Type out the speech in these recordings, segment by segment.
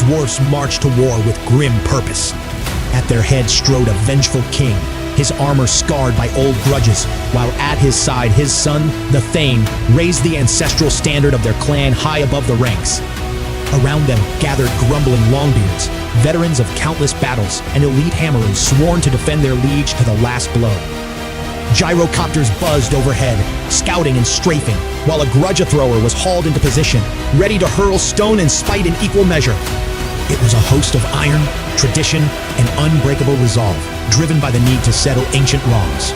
dwarfs marched to war with grim purpose. At their head strode a vengeful king, his armor scarred by old grudges, while at his side his son, the Thane, raised the ancestral standard of their clan high above the ranks. Around them gathered grumbling longbeards, veterans of countless battles, and elite hammerers sworn to defend their liege to the last blow. Gyrocopters buzzed overhead, scouting and strafing, while a grudge thrower was hauled into position, ready to hurl stone and spite in equal measure. It was a host of iron, tradition, and unbreakable resolve, driven by the need to settle ancient wrongs.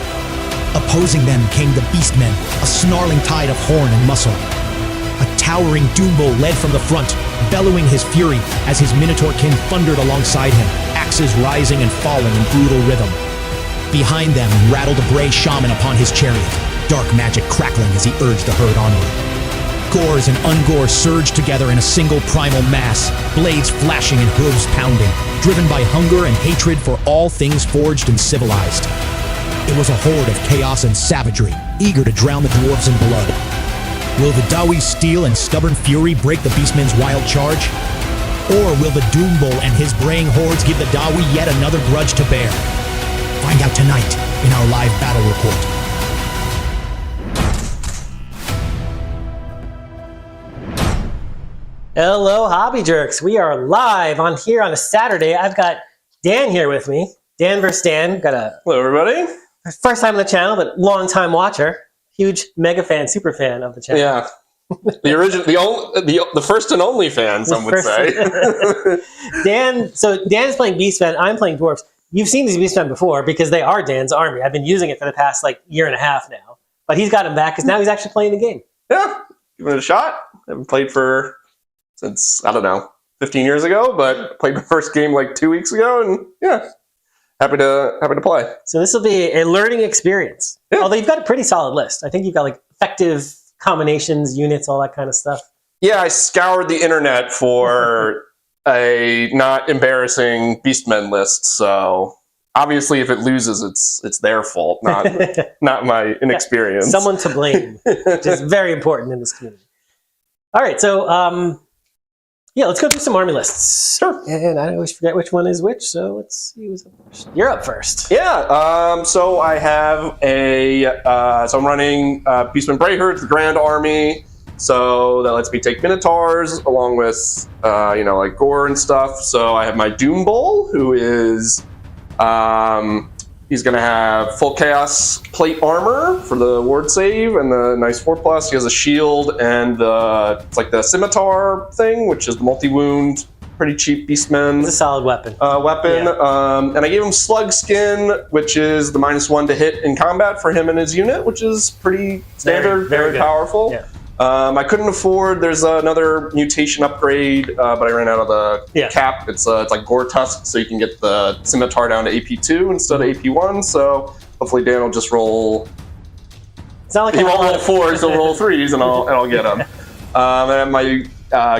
Opposing them came the Beastmen, a snarling tide of horn and muscle. A towering doombull led from the front, bellowing his fury as his minotaur kin thundered alongside him, axes rising and falling in brutal rhythm. Behind them rattled a Bray shaman upon his chariot, dark magic crackling as he urged the herd onward. Gores and ungores surged together in a single primal mass, blades flashing and hooves pounding, driven by hunger and hatred for all things forged and civilized. It was a horde of chaos and savagery, eager to drown the dwarves in blood. Will the Dawi's steel and stubborn fury break the Beastmen's wild charge? Or will the Doombull and his braying hordes give the Dawi yet another grudge to bear? Find out tonight in our live battle report. Hello, Hobby Jerks. We are live on here on a Saturday. I've got Dan here with me. Dan versus Dan. Hello, everybody. First time on the channel, but long time watcher. Huge mega fan, super fan of the channel. Yeah, the first and only fan, some would say. Dan's playing Beastmen. I'm playing Dwarfs. You've seen these Beastmen before because they are Dan's army. I've been using it for the past year and a half now. But he's got him back because now he's actually playing the game. Yeah, giving it a shot. I haven't played since, I don't know, 15 years ago, but played the first game 2 weeks ago, and yeah, happy to play. So this will be a learning experience. Yeah. Although you've got a pretty solid list. I think you've got effective combinations, units, all that kind of stuff. Yeah, I scoured the internet for a not embarrassing Beastmen list, so obviously if it loses, it's their fault, not my inexperience. Someone to blame, which is very important in this community. All right, so let's go through some army lists. Sure. And I always forget which one is which, so let's see who's up first. You're up first. Yeah, so I have I'm running Beastmen Brayherds, the Grand Army, so that lets me take Minotaurs along with, Gore and stuff. So I have my Doombull, who is, he's going to have full Chaos Plate Armor for the ward save and the nice 4+. He has a shield and it's the Scimitar thing, which is the multi-wound, pretty cheap Beastmen. It's a solid weapon. Yeah. And I gave him Slug Skin, which is the -1 to hit in combat for him and his unit, which is pretty standard, very powerful. Yeah. I couldn't afford, there's another mutation upgrade, but I ran out of the cap. It's like Gore Tusk, so you can get the Scimitar down to AP2 instead of AP1, so hopefully Dan will just roll... It's not like he won't roll 4s, he'll roll 3s, and I'll get them. And I have my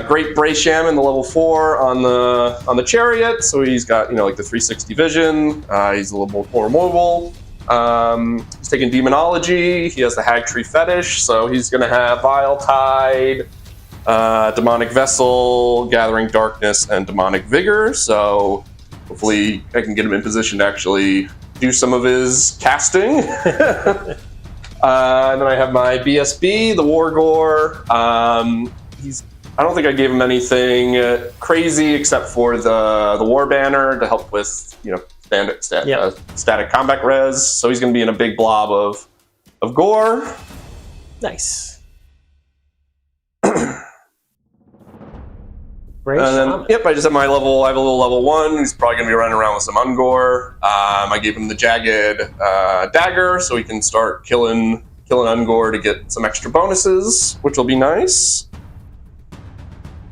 Great Bray Shaman, the level 4 on the Chariot, so he's got, the 360 vision, he's a little more mobile. He's taking Demonology, he has the Hag Tree Fetish, so he's going to have Vile Tide, Demonic Vessel, Gathering Darkness, and Demonic Vigor, so hopefully I can get him in position to actually do some of his casting. And then I have my BSB, the Wargore. I don't think I gave him anything crazy except for the War Banner to help with, static combat res. So he's going to be in a big blob of gore. Nice. And then, I just have I have a little level 1. He's probably going to be running around with some Ungor. I gave him the Jagged Dagger, so he can start killing Ungor to get some extra bonuses, which will be nice.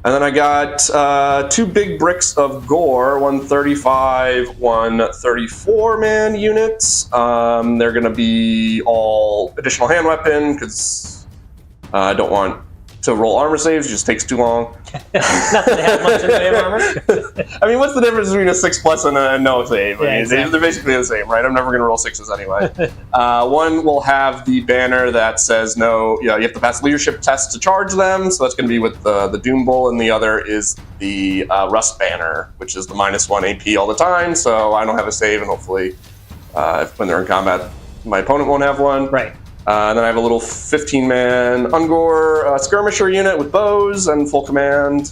And then I got 2 big bricks of Gore, 135, 134 man units. They're going to be all additional hand weapon, because I don't want to roll armor saves. It just takes too long. Not that they have much in the way of armor. I mean, what's the difference between a 6+ and a no save? I mean, exactly. they're basically the same, right? I'm never going to roll 6s anyway. One will have the banner that says no, you have to pass leadership tests to charge them, so that's going to be with the Doom Bull, and the other is the Rust banner, which is the -1 AP all the time, so I don't have a save, and hopefully when they're in combat, my opponent won't have one. Right. And then I have a little 15-man Ungor skirmisher unit with bows and full command.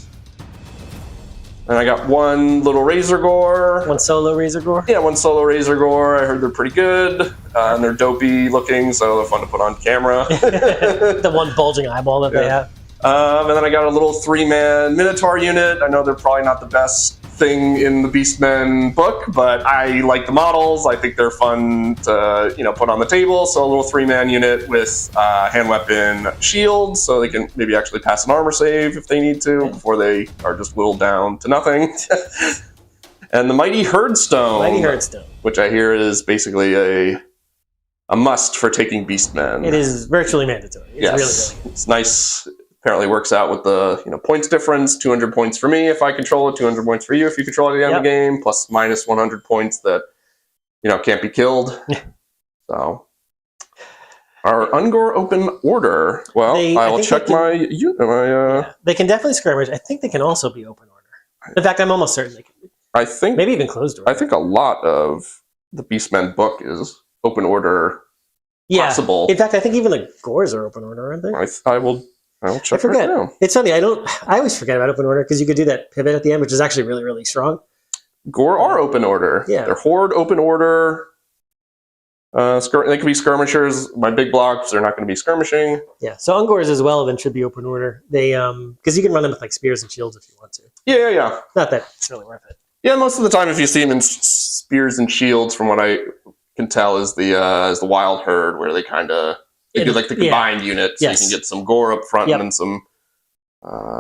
And I got one little Razor Gore. One solo Razor Gore? Yeah, one solo Razor Gore. I heard they're pretty good. And they're dopey looking, so they're fun to put on camera. The one bulging eyeball that they have. And then I got a little 3-man Minotaur unit. I know they're probably not the best thing in the Beastmen book, but I like the models. I think they're fun to put on the table. So a little 3-man unit with hand weapon shields, so they can maybe actually pass an armor save if they need to before they are just whittled down to nothing. And the Mighty Herdstone. Mighty Herdstone. Which I hear is basically a must for taking Beastmen. It is virtually mandatory. It's really good. It's nice. Apparently works out with the points difference. 200 points for me if I control it, 200 points for you if you control it at the end of the game, plus minus 100 points that can't be killed. So our Ungor open order. Well, I will check my unit. They can definitely skirmish. I think they can also be open order. In fact, I'm almost certain they can be. I think maybe even closed order. I think a lot of the Beastmen book is open order. Possible. In fact, I think even the Gores are open order, aren't they? I will check. I forget. Right now. It's funny. I always forget about open order because you could do that pivot at the end, which is actually really, really strong. Gore are open order. Yeah. They're horde open order. They could be skirmishers. My big blocks, they're not going to be skirmishing. Yeah. So Ungors as well then should be open order. They because you can run them with like spears and shields if you want to. Yeah. Not that it's really worth it. Yeah, most of the time, if you see them in spears and shields, from what I can tell, is the wild herd where they kind of do like the combined unit, so you can get some gore up front and then some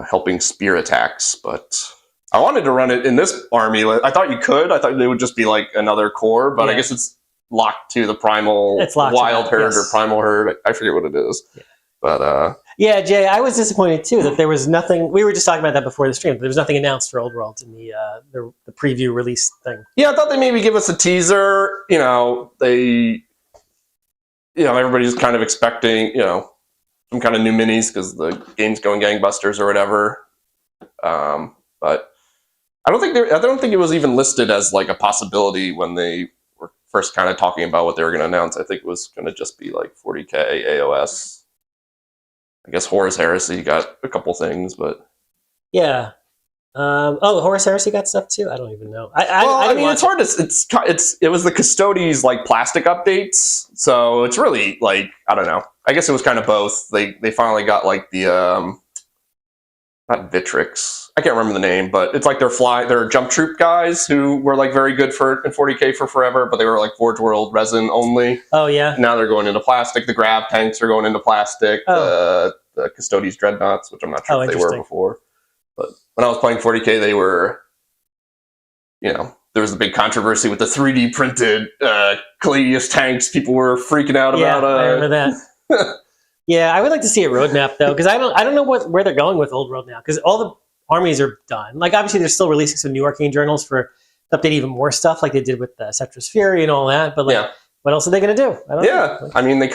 helping spear attacks. But I wanted to run it in this army. I thought you could. I thought they would just be like another core, but I guess it's locked to the primal wild herd or primal herd. I forget what it is. Yeah. But yeah, Jay, I was disappointed too that there was nothing. We were just talking about that before the stream. There was nothing announced for Old World in the preview release thing. Yeah, I thought they maybe give us a teaser. Everybody's kind of expecting some kind of new minis because the game's going gangbusters or whatever. But I don't think it was even listed as like a possibility when they were first kind of talking about what they were going to announce. I think it was going to just be like 40k AOS. I guess Horus Heresy got a couple things, but yeah. Horus Heresy got stuff too. I don't even know. I mean, it's hard to. It was the Custodes like plastic updates, so it's really like I don't know. I guess it was kind of both. They finally got like the not Vitrix. I can't remember the name, but it's like they're jump troop guys who were like very good in 40k for forever, but they were like Forge World resin only. Oh yeah. Now they're going into plastic. The grab tanks are going into plastic. The Custodes dreadnoughts, which I'm not sure if they were before, but when I was playing 40k, they were. There was the big controversy with the 3D printed Caladius tanks. People were freaking out about. I remember that. Yeah, I would like to see a roadmap though, because I don't know where they're going with Old World now, because all the armies are done. Like obviously they're still releasing some new Arcane journals to update even more stuff, like they did with Scepter's Fury and all that. But what else are they going to do? I don't know. I mean, they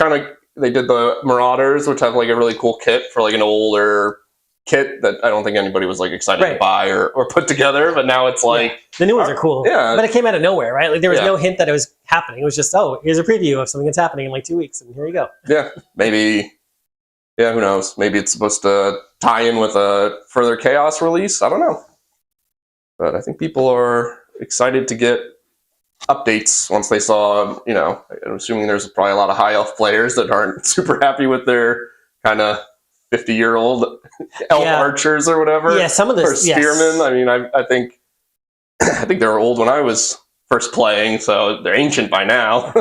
did the Marauders, which have like a really cool kit for like an older kit that I don't think anybody was like excited to buy or put together. But now it's like the new ones are cool. Yeah, but it came out of nowhere, right? Like there was no hint that it was happening. It was just here's a preview of something that's happening in like 2 weeks, and here you go. Yeah, maybe. Yeah, who knows? Maybe it's supposed to tie in with a further Chaos release. I don't know. But I think people are excited to get updates once they saw, I'm assuming there's probably a lot of high elf players that aren't super happy with their kind of 50-year-old elf archers or whatever. Yeah, some of this. Or spearmen. I mean, I think they were old when I was first playing, so they're ancient by now.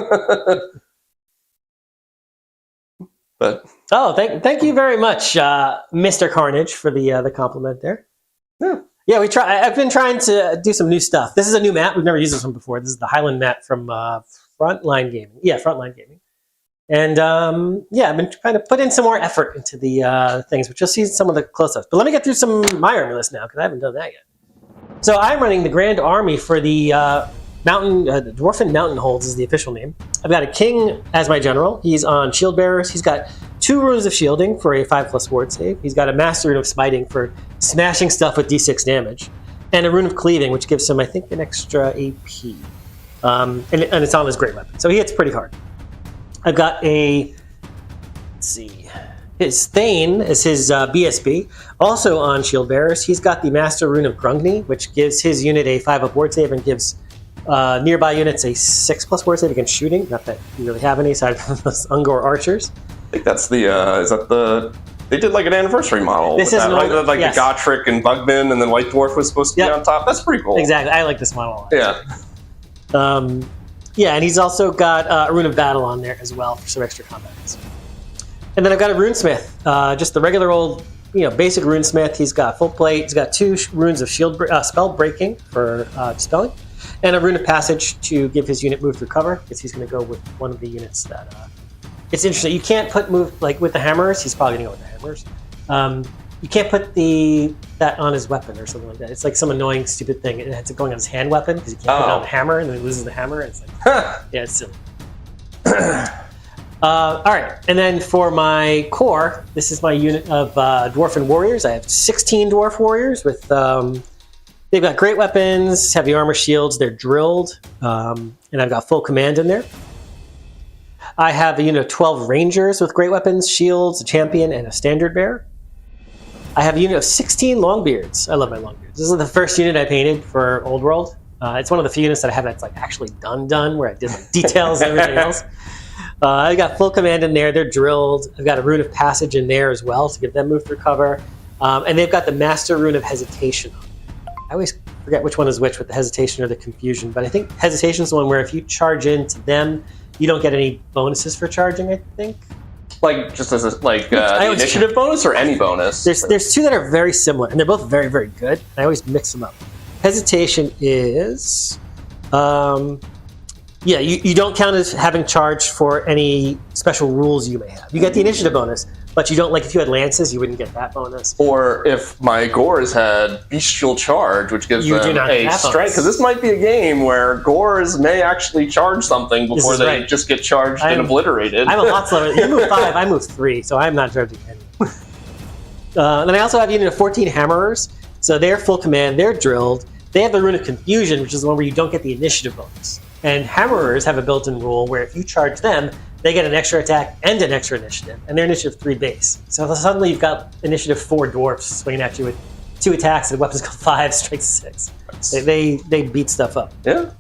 But thank you very much, Mr. Carnage, for the compliment there. Yeah, I've been trying to do some new stuff. This is a new map. We've never used this one before. This is the Highland map from Frontline Gaming. Yeah, Frontline Gaming. And yeah, I've been trying to put in some more effort into the things, which you'll see some of the close-ups. But let me get through my army list now, because I haven't done that yet. So I'm running the Grand Army for the the Dwarfen Mountain Holds is the official name. I've got a king as my general. He's on shield bearers. He's got 2 runes of shielding for a 5+ ward save. He's got a master rune of smiting for smashing stuff with d6 damage, and a rune of cleaving, which gives him, I think, an extra AP. And it's on his great weapon, so he hits pretty hard. I've got a, let's see, his Thane is his BSB, also on shield bearers. He's got the master rune of Grungni, which gives his unit a 5+ ward save and gives nearby units a 6+ ward save against shooting. Not that you really have any aside from those Ungor archers. I think that's the, is that the, they did like an anniversary model. This is that, right? Like yes. the Gotrek and Bugman, and then White Dwarf was supposed to be on top. That's pretty cool. Exactly. I like this model a lot. Yeah. Yeah, and he's also got a Rune of Battle on there as well for some extra combat. And then I've got a Runesmith, just the regular old, basic Runesmith. He's got full plate. He's got 2 runes of spell breaking for dispelling, and a Rune of Passage to give his unit move through cover, because he's going to go with one of the units that. It's interesting. You can't put move like with the hammers. He's probably going to go with the hammers. You can't put that on his weapon or something like that. It's like some annoying, stupid thing. It has to go on his hand weapon because you can't put it on the hammer, and then he loses the hammer. It's like, yeah, it's silly. All right, and then for my core, this is my unit of Dwarfen warriors. I have 16 dwarf warriors with. They've got great weapons, heavy armor, shields. They're drilled, and I've got full command in there. I have a unit of 12 rangers with great weapons, shields, a champion, and a standard bearer. I have a unit of 16 Longbeards. I love my Longbeards. This is the first unit I painted for Old World. It's one of the few units that I have that's like actually done, where I did like details and everything else. I got full command in there. They're drilled. I've got a Rune of Passage in there as well to give them move through cover. And they've got the Master Rune of Hesitation on. I always forget which one is which with the Hesitation or the Confusion, but I think Hesitation is the one where if you charge into them, you don't get any bonuses for charging, I think. Like just as the initiative bonus or any bonus? There's 2 that are very similar, and they're both very, very good. I always mix them up. Hesitation is, you don't count as having charged for any special rules you may have. You get the initiative bonus, but you don't, like if you had lances, you wouldn't get that bonus. Or if my Gores had Bestial Charge, which gives them a strength, because this might be a game where Gores may actually charge something before they just get charged and obliterated. I'm a lot slower. You move 5, I move 3, so I'm not charging any. Then I also have a unit of 14 Hammerers, so they're full command, they're drilled. They have the Rune of Confusion, which is the one where you don't get the initiative bonus. And Hammerers have a built-in rule where if you charge them, they get an extra attack and an extra initiative, and they're initiative 3 base. So suddenly you've got initiative 4 dwarfs swinging at you with 2 attacks and weapons called 5, strength 6. They beat stuff up. Yeah.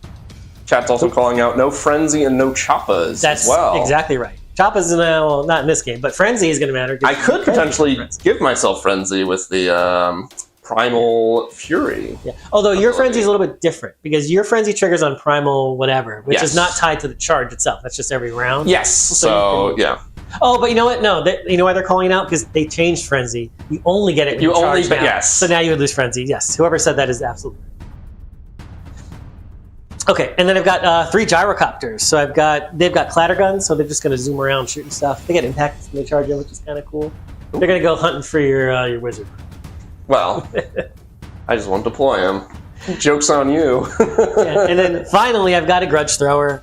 Chat's also calling out no Frenzy and no Choppas as well. That's exactly right. Choppas is well, not in this game, but Frenzy is going to matter. I could potentially give myself Frenzy with the Primal Fury. Yeah. Although your Frenzy is a little bit different, because your Frenzy triggers on Primal whatever, which is not tied to the charge itself. That's just every round. Yes. So yeah. Oh, but you know what? No, you know why they're calling it out? Because they changed Frenzy. You only get it when you charge now. Yes. So now you would lose Frenzy. Yes. Whoever said that is absolutely right. Okay, and then I've got 3 gyrocopters. So they've got clatter guns, so they're just going to zoom around shooting stuff. They get impact when they charge you, which is kind of cool. They're going to go hunting for your wizard. Well, I just won't deploy him. Joke's on you. Yeah, and then finally, I've got a Grudge Thrower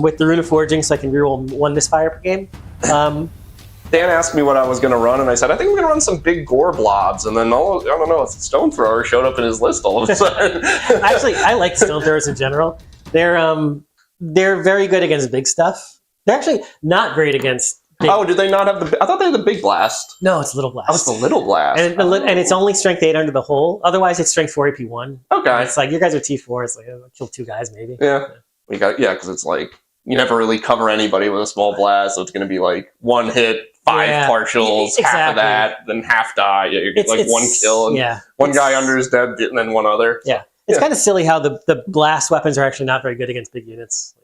with the Rune of Forging, so I can reroll 1 misfire per game. Dan asked me what I was going to run, and I said, I think I'm going to run some big gore blobs. And then, I don't know, a Stone Thrower showed up in his list all of a sudden. Actually, I like Stone Throwers in general. They're very good against big stuff. They're actually not great against big... Oh, did they not have the... I thought they had the big blast. No, it's Little Blast. Oh, it's the Little Blast. And it's only strength 8 under the hull. Otherwise, it's strength 4 AP1. Okay. And it's like, your guys are T4. It's like, I'll kill 2 guys, maybe. Yeah. Because it's like, you never really cover anybody with a small blast, so it's going to be like 1 hit, 5 partials, half of that, then half die. Yeah, you get like 1 kill, and 1 guy under is dead, and then 1 other. Yeah. It's kind of silly how the blast weapons are actually not very good against big units.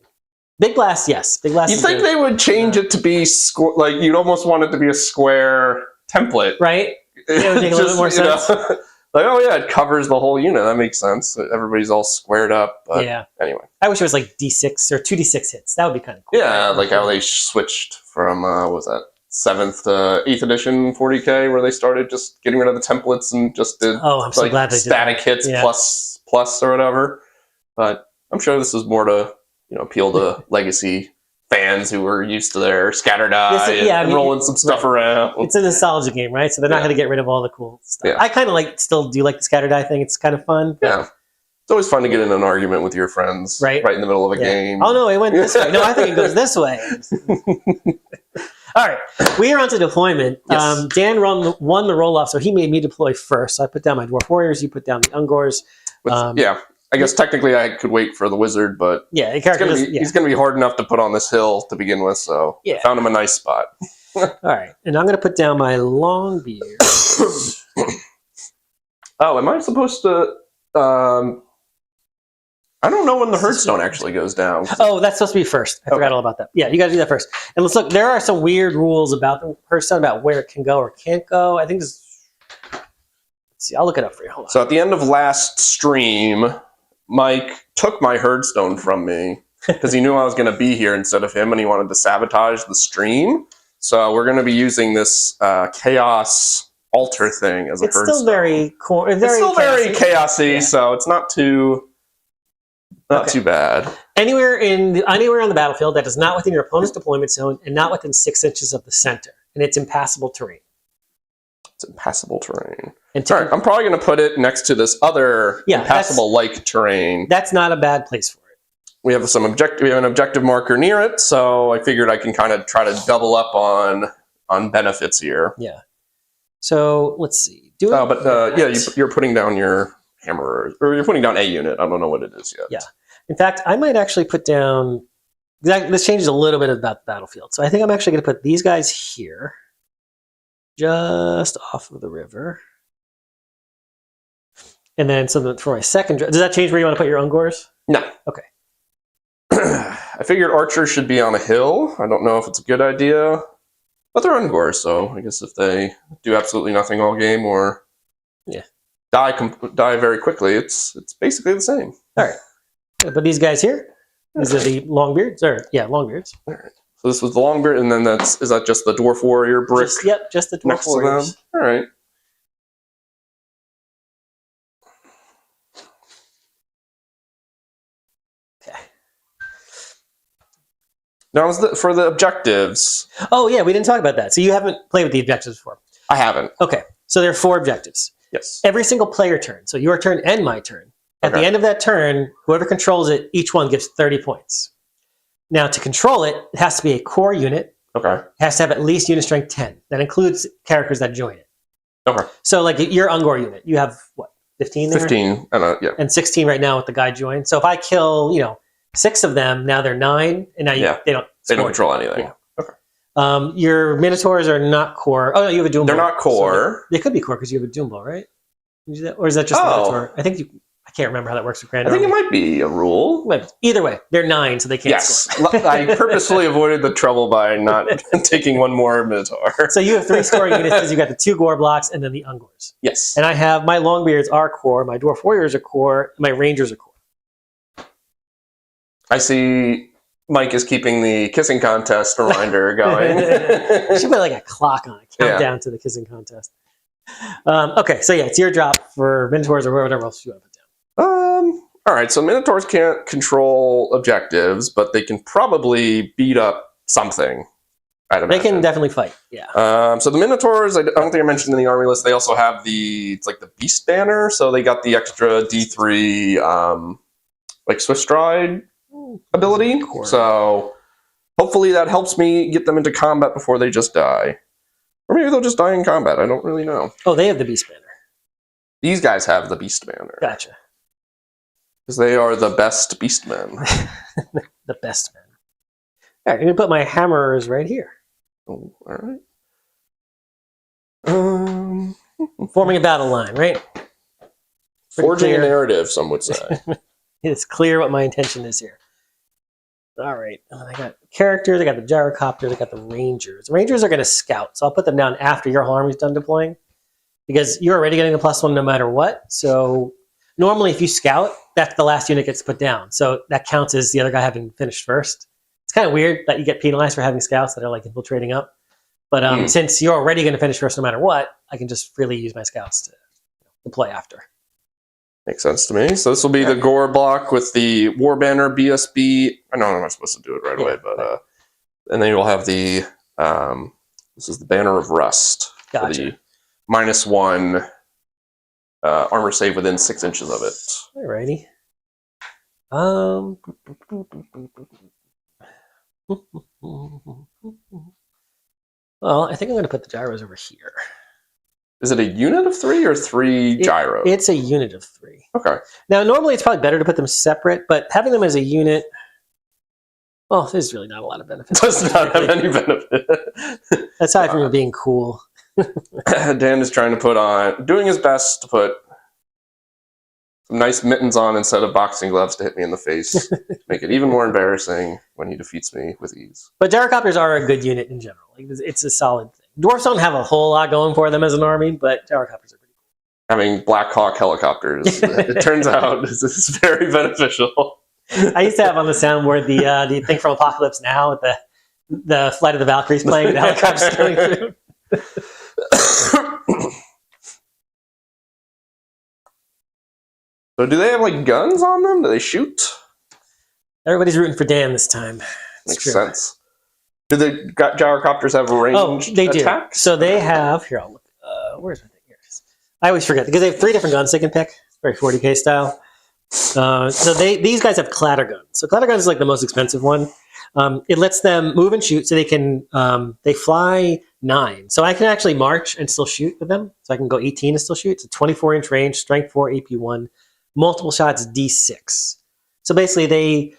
Big blast, yes. Big blast. You think they would change it to be like you'd almost want it to be a square template, right? It would make a little bit more sense. Like, oh yeah, it covers the whole unit. That makes sense. Everybody's all squared up. But Yeah. anyway. I wish it was like D6 or 2D6 hits. That would be kind of cool. Yeah, like how they switched from, what was that, 7th to 8th edition 40K, where they started just getting rid of the templates and just did I'm so glad they did static hits plus or whatever. But I'm sure this is more to appeal to legacy fans who were used to their scatter die and rolling some stuff around. It's a nostalgia game, right? So they're not going to get rid of all the cool stuff. Yeah. I kind of still do like the scatter die thing. It's kind of fun. Yeah. It's always fun to get in an argument with your friends right in the middle of a game. Oh, no, it went this way. No, I think it goes this way. All right. We are on to deployment. Yes. Dan won the roll-off, so he made me deploy first. So I put down my Dwarf Warriors. You put down the Ungors. I guess technically I could wait for the wizard, but he's going to be hard enough to put on this hill to begin with, so I found him a nice spot. All right. And I'm going to put down my Longbeard. Oh, am I supposed to... I don't know when the Hearthstone actually goes down. Oh, that's supposed to be first. I forgot all about that. Yeah, you got to do that first. And let's look. There are some weird rules about the Hearthstone, about where it can go or can't go. I think this... Let's see. I'll look it up for you. Hold on. So at the end of last stream... Mike took my Hearthstone from me because he knew I was going to be here instead of him, and he wanted to sabotage the stream. So we're going to be using this Chaos altar thing as a Hearthstone. It's still very cool. It's still very chaosy, so it's not too bad. Anywhere on the battlefield that is not within your opponent's deployment zone and not within 6 inches of the center, and it's impassable terrain. It's impassable terrain. All right, I'm probably going to put it next to this other impassable-like terrain. That's not a bad place for it. We have an objective marker near it, so I figured I can kind of try to double up on benefits here. Yeah. So let's see. You're putting down your hammer, or you're putting down a unit. I don't know what it is yet. Yeah. In fact, I might actually put down. This changes a little bit about the battlefield, so I think I'm actually going to put these guys here, just off of the river. And then for my second... Does that change where you want to put your Ungors? No. Okay. I figured archers should be on a hill. I don't know if it's a good idea. But they're Ungors, so I guess if they do absolutely nothing all game or die very quickly, it's basically the same. All right. I'll put these guys here. These are the Longbeards. Longbeards. All right. So this was the Longbeard, and then is that just the Dwarf Warrior brick? Just the Dwarf Warriors. All right. Now, for the objectives... Oh, yeah, we didn't talk about that. So you haven't played with the objectives before? I haven't. Okay, so there are 4 objectives. Yes. Every single player turn, so your turn and my turn. At the end of that turn, whoever controls it, each one gets 30 points. Now, to control it, it has to be a core unit. Okay. It has to have at least unit strength 10. That includes characters that join it. Okay. So, like your Ungor unit, you have, what, 15 there? 15, and 16 right now with the guy joined. So if I kill, 6 of them, now they're 9, and now they don't control anything. Yeah. Okay. Your Minotaurs are not core. Oh, no, you have a Doom Ball. They're not core. So they could be core because you have a Doom Ball, right? Can you do that? Or is that just the Minotaur? I can't remember how that works with Grand Army. I think it might be a rule. Either way, they're 9, so they can't score. I purposefully avoided the trouble by not taking one more Minotaur. So you have 3 scoring units because you got the 2 Gore blocks and then the Ungors. Yes. And I have my Longbeards are core, my Dwarf Warriors are core, my Rangers are core. I see Mike is keeping the kissing contest reminder going. Should put like a clock on it, countdown to the kissing contest. Okay, so it's your drop for Minotaurs or whatever else you want to put down. All right, so Minotaurs can't control objectives, but they can probably beat up something. They can definitely fight, yeah. So the Minotaurs, I don't think I mentioned in the army list, they also have it's like the Beast Banner, so they got the extra D3 like Swift Stride ability. So hopefully that helps me get them into combat before they just die. Or maybe they'll just die in combat, I don't really know. Oh, they have the Beast Banner. These guys have the Beast Banner. Gotcha. Because they are the best Beastmen. The best men. All right, I'm going to put my hammers right here. Oh, all right. Forming a battle line, right? Forging a narrative, some would say. It's clear what my intention is here. All right. I got characters, I got the gyrocopters, I got the Rangers. The Rangers are going to scout, so I'll put them down after your whole army's done deploying. because you're already getting a +1 no matter what. So normally if you scout, that's the last unit gets put down. So that counts as the other guy having finished first. It's kind of weird that you get penalized for having scouts that are like infiltrating up. But since you're already going to finish first no matter what, I can just freely use my scouts to deploy after. Makes sense to me. So this will be the Gore block with the War Banner BSB. I know I'm not supposed to do it right away, but and then you'll have the this is the Banner of Rust. Gotcha. For the -1 armor save within 6 inches of it. Alrighty. Well, I think I'm going to put the gyros over here. Is it a unit of 3 or 3 gyros? It's a unit of 3. Okay. Now, normally it's probably better to put them separate, but having them as a unit, well, there's really not a lot of benefit. Does not have any benefit. Aside from it being cool. Dan is trying to doing his best to put some nice mittens on instead of boxing gloves to hit me in the face. Make it even more embarrassing when he defeats me with ease. But gyrocopters are a good unit in general. Like, it's a solid thing. Dwarfs don't have a whole lot going for them as an army, but gyrocopters are pretty cool. Having Black Hawk helicopters, it turns out, is very beneficial. I used to have on the soundboard the thing from Apocalypse Now with the Flight of the Valkyries playing, the helicopters going through. So do they have like guns on them? Do they shoot? Everybody's rooting for Dan this time. Makes sense. Do the gyrocopters have ranged they attacks? Do. So they have, here, I'll look, where's my thing? Here it is. I always forget, because they have 3 different guns they can pick. It's very 40k style. So these guys have clatter guns. So clatter guns is like the most expensive one. It lets them move and shoot, so they can, they fly 9. So I can actually march and still shoot with them. So I can go 18 and still shoot. It's a 24-inch range, strength 4, AP 1, multiple shots, D6. So basically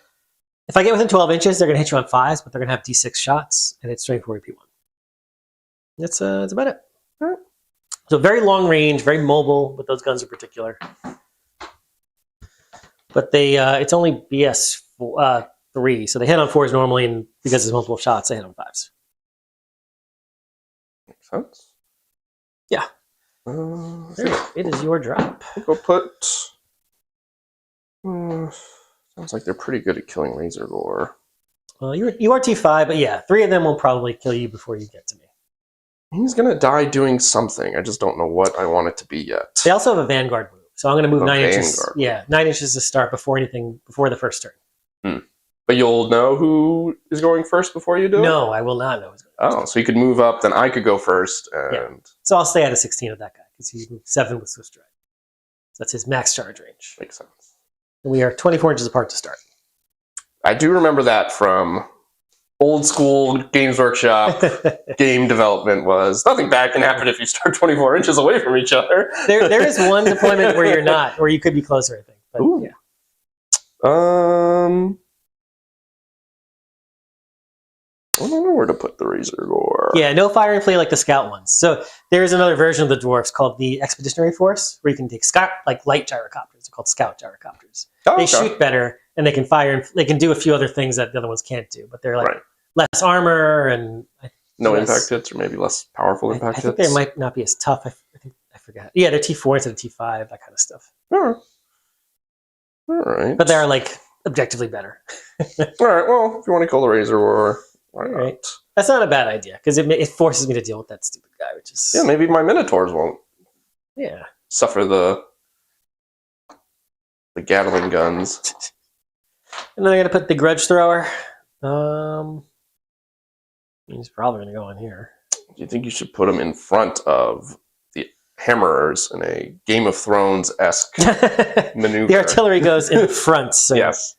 if I get within 12 inches, they're going to hit you on 5s, but they're going to have D6 shots, and it's strength 4, AP 1. That's about it. All right. So very long range, very mobile with those guns in particular. But it's only BS 3, so they hit on 4s normally, and because there's multiple shots, they hit on 5s. Makes sense. Yeah. It is your drop. I think I'll put. Sounds like they're pretty good at killing laser gore. Well, you are T5, but yeah, 3 of them will probably kill you before you get to me. He's gonna die doing something. I just don't know what I want it to be yet. They also have a vanguard move, so I'm going to move 9 inches. Vanguard. Yeah, 9 inches to start before the first turn. But you'll know who is going first before you do it? No, I will not know who's going first. Oh, so you could move up, then I could go first, and Yeah. So I'll stay at a 16 of that guy because he's moved 7 with Swift Stride. So that's his max charge range. makes sense. And we are 24 inches apart to start. I do remember that from old school Games Workshop game development. Was nothing bad can happen if you start 24 inches away from each other. There is one deployment where you're not, where you could be closer, I think. But, Ooh. yeah. I don't know where to put the Razor Gore. Yeah, no fire and flee like the scout ones. So there is another version of the Dwarfs called the Expeditionary Force, where you can take scout, like light gyrocopters. They're called scout gyrocopters. Oh, they okay. shoot better, and they can fire, and they can do a few other things that the other ones can't do. But they're like less armor and No less, impact hits, or maybe less powerful impact I think hits. they might not be as tough. I forgot. Yeah, they're T4 instead of T5, that kind of stuff. All right. But they're like objectively better. All right. Well, if you want to call the Razor Gore, why not? Right. That's not a bad idea because it forces me to deal with that stupid guy, which is Maybe my Minotaurs won't suffer the Gatling guns. And then I'm gonna put the Grudge Thrower. He's probably gonna go in here. Do you think you should put them in front of the Hammerers in a Game of Thrones-esque maneuver? The artillery goes in front. So Yes.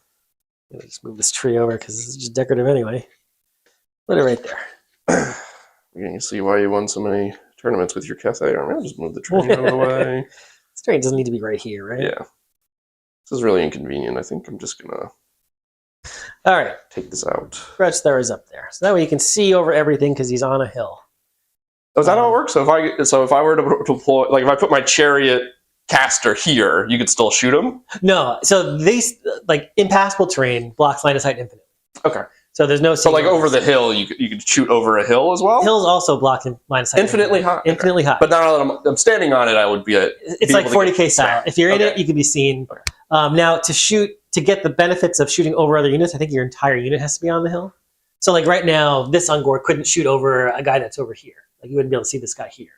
I'm gonna just move this tree over because it's just decorative anyway. Put it right there. You can see why you won so many tournaments with your Cathay army. I'll just move the train out of the way. This train doesn't need to be right here, right? Yeah. This is really inconvenient. I think I'm just going to All right. take this out. Grudge Thrower's up there. So that way you can see over everything because he's on a hill. Oh, is that how it works? So if I were to deploy, like if I put my chariot caster here, you could still shoot him? No. So these, like, impassable terrain blocks line of sight infinitely. Okay. So there's no. So like over the hill, you could shoot over a hill as well. Hill's also blocking line of sight. Infinitely high. Infinitely high. But now that I'm standing on it, I would be a. It's like 40K style. If you're in it, you can be seen. Okay. Now to get the benefits of shooting over other units, I think your entire unit has to be on the hill. So like right now, this Ungor couldn't shoot over a guy that's over here. Like you wouldn't be able to see this guy here,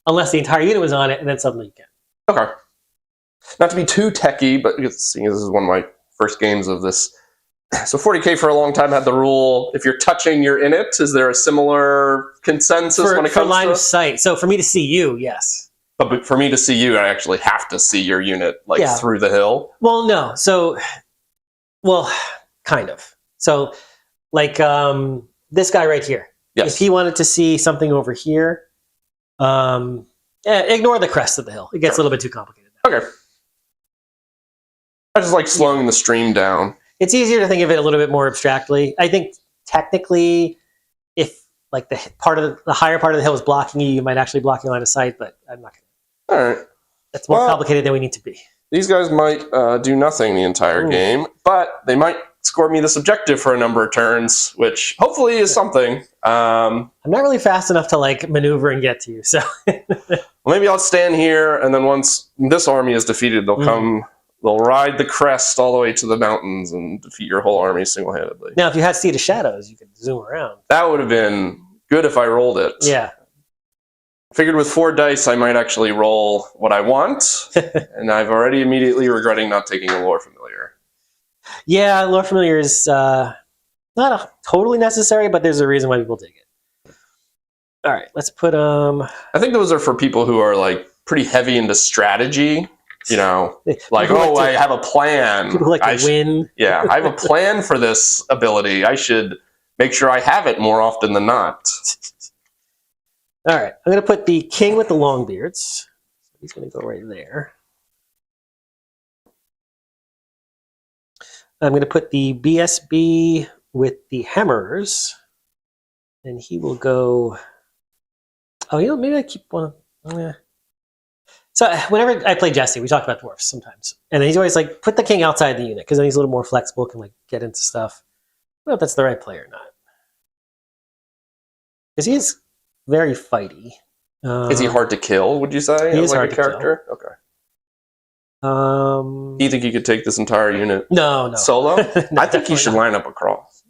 unless the entire unit was on it, and then suddenly you can. Okay. Not to be too techie, but seeing as this is one of my first games of this. So 40K for a long time had the rule, if you're touching, you're in it. Is there a similar consensus when it comes to line of sight? So for me to see you, yes. But for me to see you, I actually have to see your unit through the hill. Well, no. So, kind of. So, like this guy right here. Yes. If he wanted to see something over here, ignore the crest of the hill. It gets a little bit too complicated. Okay. I just like slowing the stream down. It's easier to think of it a little bit more abstractly. I think technically, if like the higher part of the hill is blocking you, you might actually block your line of sight. But I'm not going to. All right. That's more complicated than we need to be. These guys might do nothing the entire game, but they might score me this objective for a number of turns, which hopefully is something. I'm not really fast enough to like maneuver and get to you, so maybe I'll stand here, and then once this army is defeated, they'll come. They'll ride the crest all the way to the mountains and defeat your whole army single-handedly. Now, if you had Seed of Shadows, you could zoom around. That would have been good if I rolled it. Yeah. Figured with 4 dice, I might actually roll what I want, and I've already immediately regretting not taking a Lore Familiar. Yeah, Lore Familiar is not totally necessary, but there's a reason why people take it. All right, let's put I think those are for people who are like pretty heavy into strategy. You know, like, I have a plan. People like to win. Yeah, I have a plan for this ability. I should make sure I have it more often than not. All right, I'm going to put the king with the long beards. He's going to go right there. I'm going to put the BSB with the hammers, and he will go. Oh, maybe I keep one. So whenever I play Jesse, we talk about dwarfs sometimes, and he's always like, put the king outside the unit because then he's a little more flexible, can like get into stuff. I don't know if that's the right play or not, because he is very fighty. Is he hard to kill? Would you say? He is hard a character. To kill. Okay. Do you think you could take this entire unit? No. Solo? No, I think you should line up across.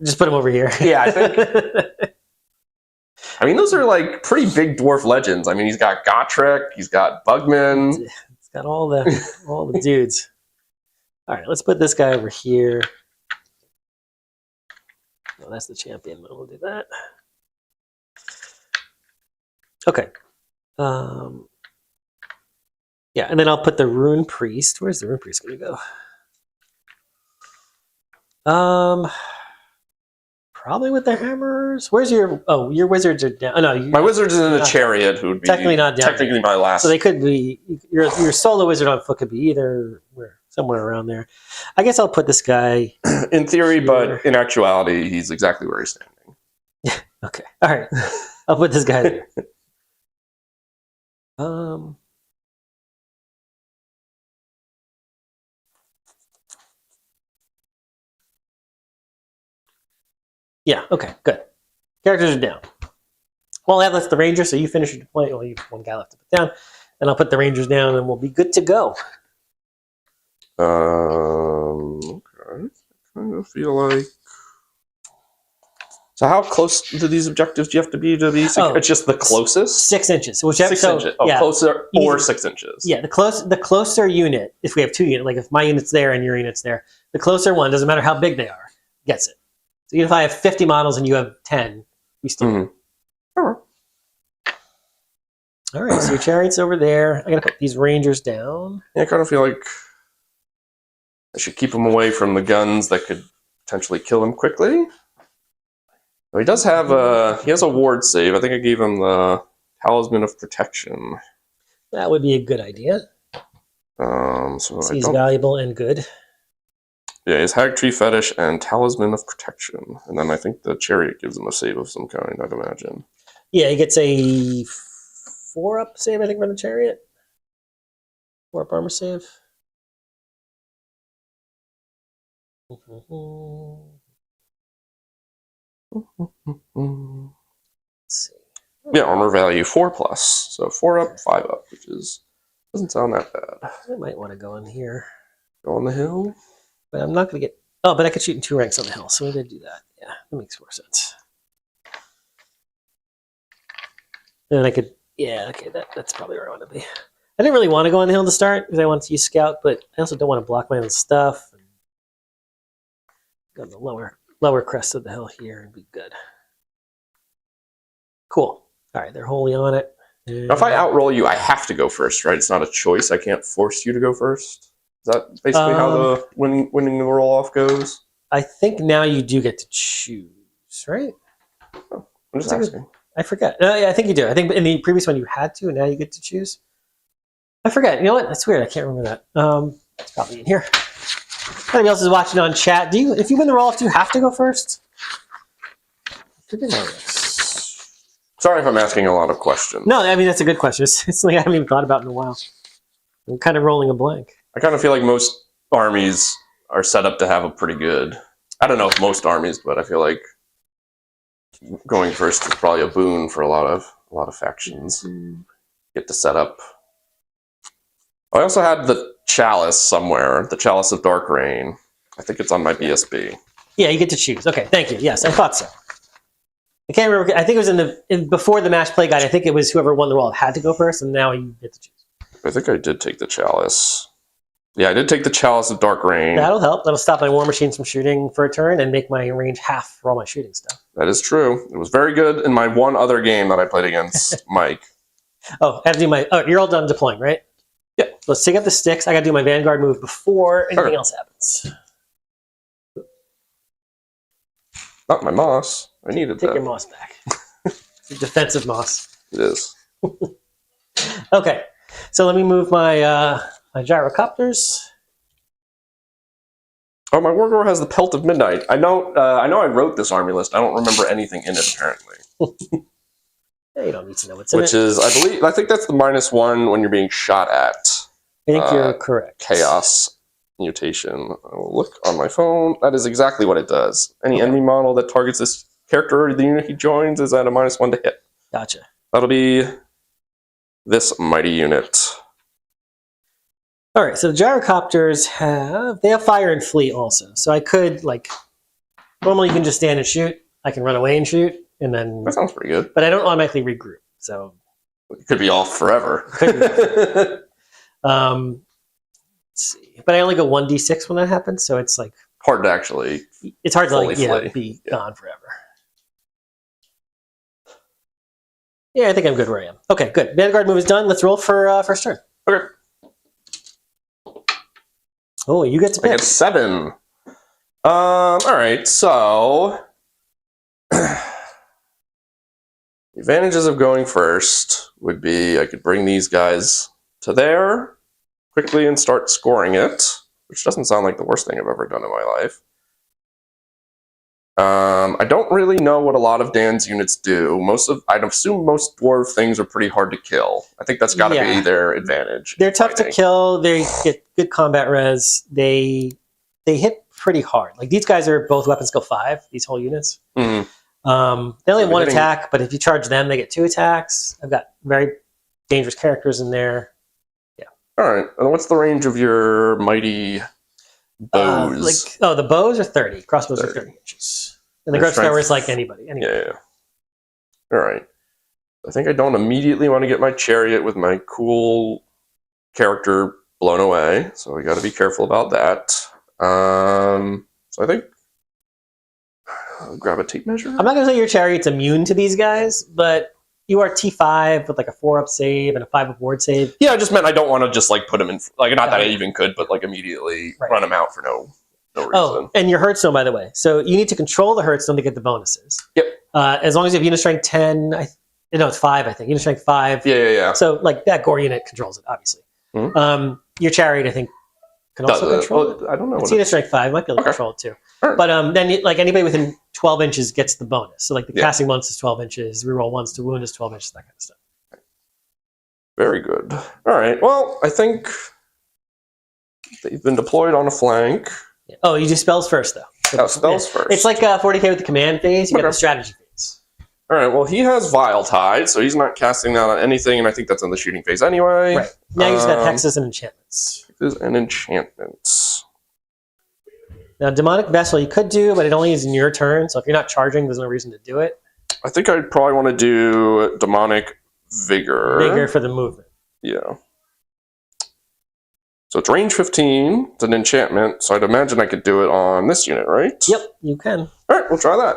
Just put him over here. Yeah, I think. I mean, those are like pretty big dwarf legends. I mean, he's got Gotrek, he's got Bugman. He's got all the dudes. All right, let's put this guy over here. Oh, that's the champion. We'll do that. Okay. Yeah, and then I'll put the Rune Priest. Where's the Rune Priest going to go? Probably with the hammers. Where's your wizards are down. Oh, no, my wizards is in the chariot, who would be technically not down. Technically my last. So they could be your solo wizard on foot could be either somewhere around there. I guess I'll put this guy in theory, here. but in actuality, he's exactly where he's standing. Okay. All right. I'll put this guy there. Yeah, okay, good. Characters are down. Well, that's the ranger, so you finish your deployment. Well, you have one guy left to put down. And I'll put the rangers down, and we'll be good to go. Okay. I kind of feel like... So how close to these objectives do you have to be to be... It's just the closest? 6 inches. Whichever, 6 inches. Oh, yeah. Closer or 6 inches. Yeah, the closer unit, if we have 2 units, like if my unit's there and your unit's there, the closer one, doesn't matter how big they are, gets it. So even if I have 50 models and you have 10, we still... All right, so your chariot's over there. I'm going to put these rangers down. Yeah, I kind of feel like I should keep him away from the guns that could potentially kill him quickly. He does have he has a ward save. I think I gave him the Talisman of Protection. That would be a good idea. So he's valuable and good. Yeah, he's Hag Tree Fetish and Talisman of Protection. And then I think the Chariot gives him a save of some kind, I'd imagine. Yeah, he gets a 4-up save, I think, from the Chariot. 4-up armor save. Mm. Let's see. Yeah, armor value 4+. So 4 up, 5 up, which doesn't sound that bad. I might want to go in here. Go on the hill. But I'm not going to get... Oh, but I could shoot in 2 ranks on the hill, so maybe I do that. Yeah, that makes more sense. And I could... Yeah, okay, that's probably where I want to be. I didn't really want to go on the hill to start, because I wanted to use Scout, but I also don't want to block my own stuff. And go to the lower crest of the hill here and be good. Cool. All right, they're wholly on it. Now, if I outroll you, I have to go first, right? It's not a choice. I can't force you to go first. Is that basically how the winning the roll-off goes? I think now you do get to choose, right? Oh, I'm just asking. I forget. No, yeah, I think you do. I think in the previous one you had to, and now you get to choose. I forget. You know what? That's weird. I can't remember that. It's probably in here. If anybody else is watching on chat, if you win the roll-off, do you have to go first? Sorry if I'm asking a lot of questions. No, I mean, that's a good question. It's something I haven't even thought about in a while. I'm kind of rolling a blank. I kind of feel like most armies are set up to have a pretty good... I don't know if most armies, but I feel like going first is probably a boon for a lot of factions. Get to set up. I also had the Chalice somewhere, the Chalice of Dark Rain. I think it's on my BSB. Yeah, you get to choose. Okay, thank you. Yes, I thought so. I can't remember. I think it was before the match play guide. I think it was whoever won the roll had to go first, and now you get to choose. I think I did take the Chalice. Yeah, I did take the Chalice of Dark Rain. That'll help. That'll stop my war machines from shooting for a turn and make my range half for all my shooting stuff. That is true. It was very good in my one other game that I played against Mike. Oh, I have to do my... Oh, you're all done deploying, right? Yeah. Let's take out the sticks. I got to do my Vanguard move before anything else happens. Not my moss. I needed that. Take your moss back. It's a defensive moss. It is. Okay. So let me move my my gyrocopters. Oh, my Wargore has the Pelt of Midnight. I know I wrote this army list. I don't remember anything in it, apparently. Yeah, you don't need to know what's in it. Which is, I think that's the -1 when you're being shot at. I think you're correct. Chaos mutation. I will look on my phone. That is exactly what it does. Any enemy model that targets this character or the unit he joins is at a -1 to hit. Gotcha. That'll be this mighty unit. All right, so the gyrocopters have fire and flee also. So I could, normally you can just stand and shoot. I can run away and shoot, and then... That sounds pretty good. But I don't automatically regroup, so... It could be off forever. Let's see. But I only go 1d6 when that happens, so it's hard to actually... It's hard to be gone forever. Yeah, I think I'm good where I am. Okay, good. Vanguard move is done. Let's roll for first turn. Okay. Oh, you get to pick. I get 7. All right, so... the advantages of going first would be I could bring these guys to there quickly and start scoring it, which doesn't sound like the worst thing I've ever done in my life. I don't really know what a lot of Dan's units do. I'd assume most dwarf things are pretty hard to kill. I think that's got to be their advantage. They're tough to kill. They get good combat res. They hit pretty hard. These guys are both weapon skill 5. These whole units. Mm-hmm. They only have 1 attack, but if you charge them, they get 2 attacks. I've got very dangerous characters in there. Yeah. All right. And what's the range of your mighty bows? The bows are 30. Crossbows are 30 inches. And the growth power is anybody. Yeah. All right. I think I don't immediately want to get my chariot with my cool character blown away, so we got to be careful about that. So I think I'll grab a tape measure. I'm not going to say your chariot's immune to these guys, but you are T5 with a 4-up save and a 5-up ward save. Yeah, I just meant I don't want to just put them in, not that I even could, but immediately run them out for no reason. Oh, and your Hearthstone, by the way. So you need to control the Hearthstone to get the bonuses. Yep. As long as you have unit strength 10, it's 5, I think. Unit strength 5. Yeah. So that Gore unit controls it, obviously. Mm-hmm. Your chariot, I think, can also control it. I don't know. It's unit strength 5. Might be able to control it too. Right. But then, anybody within 12 inches gets the bonus. So the casting bonus is 12 inches. Reroll once to wound is 12 inches. That kind of stuff. Very good. All right. Well, I think they've been deployed on a flank. Oh, you do spells first, though. Oh, spells first. It's like 40k with the command phase. You got Okay. the strategy phase. All right. Well, he has Vile Tide, so he's not casting that on anything, and I think that's in the shooting phase anyway. Right. Now you just got hexes and enchantments. Hexes and enchantments. Now, Demonic Vessel you could do, but it only is in your turn, so if you're not charging, there's no reason to do it. I think I'd probably want to do Demonic Vigor. Bigger for the movement. Yeah. So it's range 15. It's an enchantment, so I'd imagine I could do it on this unit, right? Yep, you can. All right, we'll try that.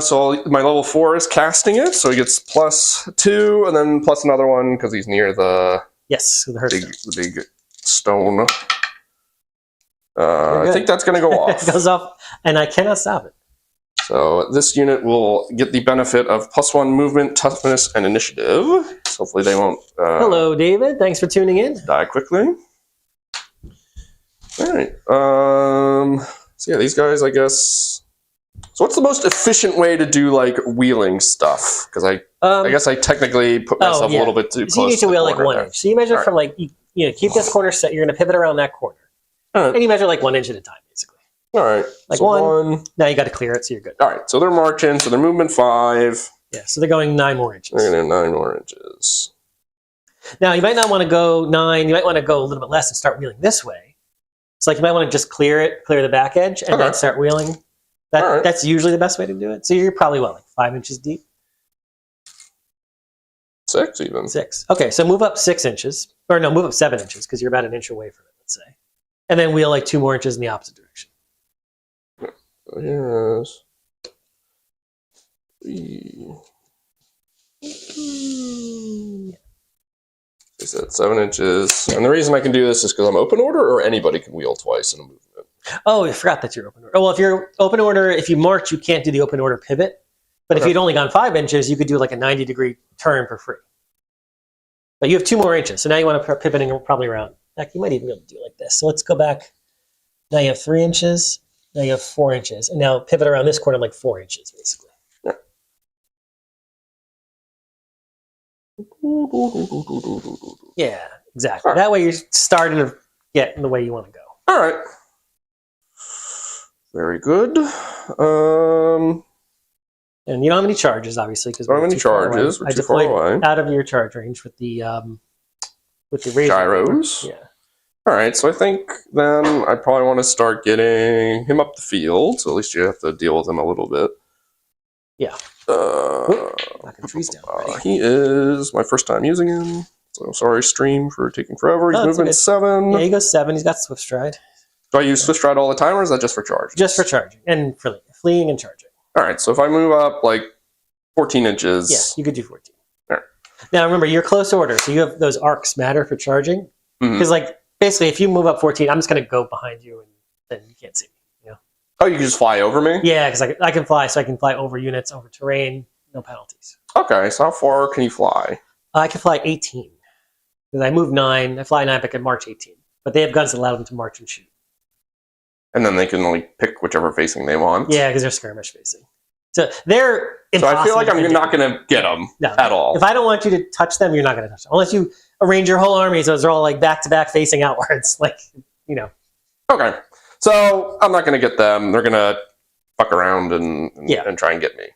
So my level 4 is casting it, so he gets +2, and then plus another one because he's near the Yes, with the Hearthstone. big stone. I think that's going to go off. It goes off, and I cannot stop it. So this unit will get the benefit of +1 movement, toughness, and initiative. So hopefully they won't Hello, David. Thanks for tuning in. die quickly. All right. So yeah, these guys, I guess. So what's the most efficient way to do like wheeling stuff? Because I guess I technically put myself a little bit too close. So you need to the wheel like corner 1 there. inch. So you measure from like keep this corner set. You're going to pivot around that corner, All right. and you measure like 1 inch at a time, basically. All right. Like so one. Now you got to clear it, so you're good. All right. So they're marching. So they're movement 5. Yeah. So they're going 9 more inches. They're going to 9 more inches. Now you might not want to go 9. You might want to go a little bit less and start wheeling this way. So like you might want to just clear the back edge, and then start wheeling. That's usually the best way to do it. So you're probably like 5 inches deep. 6 even. 6. Okay, so move up 6 inches, or no, move up 7 inches because you're about an inch away from it. Let's say, and then wheel like 2 more inches in the opposite direction. So here's 3. I said 7 inches. And the reason I can do this is because I'm open order, or anybody can wheel twice in a movement. Oh, I forgot that you're open order. Oh, well, if you're open order, if you march, you can't do the open order pivot. But if you'd only gone 5 inches, you could do like a 90-degree turn for free. But you have 2 more inches, so now you want to pivoting probably around. Heck, you might even be able to do it like this. So let's go back. Now you have 3 inches. Now you have 4 inches, and now pivot around this corner like 4 inches, basically. Yeah, exactly. That way you're starting to get in the way you want to go. All right. Very good. And you don't have any charges, obviously, because Don't have any charges. We're I too far deployed away. out of your charge range with the Razing. Gyros. Yeah. All right, so I think then I probably want to start getting him up the field. So at least you have to deal with him a little bit. Yeah. Knocking trees down already. He is my first time using him. So sorry, stream, for taking forever. He's No, it's movement okay. 7. Yeah, he goes 7. He's got Swift Stride. Do I use Swift Stride all the time, or is that just for charge? Just for charging and for fleeing and charging. All right, so if I move up like 14 inches. Yeah, you could do 14. All right. Now remember, you're close order, so you have those arcs matter for charging. Because like basically, if you move up 14, I'm just going to go behind you, and then you can't see me. You know? Oh, you can just fly over me? Yeah, because I can fly, so I can fly over units, over terrain, no penalties. Okay, so how far can you fly? I can fly 18. Because I move 9, I fly 9, but I can march 18. But they have guns that allow them to march and shoot. And then they can only pick whichever facing they want? Yeah, because they're skirmish facing. So they're impossible. So I feel like I'm not going to get them at all. If I don't want you to touch them, you're not going to touch them. Unless you arrange your whole army so they're all like back-to-back facing outwards. Like, you know. Okay. So I'm not going to get them. They're going to fuck around and try and get me.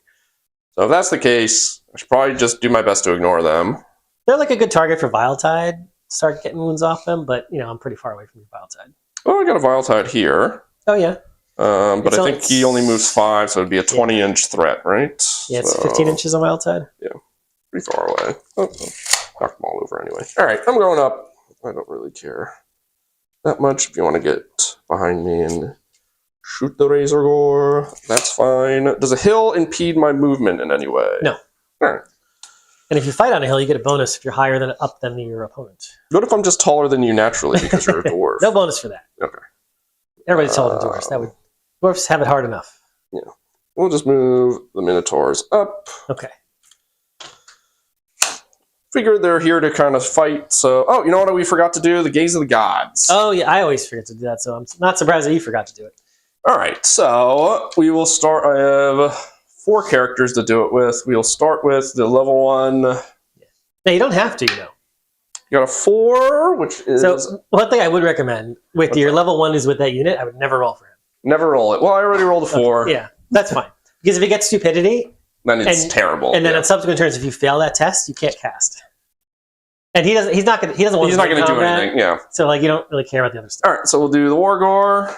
So if that's the case, I should probably just do my best to ignore them. They're like a good target for Vile Tide. Start getting wounds off them, but, you know, I'm pretty far away from your Vile Tide. Oh, I got a Vile Tide here. Oh, yeah. But I think he only moves 5, so it'd be a 20-inch threat, right? Yeah, it's 15 inches on Vile Tide. Yeah, pretty far away. Oh, knocked them all over anyway. All right, I'm going up. I don't really care that much. If you want to get behind me and shoot the Razor Gore, that's fine. Does a hill impede my movement in any way? No. All right. And if you fight on a hill, you get a bonus if you're higher than your opponent. What if I'm just taller than you naturally because you're a dwarf? No bonus for that. Okay. Everybody's taller than dwarves. Dwarfs have it hard enough. Yeah. We'll just move the Minotaurs up. Okay. Figured they're here to kind of fight, so... Oh, you know what we forgot to do? The Gaze of the Gods. Oh, yeah, I always forget to do that, so I'm not surprised that you forgot to do it. All right, so we will start... I have 4 characters to do it with. We'll start with the level 1... Now, you don't have to, you know. You got a 4, which is So one thing I would recommend with your level 1 is with that unit, I would never roll for him. never roll it. Well, I already rolled a 4. Okay, yeah, that's fine. Because if he gets stupidity, Then it's terrible. And then on subsequent turns, if you fail that test, you can't cast. And he doesn't. He's not going to. He doesn't want. He's not going to do anything. Yeah. So like, you don't really care about the other stuff. All right. So we'll do the Wargore.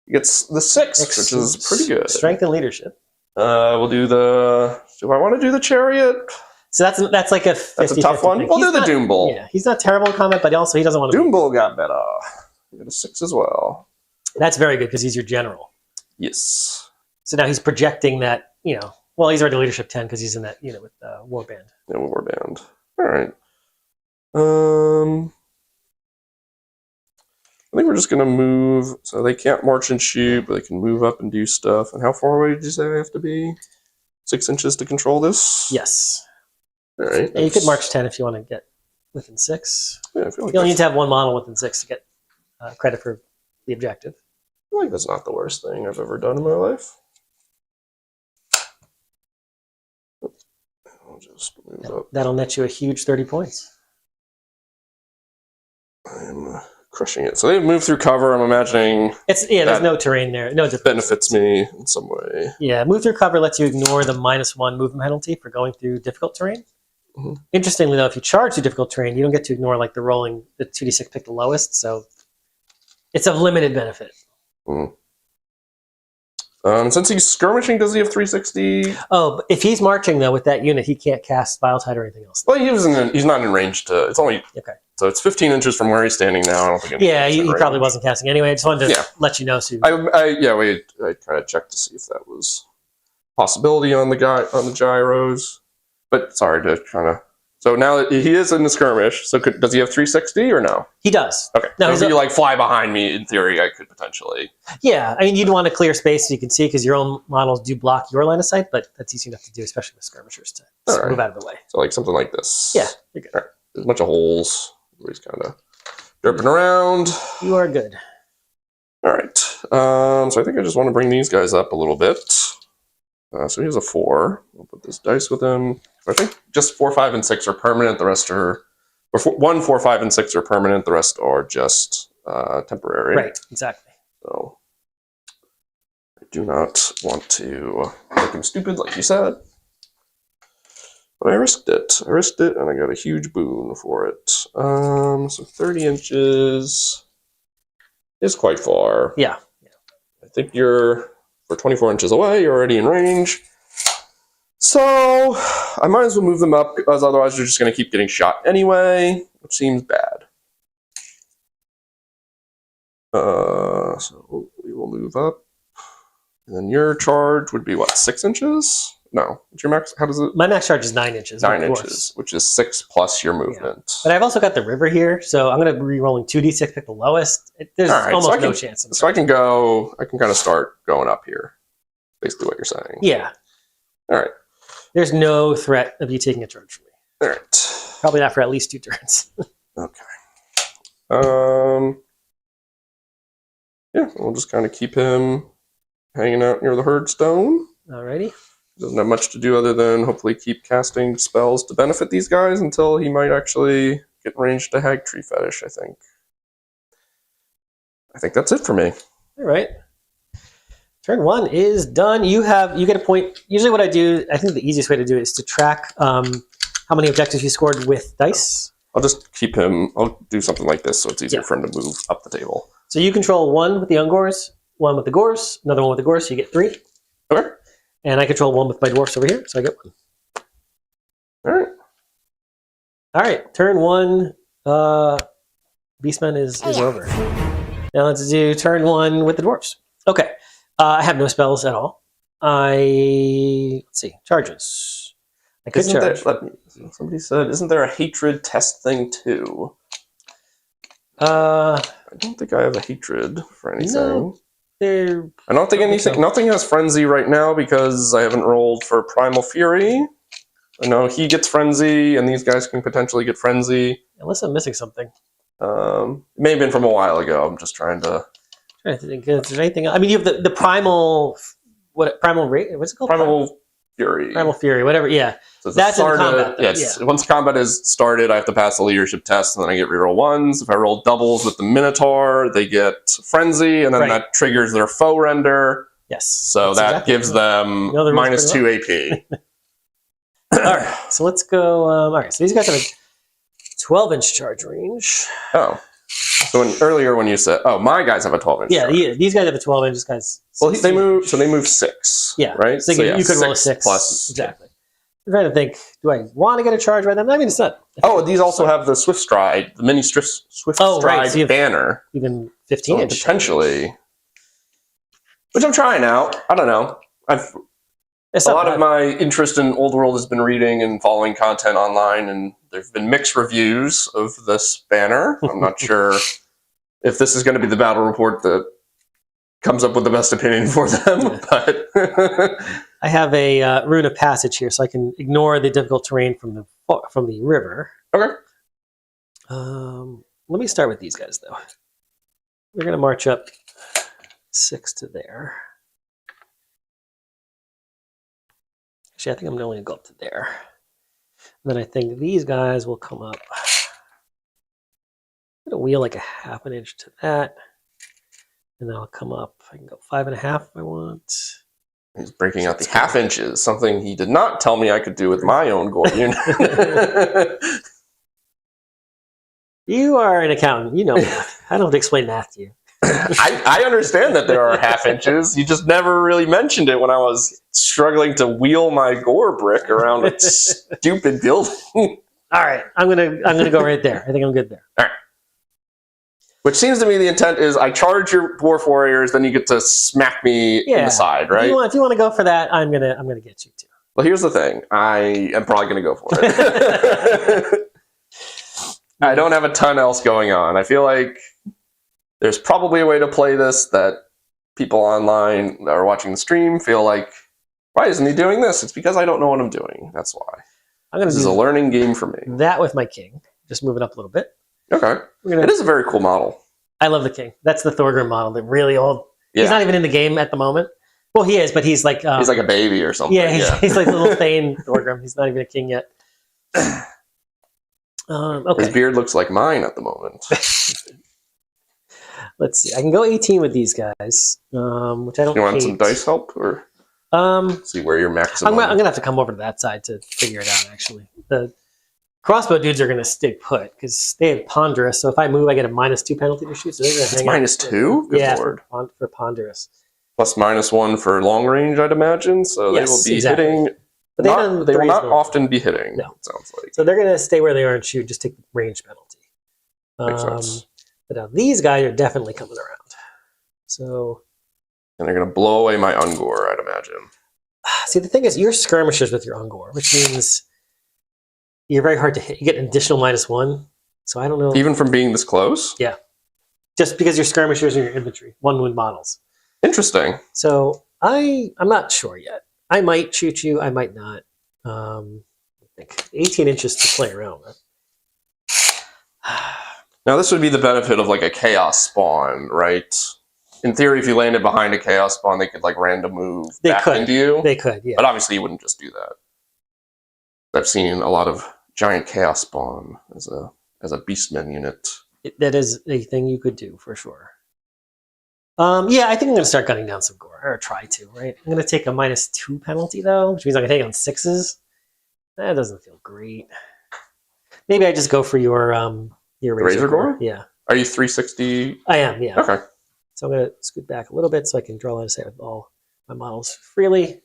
He gets the 6, which is pretty good. Strength and leadership. We'll do the. Do I want to do the Chariot? So that's like a 50, That's a tough one. thing. We'll do the Doom Bull. Yeah, he's not terrible in combat, but also he doesn't want to. Doom Bull got better. He got a 6 as well. That's very good because he's your general. Yes. So now he's projecting that. Well, he's already leadership 10 because he's in that unit with Warband. Yeah, Warband. All right. I think we're just gonna move. So they can't march and shoot, but they can move up and do stuff. And how far away did you say they have to be? 6 inches to control this? Yes. All right. Yeah, you could march 10 if you want to get within 6. Yeah, I feel like You only need to have one model within 6 to get credit for the objective. I feel like that's not the worst thing I've ever done in my life. I'll just move up. That'll net you a huge 30 points. I'm crushing it. So they move through cover. I'm imagining there's no terrain there. No difference. benefits me in some way. Yeah, move through cover lets you ignore the -1 movement penalty for going through difficult terrain. Mm-hmm. Interestingly, though, if you charge through difficult terrain, you don't get to ignore like the rolling the 2d6 pick the lowest. So it's of limited benefit. Mm. Since he's skirmishing, does he have 360? Oh, but if he's marching though with that unit, he can't cast Vile Tide or anything else. Well, he's not in range to. It's only okay. So it's 15 inches from where he's standing now. I don't think. Yeah, he probably wasn't casting anyway. I just wanted to let you know. So I kind of checked to see if that was a possibility on the gyros, but sorry to kind of. So now that he is in the skirmish, so does he have 360 or no? He does. Okay. No, if you like fly behind me, in theory, I could potentially. Yeah, I mean, you'd want to clear space so you can see because your own models do block your line of sight, but that's easy enough to do, especially with skirmishers to move out of the way. So like something like this. Yeah, you're good. All right. There's a bunch of holes. Everybody's kind of derping around. You are good. All right. So I think I just want to bring these guys up a little bit. So here's a 4. We'll put this dice with him. I think just 4, 5, and 6 are permanent. The rest are, 1, 4, 5, and 6 are permanent. The rest are just temporary. Right, exactly. So I do not want to make him stupid, like you said. But I risked it. And I got a huge boon for it. So 30 inches is quite far. Yeah. I think you're 24 inches away. You're already in range. So I might as well move them up, because otherwise you're just going to keep getting shot anyway, which seems bad. So we will move up. And then your charge would be, what, 6 inches? No. What's your max? How does it? My max charge is 9 inches. 9 inches, which is 6 plus your movement. Yeah. But I've also got the river here, so I'm going to be re-rolling 2d6, pick the lowest. There's almost no chance. So I can kind of start going up here. Basically what you're saying. Yeah. All right. There's no threat of you taking a charge from me. All right. Probably not for at least 2 turns. Okay. Yeah, we'll just kind of keep him hanging out near the herd stone. Alrighty. Doesn't have much to do other than hopefully keep casting spells to benefit these guys until he might actually get ranged to Hag Tree Fetish, I think. I think that's it for me. All right. Turn 1 is done. You get a point. Usually what I do, I think the easiest way to do it is to track how many objectives you scored with dice. I'll just keep him, I'll do something like this so it's easier for him to move up the table. So you control 1 with the Ungors, 1 with the Gors, another 1 with the Gors, so you get 3. Okay. And I control 1 with my Dwarfs over here, so I get 1. All right. All right, turn 1. Beastmen is over. Now let's do turn 1 with the Dwarfs. Okay. I have no spells at all. Let's see, charges. I could charge. Somebody said, isn't there a hatred test thing too? I don't think I have a hatred for anything. No, I don't think anything. So. Nothing has frenzy right now because I haven't rolled for primal fury. I know he gets frenzy, and these guys can potentially get frenzy. Unless I'm missing something. It may have been from a while ago. I'm just trying to. I think if there's anything. I mean, you have the primal. Primal rate? What's it called? Primal Fury. Primal Fury, whatever. Yeah, So it's that's in started, combat. Though. yes. Once combat is started, I have to pass the leadership test, and then I get reroll ones. If I roll doubles with the Minotaur, they get Frenzy, and then that triggers their foe render. Yes. So that gives them minus 2 AP. All right, so let's go. All right, so these guys have a 12-inch charge range. Oh. So earlier when you said, my guys have a 12-inch. Yeah, these guys have a 12-inch. This guy's 16. Well, they move. So they move 6. Yeah, right. So you could roll a 6 plus. exactly. I'm trying to think. Do I want to get a charge by them? I mean, it's not. Oh, these also have the Swift Stride, the mini Swift Stride so banner. Even 15-inch. So potentially. Which I'm trying out. I don't know. A lot of my interest in Old World has been reading and following content online, and there have been mixed reviews of this banner. I'm not sure if this is going to be the battle report that comes up with the best opinion for them, but I have a rune of passage here, so I can ignore the difficult terrain from the river. Okay. Let me start with these guys, though. We're going to march up 6 to there. Actually, I think I'm only going to go up to there. And then I think these guys will come up. I'm going to wheel like a 1/2 inch to that. And then I'll come up. I can go 5.5 if I want. He's breaking out the 1/2 inches, something he did not tell me I could do with my own gore unit. You are an accountant. You know math. I don't have to explain math to you. I understand that there are 1/2 inches. You just never really mentioned it when I was struggling to wheel my gore brick around a stupid building. All right, I'm gonna go right there. I think I'm good there. All right. Which seems to me the intent is I charge your dwarf warriors, then you get to smack me in the side, right? If you want to go for that, I'm gonna get you too. Well, here's the thing. I am probably gonna go for it. I don't have a ton else going on. I feel like there's probably a way to play this that people online that are watching the stream feel like, why isn't he doing this? It's because I don't know what I'm doing. That's why. This is a learning game for me. That with my king. Just move it up a little bit. Okay. It is a very cool model. I love the king. That's the Thorgrim model. The really old. Yeah. He's not even in the game at the moment. Well, he is, but he's like... he's like a baby or something. Yeah, he's like little Thane Thorgrim. He's not even a king yet. Okay. His beard looks like mine at the moment. Let's see. I can go 18 with these guys, which I don't. You want some dice help, or see where your maximum? I'm gonna have to come over to that side to figure it out. Actually, the crossbow dudes are gonna stay put because they have ponderous. So if I move, I get a -2 penalty to shoot. So they're gonna hang it's -2. Good Lord. For ponderous. Plus -1 for long range, I'd imagine. So they will be hitting. But they will not often be hitting. No, it sounds like. So they're gonna stay where they are and shoot. Just take the range penalty. Makes sense. But now these guys are definitely coming around. So. And they're going to blow away my Ungor, I'd imagine. See, the thing is, you're skirmishers with your Ungor, which means you're very hard to hit. You get an additional -1. So I don't know. Even from being this close? Yeah. Just because you're skirmishers in your infantry, 1-wound models. Interesting. So I'm not sure yet. I might shoot you. I might not. I think 18 inches to play around with. Now, this would be the benefit of like a chaos spawn, right? In theory, if you landed behind a chaos spawn, they could like random move back into you. They could, yeah. But obviously, you wouldn't just do that. I've seen a lot of giant chaos spawn as a beastman unit. That is a thing you could do for sure. Yeah, I think I'm going to start gunning down some gore, or try to. Right? I'm going to take a -2 penalty though, which means I'm going to take on 6s. That doesn't feel great. Maybe I just go for your Razor Gore? Yeah. Are you 360? I am, yeah. Okay. So I'm going to scoot back a little bit so I can draw line of sight with all my models freely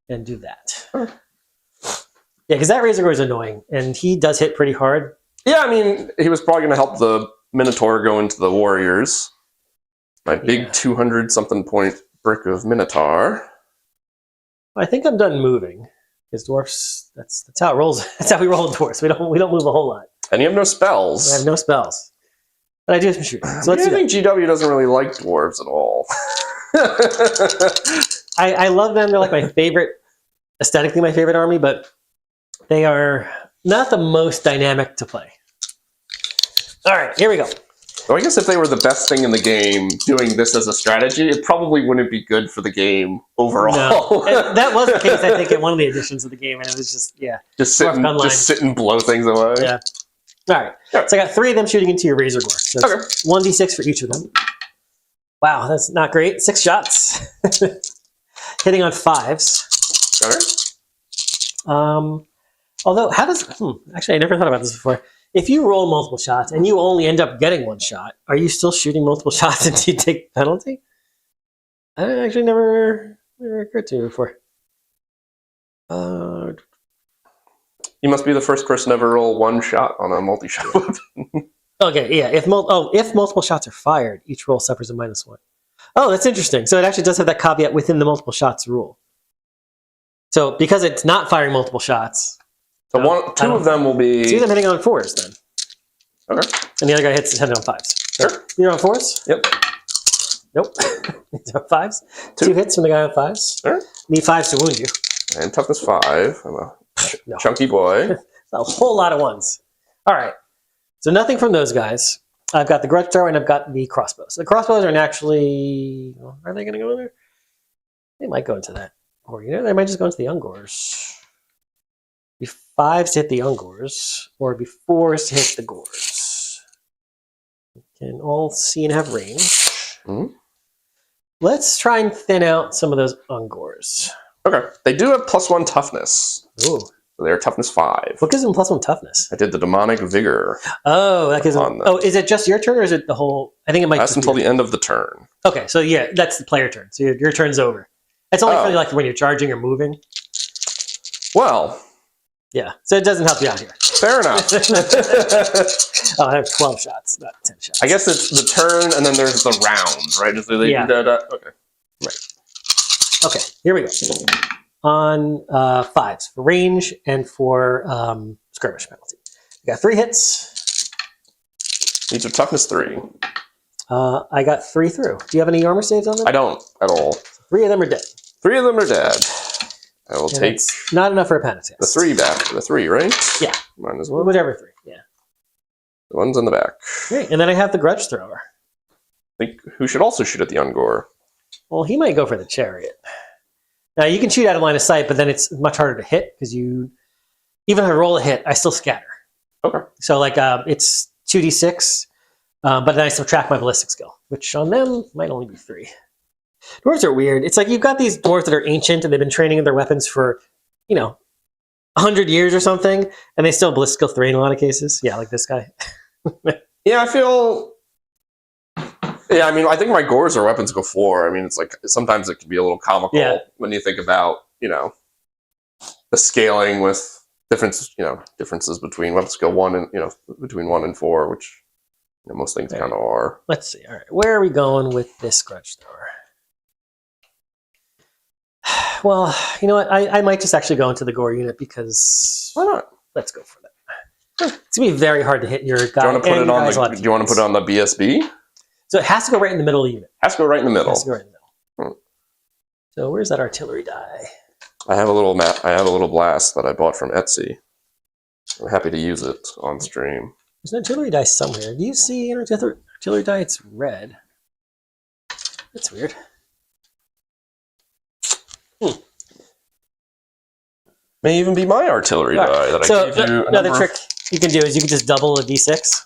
and do that. Huh. Yeah, because that Razor Gore is annoying, and he does hit pretty hard. Yeah, I mean, he was probably going to help the Minotaur go into the Warriors. My big 200-something point brick of Minotaur. I think I'm done moving. Because Dwarfs, that's how it rolls. That's how we roll in Dwarfs. We don't move a whole lot. And you have no spells. I have no spells. But I do have some shooting. So I think GW doesn't really like dwarves at all. I love them. They're like my favorite, aesthetically my favorite army, but they are not the most dynamic to play. All right, here we go. So I guess if they were the best thing in the game, doing this as a strategy, it probably wouldn't be good for the game overall. No. And that was the case, I think, in one of the editions of the game, and it was just just sit and blow things away. Yeah. All right. So I got 3 of them shooting into your razor gore. So 1d6 for each of them. Wow, that's not great. 6 shots. Hitting on 5s. Better. Although, how does... actually, I never thought about this before. If you roll multiple shots and you only end up getting 1 shot, are you still shooting multiple shots until you take the penalty? That actually never occurred to me before. You must be the first person to ever roll 1 shot on a multi-shot weapon. Okay, yeah. If multiple shots are fired, each roll suffers a -1. Oh, that's interesting. So it actually does have that caveat within the multiple shots rule. So because it's not firing multiple shots... So 2 of them will be... 2 of them hitting on 4s then. Okay. And the other guy hits hitting on 5s. So Sure. You're on 4s? Yep. Nope. He's on 5s. 2 hits from the guy on 5s. Sure. Need 5s to wound you. And toughness 5. I'm a chunky boy. A whole lot of 1s. All right. So nothing from those guys. I've got the grudge thrower and I've got the crossbows. The crossbows are naturally... Are they going to go in there? They might go into that. Or, they might just go into the Ungors. Be 5s to hit the Ungors, or be 4s to hit the Gors. Can all see and have range. Mm-hmm. Let's try and thin out some of those Ungors. Okay. They do have +1 toughness. Ooh. They're toughness 5. What gives them +1 toughness? I did the demonic vigor. Oh, that gives them... Oh, is it just your turn, or is it the whole... I think it might... That's until the end of the turn. Okay, so yeah, that's the player turn. So your turn's over. It's only for like when you're charging or moving. Well... Yeah, so it doesn't help you out here. Fair enough. I have 12 shots, not 10 shots. I guess it's the turn, and then there's the round, right? Is they Yeah. Okay. Right. Okay, here we go. On 5s for range and for skirmish penalty. We got 3 hits. These are toughness 3. I got 3 through. Do you have any armor saves on them? I don't at all. 3 of them are dead. 3 of them are dead. I will And take it's not enough for a penalty. the 3 back. The 3, right? Yeah. Mine as well. Whichever 3, yeah. The one's in the back. Great, and then I have the grudge thrower. I think who should also shoot at the Ungor? Well, he might go for the chariot. Now, you can shoot out of line of sight, but then it's much harder to hit, because even if I roll a hit, I still scatter. Okay. So, it's 2d6, but then I subtract my ballistic skill, which on them might only be 3. Dwarves are weird. It's like you've got these dwarves that are ancient, and they've been training their weapons for, 100 years or something, and they still have ballistic skill 3 in a lot of cases. Yeah, like this guy. Yeah, I feel... Yeah, I think my gores or weapons go 4. It's like, sometimes it can be a little comical when you think about, the scaling with differences between weapon skill 1 and, between 1 and 4, which, most things kind of are. Let's see. All right, where are we going with this grudge thrower? Well, you know what? I might just actually go into the gore unit, because... Why not? Let's go for that. It's going to be very hard to hit your guy. Do you want to put it on the BSB? So it has to go right in the middle of the unit. Has to go right in the middle. Has to go right in the middle. So where's that artillery die? I have a little blast that I bought from Etsy. I'm happy to use it on stream. There's an artillery die somewhere. Do you see an artillery die? It's red. That's weird. May even be my artillery die that I gave you. Another trick you can do is you can just double a d6.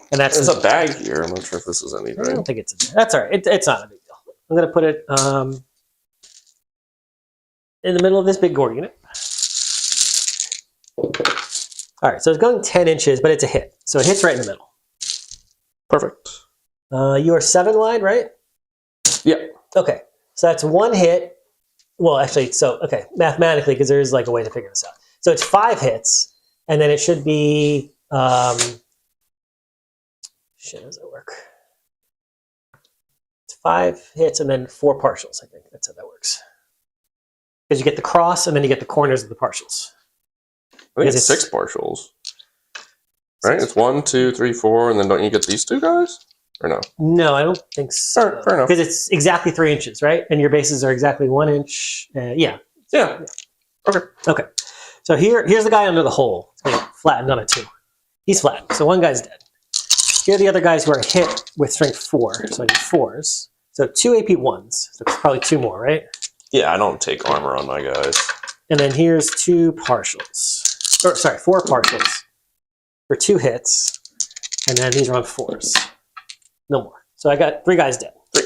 And that's there's a bag here. I'm not sure if this is anything. I don't think it's in there. That's all right. It's not a big deal. I'm going to put it in the middle of this big gore unit. All right, so it's going 10 inches, but it's a hit. So it hits right in the middle. Perfect. You are 7 line, right? Yeah. Okay, so that's 1 hit. Well, actually, mathematically, because there is a way to figure this out. So it's 5 hits, and then it should be... Shit, how does that work? It's 5 hits and then 4 partials, I think. That's how that works. Because you get the cross and then you get the corners of the partials. I think it's 6 partials. Right? It's 1, 2, 3, 4, and then don't you get these 2 guys? Or no? No, I don't think so. Fair enough. Because it's exactly 3 inches, right? And your bases are exactly 1 inch. Yeah. Okay. So here's the guy under the hole. It's flattened on a 2. He's flattened. So 1 guy's dead. Here are the other guys who are hit with strength 4, so I need 4s. So 2 AP 1s, so it's probably 2 more, right? Yeah, I don't take armor on my guys. And then here's 2 partials. Or, sorry, 4 partials for 2 hits. And then these are on 4s. No more. So I got 3 guys dead. 3.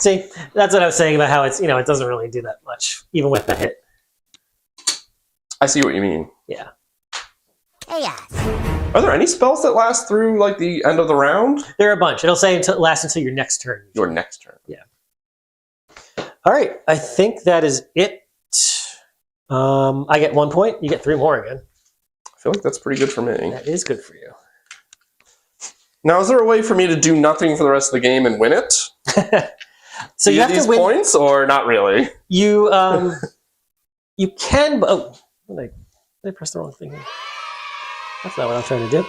See, that's what I was saying about how it's, it doesn't really do that much, even with the hit. I see what you mean. Yeah. Are there any spells that last through like the end of the round? There are a bunch. It'll say until last until your next turn. Your next turn. Yeah. All right. I think that is it. I get 1 point. You get 3 more again. I feel like that's pretty good for me. That is good for you. Now, is there a way for me to do nothing for the rest of the game and win it? So you have these to win points, or not really? You you can. Oh, did I press the wrong thing here? That's not what I'm trying to do.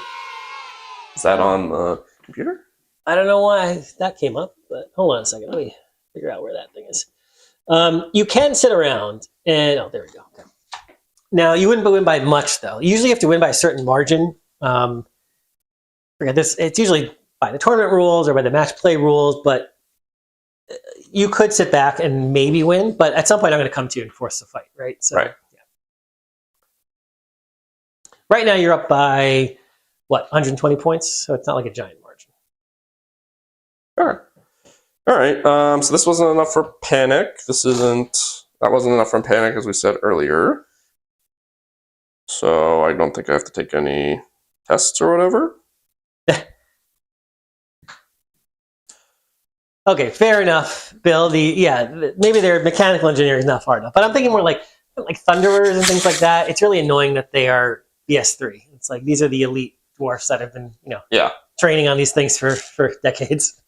Is that on the computer? I don't know why that came up, but hold on a second. Let me figure out where that thing is. You can sit around and there we go. Okay. Now you wouldn't win by much though. You usually have to win by a certain margin. Forget this. It's usually by the tournament rules or by the match play rules, but you could sit back and maybe win. But at some point, I'm going to come to you and force the fight, right? So, right. Yeah. Right now, you're up by what 120 points, so it's not like a giant margin. Sure. All right. So this wasn't enough for panic. That wasn't enough for panic, as we said earlier. So I don't think I have to take any tests or whatever. Okay, fair enough, Bill. Maybe their mechanical engineering is not far enough, but I'm thinking more like thunderers and things like that. It's really annoying that they are BS3. It's like these are the elite dwarfs that have been, training on these things for decades.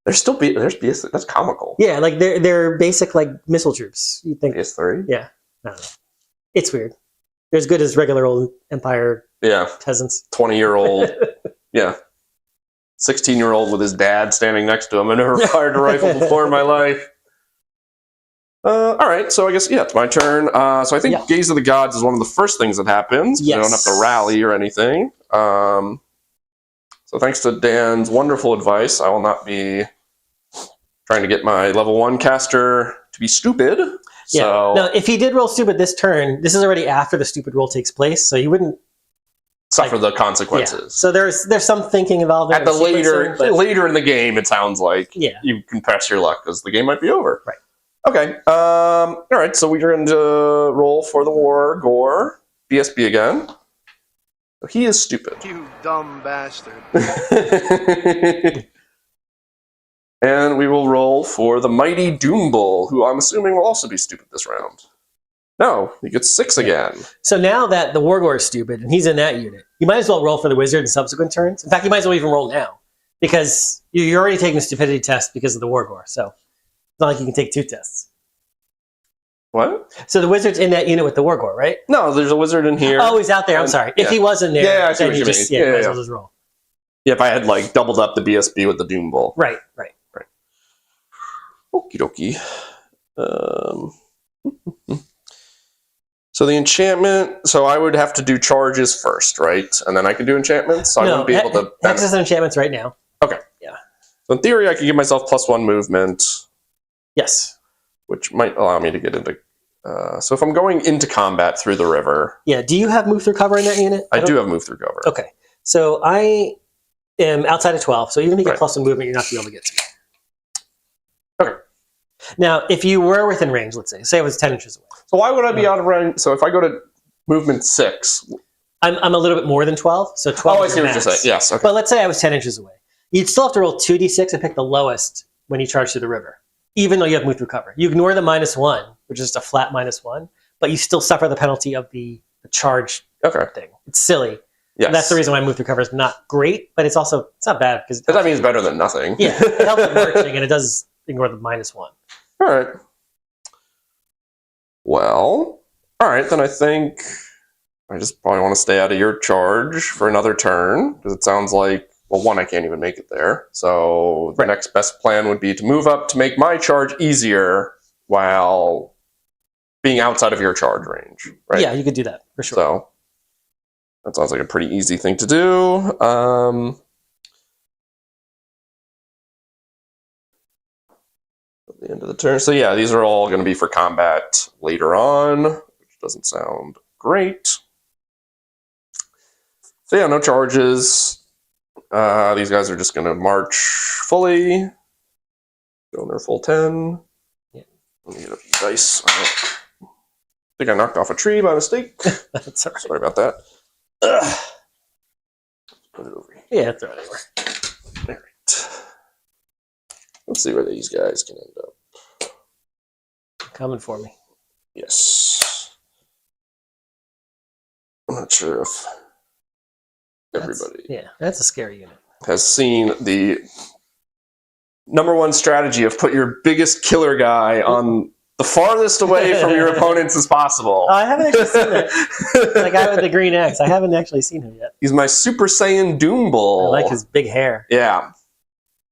There's BS. That's comical. Yeah, like they're basic like missile troops. You think BS3? Yeah, I don't know. It's weird. They're as good as regular old Empire peasants. 20-year-old. Yeah. 16-year-old with his dad standing next to him. I never fired a rifle before in my life. All right, so I guess, it's my turn. So I think Gaze of the Gods is one of the first things that happens. Yes. You don't have to rally or anything. So thanks to Dan's wonderful advice, I will not be trying to get my level 1 caster to be stupid. Yeah. So, now, if he did roll stupid this turn, this is already after the stupid roll takes place, so you wouldn't suffer the consequences. Yeah. So there's some thinking involved there. At the later in the game, it sounds like you can press your luck because the game might be over. Right. Okay. All right. So we're going to roll for the war gore. BSB again. He is stupid. You dumb bastard. And we will roll for the mighty Doombull, who I'm assuming will also be stupid this round. No, he gets 6 again. So now that the Wargore is stupid and he's in that unit, you might as well roll for the wizard in subsequent turns. In fact, you might as well even roll now because you're already taking a stupidity test because of the Wargore. So it's not like you can take 2 tests. What? So the wizard's in that unit with the Wargore, right? No, there's a wizard in here. Oh, he's out there. I'm sorry. If he was in there, I see what you mean. Might as well just roll. Yeah, if I had doubled up the BSB with the Doombull. Right. Okie dokie. So the enchantment, so I would have to do charges first, right? And then I can do enchantments? So I wouldn't be able to... Access enchantments right now. Okay. Yeah. So in theory, I could give myself +1 movement. Yes. Which might allow me to get into... so if I'm going into combat through the river... Yeah, do you have move through cover in that unit? I do have move through cover. Okay. So I am outside of 12, so even if you get +1 movement, you're not going to be able to get to me. Okay. Now, if you were within range, let's say I was 10 inches away. So why would I be out of range? So if I go to movement 6... I'm a little bit more than 12, so 12 Oh, I is see what max. you're saying. Yes, okay. But let's say I was 10 inches away. You'd still have to roll 2d6 and pick the lowest when you charge through the river, even though you have move through cover. You ignore the -1, which is just a flat -1, but you still suffer the penalty of the charge thing. It's silly. Yes. And that's the reason why move through cover is not great, but it's not bad. Because that means better than nothing. Yeah, it helps with marching, and it does ignore the -1. All right. Well, all right, then I think I just probably want to stay out of your charge for another turn, because it sounds like, well, 1, I can't even make it there. So the next best plan would be to move up to make my charge easier while being outside of your charge range, right? Yeah, you could do that, for sure. So That sounds like a pretty easy thing to do. At the end of the turn. So yeah, these are all going to be for combat later on, which doesn't sound great. So yeah, no charges. These guys are just going to march fully. Go in their full 10. Yeah. Let me get a few dice. I think I knocked off a tree by mistake. That's all right. Sorry about that. Ugh. Put it over here. Yeah, throw it anywhere. All right. Let's see where these guys can end up. Coming for me. Yes. I'm not sure if everybody That's a scary unit. has seen the #1 strategy of put your biggest killer guy on the farthest away from your opponents as possible. Oh, I haven't actually seen that. The guy with the green axe. I haven't actually seen him yet. He's my Super Saiyan Doom Bull. I like his big hair. Yeah.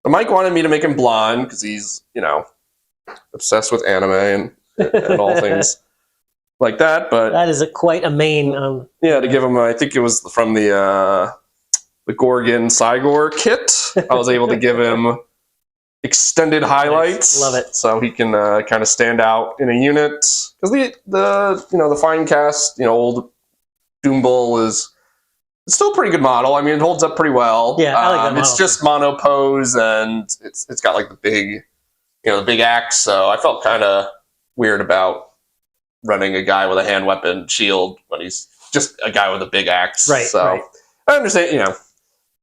But Mike wanted me to make him blonde because he's, obsessed with anime and all things like that. But That is quite a main. yeah, to give him, I think it was from the Gorgon Cygor kit. I was able to give him extended highlights. Love it. So he can kind of stand out in a unit. Because the fine cast, old Doom Bull is still a pretty good model. I mean, it holds up pretty well. Yeah, I like that model. It's just mono pose, and it's got like the big axe. So I felt kind of weird about running a guy with a hand weapon shield when he's just a guy with a big axe. Right. So right. I understand.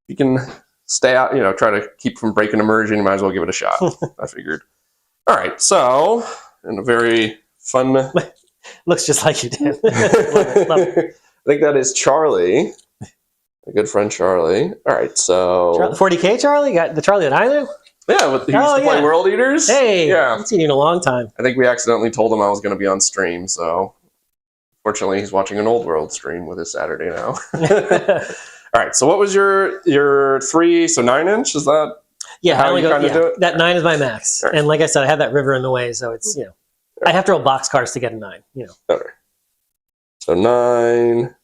You can stay out. Try to keep from breaking immersion. You might as well give it a shot. I figured. All right. So in a very fun. Looks just like you did. Love it. I think that is Charlie. A good friend, Charlie. All right, so 40K Charlie? Got the Charlie that I knew? yeah, he used to play World Eaters. Hey, I yeah. haven't seen you in a long time. I think we accidentally told him I was going to be on stream, so fortunately he's watching an Old World stream with his Saturday now. All right, so what was your 3? So 9-inch, is that? Yeah, how I only you go. kinda Yeah, do it? that 9 is my max, Right. and like I said, I have that river in the way, so it's I have to roll boxcars to get a 9. Okay. So 9.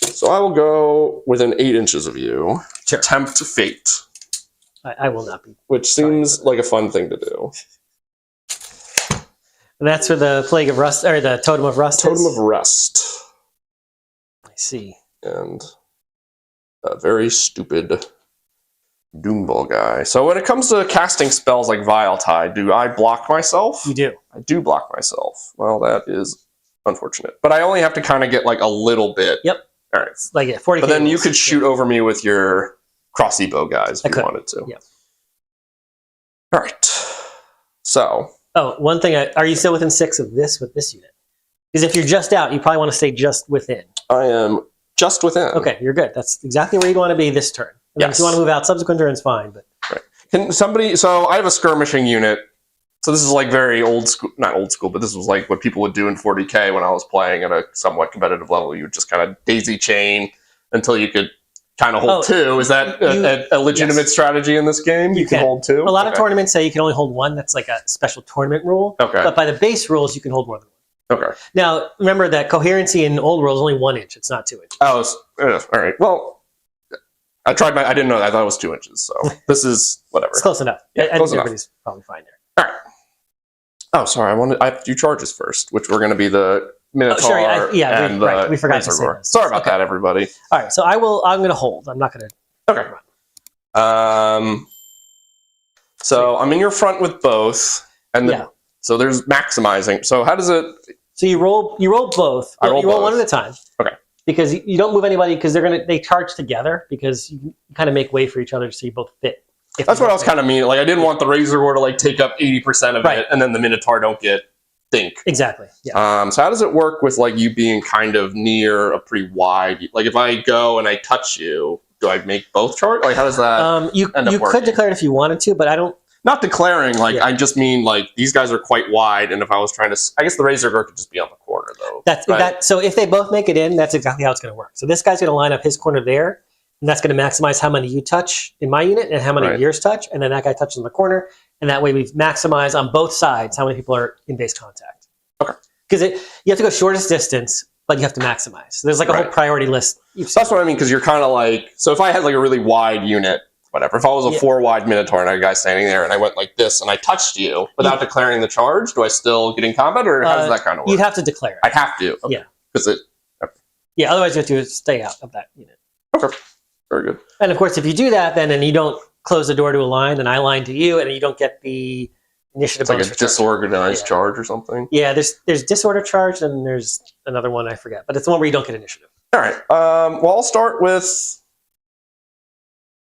So I will go within 8 inches of you. Sure. Tempt fate, I will not be. which seems like a fun thing to do. And that's for the Plague of Rust, or the Totem of Rust. Totem of Rust. I see. And a very stupid Doomball guy. So when it comes to casting spells like Vile Tide, do I block myself? You do. I do block myself. Well, that is unfortunate. But I only have to kind of get like a little bit. Yep. All right. Like 40K. But then you could shoot over me with your crossy bow guys if you wanted to. Yeah. All right. So. Oh, one thing. Are you still within 6 of this with this unit? Because if you're just out, you probably want to stay just within. I am just within. Okay, you're good. That's exactly where you'd want to be this turn. And then if you want to move out subsequent turns, fine. But right. Can somebody? So I have a skirmishing unit. So this is like very old school, not old school, but this was like what people would do in 40K when I was playing at a somewhat competitive level. You would just kind of daisy chain until you could kind of hold 2. Is that a legitimate strategy in this game? You can hold 2? A lot of tournaments say you can only hold 1. That's like a special tournament rule. Okay. But by the base rules, you can hold more than 1. Okay. Now, remember that coherency in old rules is only 1 inch. It's not 2 inches. Oh, all right. Well, I didn't know that. I thought it was 2 inches. So this is whatever. It's close enough. Yeah, I close think enough. everybody's probably fine there. All right. Oh, sorry. I have to do charges first, which were going to be the Minotaur and the we forgot to say Razor. those. Sorry about that, everybody. All right, so I'm going to hold. I'm not going to. Okay. So I'm in your front with both, and so there's maximizing. So how does it? So you roll both. I roll you roll both. one at a time. Okay. Because you don't move anybody because they charge together because you kind of make way for each other so you both fit. That's what I was kind of meaning. Like I didn't want the Razor War to like take up 80% of it, and then the Minotaur don't get think. Exactly. Yeah. So how does it work with like you being kind of near a pretty wide? Like if I go and I touch you, do I make both charge? Like how does that? You could declare it if you wanted to, but I don't. Not declaring. Like I just mean like these guys are quite wide, and if I was trying to, I guess the Razor Guard could just be on the corner though. That. So if they both make it in, that's exactly how it's going to work. So this guy's going to line up his corner there. And that's going to maximize how many you touch in my unit and how many of yours touch. And then that guy touches in the corner. And that way we've maximized on both sides how many people are in base contact. Okay. Because you have to go shortest distance but you have to maximize. So there's like a whole priority list. So that's what I mean, because you're kind of like, so if I had like a really wide unit, whatever, if I was a 4 wide Minotaur and I had a guy standing there and I went like this and I touched you without declaring the charge, do I still get in combat, or how does that kind of work? You'd have to declare it. I'd have to. Okay. Yeah. Because it. Okay. Yeah, otherwise you have to stay out of that unit. Okay. Very good. And of course, if you do that, then and you don't close the door to a line, then I line to you, and you don't get the initiative bonus. It's like a disorganized charge or something. Yeah, there's disorder charge, and there's another one I forget, but it's the one where you don't get initiative. All right. Well, I'll start with.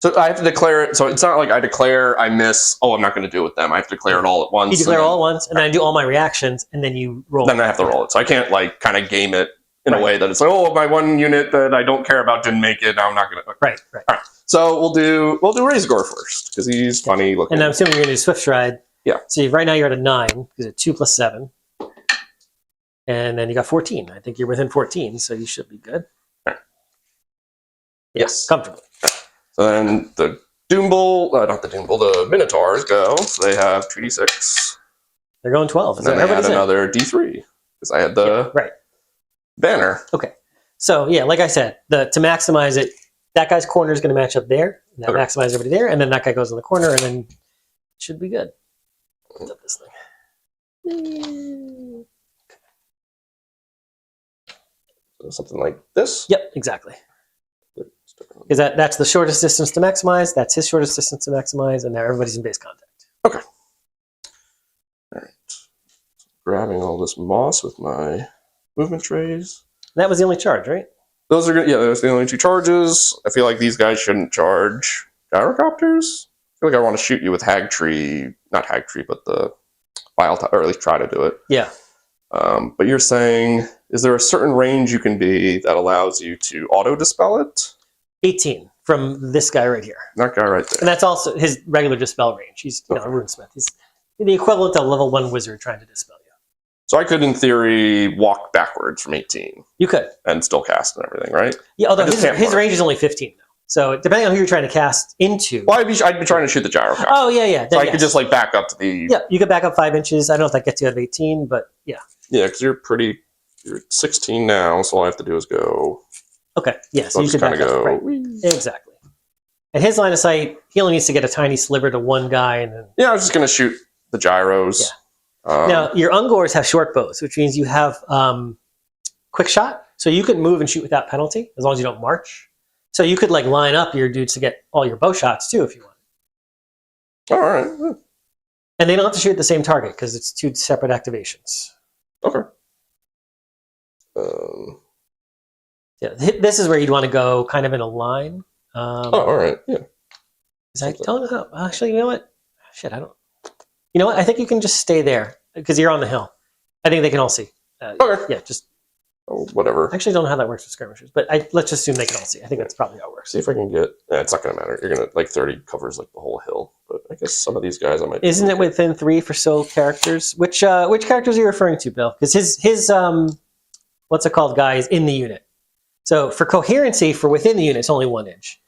So I have to declare it. So it's not like I declare, I miss. Oh, I'm not going to do it with them. I have to declare it all at once. You declare all at once, and then I do all my reactions, and then you roll. Then I have to roll it. So I can't like kind of game it in a way that it's like, oh, my one unit that I don't care about didn't make it. Now I'm not going to. Right. All right. So we'll do Razor first because he's funny looking. And I'm assuming you're going to do Swift Stride. Yeah. So right now you're at a 9 because it's 2 plus 7, and then you got 14. I think you're within 14, so you should be good. Right. Yes, comfortably. So then the Doombull, not the Doombull, the Minotaurs go. So they have 2d6. They're going 12. And then they add another d3 because I had the banner. Okay. So yeah, like I said, to maximize it, that guy's corner is going to match up there. And that maximizes everybody there, and then that guy goes in the corner, and then it should be good. Up this thing. Something like this. Yep, exactly. Because that's the shortest distance to maximize. That's his shortest distance to maximize, and now everybody's in base contact. Okay. All right. Grabbing all this moss with my movement trays. That was the only charge, right? Those are good. Yeah, those are the only 2 charges. I feel like these guys shouldn't charge gyrocopters. I feel like I want to shoot you with Hag Tree, not Hag Tree, but the Vile, or at least try to do it. Yeah. But you're saying, is there a certain range you can be that allows you to auto-dispel it? 18 from this guy right here. That guy right there. And that's also his regular dispel range. He's a runesmith. He's the equivalent of a level 1 wizard trying to dispel you. So I could, in theory, walk backwards from 18. You could. And still cast and everything, right? Yeah, although his range is only 15 now. So depending on who you're trying to cast into. Well, I'd be trying to shoot the gyrocopter. Oh, yeah. So I could just like back up to the. Yeah, you could back up 5 inches. I don't know if that gets you out of 18, but yeah. Yeah, because you're at 16 now, so all I have to do is go. Okay, yeah, so you could back up. Right. Exactly. And his line of sight, he only needs to get a tiny sliver to one guy, and then. Yeah, I was just going to shoot the gyros. Yeah. Now, your Ungors have short bows, which means you have quick shot. So you can move and shoot without penalty, as long as you don't march. So you could like line up your dudes to get all your bow shots, too, if you want. All right. And they don't have to shoot at the same target, because it's 2 separate activations. Okay. Yeah, this is where you'd want to go kind of in a line. All right. Yeah. I don't know. Actually, you know what? Shit, I don't. You know what? I think you can just stay there because you're on the hill. I think they can all see. Okay. Yeah, just. Oh, whatever. I actually don't know how that works with skirmishers, but let's just assume they can all see. I think that's probably how it works. See if I can get. It's not going to matter. You're going to like 30 covers like the whole hill, but I guess some of these guys I might. Isn't it within 3 for sole characters? Which characters are you referring to, Bill? Because his what's it called? Guy is in the unit. So for coherency, for within the unit, it's only 1 inch.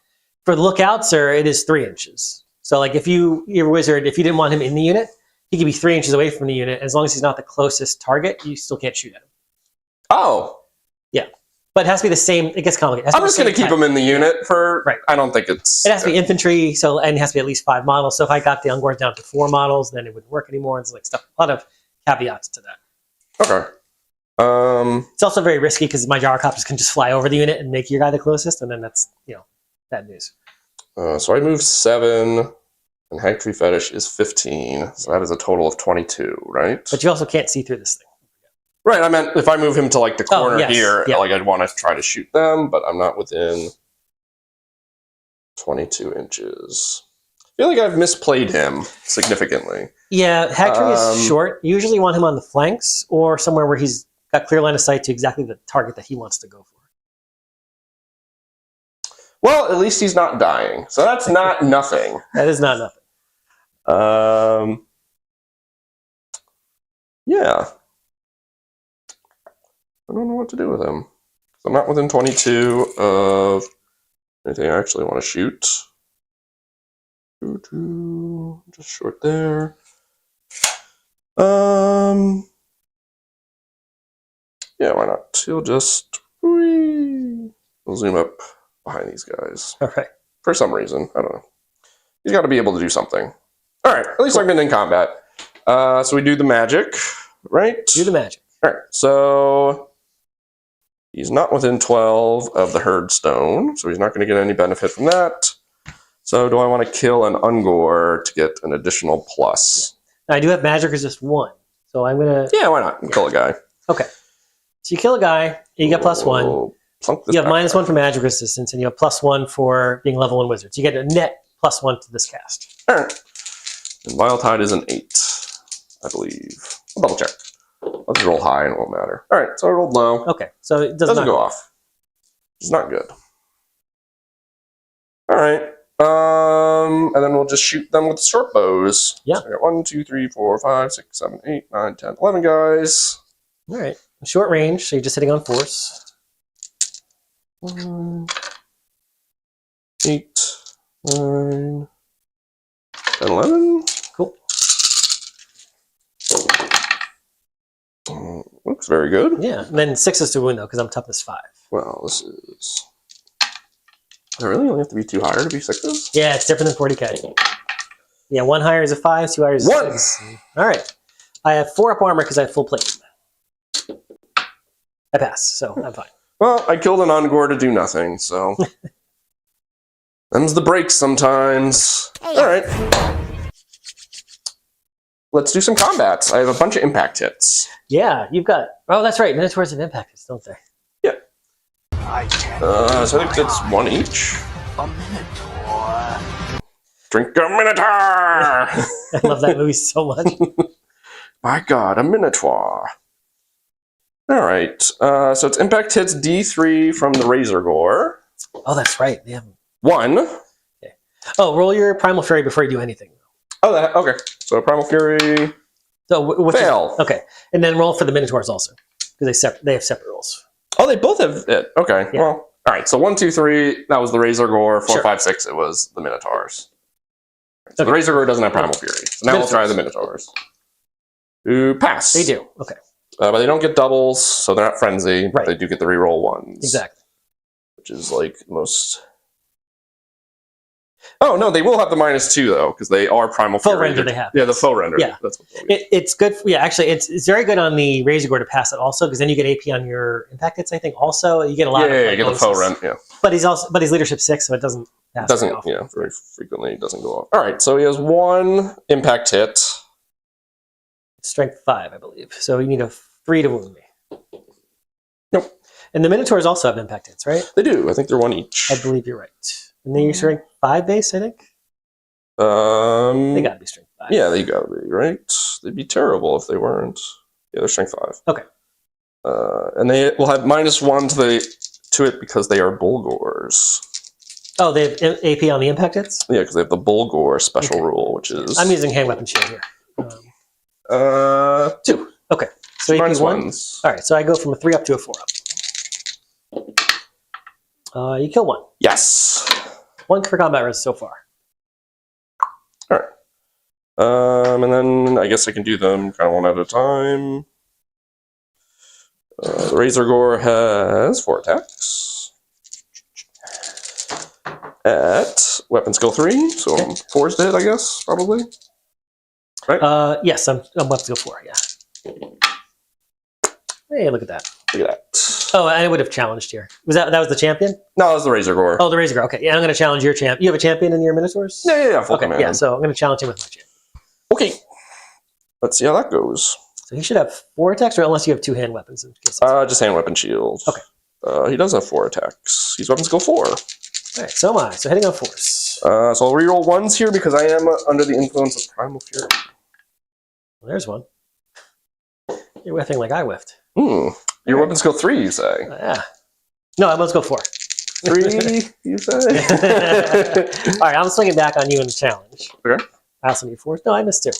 For lookouts, sir, it is 3 inches. So like if your wizard, if you didn't want him in the unit, he could be 3 inches away from the unit. As long as he's not the closest target, you still can't shoot at him. Oh. Yeah. But it has to be the same. It gets complicated. I'm just going to keep him in the unit for. Right. I don't think it's. It has to be infantry, and it has to be at least 5 models. So if I got the Ungors down to 4 models, then it wouldn't work anymore. It's like stuff. A lot of caveats to that. Okay. It's also very risky because my gyrocopters can just fly over the unit and make your guy the closest, and then that's bad news. So I moved 7, and Hag Tree Fetish is 15. So that is a total of 22, right? But you also can't see through this thing. Right. I meant if I move him to like the corner here, yeah. like I'd want to try to shoot them, but I'm not within 22 inches. I feel like I've misplayed him significantly. Yeah, Hag Tree is short. You usually want him on the flanks or somewhere where he's got clear line of sight to exactly the target that he wants to go for. Well, at least he's not dying, so that's not nothing. That is not nothing. Yeah. I don't know what to do with him. So I'm not within 22 of anything I actually want to shoot. Just short there. Yeah, Yeah, why not? He'll just... We'll zoom up behind these guys. All right. For some reason. I don't know. He's got to be able to do something. All right. At least I've been in combat. So we do the magic, right? Do the magic. All right. So he's not within 12 of the herd stone, so he's not going to get any benefit from that. So do I want to kill an Ungor to get an additional plus? Now, I do have magic resist 1. So I'm going to... Yeah, why not? Kill a guy. Okay. So you kill a guy, you get +1. Plunk this You have back -1 for magic resistance, and you have +1 for being level 1 wizard. So you get a net +1 to this cast. All right. And Viletide is an 8, I believe. I'll double check. Let's roll high and it won't matter. All right, so I rolled low. Okay, so it Doesn't go off. It's not good. All right. And then we'll just shoot them with short bows. Yeah. So I got 1, 2, 3, 4, 5, 6, 7, 8, 9, 10, 11 guys. All right. Short range, so you're just hitting on force. 1, 8, 9, 10, 11. Cool. Looks very good. Yeah, and then 6 is to wound, though, because I'm toughness 5. Well, this is... I really only have to be 2 higher to be 6s? Yeah, it's different than 40k. Yeah, 1 higher is a 5, 2 higher is a 1. 6. All right. I have 4 up armor because I have full plate. I pass, so I'm fine. Well, I killed an Ungor to do nothing, so... Them's the breaks sometimes. All right. Let's do some combats. I have a bunch of impact hits. Yeah, you've got... Oh, that's right. Minotaurs have impacted, don't they? Yeah. So I think that's 1 each. A minotaur. Drink a Minotaur! I love that movie so much. My god, a Minotaur. All right. So it's impact hits D3 from the Razor Gore. Oh, that's right. Yeah. 1. Okay. Oh, roll your Primal Fury before you do anything. Oh, that, okay. So Primal Fury. So which Fail. okay, and then roll for the Minotaurs also, because they have separate rolls. Oh, they both have it. Okay. Yeah. Well, all right. So 1, 2, 3. That was the Razor Gore. 4, Sure. 5, 6. It was the Minotaurs. So Okay. the Razor Gore doesn't have Primal Fury. So now we'll try the Minotaurs. Ooh, pass. They do. Okay. But they don't get doubles, so they're not frenzy. But Right. they do get the reroll 1s. Exactly. Which is like most. Oh no, they will have the -2 though, because they are Primal Faux Fury. render they have. Yeah, the faux render. Yeah. That's what they'll be. It's good. Yeah, actually, it's very good on the Razor Gore to pass it also, because then you get AP on your impact hits. I think also you get a lot of Yeah, like, you get the bonuses. faux render. Yeah. But he's leadership 6, so it doesn't pass. Doesn't, very often. yeah, very frequently it doesn't go off. All right, so he has 1 impact hit. Strength 5, I believe. So you need a 3 to wound me. Nope. And the Minotaurs also have impact hits, right? They do. I think they're 1 each. I believe you're right. And then you're strength 5 base, I think. They gotta be strength 5. Yeah, they gotta be, right? They'd be terrible if they weren't. Yeah, they're strength 5. Okay. And they will have -1 to it because they are Bulgors. Oh, they have AP on the impact hits? Yeah, because they have the Bulgor special Okay. rule, which is I'm using hand weapon shield here. 2. Okay. So AP -1s. 1. All right, so I go from a 3 up to a 4 up. You kill 1. Yes. 1 for combat res so far. All right. And then I guess I can do them kind of one at a time. The Razor Gore has 4 attacks. At weapon skill 3, so I'm 4's to hit, I guess, probably. Right? Yes, I'm up to go 4, yeah. Hey, look at that. Look at that. Oh, I would have challenged here. That was the champion? No, that was the Razor Gore. Oh, the Razor Gore. Okay, yeah, I'm going to challenge your champ. You have a champion in your Minotaurs? Yeah, full Okay, command. yeah, so I'm going to challenge him with my champ. Okay. Let's see how that goes. So he should have 4 attacks, or unless you have 2 hand weapons. In case Just hand weapon shield. Okay. He does have 4 attacks. He's weapon skill 4. All right, so am I. So heading on force. So I'll reroll 1s here because I am under the influence of Primal Fury. Well, there's one. You're whiffing like I whiffed. Your weapon skill 3, you say? Yeah. No, let's go 4. 3, you say? All right, I'm swinging back on you in the challenge. Okay. I also need 4. No, I missed 2.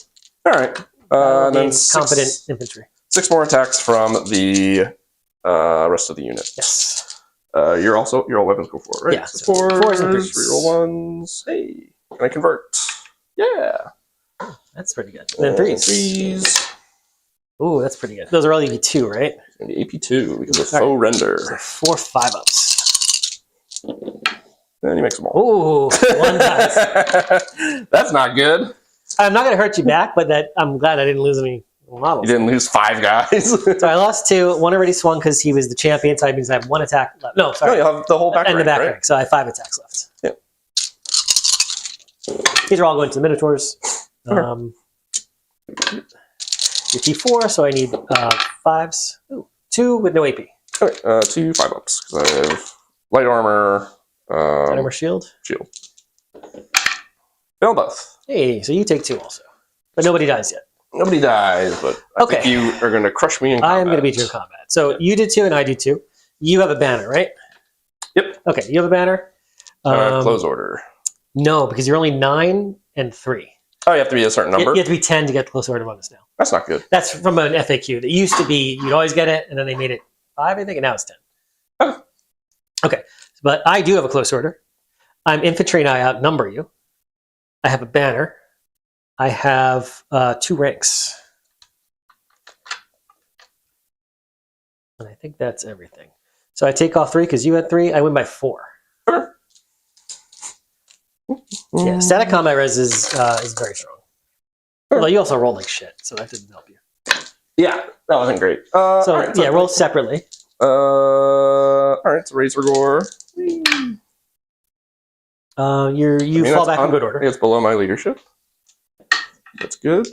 All right. And then Competent infantry. 6 more attacks from the rest of the unit. Yes. You're all weapons go for it, right? Yeah. So So 4s and 3s. reroll 1s. Hey, can I convert? Yeah. That's pretty good. And then 3s. 3s. Ooh, that's pretty good. Those are all EP2, right? And the AP2 because of All right. faux render. So 4 5-ups. And he makes them all. Ooh, 1 dice. That's not good. I'm not going to hurt you back, but I'm glad I didn't lose any models. You didn't lose 5 guys. So I lost 2. 1 already swung because he was the champion, so that means I have 1 attack left. No, No, sorry. you'll have the whole back And the rank, back right? rank, so I have 5 attacks left. Yeah. These are all going to the Minotaurs. Your T4, so I need 5s. Ooh, 2 with no AP. Okay, 2 5-ups because I have light armor, Armor shield. shield. Fail both. Hey, so you take 2 also. But nobody dies yet. Nobody dies, but I think you are going to crush me in combat. I am going to beat you in combat. So you did 2 and I do 2. You have a banner, right? Yep. Okay, you have a banner. Close order. No, because you're only 9 and 3. Oh, you have to be a certain number? You have to be 10 to get the close order bonus now. That's not good. That's from an FAQ. That used to be you'd always get it, and then they made it 5, I think, and now it's 10. Okay. Okay, but I do have a close order. I'm infantry and I outnumber you. I have a banner. I have 2 ranks. And I think that's everything. So I take off 3 because you had 3. I win by 4. Sure. Yeah, static combat res is very strong. Well, you also roll like shit, so that didn't help you. Yeah, that wasn't great. So right, yeah, roll separately. All right, so Razor Gore. You fall back in good order. It's below my leadership. That's good.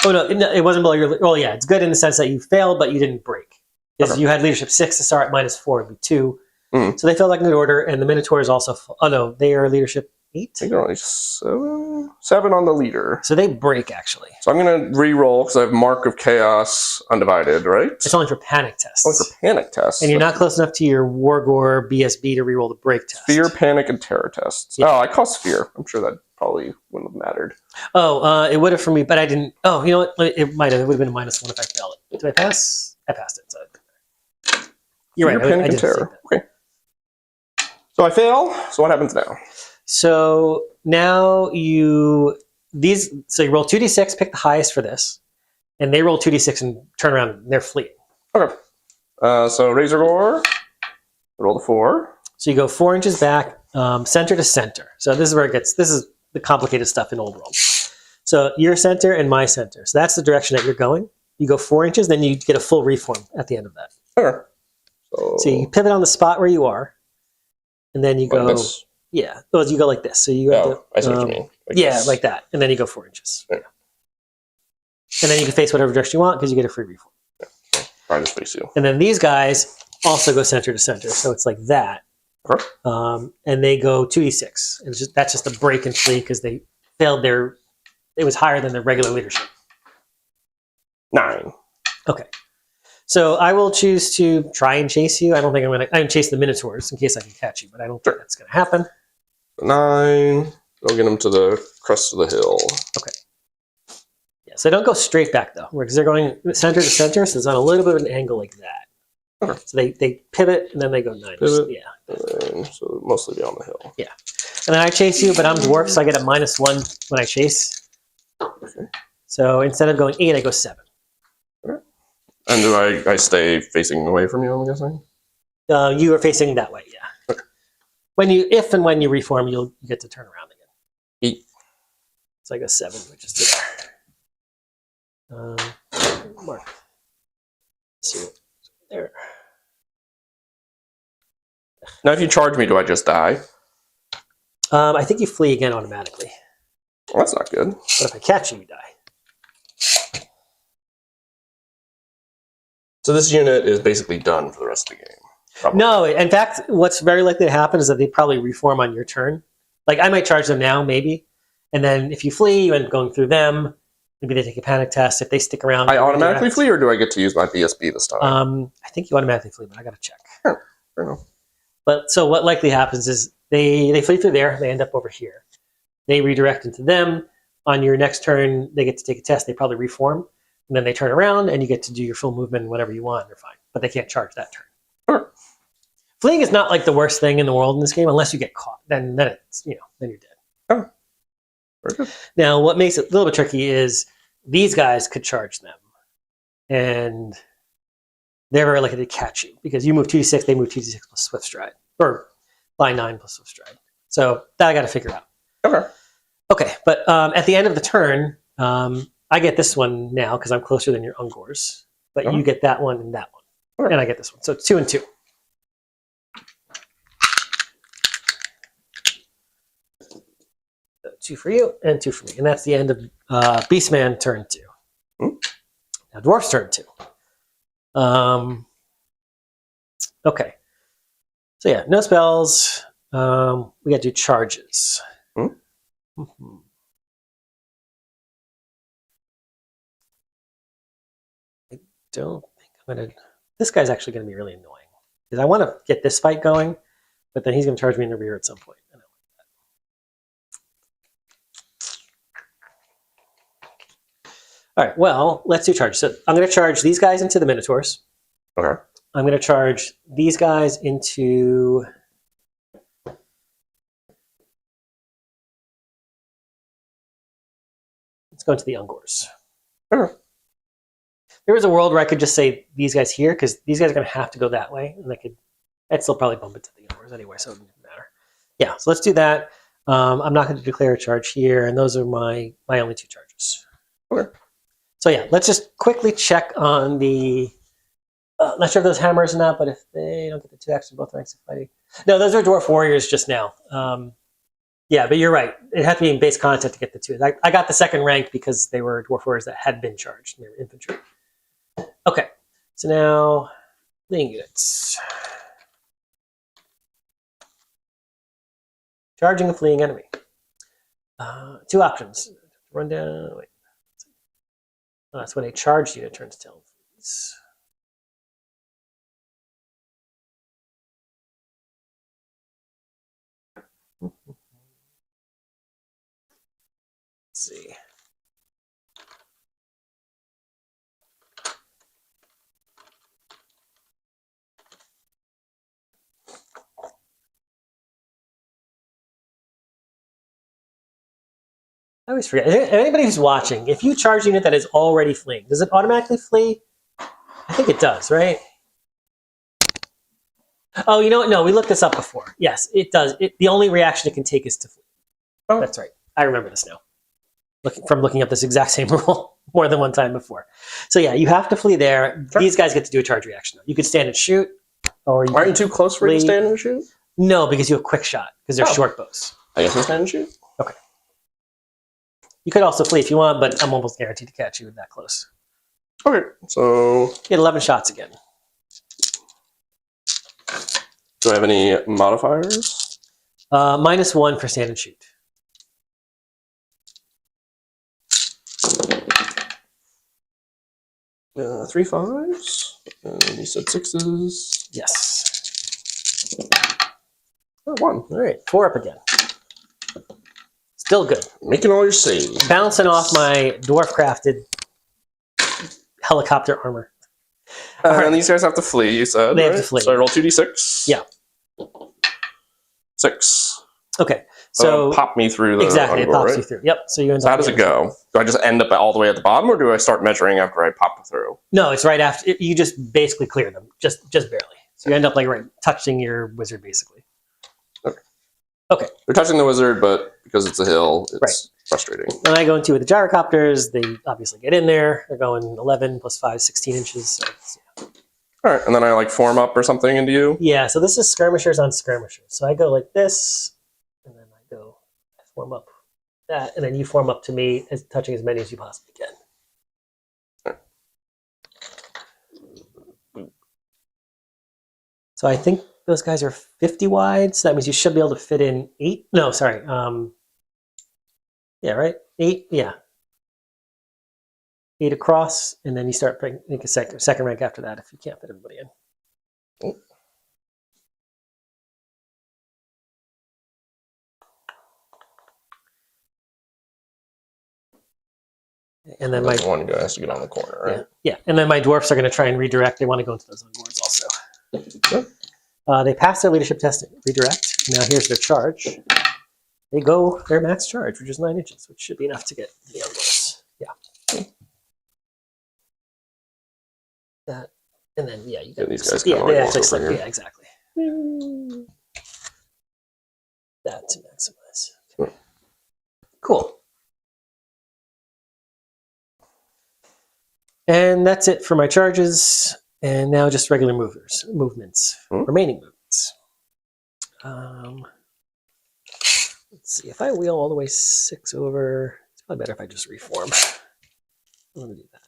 Oh no, it wasn't below your. Well, yeah, it's good in the sense that you failed, but you didn't break. Because Okay. you had leadership 6 to start, -4 would be 2. Mhm. So they fell back in good order, and the Minotaurs also. Oh no, they are leadership 8. I think they're only 7 on the leader. So they break actually. So I'm going to re-roll because I have Mark of Chaos undivided, right? It's only for panic tests. Only for panic tests. And you're not close enough to your Wargore BSB to reroll the break test. Fear, panic, and terror tests. Yeah. Oh, I cost fear. I'm sure that probably wouldn't have mattered. Oh, it would have for me, but I didn't. Oh, you know what? It might have. It would have been a -1 if I failed it. Did I pass? I passed it. So. You're Fear, right. panic, I and did say terror. that. Okay. So I fail. So what happens now? So now you roll 2d6, pick the highest for this, and they roll 2d6 and turn around and they're fleeing. Okay. So Razor Gore. Roll the 4. So you go 4 inches back, center to center. So this is where it gets. This is the complicated stuff in Old World. So your center and my center. So that's the direction that you're going. You go 4 inches, then you get a full reform at the end of that. Okay. So you pivot on the spot where you are, and then you Like go. this? Yeah, well, you go like this. So you have Oh, to. I see what you mean. Yeah, this. like that, and then you go 4 inches. Yeah. And then you can face whatever direction you want because you get a free reform. I just face you. And then these guys also go center to center, so it's like that. Okay. And they go 2d6. And that's just a break and flee because they failed their. It was higher than their regular leadership. 9. Okay. So I will choose to try and chase you. I don't think I'm going to. I can chase the Minotaurs in case I can catch you, but I don't think that's going to happen. 9. Go get them to the crest of the hill. Okay. Yeah. So don't go straight back though, because they're going center to center, so it's on a little bit of an angle like that. Okay. So they pivot and then they go 9. Pivot. Yeah. And so mostly be on the hill. Yeah. And then I chase you, but I'm dwarf, so I get a -1 when I chase. Okay. So instead of going 8, I go 7. And do I stay facing away from you, I'm guessing? You are facing that way, yeah. Okay. If and when you reform, you get to turn around again. 8. So I go 7, which is there. Mark. Let's see. There. Now, if you charge me, do I just die? I think you flee again automatically. Well, that's not good. But if I catch you, you die. So this unit is basically done for the rest of the game. Probably. No, in fact, what's very likely to happen is that they probably reform on your turn. Like, I might charge them now, maybe. And then if you flee, you end up going through them. Maybe they take a panic test. If they stick around... I automatically flee, or do I get to use my BSB this time? I think you automatically flee, but I got to check. Fair enough. But so what likely happens is they flee through there. They end up over here. They redirect into them. On your next turn, they get to take a test. They probably reform. And then they turn around, and you get to do your full movement whenever you want. They're fine. But they can't charge that turn. Sure. Fleeing is not like the worst thing in the world in this game, unless you get caught. Then it's then you're dead. Oh. Very good. Now, what makes it a little bit tricky is these guys could charge them. and they're very likely to catch you because you move 2d6, they move 2d6 plus swift stride, or line 9 plus swift stride. So that I got to figure out. Okay. Okay, but at the end of the turn, I get this one now because I'm closer than your Ungors, but you get that one and that one, and I get this one. So it's 2 and 2. So 2 for you and 2 for me, and that's the end of Beastman turn 2. Now Dwarf's turn 2. Okay. So yeah, no spells. We got to do charges. I don't think I'm gonna. This guy's actually gonna be really annoying because I want to get this fight going, but then he's gonna charge me in the rear at some point. I don't like that. All right. Well, let's do charge. So I'm gonna charge these guys into the Minotaurs. Okay. I'm going to charge these guys into... Let's go into the Ungors. Okay. There was a world where I could just say these guys here, because these guys are going to have to go that way, and I'd still probably bump into the Ungors anyway, so it doesn't matter. Yeah, so let's do that. I'm not going to declare a charge here, and those are my only 2 charges. Okay. So yeah, let's just quickly check on the... not sure if those hammers or not, but if they don't get the 2 extra both ranks of fighting. No, those are dwarf warriors just now. Yeah, but you're right. It had to be in base content to get the 2. I got the 2nd rank because they were dwarf warriors that had been charged. They were infantry. Okay, so now fleeing units. Charging a fleeing enemy. 2 options. Run down. Wait. Oh, that's when a charged unit turns tail and flees. Let's see. I always forget. Anybody who's watching, if you charge a unit that is already fleeing, does it automatically flee? I think it does, right? Oh, you know what? No, we looked this up before. Yes, it does. The only reaction it can take is to flee. Oh. That's right. I remember this now. Looking up this exact same rule more than one time before. So yeah, you have to flee there. Sure. These guys get to do a charge reaction. You could stand and shoot, or you aren't you too close for you to stand and shoot? No, because you have quick shot because they're short bows. I guess I stand and shoot. Okay. You could also flee if you want, but I'm almost guaranteed to catch you that close. Okay, so... Get 11 shots again. Do I have any modifiers? -1 for stand and shoot. Three 5s. And you said 6s. Yes. Oh, 1. All right, 4 up again. Still good. Making all your saves. Bouncing off my dwarf-crafted helicopter armor. And these guys have to flee, you said, They right? have to flee. So I roll 2d6. Yeah. 6. Okay, so... pop me through the exactly, Ungor, it pops right? you through. Yep, so you end So up... how does it go? Do I just end up all the way at the bottom, or do I start measuring after I pop through? No, it's right after... You just basically clear them, just barely. So you end up like right touching your wizard, basically. Okay. Okay. You're touching the wizard, but because it's a hill, it's frustrating. When I go into with the gyrocopters, they obviously get in there. They're going 11 plus 5, 16 inches. So yeah. All right, and then I like form up or something into you? Yeah, so this is skirmishers on skirmishers. So I go like this, and then I go form up that, and then you form up to me, as touching as many as you possibly can. So I think those guys are 50 wide, so that means you should be able to fit in 8. No, sorry. Yeah, right? 8, yeah. 8 across, and then you start make a second rank after that if you can't fit everybody in. And then one guy has to get on the corner, right? Yeah. And then my dwarfs are going to try and redirect. They want to go into those boards also. Sure. They pass their leadership test, redirect. Now here's their charge. They go their max charge, which is 9 inches, which should be enough to get the other ones. Yeah. that, and then yeah, you Yeah, got these guys yeah, kinda they like actually walk slip. over here. Yeah, exactly. That to maximize. Okay. Cool. And that's it for my charges. And now just regular movements, remaining movements. Let's see, if I wheel all the way 6 over, it's probably better if I just reform. I'm going to do that.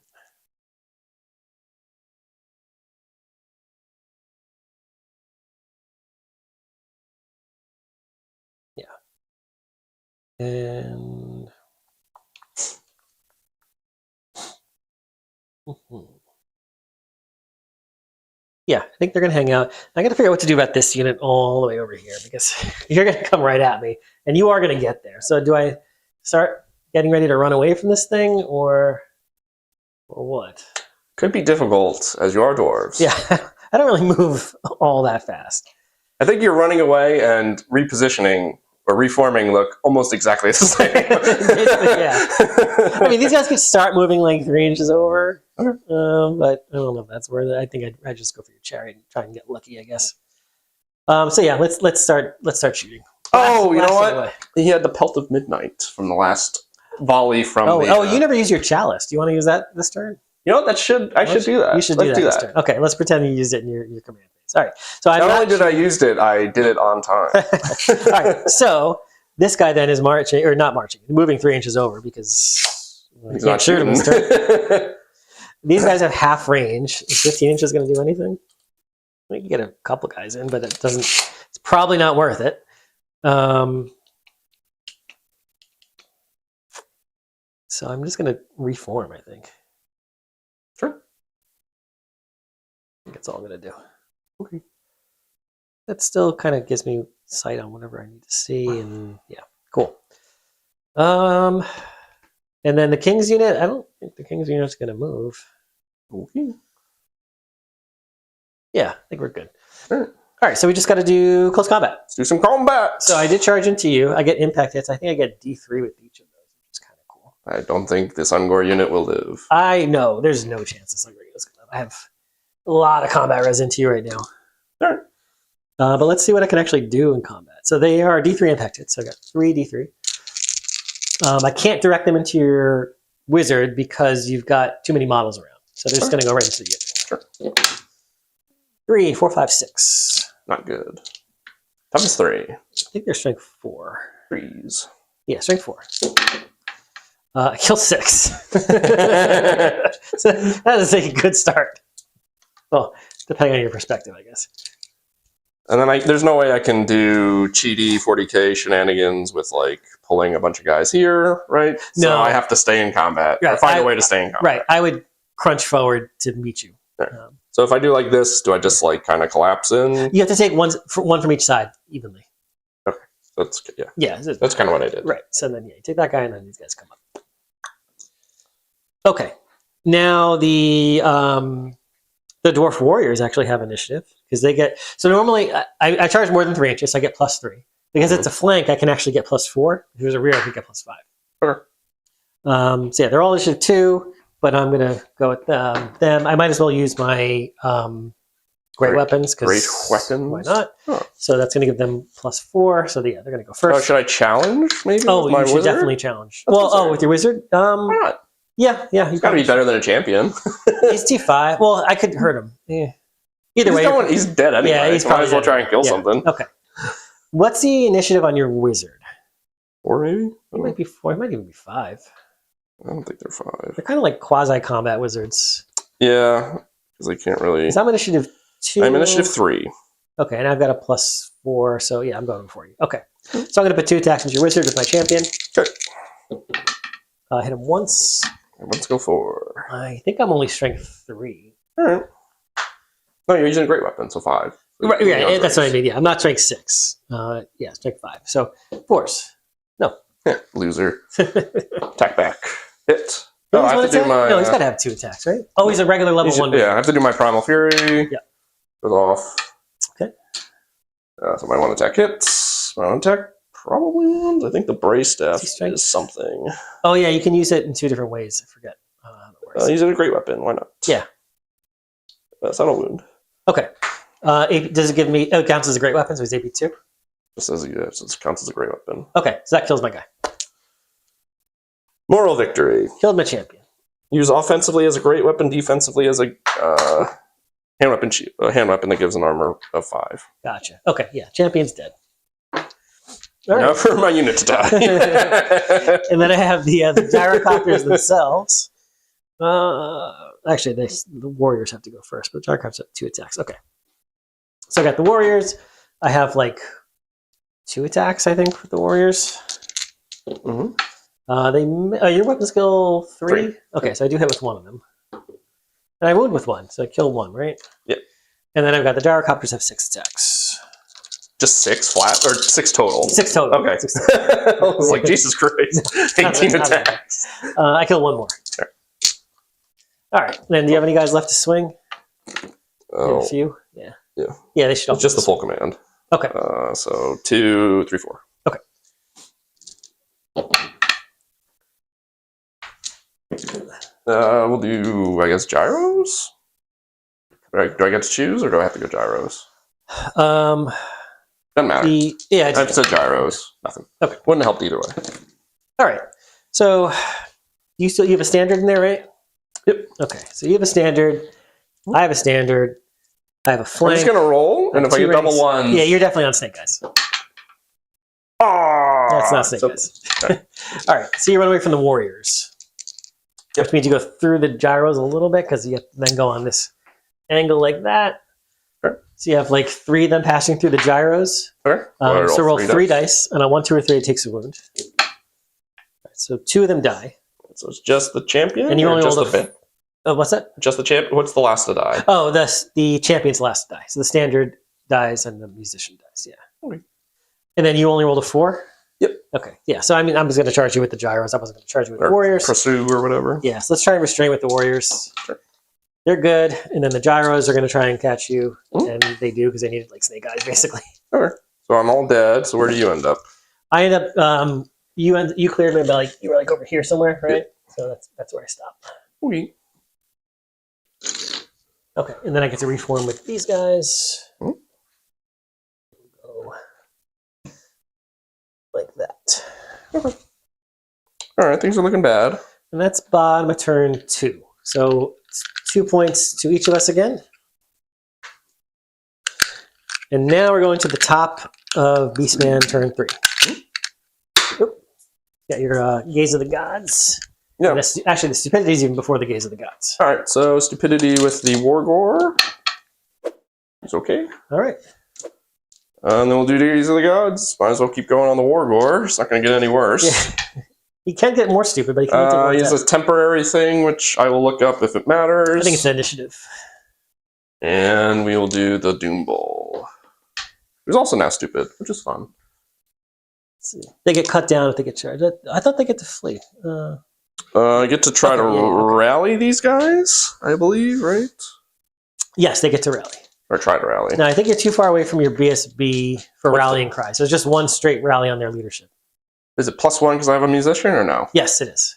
Yeah. And... yeah, I think they're going to hang out. I got to figure out what to do about this unit all the way over here because you're going to come right at me, and you are going to get there. So do I start getting ready to run away from this thing, or what? Could be difficult, as you are dwarves. Yeah, I don't really move all that fast. I think you're running away and repositioning or reforming look almost exactly the same. Yeah. I mean, these guys could start moving like 3 inches over, Okay. but I don't know if that's worth it. I think I'd just go for your chariot and try and get lucky, I guess. So yeah, let's start shooting. Oh, you know Blast it what? away. He had the Pelt of Midnight from the last volley from you never use your chalice. Do you want to use that this turn? You know what? I should do that. You should Let's do that this turn. Okay, let's pretend you used it in your command phase. All right. So Not only did I use it, I did it on time. All right. So this guy then is marching, or not marching, moving 3 inches over because He's not shooting. this turn. These guys have half range. Is 15 inches going to do anything? We can get a couple guys in, but it doesn't. It's probably not worth it. So I'm just going to reform, I think. Sure. I think that's all I'm going to do. Okay. That still kind of gives me sight on whatever I need to see, and yeah, cool. And then the King's unit, I don't think the King's unit's going to move. Okay. Yeah, I think we're good. Sure. All right, so we just got to do close combat. Let's do some combat. So I did charge into you. I get impact hits. I think I get D3 with each of those, which is kind of cool. I don't think this Ungor unit will live. I know. There's no chance this Ungor unit's going to live. I have a lot of combat res into you right now. Sure. But let's see what I can actually do in combat. So they are D3 impact hits. So I got 3 D3. I can't direct them into your wizard because you've got too many models around. So they're just going to go right into the unit. Sure. 3, 4, 5, 6. Not good. Toughness 3. I think they're strength 4. 3s. Yeah, strength 4. Kill 6. So that is a good start. Well, depending on your perspective, I guess. And then there's no way I can do cheaty 40k shenanigans with like pulling a bunch of guys here, right? No. So I have to stay in combat. Right. Or find a way to stay in combat. Right. I would crunch forward to meet you. Right. So if I do like this, do I just like kind of collapse in? You have to take one from each side evenly. Okay. That's yeah. Yeah. That's kind of what I did. Right. So then, yeah, you take that guy, and then these guys come up. Okay. Now the Dwarf Warriors actually have initiative because they get. So normally I charge more than 3 inches. So I get +3 because it's a flank. I can actually get +4. If there's a rear, I can get +5. Sure. So yeah, they're all initiative 2, but I'm gonna go with them. I might as well use my great weapons. Great weapons. Why not? Huh. So that's gonna give them +4. So yeah, they're gonna go first. Oh, should I challenge maybe? Oh, with you my should wizard? definitely challenge. That's Well, absurd. with your wizard. Why not? Yeah. He's got to be better than a champion. He's T5. Well, I could hurt him. Yeah. Either way, He's dead anyway. Yeah, he's so might as well probably try dead. and kill Yeah. something. Okay. What's the initiative on your wizard? Or maybe? It might be 4. It might even be 5. I don't think they're 5. They're kind of like quasi-combat wizards. Yeah, because they can't really. Because I'm initiative 2. I'm initiative 3. Okay, and I've got a +4, so yeah, I'm going for you. Okay. So I'm going to put 2 attacks into your wizard with my champion. Okay. Hit him once. Let's go for. I think I'm only strength 3. All right. No, you're using a great weapon, so 5. Right, yeah, that's what I mean. Yeah, I'm not strength 6. Yeah, strength 5. So force. No. Yeah, loser. Attack back. Hit. He Oh, has I one have to do attack? my. No, he's got to have 2 attacks, right? Oh, he's a regular level 1. Yeah, I have to do my Primal Fury. Yeah. Goes off. Okay. So my 1 attack hits. My 1 attack probably lands. I think the Brace Staff Is he strength? is something. Oh, yeah, you can use it in 2 different ways. I forget how that works. Use it a great weapon. Why not? Yeah. Subtle wound. Okay. Does it give me? Oh, it counts as a great weapon, so it's AP 2. Just says it counts as a great weapon. Okay, so that kills my guy. Moral victory. Killed my champion. Use offensively as a great weapon, defensively as a hand weapon. A hand weapon that gives an armor of 5. Gotcha. Okay, yeah, champion's dead. All Now right. for my unit to die. And then I have the gyrocopters themselves. Actually, the warriors have to go first, but the gyrocopters have 2 attacks. Okay. So I got the warriors. I have like 2 attacks, I think, with the warriors. Mm-hmm. Your weapon skill 3? 3. Okay, so I do hit with one of them. And I wound with 1, so I kill 1, right? Yep. And then I've got the gyrocopters have 6 attacks. Just 6 flat or 6 total? 6 total. Okay. 6 total. I was like, Jesus Christ. 18 attacks. I kill 1 more. Sure. All right. Then do you have any guys left to swing? Oh, A few? Yeah. yeah. Yeah, they should all It's just the full command. Okay. So 2, 3, 4. Okay. We'll do, I guess, gyros? Do I get to choose, or do I have to go gyros? Um, Doesn't matter. I've said gyros. Nothing. Okay. Wouldn't have helped either way. All right. So you have a standard in there, right? Yep. Okay. So you have a standard. I have a standard. I have a flank. I'm just going to roll, and if I get double ones... Yeah, you're definitely on snake eyes. Oh, That's not snake eyes. Okay. All right. So you run away from the warriors. Yep. Which means you go through the gyros a little bit because you have to then go on this angle like that. Sure. So you have like 3 of them passing through the gyros. Sure. So roll 3 dice, and on 1, 2, or 3, it takes a wound. All right, so 2 of them die. So it's just the champion? And you only just roll the what's that? Just the champ? What's the last to die? Oh, the champion's last to die. So the standard dies and the musician dies. Yeah. Okay. And then you only rolled a 4? Yep. Okay. Yeah. So I mean, I'm just going to charge you with the gyros. I wasn't going to charge you with the Or warriors. pursue or whatever. Yeah. So let's try and restrain with the warriors. Sure. They're good. And then the gyros are going to try and catch you. Mm. And they do because they needed like snake eyes, basically. Okay. So I'm all dead. So where do you end up? I end up, you cleared me, but you were like over here somewhere, right? Yep. So that's where I stopped. Okay. Okay. And then I get to reform with these guys. Mm. Go like that. Okay. All right. Things are looking bad. And that's bottom of turn 2. So it's 2 points to each of us again. And now we're going to the top of Beastman turn 3. Oop. Got your Gaze of the Gods. Yeah. Actually, the stupidity is even before the Gaze of the Gods. All right. So stupidity with the Wargore. It's okay. All right. And then we'll do Gaze of the Gods. Might as well keep going on the Wargore. It's not going to get any worse. Yeah. He can get more stupid, but he can't take one He's attack. a temporary thing, which I will look up if it matters. I think it's initiative. And we will do the Doom Bowl. Who's also now stupid, which is fun. Let's see. They get cut down if they get charged. I thought they get to flee. I get to try to okay. rally these guys, I believe, right? Yes, they get to rally. Or try to rally. No, I think you're too far away from your BSB for What's rallying cries. There's just one straight rally on their leadership. Is it +1 because I have a musician or no? Yes, it is.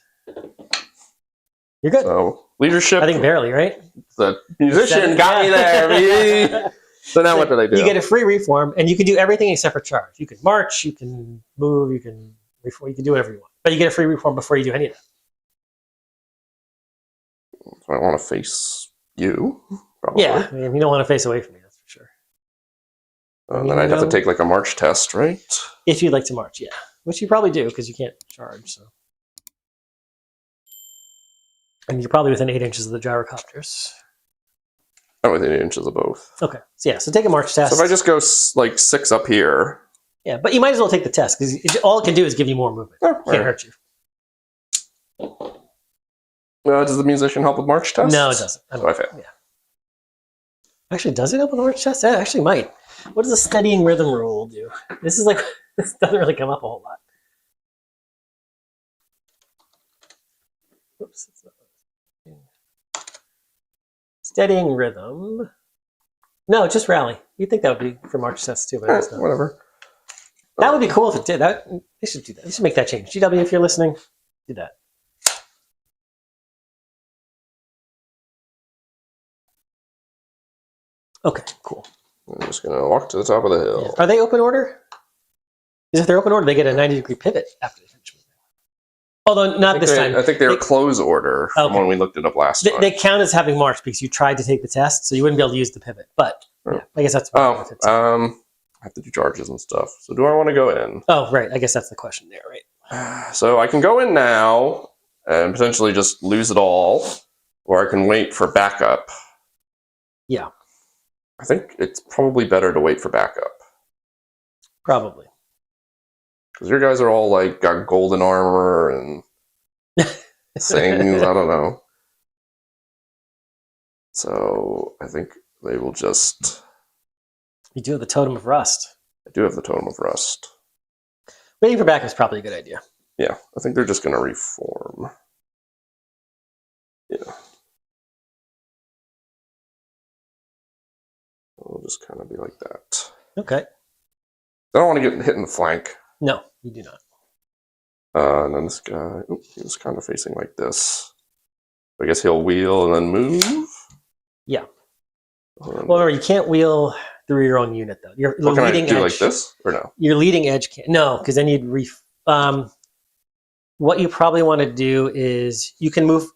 You're good. So, leadership. I think barely, right? The musician got me there, baby. So now what do they do? You get a free reform, and you can do everything except for charge. You can march, you can move, you can reform, you can do whatever you want. But you get a free reform before you do any of that. So I want to face you, probably. Yeah, I mean, you don't want to face away from me, that's for sure. And then I'd have to take like a march test, right? If you'd like to march, yeah. Which you probably do, because you can't charge, so. And you're probably within 8 inches of the gyrocopters. I'm within 8 inches of both. Okay, so yeah, so take a march test. So if I just go like 6 up here. Yeah, but you might as well take the test, because all it can do is give you more movement. Oh, It can't hurt you. Does the musician help with march tests? No, it doesn't. So I fail. Yeah. Actually, does it help with the march test? Yeah, it actually might. What does the steadying rhythm rule do? This is like, this doesn't really come up a whole lot. Oops. Steadying rhythm. No, just rally. You'd think that would be for march tests too, but it's not. Whatever. That would be cool if it did. They should do that. They should make that change. GW, if you're listening, do that. Okay, cool. I'm just going to walk to the top of the hill. Yeah. Are they open order? Because if they're open order, they get a 90-degree pivot after they finish moving. Although not this time. I think they were close order from when we looked it up last time. They count as having march because you tried to take the test, so you wouldn't be able to use the pivot. But yeah, I guess that's I have to do charges and stuff. So do I want to go in? Oh, right. I guess that's the question there, right? So I can go in now and potentially just lose it all, or I can wait for backup. Yeah. I think it's probably better to wait for backup. Probably. Because your guys are all like got golden armor and things. I don't know. So I think they will just. You do have the Totem of Rust. I do have the Totem of Rust. Waiting for backup is probably a good idea. Yeah, I think they're just going to reform. Yeah. It'll just kind of be like that. Okay. I don't want to get hit in the flank. No, you do not. And then this guy, he was kind of facing like this. I guess he'll wheel and then move. Yeah. Well, remember, you can't wheel through your own unit, though. Your What can leading I do edge, like this, or no? Your leading edge can't. No, because then you'd what you probably want to do is you can move.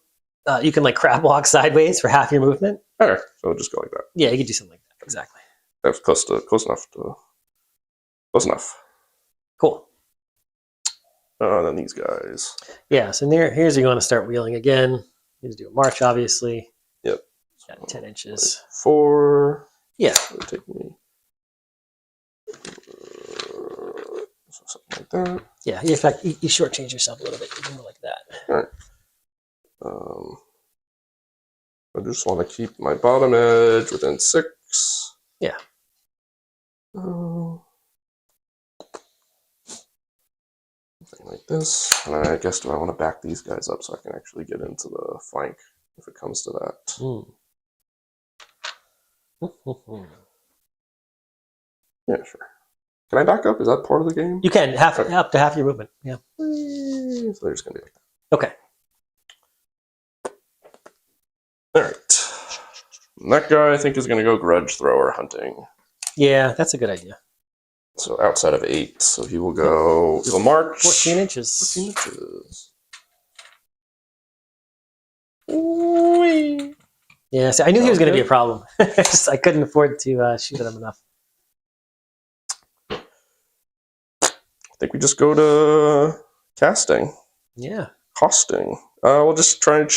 You can like crab walk sideways for half your movement. Okay, so just go like that. Yeah, you could do something like that. Exactly. That's close enough. Close enough. Cool. And then these guys. Yeah, so here's where you want to start wheeling again. You just do a march, obviously. Yep. Got 10 inches. 4. Yeah. It'll take me. Something like that. Yeah, in fact, you shortchange yourself a little bit. You can go like that. All right. I just want to keep my bottom edge within 6. Yeah. Something like this. And I guess do I want to back these guys up so I can actually get into the flank if it comes to that? Yeah, sure. Can I back up? Is that part of the game? You can, up to half your movement. Yeah. So they're just going to be like that. Okay. All right. And that guy, I think, is going to go grudge thrower hunting. Yeah, that's a good idea. So outside of 8, so he will go. He'll march 14 inches. 14 inches. Yeah, so I knew he was going to be a problem. I couldn't afford to shoot at him enough. I think we just go to casting. Yeah. Costing. We'll just try and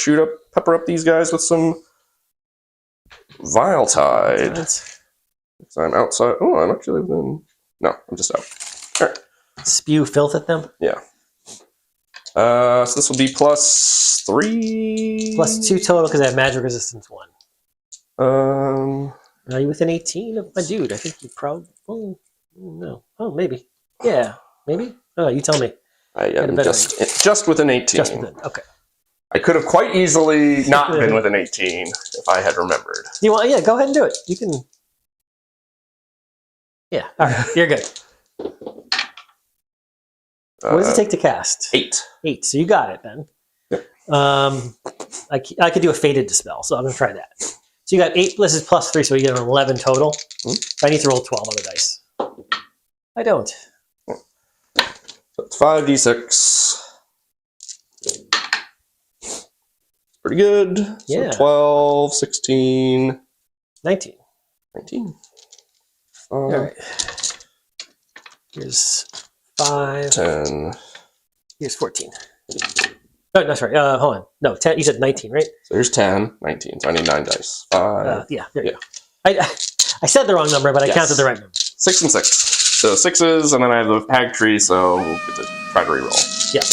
pepper up these guys with some Vile Tide. So I'm outside. Oh, I'm actually within. No, I'm just out. All right. Spew filth at them? Yeah. So this will be +3. +2 total because I have magic resistance 1. Are you within 18 of my dude? I think you probably. Oh, no. Oh, maybe. Yeah. Maybe? Oh, you tell me. I am just within 18. Just within. Okay. I could have quite easily not been within 18 if I had remembered. You want? Yeah, go ahead and do it. You can. Yeah. All right. You're good. What does it take to cast? 8. 8. So you got it then. Yep. I could do a Fated Dispel, so I'm going to try that. So you got 8. This is +3, so you get an 11 total. I need to roll 12 on the dice. I don't. So it's 5d6. Pretty good. Yeah. So 12, 16, 19. 19. All right. Here's 5. 10. Here's 14. Oh, no, sorry. Hold on. No, 10. You said 19, right? So here's 10, 19. So I need 9 dice. 5. Yeah, there you go. I said the wrong number, but I counted the right number. 6 and 6. So 6s, and then I have the hag tree, so we'll get to try to reroll. Yeah.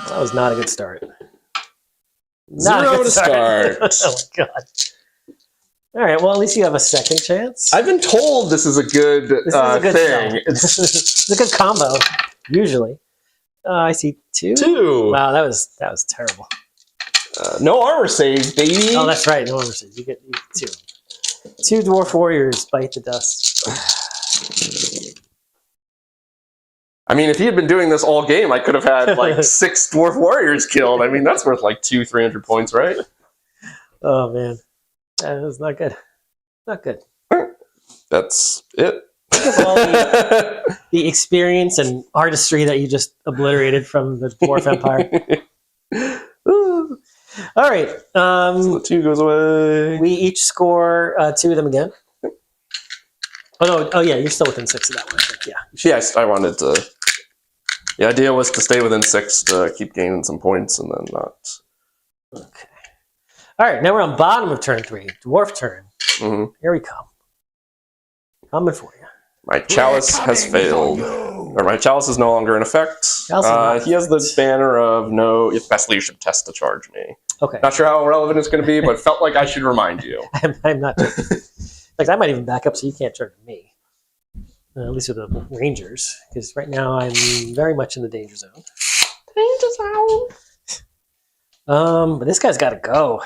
Well, that was not a good start. Not 0 to start. Oh my god. All right. Well, at least you have a second chance. I've been told this is a good thing. It's a good combo. Usually. I see 2. 2. Wow, that was terrible. No armor saves, baby. Oh, that's right. No armor saves. You get 2. 2 dwarf warriors bite the dust. I mean, if he had been doing this all game, I could have had like 6 dwarf warriors killed. I mean, that's worth like 200-300 points, right? Oh man, that was not good. Not good. That's it. Because all the experience and artistry that you just obliterated from the Dwarf Empire. All right. So the 2 goes away. We each score 2 of them again. Oh, no. Oh, yeah. You're still within 6 of that one, I think. Yeah. Yes, I wanted to. The idea was to stay within 6 to keep gaining some points and then not. Okay. All right. Now we're on bottom of turn 3. Dwarf turn. Mm-hmm. Here we come. Coming for you. My chalice has failed. Or my chalice is no longer in effect. He has the banner of no best leadership test to charge me. Okay. Not sure how relevant it's going to be, but felt like I should remind you. I'm not. Like, I might even back up so you can't charge me. At least with the Rangers. Because right now I'm very much in the danger zone. Danger zone! But this guy's got to go.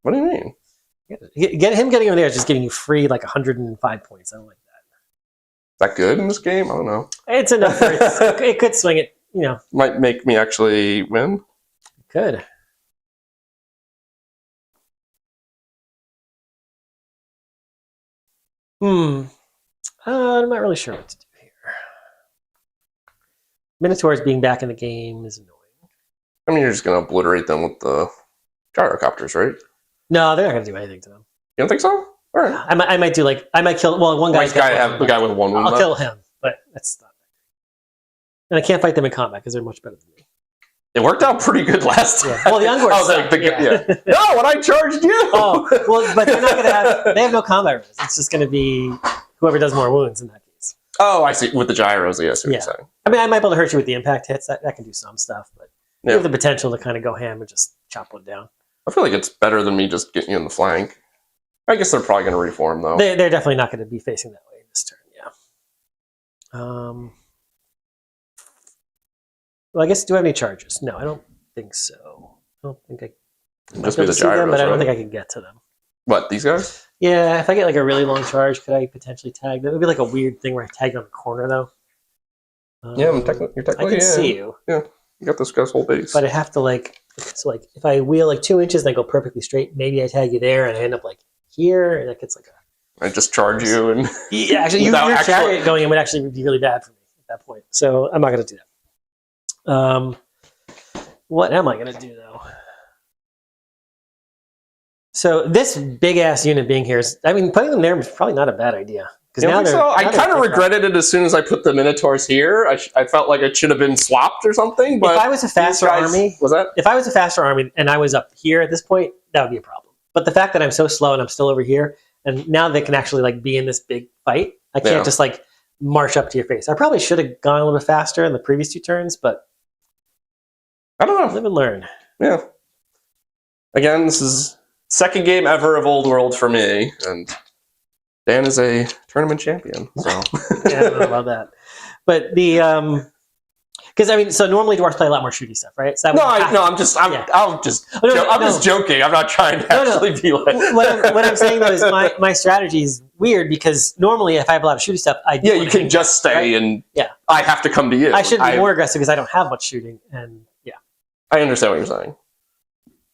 What do you mean? Get him getting over there is just giving you free, like, 105 points. I don't like that. Is that good in this game? I don't know. It's enough. It could swing it, you know. Might make me actually win. Good. I'm not really sure what to do here. Minotaurs being back in the game is annoying. I mean, you're just going to obliterate them with the gyrocopters, right? No, they're not going to do anything to them. You don't think so? All right. I might do, like, I might kill, well, one guy's Nice guy to have the guy with 1 wound. I'll left. kill him, but that's not. And I can't fight them in combat because they're much better than me. It worked out pretty good last time. Yeah. Well, the Ungors suck, yeah. No, when I charged you! Oh, well, but they're not going to have, they have no combat res. It's just going to be whoever does more wounds in that case. Oh, I see. With the gyros, yes, what Yeah. you're saying. I mean, I might be able to hurt you with the impact hits. That can do some stuff, but you Yeah. have the potential to kind of go ham and just chop one down. I feel like it's better than me just getting you in the flank. I guess they're probably going to reform, though. They're definitely not going to be facing that way this turn, yeah. Well, I guess, do I have any charges? No, I don't think so. I don't think I Just be the see them, gyros, but I don't right? think I can get to them. What, these guys? Yeah, if I get like a really long charge, could I potentially tag them? It would be like a weird thing where I tag you on the corner, though. Yeah, you're technically, I can see you. Yeah, you got this guy's whole base. But I have to like, so like if I wheel like 2 inches and I go perfectly straight, maybe I tag you there and I end up like here, and that gets like a. I just charge you and. Yeah, actually, your chariot going in would actually be really bad for me at that point. So I'm not going to do that. What am I going to do though? So this big ass unit being here is, I mean, putting them there is probably not a bad idea. You don't think so? I kind of regretted it as soon as I put the Minotaurs here. I felt like it should have been swapped or something. But if I was a faster army, was that? If I was a faster army and I was up here at this point, that would be a problem. But the fact that I'm so slow and I'm still over here, and now they can actually like be in this big fight, I can't just like march up to your face. I probably should have gone a little bit faster in the previous 2 turns, but I don't know. Live and learn. Yeah. Again, this is second game ever of Old World for me, and Dan is a tournament champion. So Yeah, I don't know about that. But the because I mean, so normally Dwarfs play a lot more shooty stuff, right? So I'm just joking. I'm not trying to actually be like. What I'm saying though is my strategy is weird because normally if I have a lot of shooty stuff, you can just stay and I have to come to you. I should be more aggressive because I don't have much shooting, and I understand what you're saying.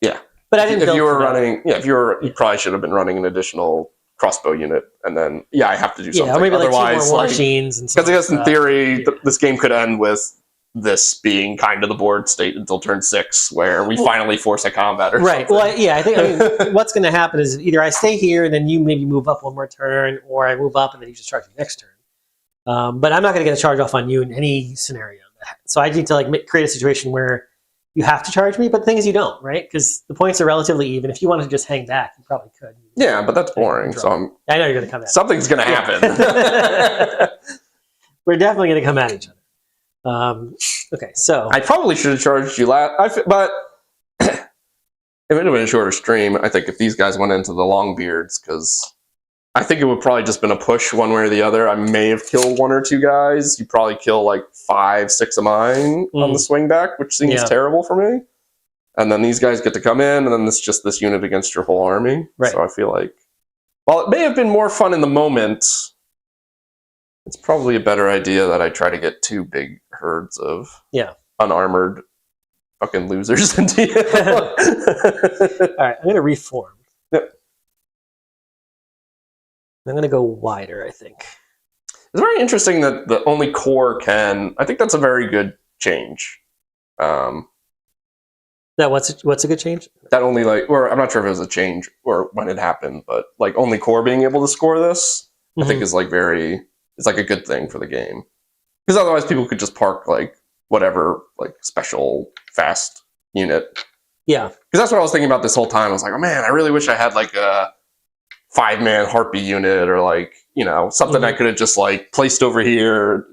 Yeah, but I didn't. If you were running, you probably should have been running an additional crossbow unit, and then I have to do something. Or maybe otherwise, like 2 more war machines, and because I guess in theory, this game could end with this being kind of the board state until turn 6, where we finally force a combat. Or right. something. Well, I think what's going to happen is either I stay here, and then you maybe move up 1 more turn, or I move up and then you just charge me next turn. But I'm not going to get a charge off on you in any scenario. So I need to like create a situation where you have to charge me, but the thing is you don't, right? Because the points are relatively even. If you wanted to just hang back, you probably could. Yeah, but that's boring. So I know you're going to come at me. Something's going to happen. We're definitely going to come at each other. Okay, so I probably should have charged you last, but if it had been a shorter stream, I think if these guys went into the long beards, because I think it would probably just been a push one way or the other. I may have killed 1 or 2 guys. You probably kill like 5, 6 of mine on the swing back, which seems terrible for me. And then these guys get to come in, and then it's just this unit against your whole army. Right. So I feel like, while it may have been more fun in the moment, it's probably a better idea that I try to get 2 big herds of unarmored fucking losers into you. All right, I'm going to reform. Yep. I'm going to go wider, I think. It's very interesting that the only core can. I think that's a very good change. What's a good change? That only or I'm not sure if it was a change or when it happened, but like only core being able to score this, I think is like it's like a good thing for the game. Because otherwise people could just park like whatever like special fast unit. Yeah. Because that's what I was thinking about this whole time. I was like, oh man, I really wish I had like a 5-man harpy unit or like, something I could have just like placed over here,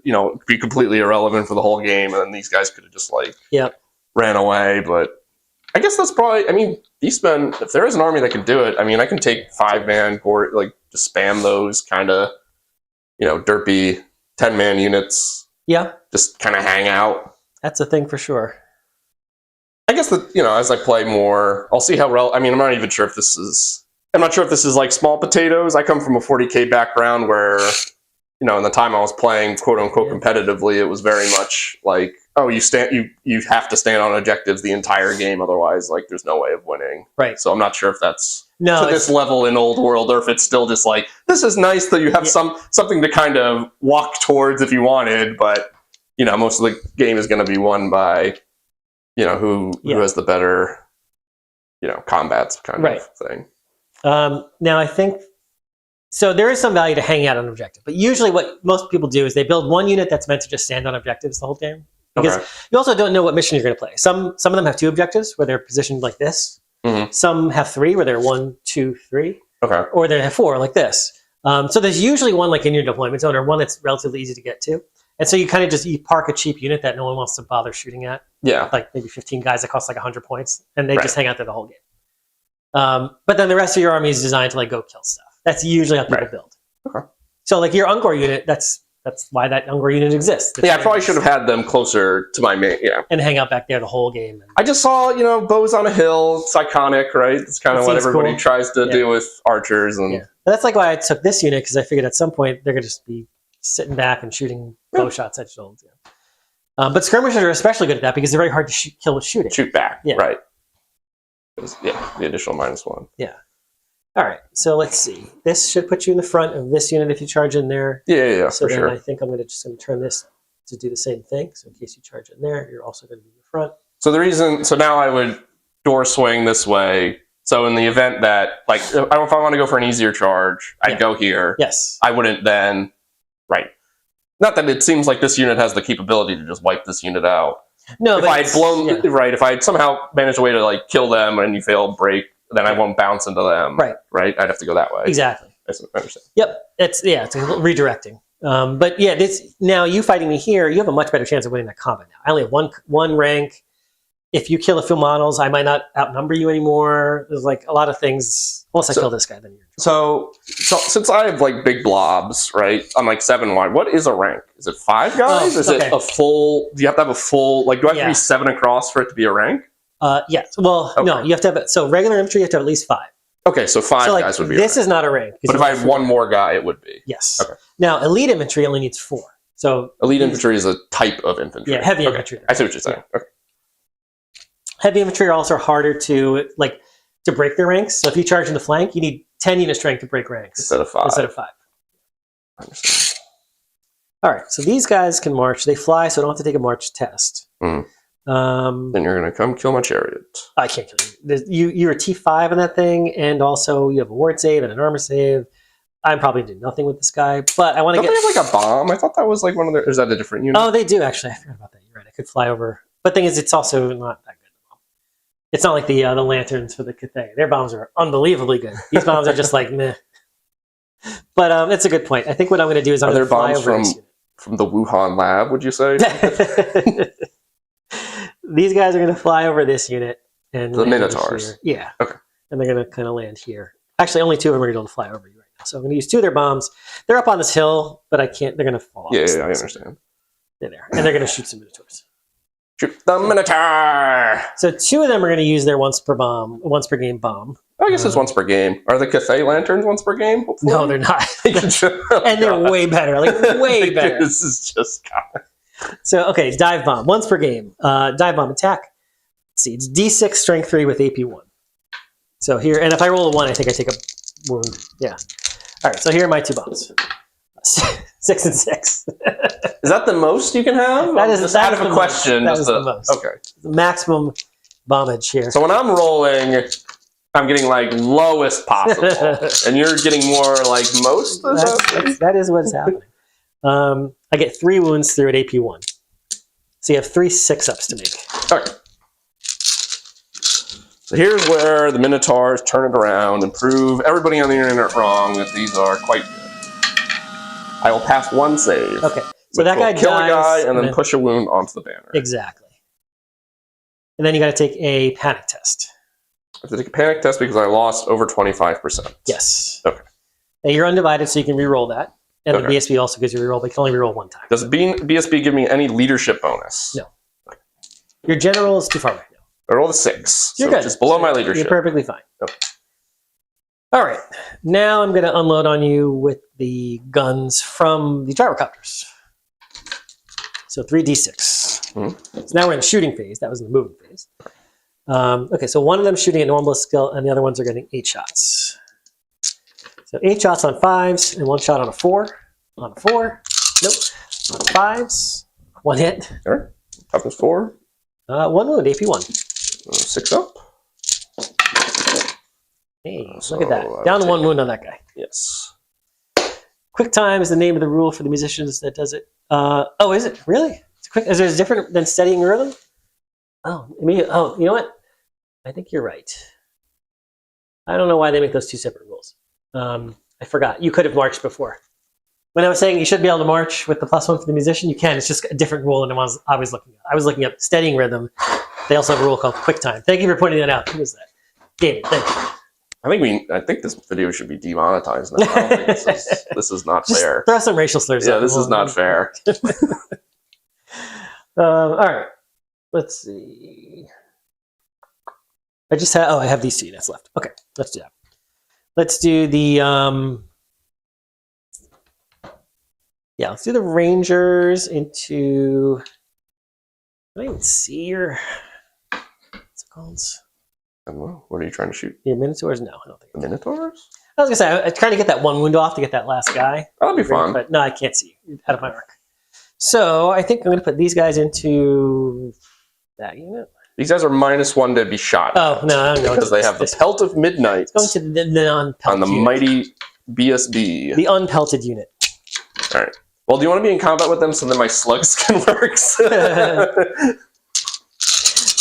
be completely irrelevant for the whole game. And then these guys could have just like ran away. But I guess that's probably, Beastmen, if there is an army that can do it, I can take 5-man, like just spam those kind of, derpy 10-man units. Yeah. Just kind of hang out. That's a thing for sure. I guess that, as I play more, I'll see how I'm not even sure if this is, I'm not sure if this is like small potatoes. I come from a 40K background where, in the time I was playing quote unquote competitively, it was very much like, oh, you have to stand on objectives the entire game, otherwise like there's no way of winning. Right. So I'm not sure if that's to this level in Old World, or if it's still just like, this is nice that you have something to kind of walk towards if you wanted, but most of the game is going to be won by who has the better combats kind of thing. Now I think so there is some value to hanging out on an objective, but usually what most people do is they build one unit that's meant to just stand on objectives the whole game, because you also don't know what mission you're going to play. Some of them have 2 objectives where they're positioned like this. Some have 3 where they're 1, 2, 3, or they have 4 like this. So there's usually one like in your deployment zone, or one that's relatively easy to get to. And so you kind of you park a cheap unit that no one wants to bother shooting at. Yeah. Like maybe 15 guys that cost like 100 points, and they just hang out there the whole game. But then the rest of your army is designed to like go kill stuff. That's usually how people build. So like your Ungor unit, that's why that Ungor unit exists. I probably should have had them closer to my main, and hang out back there the whole game. I just saw, bows on a hill. It's iconic, right? It's kind of what everybody tries to do with archers. And that's like why I took this unit, because I figured at some point they're going to just be sitting back and shooting bow shots at shields. But skirmishers are especially good at that because they're very hard to kill with shooting. Shoot back, right. The additional -1. Yeah. All right, so let's see. This should put you in the front of this unit if you charge in there. Yeah, so for sure. I think I'm just going to turn this to do the same thing. So in case you charge in there, you're also going to be in the front. So now I would door swing this way. So in the event that, like, if I want to go for an easier charge, I'd go here. Yes. I wouldn't then, Not that it seems like this unit has the capability to just wipe this unit out. No, if I had blown, if I had somehow managed a way to like kill them and you fail break, then I won't bounce into them. Right. I'd have to go that way. Exactly. I understand. Yep. It's redirecting. But now you fighting me here, you have a much better chance of winning that combat now. I only have one rank. If you kill a few models, I might not outnumber you anymore. There's like a lot of things. Unless I kill this guy, then you're. So since I have like big blobs, right? I'm like 7 wide. What is a rank? Is it 5 guys? Is it a full? Do you have to have a full? Like, do I have to be 7 across for it to be a rank? Yes. Well, no. You have to have it. So regular infantry, you have to have at least 5. Okay, so 5 guys would be. This is not a rank. But if I had 1 more guy, it would be. Yes. Okay. Now elite infantry only needs 4. So elite infantry is a type of infantry. Yeah, heavy infantry. I see what you're saying. Okay. Heavy infantry are also harder to break their ranks. So if you charge in the flank, you need 10 unit strength to break ranks instead of 5. I understand. All right, so these guys can march. They fly, so I don't have to take a march test. Then you're going to come kill my chariot. I can't kill you. You're a T5 on that thing, and also you have a ward save and an armor save. I'm probably doing nothing with this guy, but I want to get. Don't they have like a bomb? I thought that was like one of their. Is that a different unit? Oh, they do actually. I forgot about that. You're right. I could fly over, but the thing is, it's also not that good. It's not like the lanterns for the Cathay. Their bombs are unbelievably good. These bombs are just like meh. But it's a good point. I think what I'm going to do is I'm going to fly over from the Wuhan lab. Would you say? These guys are going to fly over this unit and the Minotaurs. Yeah. Okay. And they're going to kind of land here. Actually, only 2 of them are going to be able to fly over you right now. So I'm going to use 2 of their bombs. They're up on this hill, but I can't. They're going to fall off. Yeah, I understand. They're there, and they're going to shoot some Minotaurs. Shoot the Minotaur! So 2 of them are going to use their once per game bomb. I guess it's once per game. Are the Cathay lanterns once per game? Hopefully? No, they're not. And they're way better. Like, way better. This is just God. So, okay, dive bomb. Once per game. Dive bomb attack. Let's see, it's D6 strength 3 with AP 1. So here, and if I roll a 1, I think I take a wound. Yeah. All right, so here are my 2 bombs. 6 and 6. Is that the most you can have? That is just that out is of a the question. Most. That just is to, the most. Okay. The maximum bombage here. So when I'm rolling, I'm getting like lowest possible, and you're getting more like most. That is what's happening. I get 3 wounds through at AP1. So you have 3 6-ups to make. Okay. So here's where the Minotaurs turn it around and prove everybody on the internet wrong that these are quite good. I will pass 1 save. Okay. So that guy kill dies, a guy and then push a wound onto the banner. Exactly. And then you got to take a panic test. I have to take a panic test because I lost over 25%. Yes. Okay. And you're undivided, so you can re-roll that. And Okay. the BSB also gives you a re-roll, but you can only re-roll 1 time. Does BSB give me any leadership bonus? No. Your general is too far away. No. I rolled a 6. You're so good. Just below my leadership. You're perfectly fine. Okay. All right. Now I'm going to unload on you with the guns from the gyrocopters. So 3d6. Mm-hmm. So now we're in the shooting phase. That was in the moving phase. Okay, so one of them shooting at normal skill, and the other ones are getting 8 shots. So 8 shots on 5s, and 1 shot on a 4. On a 4. Nope. On 5s. 1 hit. All right. Toughness 4. 1 wound, AP1. 6 up. Hey, So look at that. I Down to will 1 wound on that guy. Yes. Quick time is the name of the rule for the musicians that does it. Oh, is it? Really? It's quick. Is it different than steadying rhythm? Oh, you know what? I think you're right. I don't know why they make those 2 separate rules. I forgot. You could have marched before. When I was saying you should be able to march with the +1 for the musician, you can. It's just a different rule than I was looking at. I was looking up steadying rhythm. They also have a rule called quick time. Thank you for pointing that out. Who was that? David, thank you. I think this video should be demonetized now. I don't think this is not Just fair. throw some racial slurs Yeah, out. this is not fair. All right. Let's see. I have these 2 units left. Okay, let's do that. Let's do the let's do the Rangers into. I don't even see your. What's it called? I don't know. What are you trying to shoot? Your Minotaurs? No, I don't think. The Minotaurs? I was gonna say I'm trying to get that 1 wound off to get that last guy. That'll be fun. But no, I can't see you. Out of my arc. So I think I'm gonna put these guys into that unit. These guys are -1 to be shot. Oh no, because they have the Pelt of Midnight Going to the non-pelted on the unit. mighty BSB. The unpelted unit. All right. Well, do you want to be in combat with them so that my slug skin works? All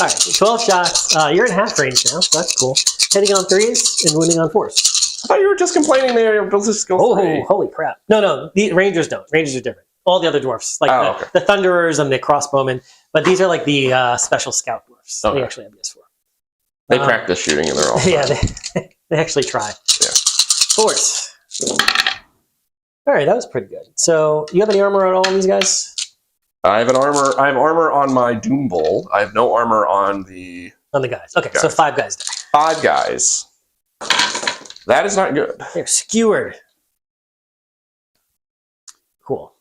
right, so 12 shots. You're in half range now, so that's cool. Hitting on 3s and wounding on 4s. I thought you were just complaining there. Able to skill Oh, 3. holy crap. No, the Rangers don't. Rangers are different. All the other dwarfs, like the Thunderers and the Crossbowmen, but these are like the special scout dwarfs. Okay. They actually have this for. They practice shooting in their own. Yeah, they actually try. Yeah. 4s. All right, that was pretty good. So, you have any armor on all of these guys? I have armor on my Doom Bowl. I have no armor on the On the guys. Okay, so 5 guys die. 5 guys. That is not good. They're skewered. Cool.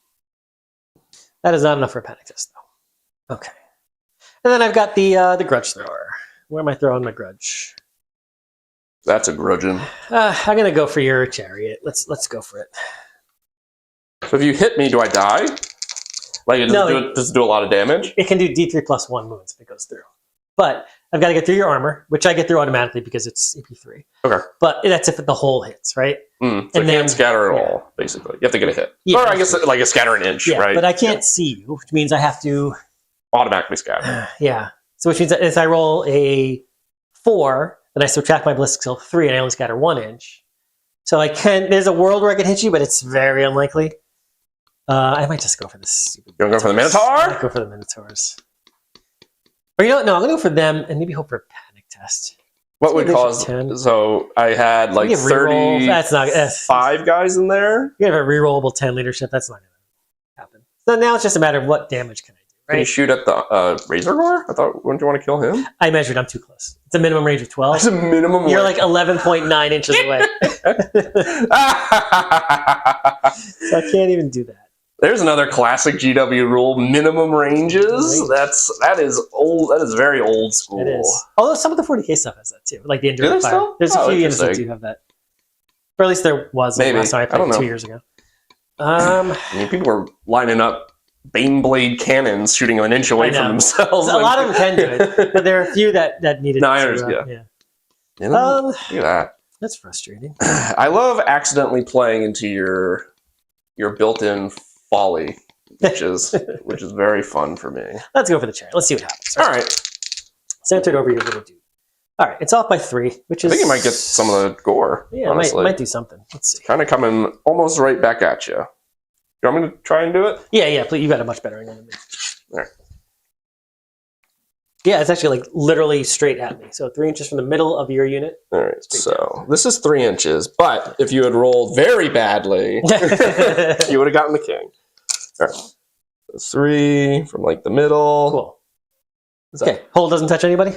That is not enough for a panic test, though. Okay. And then I've got the grudge thrower. Where am I throwing my grudge? That's a grudging. I'm gonna go for your chariot. Let's go for it. So if you hit me, do I die? Like, does it do a lot of damage? It can do D3 plus 1 wounds if it goes through. But I've got to get through your armor, which I get through automatically because it's AP3. Okay. But that's if the hole hits, right? So And you then- can't scatter at all, basically. You have to get a hit. Yeah. Or I guess like a scatter an inch, Yeah, right? but I can't see you, which means I have to... Automatically scatter. Yeah. So which means that if I roll a 4, then I subtract my ballistic skill 3, and I only scatter 1 inch. So I can... There's a world where I can hit you, but it's very unlikely. I might just go for this. You want to go for the Minotaur? I might go for the Minotaurs. Or you know what? No, I'm going to go for them and maybe hope for a panic test. What would Maybe cause... 10. So I had like You have reroll. 30... That's not... 5 guys in there? You have a rerollable 10 leadership. That's not going to happen. So now it's just a matter of what damage can I do, Can you right? shoot at the Razor Gore? I thought, wouldn't you want to kill him? I measured. I'm too close. It's a minimum range of 12. That's a minimum. You're like 11.9 inches away. So I can't even do that. There's another classic GW rule: minimum ranges. That is old. That is very old school. It is. Although some of the 40k stuff has that too, like the Do they enduring fire. still? There's a Oh, few units that interesting. do have that. Or at least there was Maybe. last time I I played don't know. 2 years ago. I mean, people were lining up Baneblade cannons shooting an inch away I know. from themselves. A lot of them can do it, but there are a few that needed No, I to. understand, Yeah. You know, look at that. That's frustrating. I love accidentally playing into your built-in folly, which is very fun for me. Let's go for the chariot. Let's see what happens. All right. Centered over your little dude. All right, it's off by 3, which is. I think you might get some of the gore. Yeah, honestly. might do something. Let's see. Kind of coming almost right back at you. You want me to try and do it? Yeah, please. You got a much better angle than me. All right. Yeah, it's actually like literally straight at me. So 3 inches from the middle of your unit. All right. So this is 3 inches, but if you had rolled very badly, you would have gotten the king. All right. So 3 from like the middle. Cool. Okay, hole doesn't touch anybody?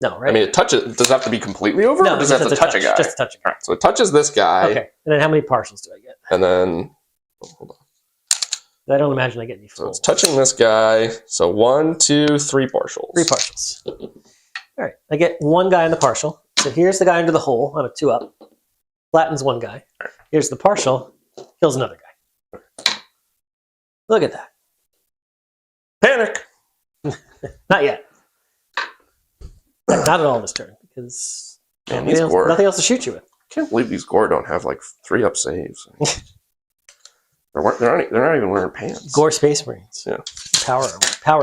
No, right? I mean, it touches. Does it have to be completely over? No, or does it have to touch a guy? Just touch a guy. All right. So it touches this guy. Okay, and then how many partials do I get? And then, hold on. I don't imagine I get any So full. it's touching this guy. So 1, 2, 3 partials. 3 partials. All right, I get 1 guy in the partial. So here's the guy under the hole on a 2-up. Flattens 1 guy. Here's the partial. Kills another guy. Look at that. Panic. Not yet. Not at all this turn, because Man, these gore. nothing else to shoot you with. I can't believe these gore don't have like 3-up saves. they're not even wearing pants. Gore Space Marines. Yeah. Power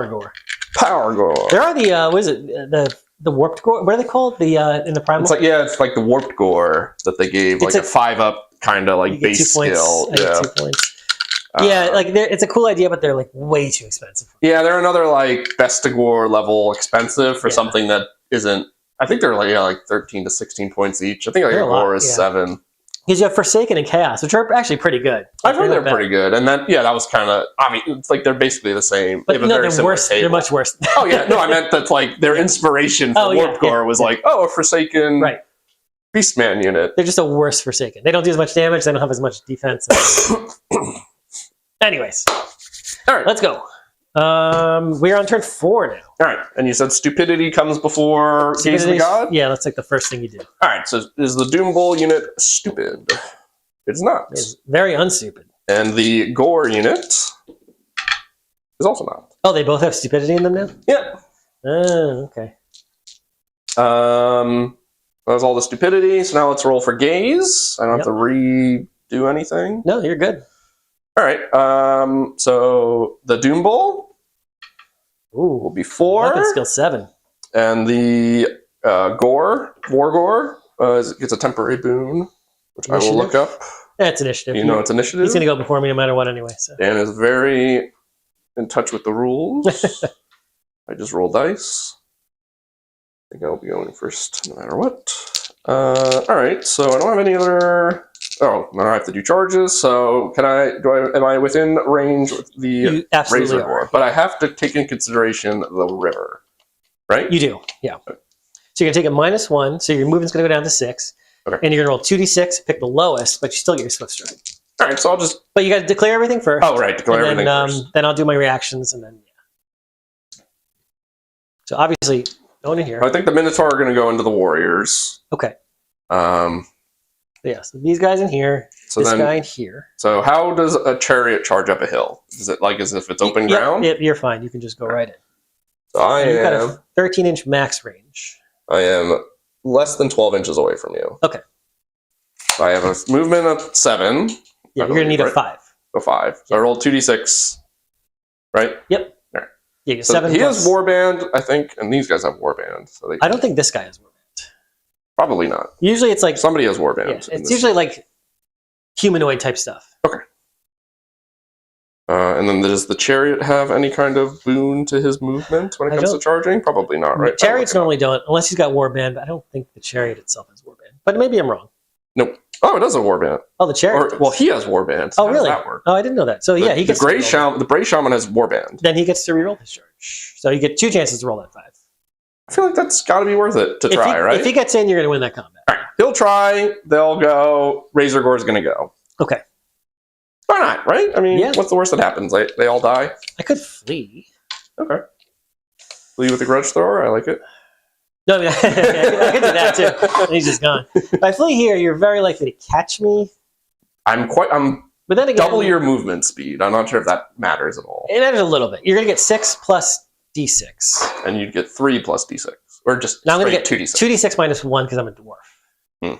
gore. Power gore. There are the what is it? The warped gore. What are they called? The in the primal. It's like the warped gore that they gave It's like a 5-up kind of like you get base 2 points. skill. I get 2 points. Yeah, like it's a cool idea, but they're like way too expensive. Yeah, they're another like Bestigore level expensive for something that isn't. I think they're like 13 to 16 points each. I think like a gore is 7. Because you have Forsaken and Chaos, which are actually pretty good. I've heard they're pretty good, and then that was kind of. I mean, it's like they're basically the same. But no, they're worse. They're much worse. Oh yeah, no, I meant that's like their inspiration for Warp Core was like, a Forsaken Beastman unit. They're just a worse Forsaken. They don't do as much damage. They don't have as much defense. Anyways, all right, let's go. We're on turn 4 now. All right, and you said stupidity comes before Gaze of the God? Yeah, that's like the first thing you do. All right, so is the Doom Bull unit stupid? It's not. It's very unstupid. And the Gore unit is also not. Oh, they both have stupidity in them now? Yeah. Oh, okay. That was all the stupidity, so now let's roll for Gaze. I don't have to redo anything. No, you're good. All right, so the Doom Bull will be 4. Weapon skill 7. And the War Gore, gets a temporary boon, which I will look up. That's initiative. You know it's initiative? He's going to go before me no matter what anyway. So. Dan is very in touch with the rules. I just roll dice. I think I'll be going first no matter what. All right, so I don't have any other... Oh, now I have to do charges. So am I within range with the Razor Gore? But I have to take in consideration the river, right? You do, yeah. So you're going to take a -1, so your movement's going to go down to 6. Okay. And you're going to roll 2d6, pick the lowest, but you still get your swift strike. All right, so I'll just... But you got to declare everything first. Oh, right, declare everything first. Then I'll do my reactions, and then, So obviously, going in here. I think the Minotaur are going to go into the Warriors. Okay. So these guys in here, this guy in here. So how does a chariot charge up a hill? Is it like as if it's open ground? Yep, you're fine. You can just go right in. So you've got a 13-inch max range. I am less than 12 inches away from you. Okay. I have a movement of 7. Yeah, you're going to need a 5. A 5. So I rolled 2d6, right? Yep. All right. Yeah, so 7 he plus. has Warband, I think, and these guys have Warband. So I don't think this guy has Warband. Probably not. Usually it's like... Somebody has Warband. Yeah, it's usually like humanoid type stuff. Okay. And then does the chariot have any kind of boon to his movement when it comes to charging? Probably not, right? Chariots normally don't, unless he's got Warband, but I don't think the chariot itself has Warband. But maybe I'm wrong. Nope. Oh, it does have Warband. Oh, the chariot. Well, he has Warband. So oh, really? How does that work? Oh, I didn't know that. So yeah, he gets the Bray Shaman has Warband. Then he gets to reroll his charge. So you get 2 chances to roll that 5. I feel like that's got to be worth it to try, right? If he gets in, you're going to win that combat. All right. He'll try. They'll go. Razor Gore's going to go. Okay. Why not, right? I mean, what's the worst that happens? They all die? I could flee. Okay. Flee with a grudge thrower? I like it. No, I mean, I could do that too. He's just gone. If I flee here, you're very likely to catch me. I'm But then again, double your movement speed. I'm not sure if that matters at all. It matters a little bit. You're going to get 6 plus d6. And you'd get 3 plus d6. Or just Now I'm going to straight get 2d6. 2d6 minus 1 because I'm a dwarf. Hmm.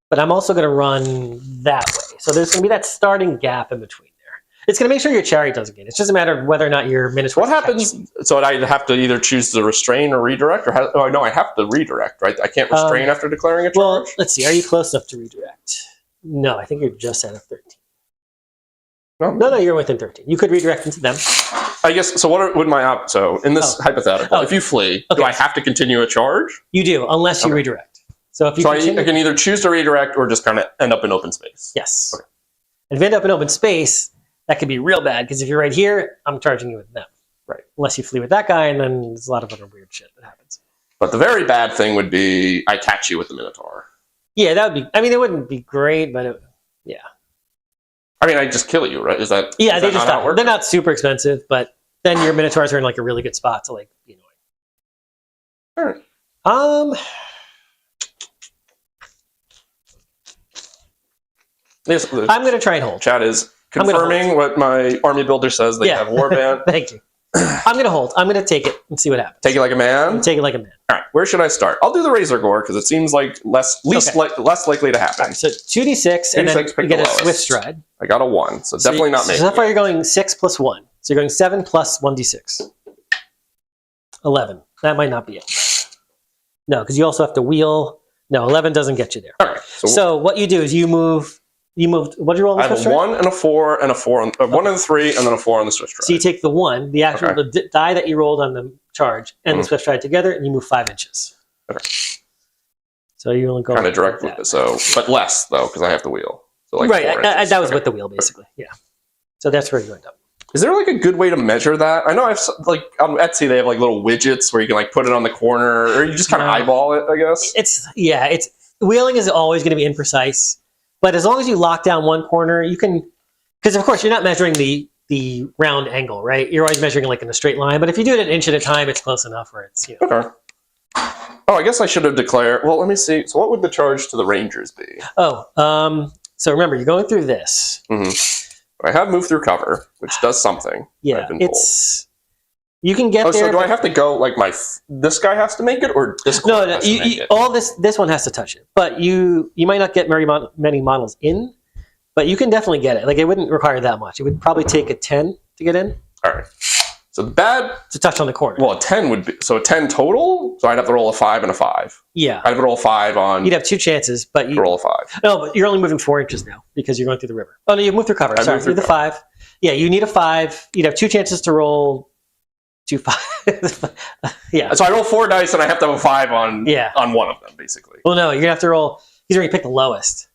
But I'm also going to run that way. So there's going to be that starting gap in between there. It's going to make sure your chariot doesn't get it. It's just a matter of whether or not your minotaur. What happens? So I have to either choose to restrain or redirect, or no, I have to redirect, right? I can't restrain after declaring a charge. Well, let's see. Are you close enough to redirect? No, I think you're just at a 13. No, you're within 13. You could redirect into them. I guess. So what would my so in this hypothetical, if you flee, do I have to continue a charge? You do, unless you redirect. So if you I can either choose to redirect or just kind of end up in open space. Yes. Okay. And if you end up in open space, that could be real bad because if you're right here, I'm charging you with them. Right. Unless you flee with that guy, and then there's a lot of other weird shit that happens. But the very bad thing would be I catch you with the Minotaur. Yeah, that would be. I mean, it wouldn't be great, but yeah. I mean, I just kill you, right? Is that? Yeah, is they that just not how it works? they're not super expensive, but then your Minotaurs are in like a really good spot to like be annoying. All right. Yes, I'm going to try and hold. Chat is confirming what my army builder says. They have warband. Thank you. I'm going to hold. I'm going to take it and see what happens. Take it like a man? Take it like a man. All right. Where should I start? I'll do the Razor Gore because it seems like less likely to happen. Right, so 2d6 and then you get a swift stride. I got a 1, so definitely not making So far you're going 6 plus 1. So you're going 7 plus 1d6. 11. That might not be it. No, because you also have to wheel. No, 11 doesn't get you there. All right. So what you do is you moved. What did you roll on the swift stride? I have a 1 and a 4 and a 4 on 1 and a 3 and then a 4 on the swift stride. So you take the 1, the actual the die that you rolled on the charge, and the swift stride together, and you move 5 inches. Okay. So you only go kind of direct with it, but less though because I have to wheel. So like right, that was with the wheel basically. Yeah. So that's where you end up. Is there like a good way to measure that? I know I've like on Etsy they have like little widgets where you can like put it on the corner, or you just kind of eyeball it. I guess it's wheeling is always going to be imprecise. But as long as you lock down one corner, you can, because of course you're not measuring the round angle, right? You're always measuring like in a straight line. But if you do it an inch at a time, it's close enough where it's, you know. Okay. Oh, I guess I should have declared. Well, let me see. So what would the charge to the Rangers be? Oh, so remember, you're going through this. Mm-hmm. I have moved through cover, which does something. Yeah, I've been told. You can get there. So do I have to go like this guy has to make it, or this? No. All this one has to touch it, but you might not get many models in, but you can definitely get it. Like it wouldn't require that much. It would probably take a 10 to get in. All right. So bad to touch on the corner. Well, a 10 would be a 10 total. So I'd have to roll a 5 and a 5. Yeah. I'd have to roll a 5 on. You'd have 2 chances, but you roll a 5. No, but you're only moving 4 inches now because you're going through the river. Oh no, you moved through cover. Sorry, you're the 5. Yeah, you need a 5. You'd have 2 chances to roll 2 5. Yeah. So I roll 4 dice and I have to have a 5 on one of them, basically. Well, no, you're gonna have to roll. He's already picked the lowest.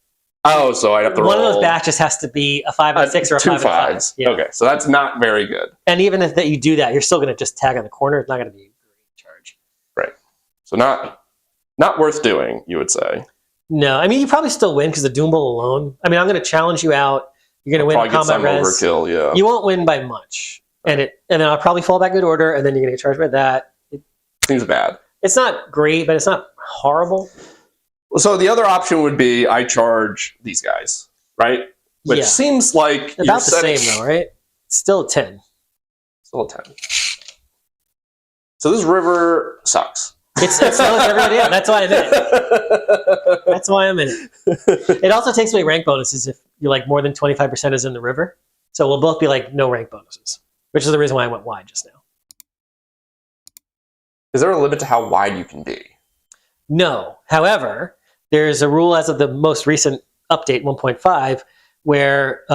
Oh, so I have to roll. One of those batches has to be a 5 and a 6 or a 5 and a 5. 5s. Yeah. Okay, so that's not very good. And even if you do that, you're still gonna just tag on the corner. It's not gonna be a great charge. Right. So not worth doing, you would say. No, I mean you probably still win because the Doom Bowl alone. I mean, I'm gonna challenge you out. You're gonna win combat res. Overkill, yeah. You won't win by much. And then I'll probably fall back good order, and then you're going to get charged by that. Seems bad. It's not great, but it's not horrible. So the other option would be I charge these guys, right? Which seems like about the same, though, right? It's still a 10. Still a 10. So this river sucks. It's everybody else. That's why I'm in it. That's why I'm in it. It also takes away rank bonuses if you're like more than 25% is in the river. So we'll both be like no rank bonuses. Which is the reason why I went wide just now. Is there a limit to how wide you can be? No. However, there's a rule as of the most recent update 1.5 where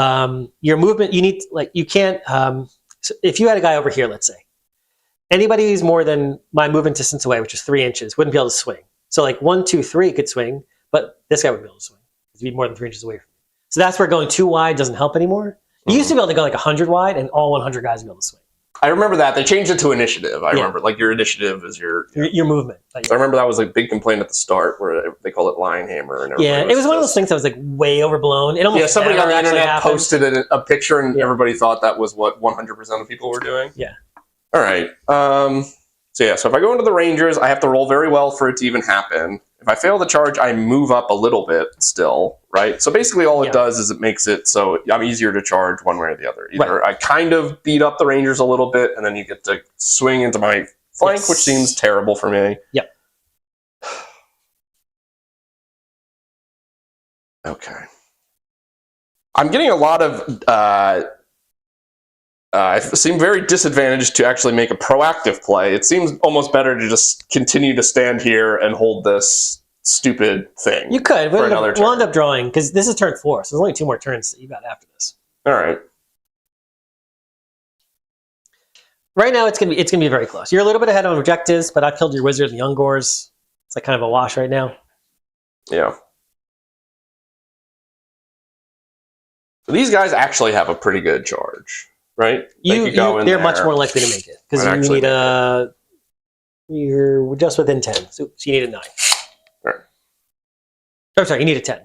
your movement, you can't, so if you had a guy over here, let's say, anybody who's more than my movement distance away, which is 3 inches, wouldn't be able to swing. So like 1, 2, 3 could swing, but this guy wouldn't be able to swing. He'd be more than 3 inches away from me. So that's where going too wide doesn't help anymore. You used to be able to go like 100 wide and all 100 guys would be able to swing. I remember that. They changed it to initiative. I remember like your initiative is your movement. So I remember that was a big complaint at the start where they call it Lion Hammer. And it was one of those things that was like way overblown. It almost somebody on the internet posted a picture and everybody thought that was what 100% of people were doing. Yeah. All right. So yeah, so if I go into the Rangers, I have to roll very well for it to even happen. If I fail the charge, I move up a little bit still, right? So basically all it does is it makes it so I'm easier to charge one way or the other. Either I kind of beat up the Rangers a little bit, and then you get to swing into my flank, which seems terrible for me. Yep. Okay. I'm getting a lot of... I seem very disadvantaged to actually make a proactive play. It seems almost better to just continue to stand here and hold this stupid thing. You could. We'll end up drawing, because this is turn 4, so there's only 2 more turns that you got after this. All right. Right now, it's gonna be very close. You're a little bit ahead on objectives, but I killed your wizard and young gores. It's like kind of a wash right now. Yeah. These guys actually have a pretty good charge. Right? They're much more likely to make it because you need you're just within 10, so you need a 9. Right. Oh, sorry, you need a 10.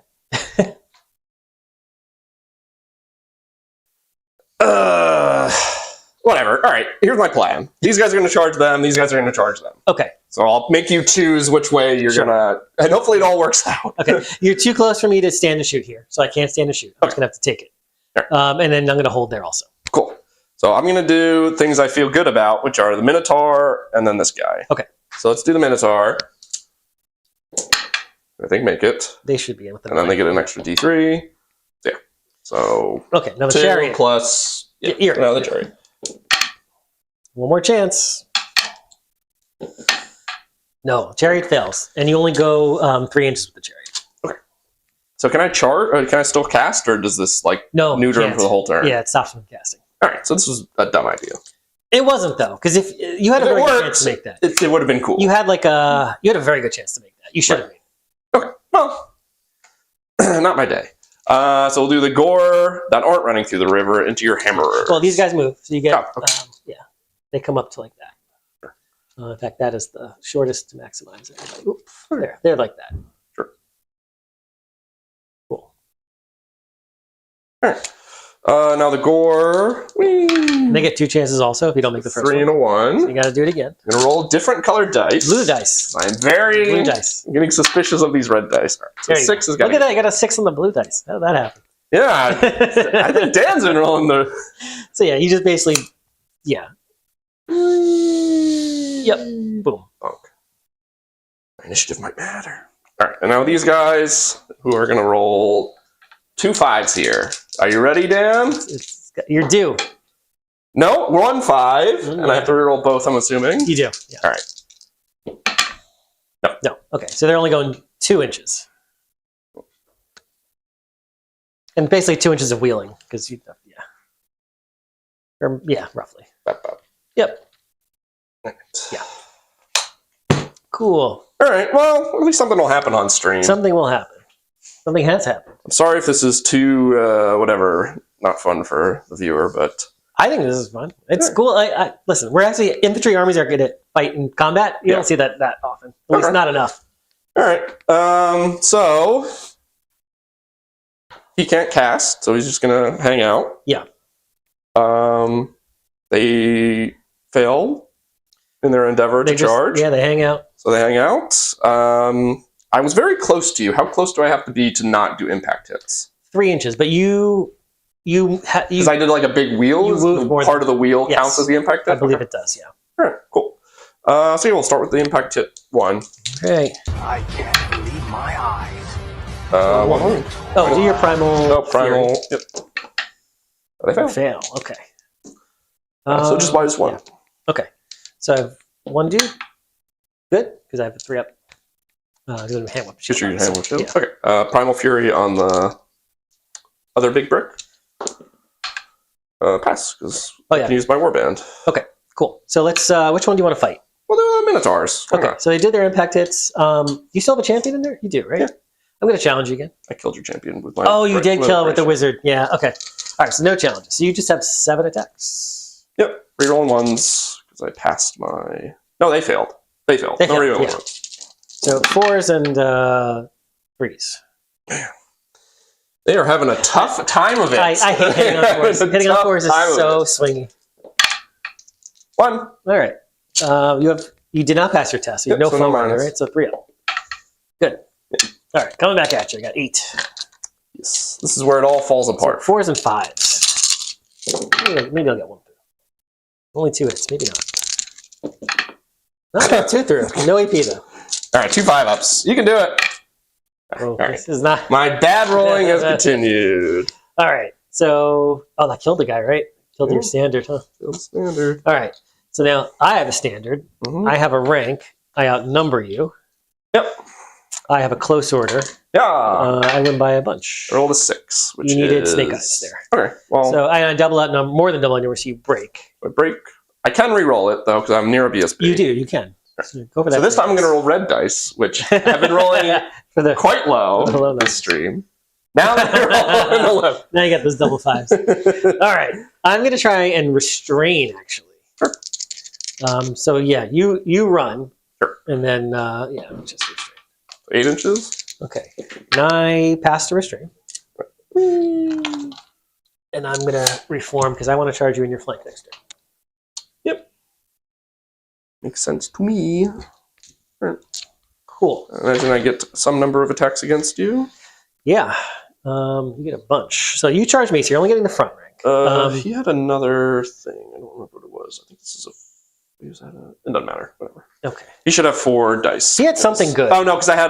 Whatever. All right, here's my plan. These guys are going to charge them. These guys are going to charge them. Okay. So I'll make you choose which way you're going to, and hopefully it all works out. Okay. You're too close for me to stand and shoot here, so I can't stand and shoot. I'm just going to have to take it. Right. And then I'm going to hold there also. Cool. So I'm going to do things I feel good about, which are the Minotaur and then this guy. Okay. So let's do the Minotaur. I think make it. They should be in with them. And then they get an extra D3. Yeah. So. Okay. Now the 2 chariot. Plus. Yeah. Now the chariot. One more chance. No, chariot fails, and you only go 3 inches with the chariot. Okay. So can I charge? Or can I still cast, or does this neuter him for the whole turn? Yeah, it stops him from casting. All right, so this was a dumb idea. It wasn't though, because if you had a very good chance to make that, it would have been cool. You had a very good chance to make that. You should have made it. Okay, well, not my day. So we'll do the gore that aren't running through the river into your hammerers. Well, these guys move, so you get okay. they come up to like that. In fact, that is the shortest to maximize it. Oops, they're like that. Sure. Cool. All right. Now the gore. Whee! They get 2 chances also if you don't make the first 3 one. and a 1. So you got to do it again. I'm gonna roll different colored dice. Blue dice. I'm very blue dice. I'm getting suspicious of these red dice. Right, so 6 is got. Look at that! You got a 6 on the blue dice. How did that happen? Yeah, I think Dan's been rolling the. So yeah, you just basically, Yep. Boom. Okay. Initiative might matter. All right, and now these guys who are gonna roll 2 5s here. Are you ready, Dan? You're due. No, 1 5, and I have to reroll both, I'm assuming. You do. Yeah. All right. No. Okay, so they're only going 2 inches. And basically 2 inches of wheeling, because roughly. Yep. Right. Yeah. Cool. All right, well, at least something will happen on stream. Something will happen. Something has happened. I'm sorry if this is too, not fun for the viewer, but... I think this is fun. It's cool. Listen, we're actually, infantry armies are good at fight in combat. You don't see that often. At least not enough. All right. So... He can't cast, so he's just going to hang out. Yeah. They fail in their endeavor to charge. Yeah, they hang out. So they hang out. I was very close to you. How close do I have to be to not do impact hits? 3 inches, but because I did like a big wheel. Part of the wheel counts as the impact hit? I believe it does, yeah. All right, cool. So yeah, we'll start with the impact hit 1. Okay. I can't believe my eyes. 1. Oh, do your primal. Oh, primal. Yep. They fail. Fail. Okay. So just minus 1. Yeah. Okay. So I have 1 dude. Good, because I have a 3 up. Hand whip. Shoot your hand whip shield. Yeah. Okay. Primal Fury on the other big brick. Pass, because I can use my warband. Okay, cool. So let's. Which one do you want to fight? Well, the Minotaurs. Okay, so they did their impact hits. You still have a champion in there? You do, right? Yeah. I'm going to challenge you again. I killed your champion with my... Oh, you did kill it with the wizard. Yeah, okay. All right, so no challenges. So you just have 7 attacks. Yep. Rerolling 1s, because I passed my... No, they failed. They failed. No rerolling 1s. So 4s and 3s. Man. They are having a tough time of it. I hate hitting on 4s. Hitting on 4s is so swingy. 1. All right. You have You did not pass your test. So you have Yep, no so no foe, minus. right? So 3 up. Good. All right, coming back at you. I got 8. Yes. This is where it all falls apart. 4s and 5s. Maybe I'll get 1 through. Only 2 hits. Maybe not. No, I got 2 through. No AP though. All right, 2 5-ups. You can do it. Oh, All right. this is not. My bad rolling has continued. All right. So, that killed the guy, right? Killed your standard, huh? Still standard. All right. So now I have a standard. Mhm. I have a rank. I outnumber you. Yep. I have a close order. Yeah. I win by a bunch. I rolled a 6, which You needed is... snake eyes there. Okay. Well, So I double out number, more than double out number, so you break. I break. I can re-roll it though because I'm near a BSB. You do. You can. So go for that. So this time I'm going to roll red dice, which have been rolling for the. quite low Hello, this stream. Now they're rolling the left. Now you got those double 5s. All right. I'm going to try and restrain, actually. Sure. So yeah, you run. Sure. And then just restrain. 8 inches. Okay. And I pass to restrain. And I'm going to reform because I want to charge you in your flank next turn. Yep. Makes sense to me. Cool. I imagine I get some number of attacks against you. Yeah. You get a bunch. So you charge me, so you're only getting the front rank. He had another thing. I don't remember what it was. I think this is a... It doesn't matter. Whatever. Okay. He should have 4 dice. He had something good. Oh, no, because I had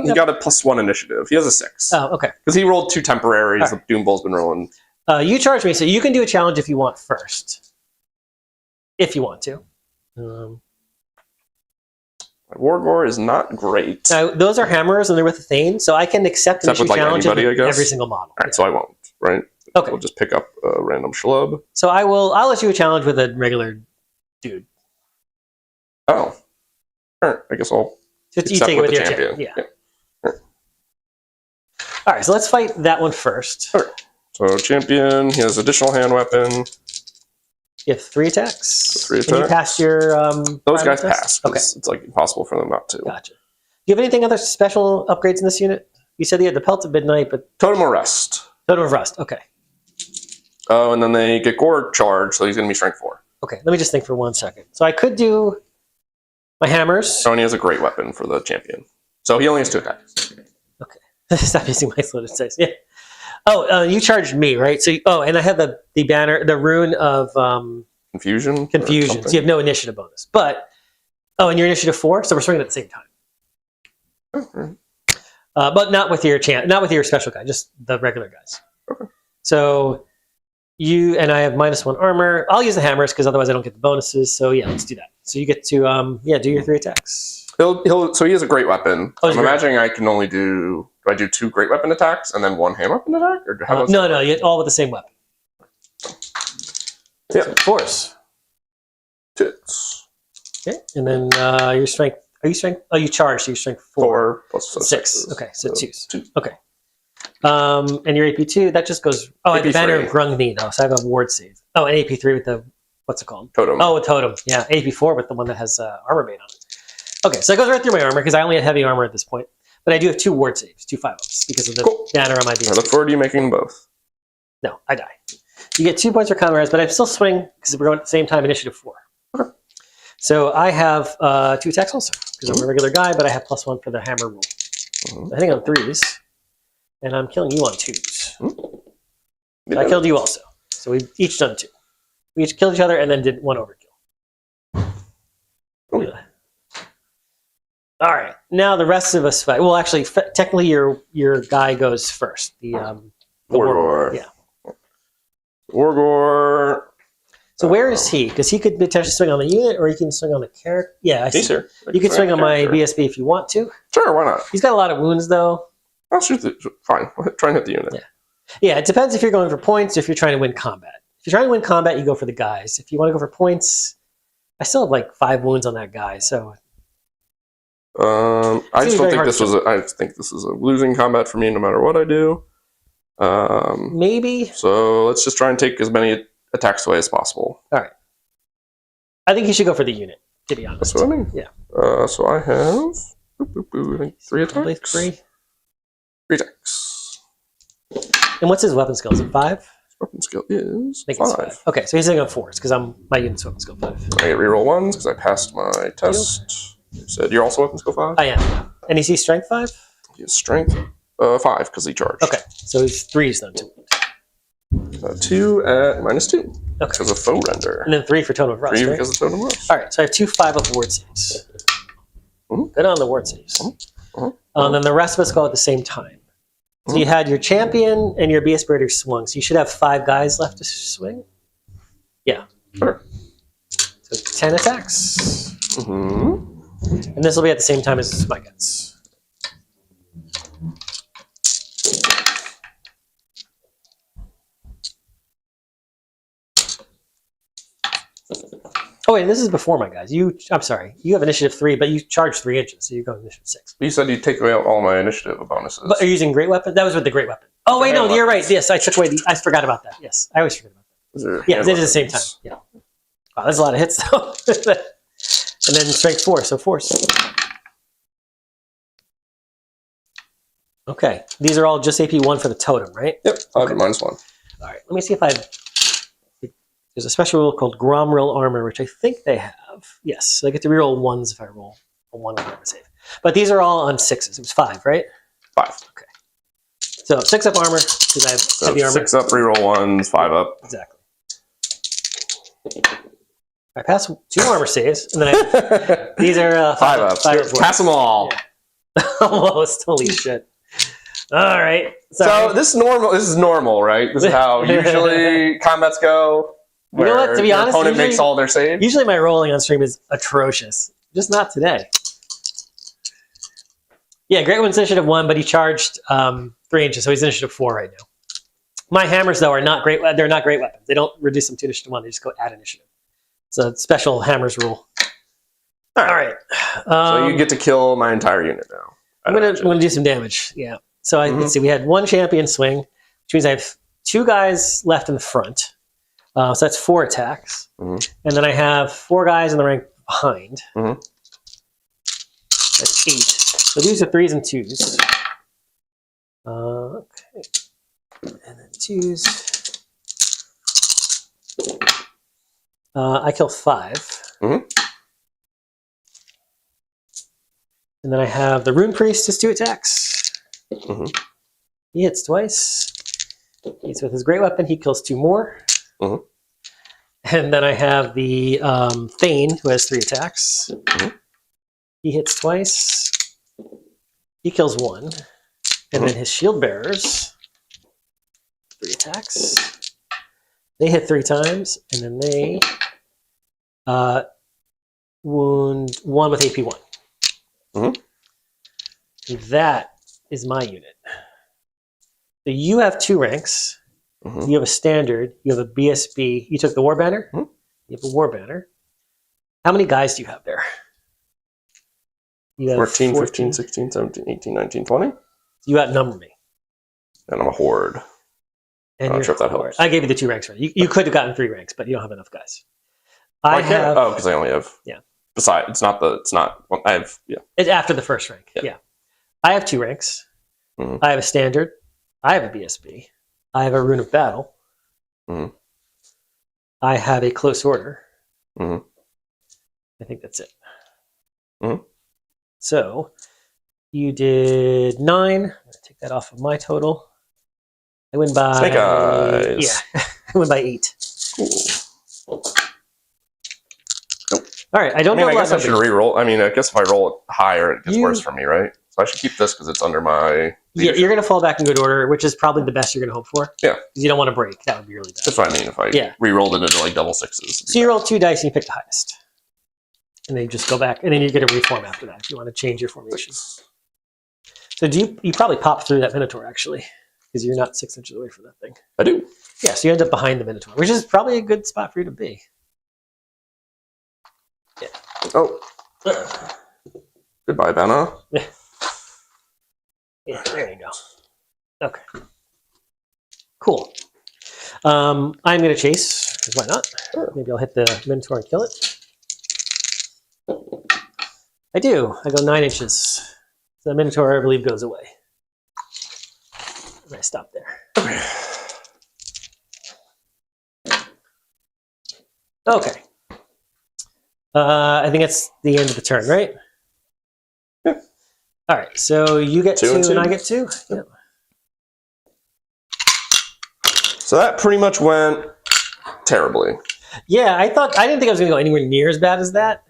he got a +1 initiative. He has a 6. Oh, okay. Because he rolled 2 temporaries. All right. The Doom Bull's been rolling. You charge me, so you can do a challenge if you want first. If you want to. My Wargore is not great. Now, those are hammers, and they're with the Thane, so I can accept Except initiative with, like, challenges anybody, I with guess? every single model. All right, so I won't, right? Okay. We'll just pick up a random schlub. So I'll let you a challenge with a regular dude. Oh. All right, I guess I'll You accept take it with the your champion. champion. Yeah. All right, so let's fight that one first. All right. So champion, he has additional hand weapon. You have 3 attacks. 3 And you attacks. passed your. Those guys test? pass. Okay, It's like impossible for them not to. gotcha. Do you have anything other special upgrades in this unit? You said you had the Pelt of Midnight, but Totem of Rest. Totem of Rust. Okay. Oh, and then they get Gore charge, so he's going to be strength 4. Okay, let me just think for 1 second. So I could do my hammers. Oh, and he has a great weapon for the champion. So he only has 2 attacks. Okay. Stop using my slow dice. Yeah. Oh, you charged me, right? So, and I have the banner, the rune of Confusion? or confusion. something? So you have no initiative bonus. But, and you're initiative 4, so we're swinging at the same time. Oh, all right. But not with your not with your special guy, just the regular guys. Okay. So you and I have -1 armor. I'll use the hammers because otherwise I don't get the bonuses. So yeah, let's do that. So you get to do your 3 attacks. So he has a great weapon. Oh, I'm he's great. imagining I can only do I do 2 great weapon attacks and then 1 hand weapon attack? Or how about No, you all with the same weapon. Yeah. So 4s. Tits. Okay, and then your strength. Are you strength? Oh, you charge. So your strength 4. 4 plus 6. sixes. Okay, so 2s. 2. Okay. And your AP2, that just goes. Oh, I have the banner of AP3. Grungni though, so I have a ward save. Oh, and AP3 with the what's it called? Totem. Oh, a totem. Yeah, AP4 with the one that has armor made on it. Okay, so it goes right through my armor because I only have heavy armor at this point, but I do have 2 ward saves, 2 5-ups because of the Cool. banner on my I BSB. look forward to you making both. No, I die. You get 2 points for counter res, but I still swing because we're going at the same time. Initiative 4. Okay. So I have 2 attacks also because I'm a regular guy, but I have +1 for the hammer rule. I think on 3s, and I'm killing you on 2s. So I killed you also. So we've each done 2. We each killed each other and then did 1 overkill. Oh, yeah. All right. Now the rest of us fight. Well, actually, technically, your guy goes first. The Wargore. Yeah. Wargore. So where is he? Because he could potentially swing on the unit, or he can swing on the character. Yeah, I see. He's here. You can swing on my Character. BSB if you want to. Sure, why not? He's got a lot of wounds, though. I'll shoot the... Fine. Try and hit the unit. Yeah. Yeah, it depends if you're going for points or if you're trying to win combat. If you're trying to win combat, you go for the guys. If you want to go for points, I still have like 5 wounds on that guy. So I Seems just don't very think hard this to was. I think this is a losing combat for me, no matter what I do. maybe. So let's just try and take as many attacks away as possible. All right. I think you should go for the unit, to be honest. That's what I mean. Yeah. So I have I think 3 Probably attacks. 3. 3 attacks. And what's his weapon skill? Is it 5? Weapon skill is I think it's 5. Okay, so he's going to go 4s because my unit's weapon skill 5. I get reroll 1s because I passed my test. You said you're also weapon skill 5? I am. And is he strength 5? He has strength 5 because he charged. Okay, so he's 3s then too. 2 at -2 Okay. because of foe render. And then 3 for totem of rust. 3 right? because of totem rust. All right, so I have 2 5-up ward saves. Mhm. Good on the ward saves. Then the rest of us go at the same time. So you had your champion and your BS Brayher swung. So you should have 5 guys left to swing. Yeah. Sure. So 10 attacks. Mm-hmm. And this will be at the same time as my guys. Oh wait, this is before my guys. I'm sorry. You have initiative 3, but you charge 3 inches, so you're going initiative 6. You said you'd take away all my initiative bonuses. But are you using great weapon? That was with the great weapon. Oh wait, no, you're right. Yes, I took away I forgot about that. Yes, I always forget about that. Yeah, they did at the same time. Yeah. Wow, there's a lot of hits though. And then strength 4, so force. Okay, these are all just AP 1 for the totem, right? Yep, I have -1. All right, let me see if there's a special rule called Gromrill Armor, which I think they have. Yes, so I get to reroll 1s if I roll a 1 on armor save. But these are all on 6s. It was 5, right? 5. Okay. So 6-up armor, because I have heavy armor. 6 up, reroll 1s, 5 up. Exactly. I pass 2 armor saves, and then these are 5 up. 5 up. Pass them all. Yeah. Almost. Holy shit. All right. So this is normal, right? This is how usually combats go. Where You know what, to be your honest, opponent makes all their saves. Usually my rolling on stream is atrocious. Just not today. Yeah, Great One's initiative 1, but he charged 3 inches, so he's initiative 4 right now. My hammers, though, are not great. They're not great weapons. They don't reduce them to initiative 1. They just go add initiative. It's a special hammers rule. All right. So you get to kill my entire unit now. I'm gonna do some damage. Yeah. So let's see. We had 1 champion swing, which means I have 2 guys left in the front. So that's 4 attacks. And then I have 4 guys in the rank behind. That's 8. So these are 3s and 2s. Okay. And then 2s. I kill 5. And then I have the Rune Priest, just 2 attacks. He hits twice. He's with his great weapon. He kills 2 more. And then I have the Thane, who has 3 attacks. He hits twice. He kills 1. And then his shield bearers, 3 attacks. They hit 3 times, and then they wound 1 with AP 1. That is my unit. So you have 2 ranks. You have a standard. You have a BSB. You took the war banner. You have a war banner. How many guys do you have there? You have 14, 15, 16, 17, 18, 19, 20. You outnumber me. And I'm a horde. And I'm not sure if that helps. I gave you the 2 ranks, right? You could have gotten 3 ranks, but you don't have enough guys. I can't. have. Oh, because I only have. Yeah. Besides, it's not. I have. Yeah. It's after the first rank. Yeah. I have 2 ranks. I have a standard. I have a BSB. I have a rune of battle. I have a close order. I think that's it. So you did 9. I'm going to take that off of my total. I win by Snake eyes. Yeah, I win by 8. Cool. All right, I don't know. I guess I should re-roll. I mean, I guess if I roll it higher, it gets worse for me, right? So I should keep this because it's under my. Yeah, you're going to fall back in good order, which is probably the best you're going to hope for. Yeah, because you don't want to break. That would be really bad. That's what I mean. If I re-rolled it into like double 6s. So you roll 2 dice and you pick the highest, and then you just go back, and then you get a reform after that if you want to change your formation. So you probably pop through that Minotaur actually, because you're not 6 inches away from that thing. I do. Yeah, so you end up behind the Minotaur, which is probably a good spot for you to be. Yeah. Oh. Goodbye, Benna. Yeah, there you go. Okay. Cool. I'm going to chase, because why not? Maybe I'll hit the Minotaur and kill it. I do. I go 9 inches. So the Minotaur, I believe, goes away. And I stop there. Okay. I think that's the end of the turn, right? Yeah. All right. So you get 2 and I get 2. Yeah. So that pretty much went terribly. Yeah, I didn't think I was going to go anywhere near as bad as that.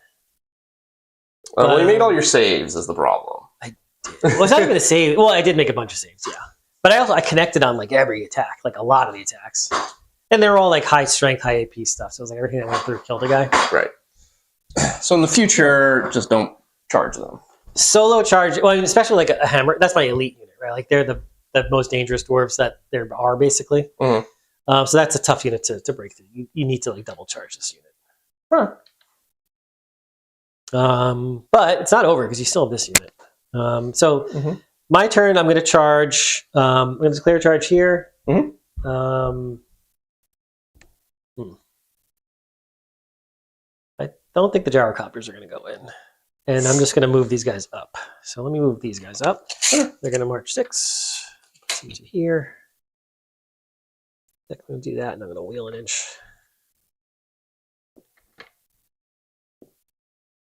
Well, you made all your saves is the problem. Well, it's not even a save. Well, I did make a bunch of saves, yeah. But I connected on like every attack, like a lot of the attacks. And they were all like high strength, high AP stuff. So it was like everything that went through killed a guy. Right. So in the future, just don't charge them. Solo charge, well, I mean, especially like a hammer. That's my elite unit, right? Like they're the most dangerous dwarves that there are, basically. Mm-hmm. So that's a tough unit to break through. You need to like double charge this unit. Huh. But it's not over because you still have this unit. My turn, I'm going to charge. I'm going to declare a charge here. Mm-hmm. I don't think the gyrocopters are going to go in. And I'm just going to move these guys up. So let me move these guys up. They're going to march 6. Put them to here. I'm going to do that, and I'm going to wheel an inch.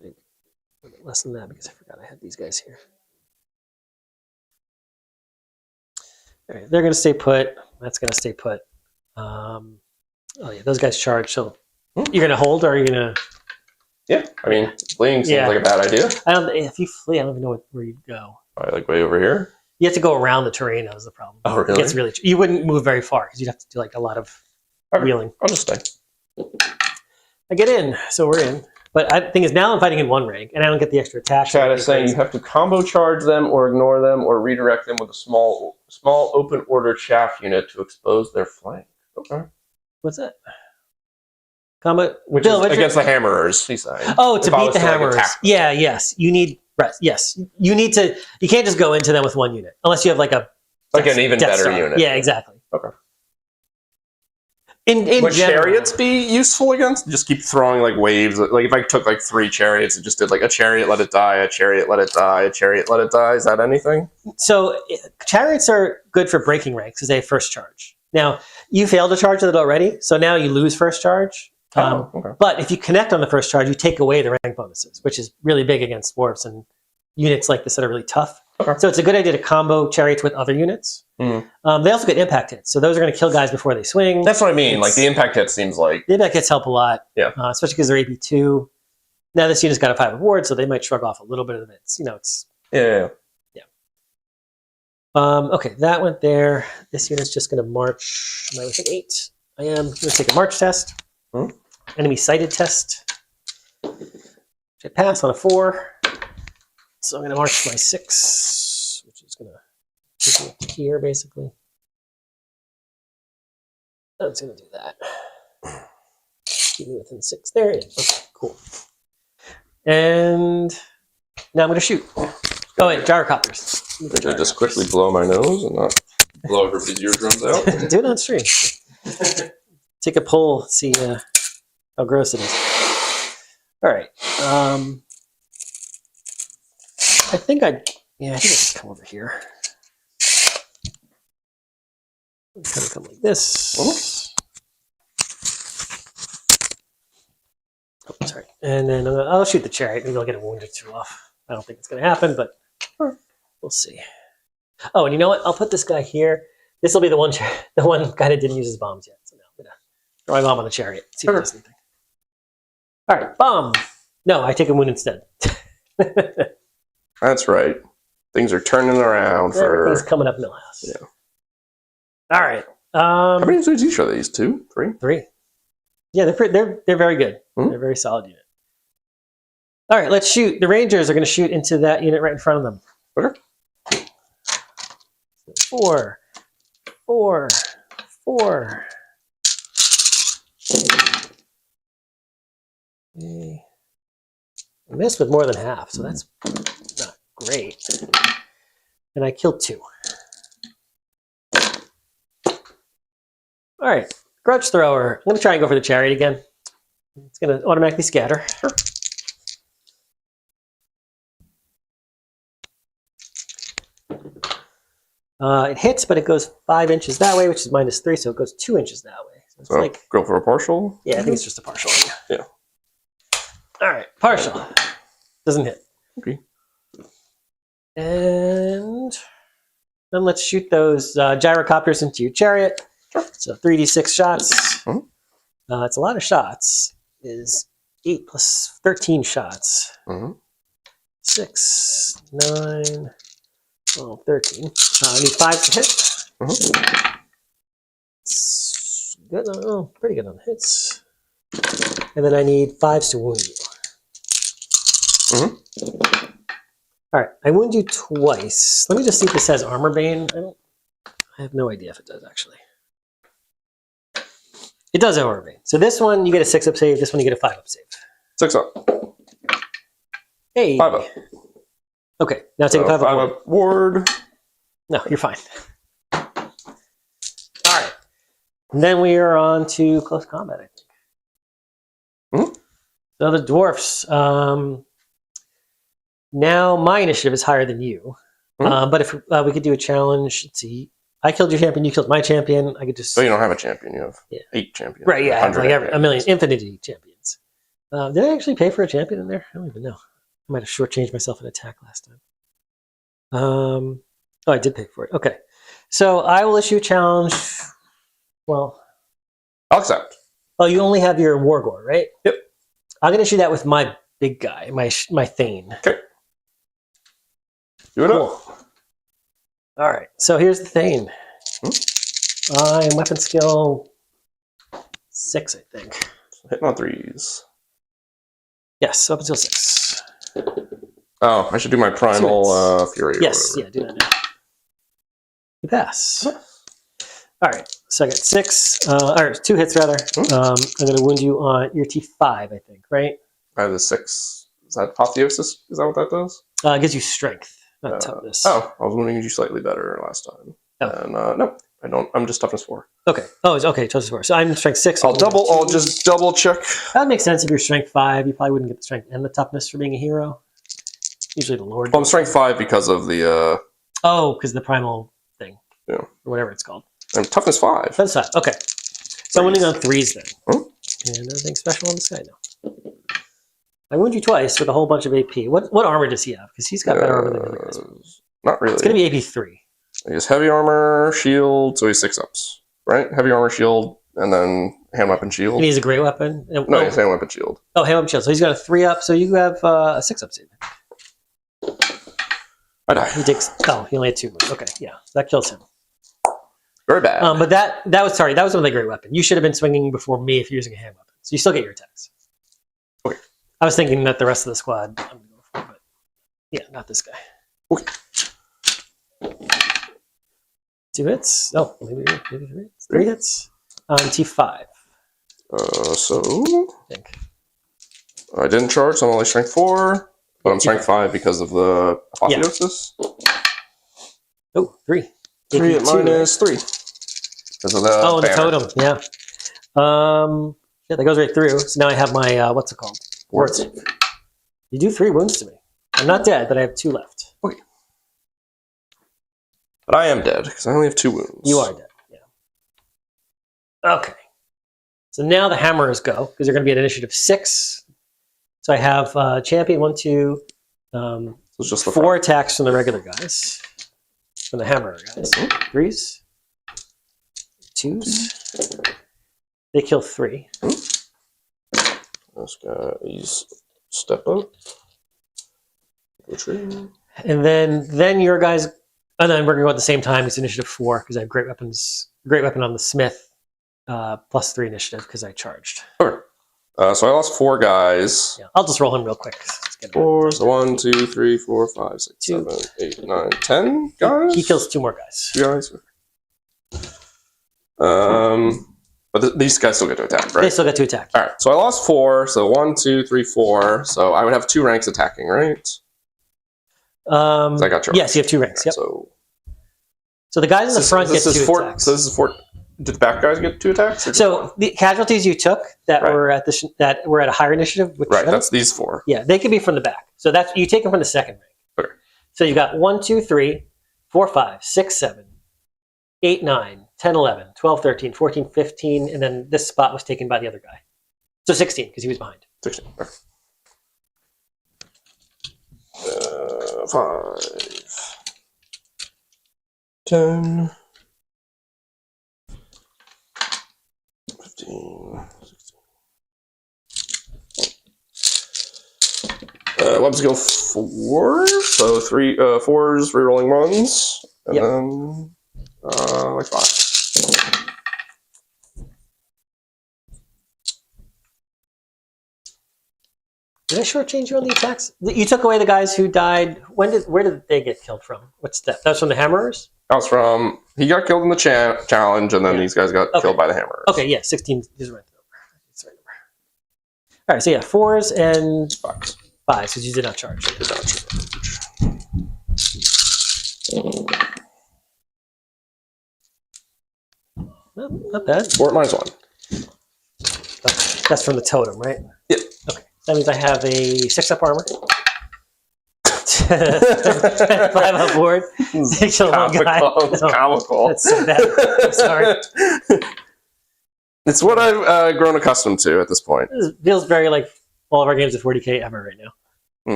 Maybe a bit less than that because I forgot I had these guys here. All right, they're going to stay put. That's going to stay put. Oh yeah, those guys charge. So you're going to hold, or are you going to? Yeah, I mean, fleeing seems like a bad idea. If you flee, I don't even know where you'd go. Probably like way over here. You have to go around the terrain. That was the problem. Oh, really? It gets really. You wouldn't move very far because you'd have to do like a lot of wheeling. I'll just stay. I get in, so we're in. But the thing is, now I'm fighting in 1 rank, and I don't get the extra attack. Chad is saying you have to combo charge them, or ignore them, or redirect them with a small open order chaff unit to expose their flank. Okay. What's that? Combo, which is against the hammerers, he's saying. Oh, to beat the hammerers. Yes. You need rest. Yes. You need to. You can't just go into them with 1 unit unless you have like an even better unit. Yeah, exactly. Okay. Would chariots be useful against? Just keep throwing like waves. Like if I took like 3 chariots and just did like a chariot, let it die, a chariot, let it die, a chariot, let it die. Is that anything? So chariots are good for breaking ranks because they have first charge. Now you failed to charge it already, so now you lose first charge. Okay. But if you connect on the first charge, you take away the rank bonuses, which is really big against dwarves and units like this that are really tough. Okay. So it's a good idea to combo chariots with other units. They also get impact hits, so those are going to kill guys before they swing. That's what I mean. Like the impact hit seems like the impact hits help a lot. Yeah, especially because they're AP2. Now this unit's got a 5 reward, so they might shrug off a little bit of it. It's yeah. Okay, that went there. This unit's just going to march. Am I with an 8? I am. I'm going to take a march test. Enemy sighted test. Which I pass on a 4. So I'm going to march my 6, which is going to take me up to here, basically. I'm just going to do that. Keep me within 6 there. Yeah. Okay, cool. And now I'm going to shoot. Oh, wait, gyrocopters. I just quickly blow my nose and not blow everybody's eardrums out. Do it on stream. Take a poll, see how gross it is. All right. I think I'll just come over here. Kind of come like this. Oh, sorry. And then I'll shoot the chariot. Maybe I'll get a wound or 2 off. I don't think it's going to happen, but we'll see. Oh, and you know what? I'll put this guy here. This will be the one guy that didn't use his bombs yet. So now I'm going to throw my bomb on the chariot. See if it does anything. All right, bomb. No, I take a wound instead. That's right. Things are turning around for... Everything's coming up Millhouse. Yeah. All right. How many dudes each are these? 2? 3? 3. Yeah, they're very good. They're a very solid unit. All right, let's shoot. The Rangers are going to shoot into that unit right in front of them. Okay. 4, 4, 4. I missed with more than half, so that's not great. And I killed 2. All right, grudge thrower. I'm going to try and go for the chariot again. It's going to automatically scatter. It hits, but it goes 5 inches that way, which is -3, so it goes 2 inches that way. So It's So go for a partial. yeah, I think it's just a partial. Yeah. All right, partial. Doesn't hit. Okay. And then let's shoot those gyrocopters into your chariot. Sure. So 3d6 shots. Mhm. It's a lot of shots. Is 8 plus 13 shots. Mhm. 6, 9, 12, 13. I need 5 to hit. Mhm. It's good. Oh, pretty good on hits. And then I need 5s to wound you. Mhm. All right, I wound you twice. Let me just see if this has armor bane. I have no idea if it does actually. It does have armor bane. So this one you get a 6-up save. This one you get a 5-up save. 6 up. Hey. 5 up. Okay, now take a 5-up. 5 up ward. No, you're fine. All right. And then we are on to close combat, I think. Mhm. So the dwarfs. Now my initiative is higher than you. Mhm. But if we could do a challenge, let's see. I killed your champion, you killed my champion. I could just... So you don't have a champion. You have Yeah. 8 champions. Right, yeah, I have 100 like a million, infinity champions. Did I actually pay for a champion in there? I don't even know. I might have shortchanged myself in attack last time. Oh, I did pay for it. Okay. So I will issue a challenge. Well... I'll accept. Oh, you only have your Wargore, right? Yep. I'm going to issue that with my big guy, my Thane. Okay. Do it up. All right. So here's the Thane. I'm weapon skill 6, I think. Hitting on 3s. Yes, weapon skill 6. Oh, I should do my primal fury. or Yes, whatever. yeah, do that now. You pass. All right. So I got 6, or 2 hits rather. I'm going to wound you on your T5, I think, right? I have the 6. Is that apotheosis? Is that what that does? It gives you strength, not toughness. Oh, I was wounding you slightly better last time. Oh. And no, I don't. I'm just toughness 4. Okay. Oh, it's okay. Toughness 4. So I'm strength 6. I'll just double check. That would make sense if you're strength 5. You probably wouldn't get the strength and the toughness for being a hero. Usually the Lord. Well, I'm strength 5 because of the. Oh, because the primal thing. Yeah. Or whatever it's called. I'm toughness 5. That's 5. Okay. So I'm winning on 3s then. Hmm? And nothing special on this guy now. I wound you twice with a whole bunch of AP. What armor does he have? Because he's got better armor than the other guys. Not really. It's going to be AP 3. He has heavy armor, shield, so he's 6-ups. Right? Heavy armor, shield, and then hand weapon, shield. And he has a great weapon. No, he has hand weapon, shield. Oh, hand weapon, shield. So he's got a 3-up. So you have a 6-up save. I die. He takes. Oh, he only had 2 moves. Okay, yeah, that kills him. Very bad. But that was only a great weapon. You should have been swinging before me if you're using a hand weapon. So you still get your attacks. Okay. I was thinking that the rest of the squad I'm going to go for, but yeah, not this guy. Okay. 2 hits. Oh, maybe 3 hits. 3 hits on T5. So I think. I didn't charge, so I'm only strength 4, but I'm strength 5 because of the apotheosis. Oh, 3. 3 at minus 3. Because of the Oh, the banner. totem. Yeah. Yeah, that goes right through. So now I have my what's it called? Ward save. You do 3 wounds to me. I'm not dead, but I have 2 left. Okay. But I am dead because I only have 2 wounds. You are dead. Yeah. Okay. So now the hammerers go because they're going to be at initiative 6. So I have champion 1, 2, So it's just the 4 attacks from the regular guys, from the hammerer guys. 3s, 2s. They kill 3. This guy's step up. Retreat. And then your guys, and then we're going to go at the same time. It's initiative 4 because I have great weapon on the smith, plus 3 initiative because I charged. Okay. So I lost 4 guys. Yeah, I'll just roll him real quick. Let's get him. 4, so 1, 2, 3, 4, 5, 6, 2. 7, 8, 9, 10 guys? He kills 2 more guys. 2 guys? But these guys still get to attack, right? They still get to attack. Alright, so I lost 4, so 1, 2, 3, 4. So I would have 2 ranks attacking, right? I got charged. Yes, you have 2 ranks. Yep. So So the guys in the front get 2 attacks. So this is 4. Did the back guys get 2 attacks? Or just So 1? the casualties you took that Right. were at that were at a higher initiative, which Right, that's these 4. yeah, they could be from the back. So that's you take them from the second rank. Okay. So you got 1, 2, 3, 4, 5, 6, 7, 8, 9, 10, 11, 12, 13, 14, 15, and then this spot was taken by the other guy. So 16, because he was behind. 16. 5, 10, 15, 16. Web skill 4, so 3 4s, rerolling 1s, and then like 5. Did I shortchange you on the attacks? You took away the guys who died. Where did they get killed from? What's that? That was from the Hammerers? That was from, he got killed in the challenge, and then these guys got killed by the Hammerers. Okay, yeah, 16 is the right number. That's the right number. All right, so yeah, 4s and 5s, because you did not charge. Not bad. 4 minus 1. Okay, that's from the totem, right? Yep. Okay, that means I have a 6-up armor. 5 up board. Kill one guy. It's comical. That's so bad. I'm sorry. It's what I've grown accustomed to at this point. This feels very like all of our games at 40k ever right now.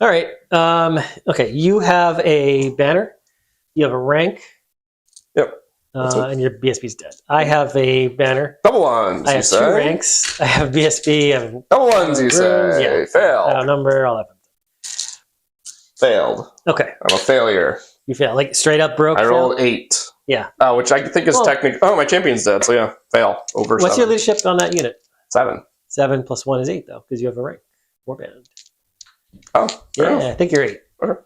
All right. Okay, you have a banner. You have a rank. Yep. And your BSB's dead. I have a banner. Double ones, I you have say? 2 ranks. I have BSB. I have Double ones, you rooms, say? yeah. Failed. Number, all that. Failed. Okay. I'm a failure. You fail. Like straight up broke. I fail? rolled 8. Yeah. Which I think is technically. Oh, my champion's dead, so yeah. Fail. Over What's 7. your leadership on that unit? 7. 7 plus 1 is 8, though, because you have a rank. Warband. Oh. Yeah, I think you're 8. Okay.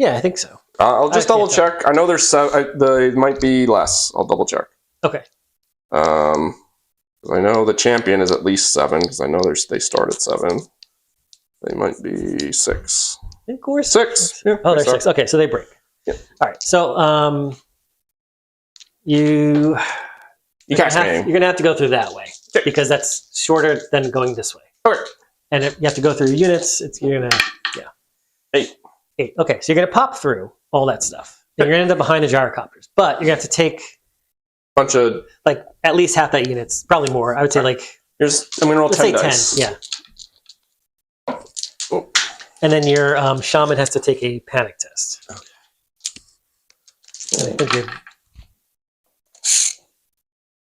I think so. I'll just double check. I know there's 7. It might be less. I'll double check. Okay. 'Cause I know the champion is at least 7, because I know they start at 7. They might be 6. I think we're 6. Yeah, oh, they're 6. Okay, so they break. Yep. All right. So you're gonna have to go through that way because that's shorter than going this way. Okay. And you have to go through units. You're gonna 8. Okay, so you're gonna pop through all that stuff. And you're gonna end up behind the gyrocopters, but you're gonna have to take bunch of like at least half that units, probably more. I would say like I'm gonna roll let's 10 say dice. 10. Yeah. Oh. And then your shaman has to take a panic test. Okay. I think you're...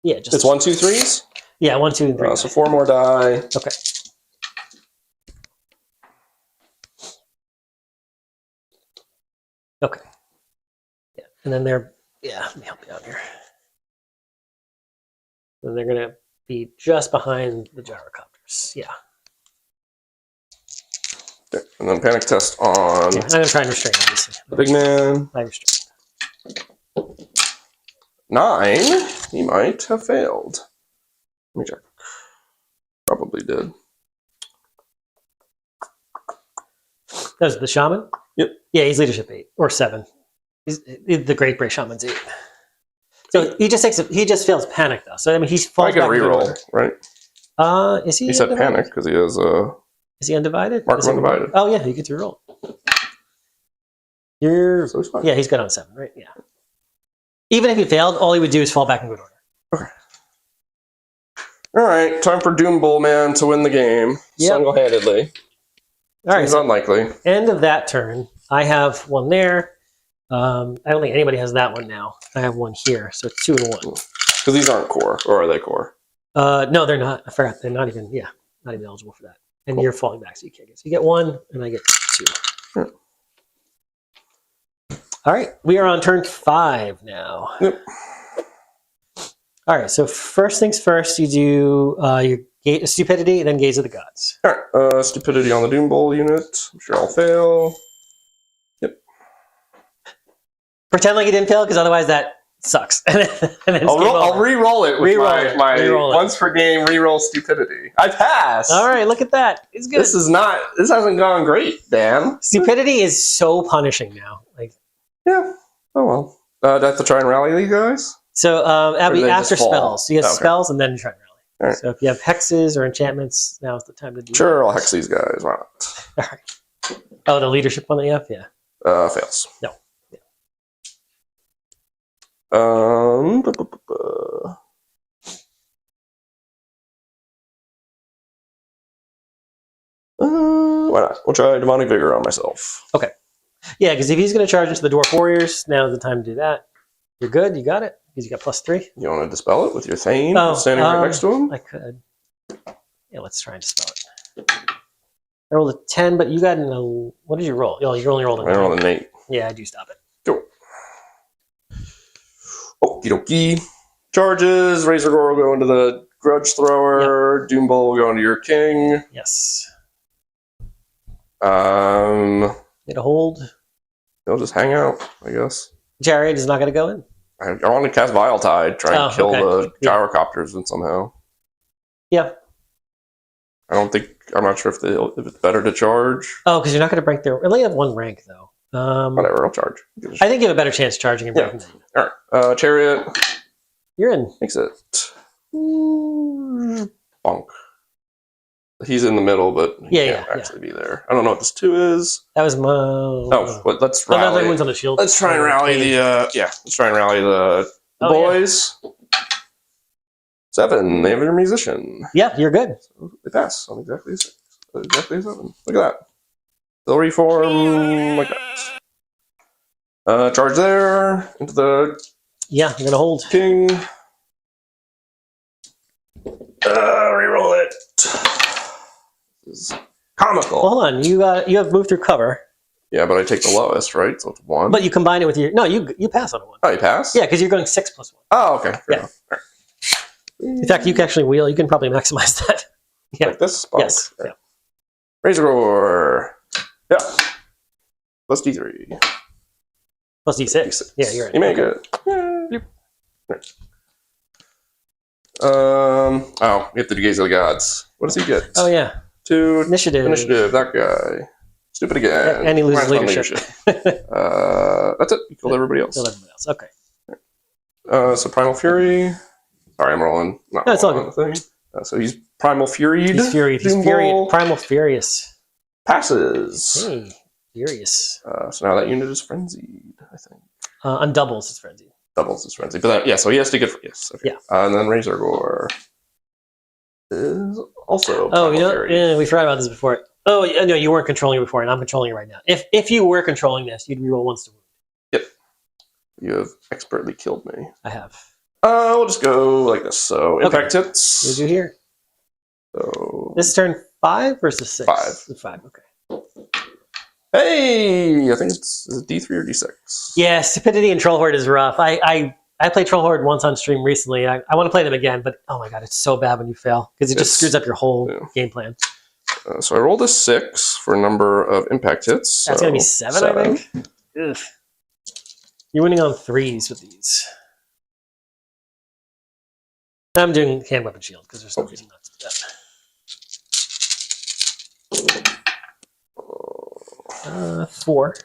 Yeah, just It's 1, 2, 3s? Yeah, 1, 2, and 3. So 4 more die. Okay. Okay. Yeah, and then they're let me help you out here. And they're gonna be just behind the gyrocopters. Yeah. Okay. And then panic test on I'm gonna try and restrain, obviously. the big man. I restrain. 9. He might have failed. Let me check. Probably did. That was the shaman? Yep. Yeah, he's leadership 8 or 7. The Great Bray Shaman's 8. So he just fails panic though. So I mean he's falls I get a back into reroll, order. right? Is he? He said undivided? panic because he has a Is he undivided? mark Is of he- undivided. Oh yeah, you get to reroll. You're So he's fine. yeah, he's good on 7, right? Yeah. Even if he failed, all he would do is fall back in good order. Okay. All right, time for Doom Bull Man to win the game Yep. single-handedly. All right. Seems So unlikely. end of that turn. I have one there. I don't think anybody has that one now. I have one here, so it's 2 and 1. Because these aren't core, or are they core? No, they're not. I forgot. They're not even. Yeah, not even eligible for that. And you're falling back, so you can't get. So you get 1, and I get 2. Yep. All right, we are on turn 5 now. Yep. All right, so first things first, you do your stupidity, then gaze of the gods. All right, stupidity on the Doom Bull unit. I'm sure I'll fail. Yep. Pretend like you didn't fail, because otherwise that sucks. And then it's I'll game over. re-roll it with Reroll my Reroll it. once per game re-roll stupidity. I passed. All right, look at that. It's good. This hasn't gone great, Dan. Stupidity is so punishing now. Like, Yeah. Oh well. Do I have to try and rally these guys? so, Or Abby, do they after just fall? spells, you get Okay. spells and then try and rally. All right. So if you have hexes or enchantments, now's the time to do Sure, I'll hex these guys. Why not? that. All right. Oh, the leadership one that you have? Yeah. Fails. No. Bu- bu- bu- bu. Why not? We'll try Demonic Vigor on myself. Okay. Yeah, because if he's going to charge into the Dwarf Warriors, now's the time to do that. You're good. You got it. Because you got +3. You want to dispel it with your Thane standing right next to him? I could. Yeah, let's try and dispel it. I rolled a 10, but you got an. What did you roll? Oh, you only rolled a 9. I rolled an 8. Yeah, I do stop it. Go. Okie dokie. Charges. Razor Gore will go into the Grudge Thrower. Yep. Doom Bowl will go into your King. Yes. Get a hold. They'll just hang out, I guess. Chariot is not going to go in. I want to cast Vile Tide, try and kill the gyrocopters and somehow. Yeah. I'm not sure if it's better to charge. Oh, because you're not going to break their. They only have 1 rank though. Whatever, I'll charge. I think you have a better chance charging and breaking them. All right, Chariot. You're in. Makes it. Bonk. He's in the middle, but he can't actually be there. I don't know what this 2 is. That was my. But let's rally. That one's on the shield. Let's try and rally the. Let's try and rally the boys. Yeah. 7. They have their musician. Yeah, you're good. So they pass on exactly a 6. Exactly a 7. Look at that. They'll reform like that. Charge there into the. Yeah, I'm gonna hold. King. Reroll it. This is comical. Well, hold on, you have moved through cover. Yeah, but I take the lowest, right? So it's 1. But you combine it with your. No, you pass on a 1. Oh, you pass? Yeah, because you're going 6 + 1. Oh, okay. Fair enough. All right. In fact, you can actually wheel. You can probably maximize that. Yeah. Like this? Yes. Yeah. Razor Gore. Yeah. Plus D3. Plus D6. Yeah, you're in. You make it. Yeah. Right. Oh, we have to do Gaze of the Gods. What does he get? Oh, yeah. 2. Initiative. That guy. Stupid again. And he loses leadership. That's it. You killed everybody else. Killed everybody else. Okay. So Primal Fury. Sorry, I'm rolling. No, it's all good. So he's Primal Furied. He's furied. He's furied. Primal Furious. Passes. Hey, furious. So now that unit is frenzied, I think. On doubles, it's frenzied. Doubles is frenzied. But so he has to get... Yes. Okay. Yeah. And then Razor Gore is also Oh, Fury. we forgot about this before. Oh, no, you weren't controlling it before, and I'm controlling it right now. If you were controlling this, you'd reroll once to wound. Yep. You have expertly killed me. I have. We'll just go like this. So impact hits. What did you hear? So This is turn 5 versus 6? 5. 5, okay. Hey! I think is it D3 or D6? Yeah, Stupidity and Troll Horde is rough. I played Troll Horde once on stream recently. I want to play them again, but oh my god, it's so bad when you fail. Because it just screws up your whole game plan. So I rolled a 6 for a number of impact hits. That's going to be 7, I think. Ugh. You're winning on 3s with these. I'm doing hand weapon shield because there's no reason not to do that. 4.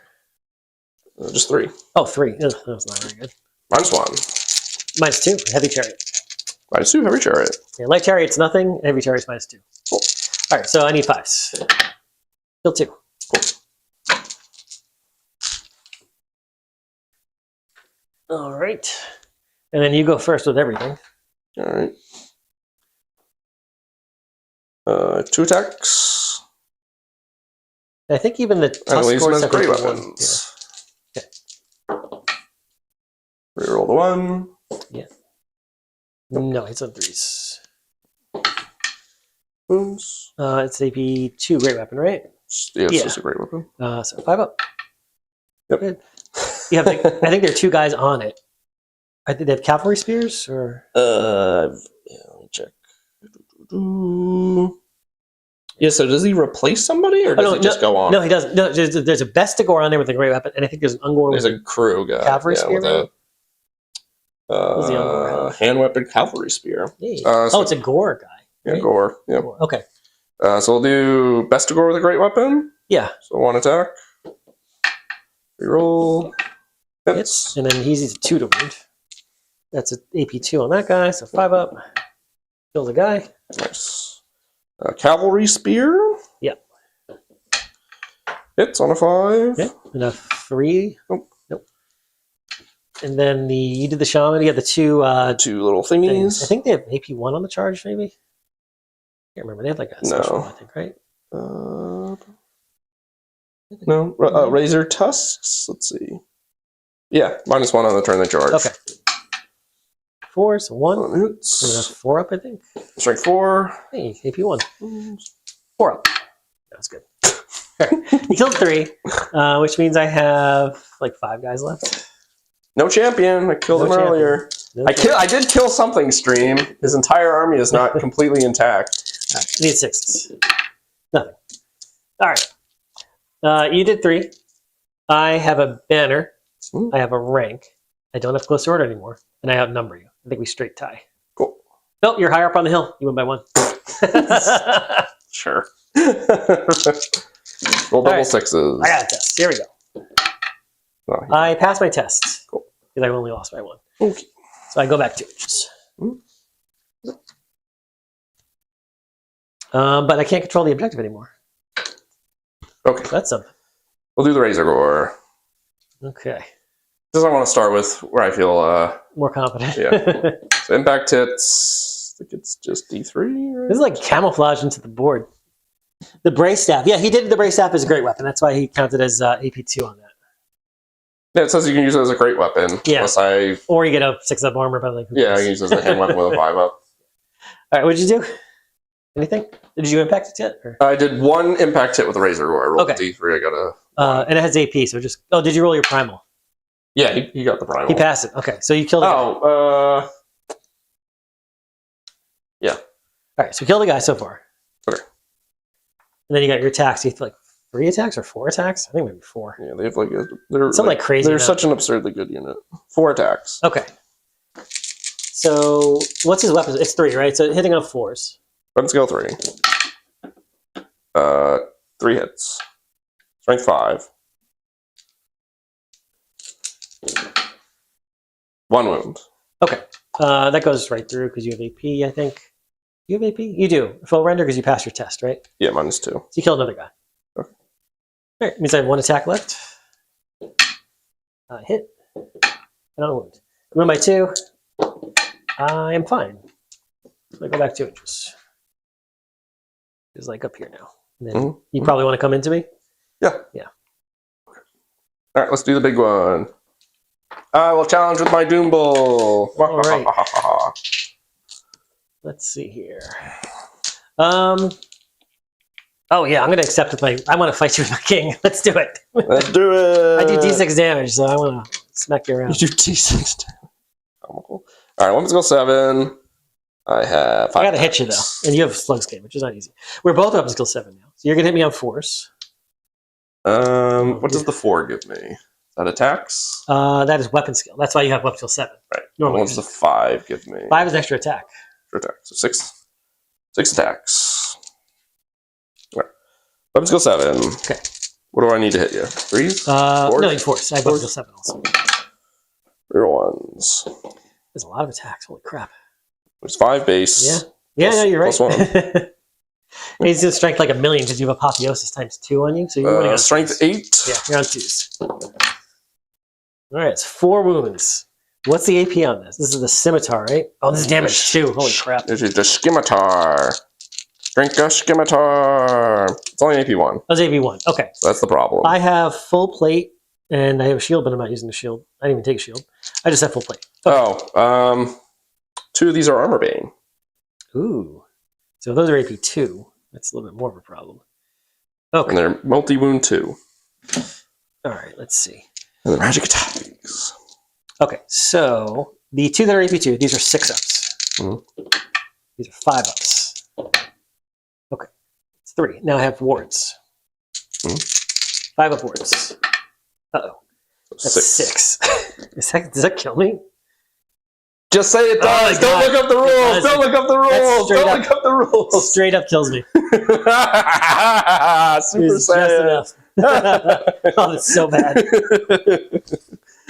Just 3. Oh, 3. Ugh, that was not very good. -1. -2. Heavy chariot. -2. Heavy chariot. Yeah, light chariot's nothing. Heavy chariot's -2. Cool. All right, so I need 5s. Kill 2. Cool. All right, and then you go first with everything. All right. 2 attacks. I think even the And leaves score him as great separates weapons. Yeah. Okay. Reroll the 1. Yeah. No, it's on 3s. Wounds. It's AP 2 great weapon, right? Yeah, it's just a great weapon. So 5 up. Yep. Good. You have I think there are 2 guys on it. I think they have cavalry spears, or Let me check. Yeah, so does he replace somebody, or does he just go on? No, he doesn't. No, there's a Bestigor on there with a great weapon, and I think there's an Ungor There's with a crew guy. cavalry spear. With What's the Ungor have? hand weapon cavalry spear. Hey. So It's a Gore guy. Yeah, right? Gore. Yep. Gore. Okay. So we'll do Bestigor with a great weapon. Yeah. So 1 attack. Reroll. Hits. And then he's 2 to wound. That's an AP 2 on that guy, so 5 up. Kills a guy. Nice. Cavalry spear. Yep. Hits on a 5. Okay. And a 3. Nope. And then you did the shaman. You had the two Two little things. thingies. I think they have AP1 on the charge, maybe. Can't remember. They have like a special one, I think, right? No. Razor tusks. Let's see. Yeah, -1 on the turn they charge. Okay. 4, so 1. One We're gonna hoots. have 4 up, I think. Strength 4. Hey, AP1. 4 up. That's good. You killed 3, which means I have like 5 guys left. No champion. I killed No him champion. earlier. No I did kill something, Stream. His entire army is not completely intact. All right, I need 6s. Nothing. All right. You did 3. I have a banner. I have a rank. I don't have close order anymore. And I outnumber you. I think we straight tie. Cool. Nope, you're higher up on the hill. You win by 1. Sure. Roll double right. 6s. I got a test. Here we go. Oh, I passed my test. Cool. Because I only lost by 1. okay. So I go back 2 inches. But I can't control the objective anymore. Okay. So that's something. We'll do the Razor Gore. Okay. This I want to start with where I feel, More confident. Yeah. so impact hits. I think it's just D3, right? This is like camouflage into the board. The brace staff. Yeah, he did. The brace staff is a great weapon. That's why he counted as AP2 on that. Yeah, it says you can use it as a great weapon. Yeah. Unless Or you get a 6-up armor, but like. Yeah, I can use it as a hand weapon with a 5-up. All right, what did you do? Anything? Did you impact it yet? Or? I did 1 impact hit with a Razor Gore. I rolled Okay. a D3. I got a... And it has AP, so just. Oh, did you roll your primal? Yeah, he got the primal. He passed it. Okay, so you killed. Oh, yeah. All right, so you killed a guy so far. Okay. And then you got your attacks. You have like 3 attacks or 4 attacks? I think maybe 4. Yeah, they have like they're Something like crazy They're now. such an absurdly good unit. 4 attacks. Okay. So what's his weapon? It's 3, right? So hitting on 4s. Weapon skill 3. 3 hits. Strength 5. 1 wound. Okay. That goes right through because you have AP, I think. You have AP? You do. Full render because you passed your test, right? Yeah, -2. So you killed another guy. Okay. All right. Means I have 1 attack left. Hit. And on a wound. Win by 2. I am fine. So I go back 2 inches. It's like up here now. And then you probably want to come into me? Yeah. Yeah. All right, let's do the big one. I will challenge with my Doom Bull. All right. Let's see here. Oh yeah, I'm gonna accept with my. I want to fight you with my king. Let's do it. Let's do it. I do D6 damage, so I want to smack you around. You do D6 damage. Comical. All right, weapons skill 7. I have 5. I gotta hit you though, and you have slug game, which is not easy. We're both up skill 7 now, so you're gonna hit me on 4s. What does the 4 give me? Is that attacks? That is weapon skill. That's why you have weapon skill 7. Right. Normally, What does the 5 give me? 5 is extra attack. Extra attack. So 6 attacks. All right. Weapon skill 7. Okay. What do I need to hit you? 3s? No, you 4s. I have weapon skill 7 also. 3 1s. There's a lot of attacks. Holy crap. There's 5 base. Yeah. Yeah, no, you're right. +1. And he's gonna strength like 1,000,000 because you have apotheosis times 2 on you. So you're winning on Strength 2s. 8. Yeah, you're on 2s. All right, it's 4 wounds. What's the AP on this? This is the scimitar, right? Oh, this is damage 2. Holy crap. This is the scimitar. Drink a scimitar. It's only AP 1. That was AP 1. Okay. So that's the problem. I have full plate and I have a shield, but I'm not using the shield. I didn't even take a shield. I just have full plate. Oh, 2 of these are armor bane. Ooh. So if those are AP 2, that's a little bit more of a problem. Okay. And they're multi wound 2. All right, let's see. And the magic attacks. Okay, so the 2 that are AP 2, these are 6-ups. These are 5-ups. Okay, it's 3. Now I have wards. 5-up wards. Uh-oh. That's 6. Does that kill me? Just say it does. my Don't God. look up the It rules. does. Don't look up the That's rules. straight Don't up. look up the rules. Straight up kills me. Super It's just Saiyan. enough. Oh, that's so bad.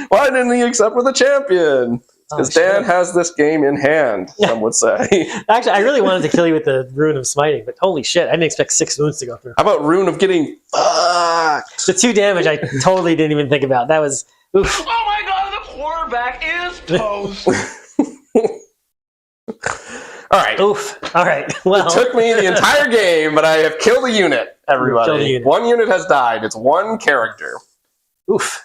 Why didn't he accept with a champion? Because Oh, Dan shit. has this game in hand, some would say. Actually, I really wanted to kill you with the rune of smiting, but holy shit, I didn't expect 6 wounds to go through. How about rune of getting fucked? The 2 damage I totally didn't even think about. That was oof. Oh my god, the quarterback is toast. All right. Oof. All right. Well, It took me the entire game, but I have killed a unit, everybody. Killed a unit. One unit has died. It's one character. Oof.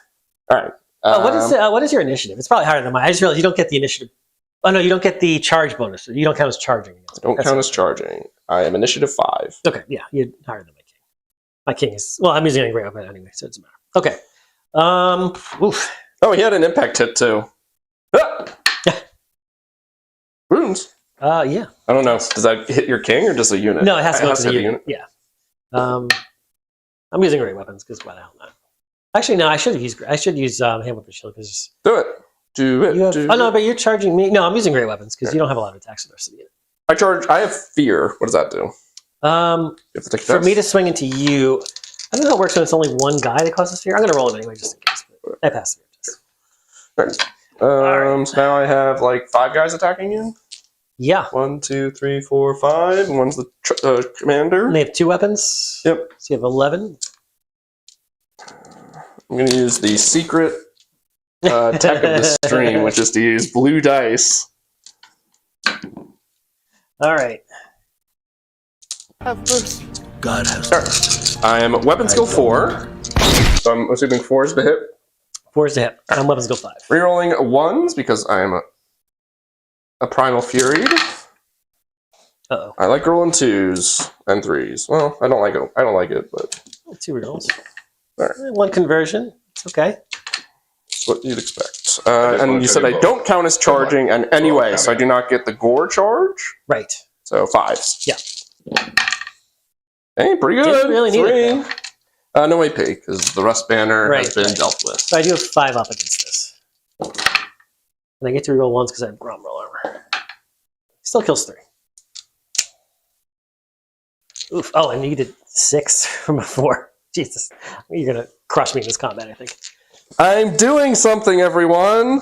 All right. What is your initiative? It's probably higher than mine. I just realized you don't get the initiative. Oh no, you don't get the charge bonus. You don't count as charging. Don't count as charging. I am initiative 5. Okay, yeah, you're higher than my king. My king is I'm using a great weapon anyway, so it doesn't matter. Okay. Oof. Oh, he had an impact hit too. Ah! Runes. Yeah. I don't know. Does that hit your king or just a unit? No, it has to go to the hit a unit. Yeah. I'm using great weapons because why the hell not? Actually, no. I should use hand weapon shield because Do it. Do it. no, but you're charging me. No, I'm using great weapons because you don't have a lot of attacks with the rest of the unit. I have fear. What does that do? You have to take For me to swing into you, I don't know how it works when it's only one guy that causes fear. I'm going to roll it anyway just in case. But I pass the fear test. Right. So now I have like 5 guys attacking you. Yeah. 1, 2, 3, 4, 5. And one's the commander. And they have 2 weapons. Yep. So you have 11. I'm going to use the secret tech of the stream, which is to use blue dice. All right. Have mercy. God has All right. I am weapon skill 4. So I'm assuming 4 is the hit. 4 is to hit. I'm weapons go 5. Rerolling 1s because I am a primal fury. Uh-oh. I like rolling 2s and 3s. Well, I don't like it, but 2 rerolls. all right. 1 conversion. It's okay. That's what you'd expect. And you said I don't count as charging in any way, so I do not get the gore charge. Right. So 5s. Yeah. Hey, pretty good. Didn't really need it, 3. No AP, because the rust banner has been dealt with. So I do have 5 up against this. And I get to reroll 1s because I have Gromroll armor. Still kills 3. Oof. Oh, I needed 6 from a 4. Jesus. You're going to crush me in this combat, I think. I'm doing something, everyone!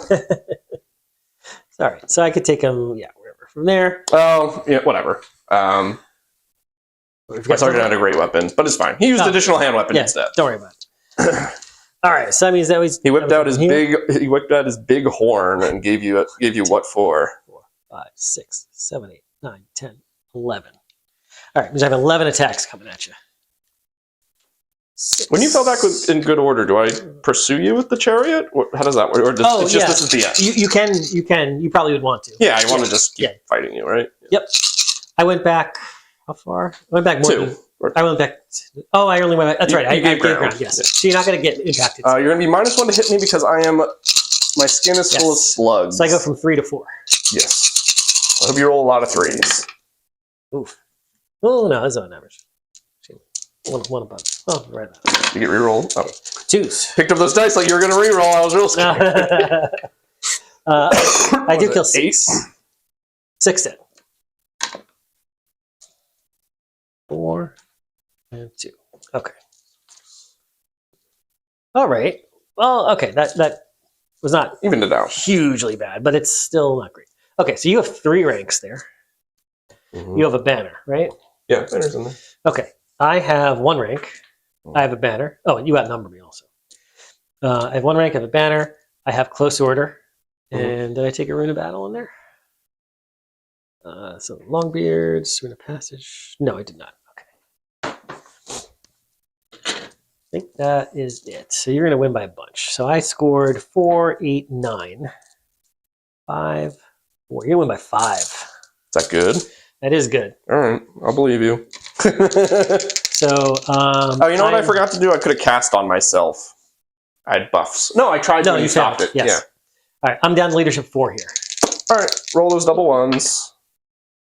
Sorry. So I could take him, wherever. From there. Oh, yeah, whatever. My sergeant had a great weapon, but it's fine. He used additional hand weapon instead. Don't worry about it. All right. So that means that was He whipped out his big horn and gave you what for? 4, 5, 6, 7, 8, 9, 10, 11. All right. Because I have 11 attacks coming at you. 6. When you fell back in good order, do I pursue you with the chariot? How does that work? Or it's just this is the end? You can. You probably would want to. Yeah, I want to just keep fighting you, right? Yep. I went back. How far? I went back more 2. than. I went back. I only went back. That's right. I gave gave ground. ground. Yes. Yeah. So you're not going to get impacted. You're going to be -1 to hit me because my skin is full of slugs. So I go from 3 to 4. Yes. I hope you roll a lot of 3s. Oof. Oh no, that's on average. One above. Oh, right about it. You get reroll. Oh. 2s. Picked up those dice like you were going to reroll. I was real scared. I do kill 6. 6 dead. 4 and 2. Okay. All right. Well, okay. That was not Evened it out. hugely bad, but it's still not great. Okay, so you have 3 ranks there. Mm-hmm. You have a banner, right? Yeah, banner's in there. Okay. I have 1 rank. I have a banner. Oh, and you outnumber me also. I have 1 rank. I have a banner. I have close order. And did I take a rune of battle in there? So Longbeards, rune of passage. No, I did not. Okay. I think that is it. So you're going to win by a bunch. So I scored 4, 8, 9. 5, 4. You win by 5. Is that good? That is good. All right, I'll believe you. So, oh, you know what I forgot to do? I could have cast on myself. I had buffs. No, I tried to, and you stopped it. Yes. Yeah. All right, I'm down to leadership 4 here. All right, roll those double 1s.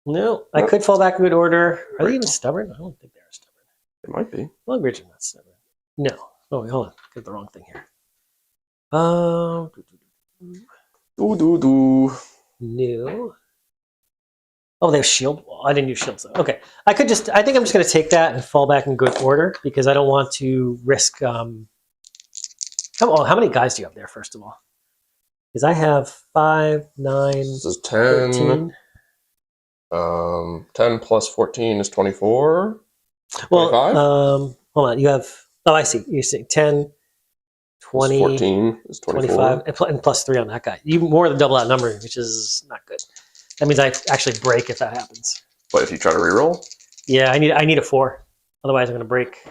No, I could fall back in good order. Are they even stubborn? I don't think they're stubborn. It might be. Longbeards are not stubborn. No. Oh, wait, hold on. Got the wrong thing here. No. Oh, they have shield wall. I didn't use shields though. Okay. I think I'm just going to take that and fall back in good order because I don't want to risk. How many guys do you have there, first of all? Because I have 5, 9, This is 10. 13. 10 plus 14 is 24. Well, 25? hold on. You have. Oh, I see. You're saying 10. 20, 14 is 24. 25, and plus 3 on that guy. You more than double that number, which is not good. That means I actually break if that happens. But if you try to reroll? Yeah, I need a 4. Otherwise, I'm going to break.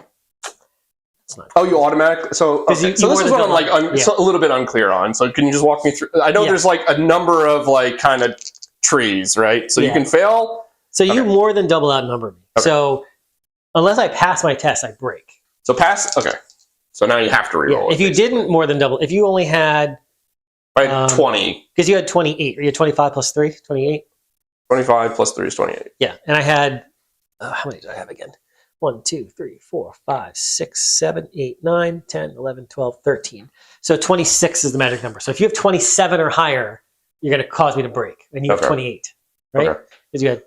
It's not. Oh, you automatically. So, okay. So this is what I'm like a little bit unclear on. So can you just walk me through? I know there's like a number of like kind of trees, right? So you can fail. So you more than double outnumber me. Okay. So unless I pass my test, I break. So pass. Okay. So now you have to reroll. Yeah, if you didn't more than double, if you only had 20. Because you had 28. Or you had 25 plus 3? 28? 25 plus 3 is 28. Yeah. And I had, how many did I have again? 1, 2, 3, 4, 5, 6, 7, 8, 9, 10, 11, 12, 13. So 26 is the magic number. So if you have 27 or higher, you're going to cause me to break. And you have 28, right? Because you had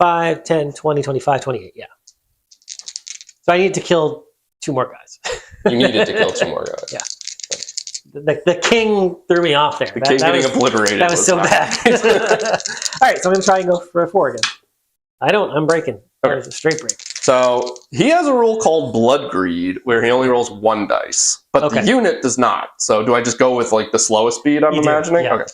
5, 10, 20, 25, 28. Yeah. So I need to kill 2 more guys. You needed to kill 2 more guys. Yeah. The king threw me off there. The king getting obliterated. That was so bad. All right, so I'm going to try and go for a 4 again. I'm breaking. Okay. It's a straight break. So he has a rule called Blood Greed, where he only rolls 1 dice, but the unit does not. So do I just go with like the slowest speed? I'm imagining. Yeah. Okay.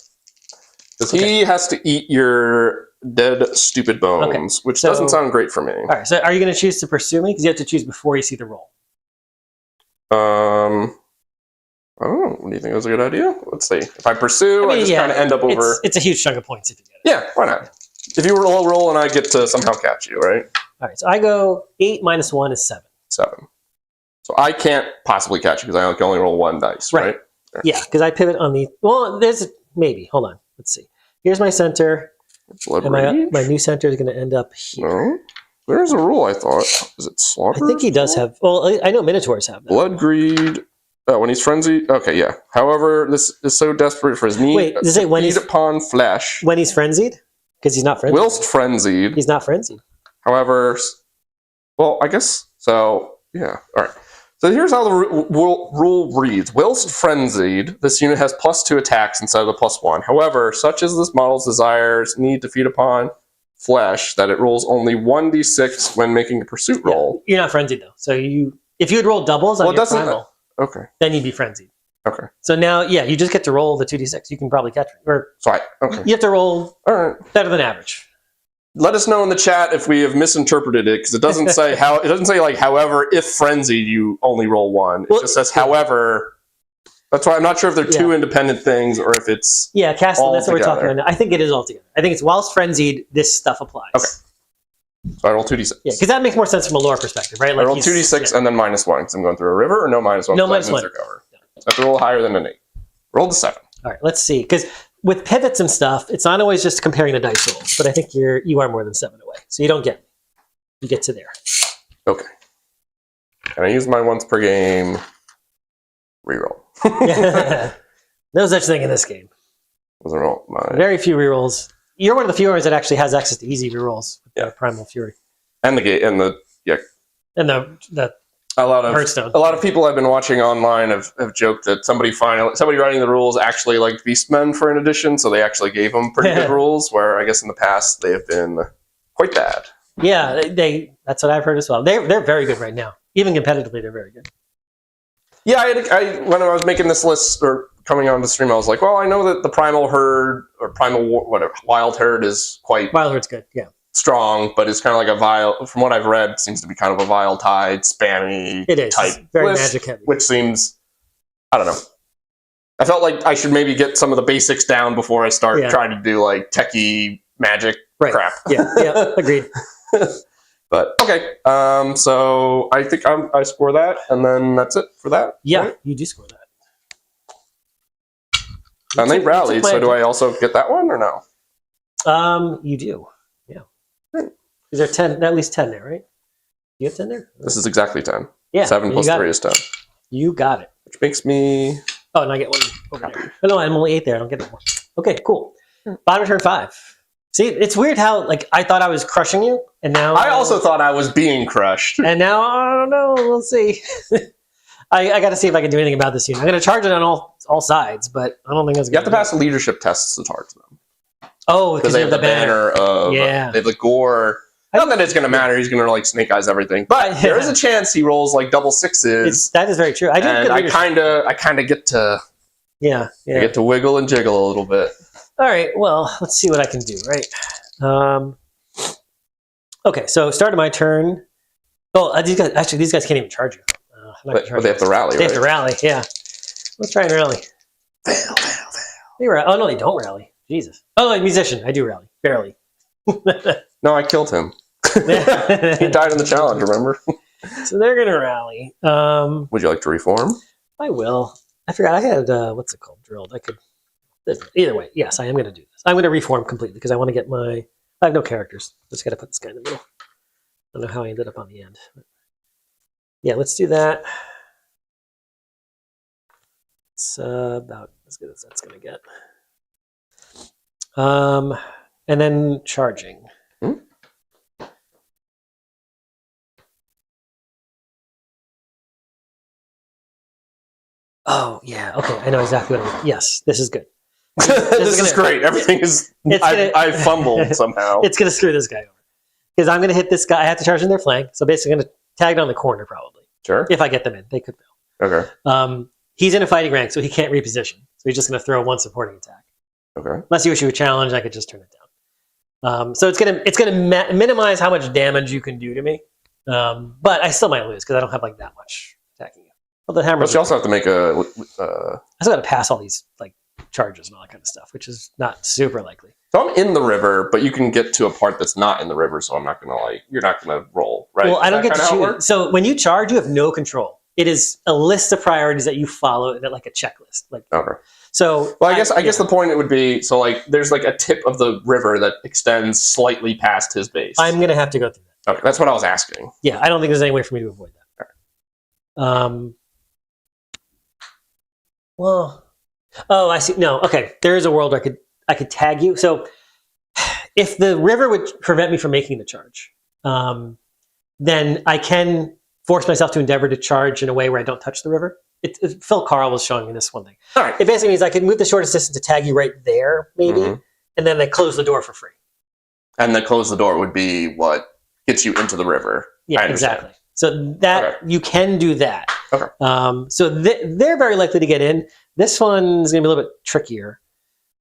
Because he has to eat your dead, stupid bones, which doesn't sound great for me. All right. So are you going to choose to pursue me? Because you have to choose before you see the roll. I don't know. Do you think that's a good idea? Let's see. If I pursue, I just kind of end up over. It's a huge chunk of points if you get it. Yeah, why not? If you roll and I get to somehow catch you, right? All right, so I go 8 minus 1 is 7. 7. So I can't possibly catch you because I can only roll 1 dice, right? Yeah, because I pivot on the... Well, there's... Maybe. Hold on. Let's see. Here's my center. And my new center is going to end up here. No. There's a rule, I thought. Is it Slaughter? I think he does have... Well, I know Minotaurs have that. Blood Greed... when he's frenzied... Okay, yeah. However, this is so desperate for his need... Wait, does it say when he's... upon flesh... When he's frenzied? Because he's not frenzied. Whilst frenzied... He's not frenzied. However... Well, I guess... So, yeah. All right. So here's how the rule reads. Whilst frenzied, this unit has +2 attacks instead of the +1. However, such as this model's desires need to feed upon flesh, that it rolls only 1d6 when making a pursuit roll. You're not frenzied, though. So if you would roll doubles on your primal, then you'd be frenzied. Okay. So now, you just get to roll the 2d6. You can probably catch me. Or you have to roll better than average. Let us know in the chat if we have misinterpreted it, because it doesn't say however, if frenzied, you only roll 1. It just says however. That's why I'm not sure if they're 2 independent things or if it's Castle. That's what we're talking about. I think it is all together. I think it's whilst frenzied, this stuff applies. Okay. So I roll 2d6. Yeah, because that makes more sense from a lore perspective, right? Like I roll 2d6 and then -1 because I'm going through a river, or no -1. No -1. Cover. I have to roll higher than an 8. Roll the 7. All right, let's see. Because with pivots and stuff, it's not always just comparing the dice rolls, but I think you are more than 7 away. So you don't get me. You get to there. Okay. Can I use my once per game reroll? No such thing in this game. Very few rerolls. You're one of the few ones that actually has access to easy rerolls with the Primal Fury. And the a lot of people I've been watching online have joked that somebody writing the rules actually liked Beastmen for an edition, so they actually gave them pretty good rules, where I guess in the past they have been quite bad. Yeah, that's what I've heard as well. They're very good right now. Even competitively, they're very good. Yeah, when I was making this list or coming on the stream, I was like, well, I know that the Primal Herd or Wild Herd is quite... Wild Herd's good, yeah. Strong, but it's kind of like a vile, from what I've read, seems to be kind of a vile tide, spammy type. It's very list, magic heavy. Which seems, I don't know. I felt like I should maybe get some of the basics down before I start trying to do like techie magic crap. Yeah, agreed. But okay, so I think I score that, and then that's it for that. Yeah, right? You do score that. And they rallied, so do I also get that one or no? You do. Is there 10? At least 10 there, right? You have 10 there? This is exactly 10. Yeah. 7 plus 3 is 10. You got it. Which makes me... Oh, and I get one over there. Oh, no, I'm only 8 there. I don't get that one. Okay, cool. Bottom of turn 5. See, it's weird how, I thought I was crushing you, and now... I also thought I was being crushed. And now, I don't know. We'll see. I got to see if I can do anything about this unit. I'm going to charge it on all sides, but I don't think that's going to... You have to pass leadership tests to charge them. Oh, because they have the banner of... Yeah. They have the gore... Not that it's going to matter. He's going to like snake eyes everything, but there is a chance he rolls like double sixes. That is very true. I do. And I kind of get to. Yeah. I get to wiggle and jiggle a little bit. All right. Well, let's see what I can do. Right. Okay. So start of my turn. Oh, these guys can't even charge you. But they have to rally. They have to rally. Yeah. Let's try and rally. Fail. Oh no, they don't rally. Jesus. Oh, like musician. I do rally. Barely. No, I killed him. He died in the challenge. Remember? So they're gonna rally. Would you like to reform? I will. I forgot. I had what's it called? Drilled. I could. Either way, yes, I am gonna do this. I'm gonna reform completely because I want to get my. I have no characters. Just got to put this guy in the middle. I don't know how I ended up on the end. But yeah, let's do that. It's about as good as that's gonna get. And then charging. Oh yeah, okay. I know exactly what. Yes, this is good. This is great. Everything is. I fumbled somehow. It's gonna screw this guy over because I'm gonna hit this guy. I have to charge in their flank, so basically, I'm gonna tag down the corner probably. Sure. If I get them in, they could fail. Okay. He's in a fighting rank, so he can't reposition. So he's just gonna throw one supporting attack. Okay. Unless you issue a challenge, I could just turn it down. So it's gonna minimize how much damage you can do to me, but I still might lose because I don't have like that much attacking you. Well, the hammer. But you also have to make a. I still got to pass all these like charges and all that kind of stuff, which is not super likely. So I'm in the river, but you can get to a part that's not in the river, so I'm not gonna like. You're not gonna roll, right? Well, I don't get to choose. So when you charge, you have no control. It is a list of priorities that you follow, like a checklist. Like okay. So, well, I guess the point it would be so like there's like a tip of the river that extends slightly past his base. I'm gonna have to go through that. Okay, that's what I was asking. Yeah, I don't think there's any way for me to avoid that. Right. Well, oh, I see. No, okay. There is a world where I could tag you. So, if the river would prevent me from making the charge, then I can force myself to endeavor to charge in a way where I don't touch the river. Phil Carl was showing me this one thing. All right. It basically means I could move the shortest distance to tag you right there, maybe, and then they close the door for free. And then close the door would be what gets you into the river. Yeah, exactly. So that you can do that. Okay. So they're very likely to get in. This one's going to be a little bit trickier.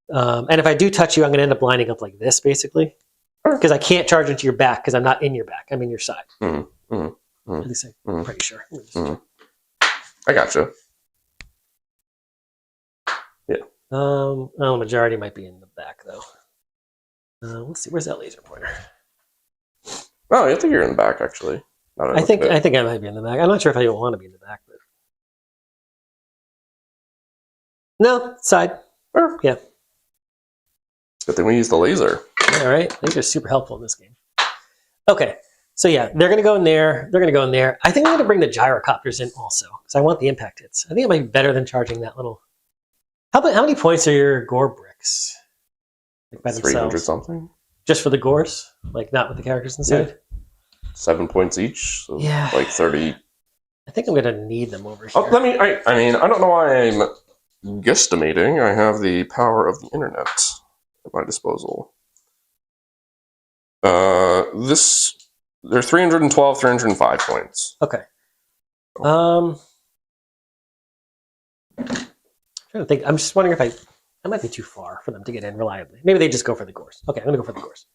And if I do touch you, I'm going to end up lining up like this, basically, because I can't charge into your back because I'm not in your back. I'm in your side. At least I'm pretty sure. I gotcha. Yeah. Majority might be in the back though. Let's see. Where's that laser pointer? Oh, I think you're in the back actually. I think I might be in the back. I'm not sure if I even want to be in the back, but no, side. Sure. Yeah. Good thing we use the laser. All right. These are super helpful in this game. Okay. So yeah, they're going to go in there. They're going to go in there. I think I'm going to bring the gyrocopters in also because I want the impact hits. I think it might be better than charging that little. How many points are your gore bricks? Like by 300 something. Just for the gores, like not with the characters inside. Yeah. 7 points each. So yeah. Like 30. I think I'm going to need them over here. Oh, I mean, I don't know why I'm guesstimating. I have the power of the internet at my disposal. They're 312, 305 points. Okay. I'm trying to think. I'm just wondering if I might be too far for them to get in reliably. Maybe they just go for the gores. Okay, I'm going to go for the gores.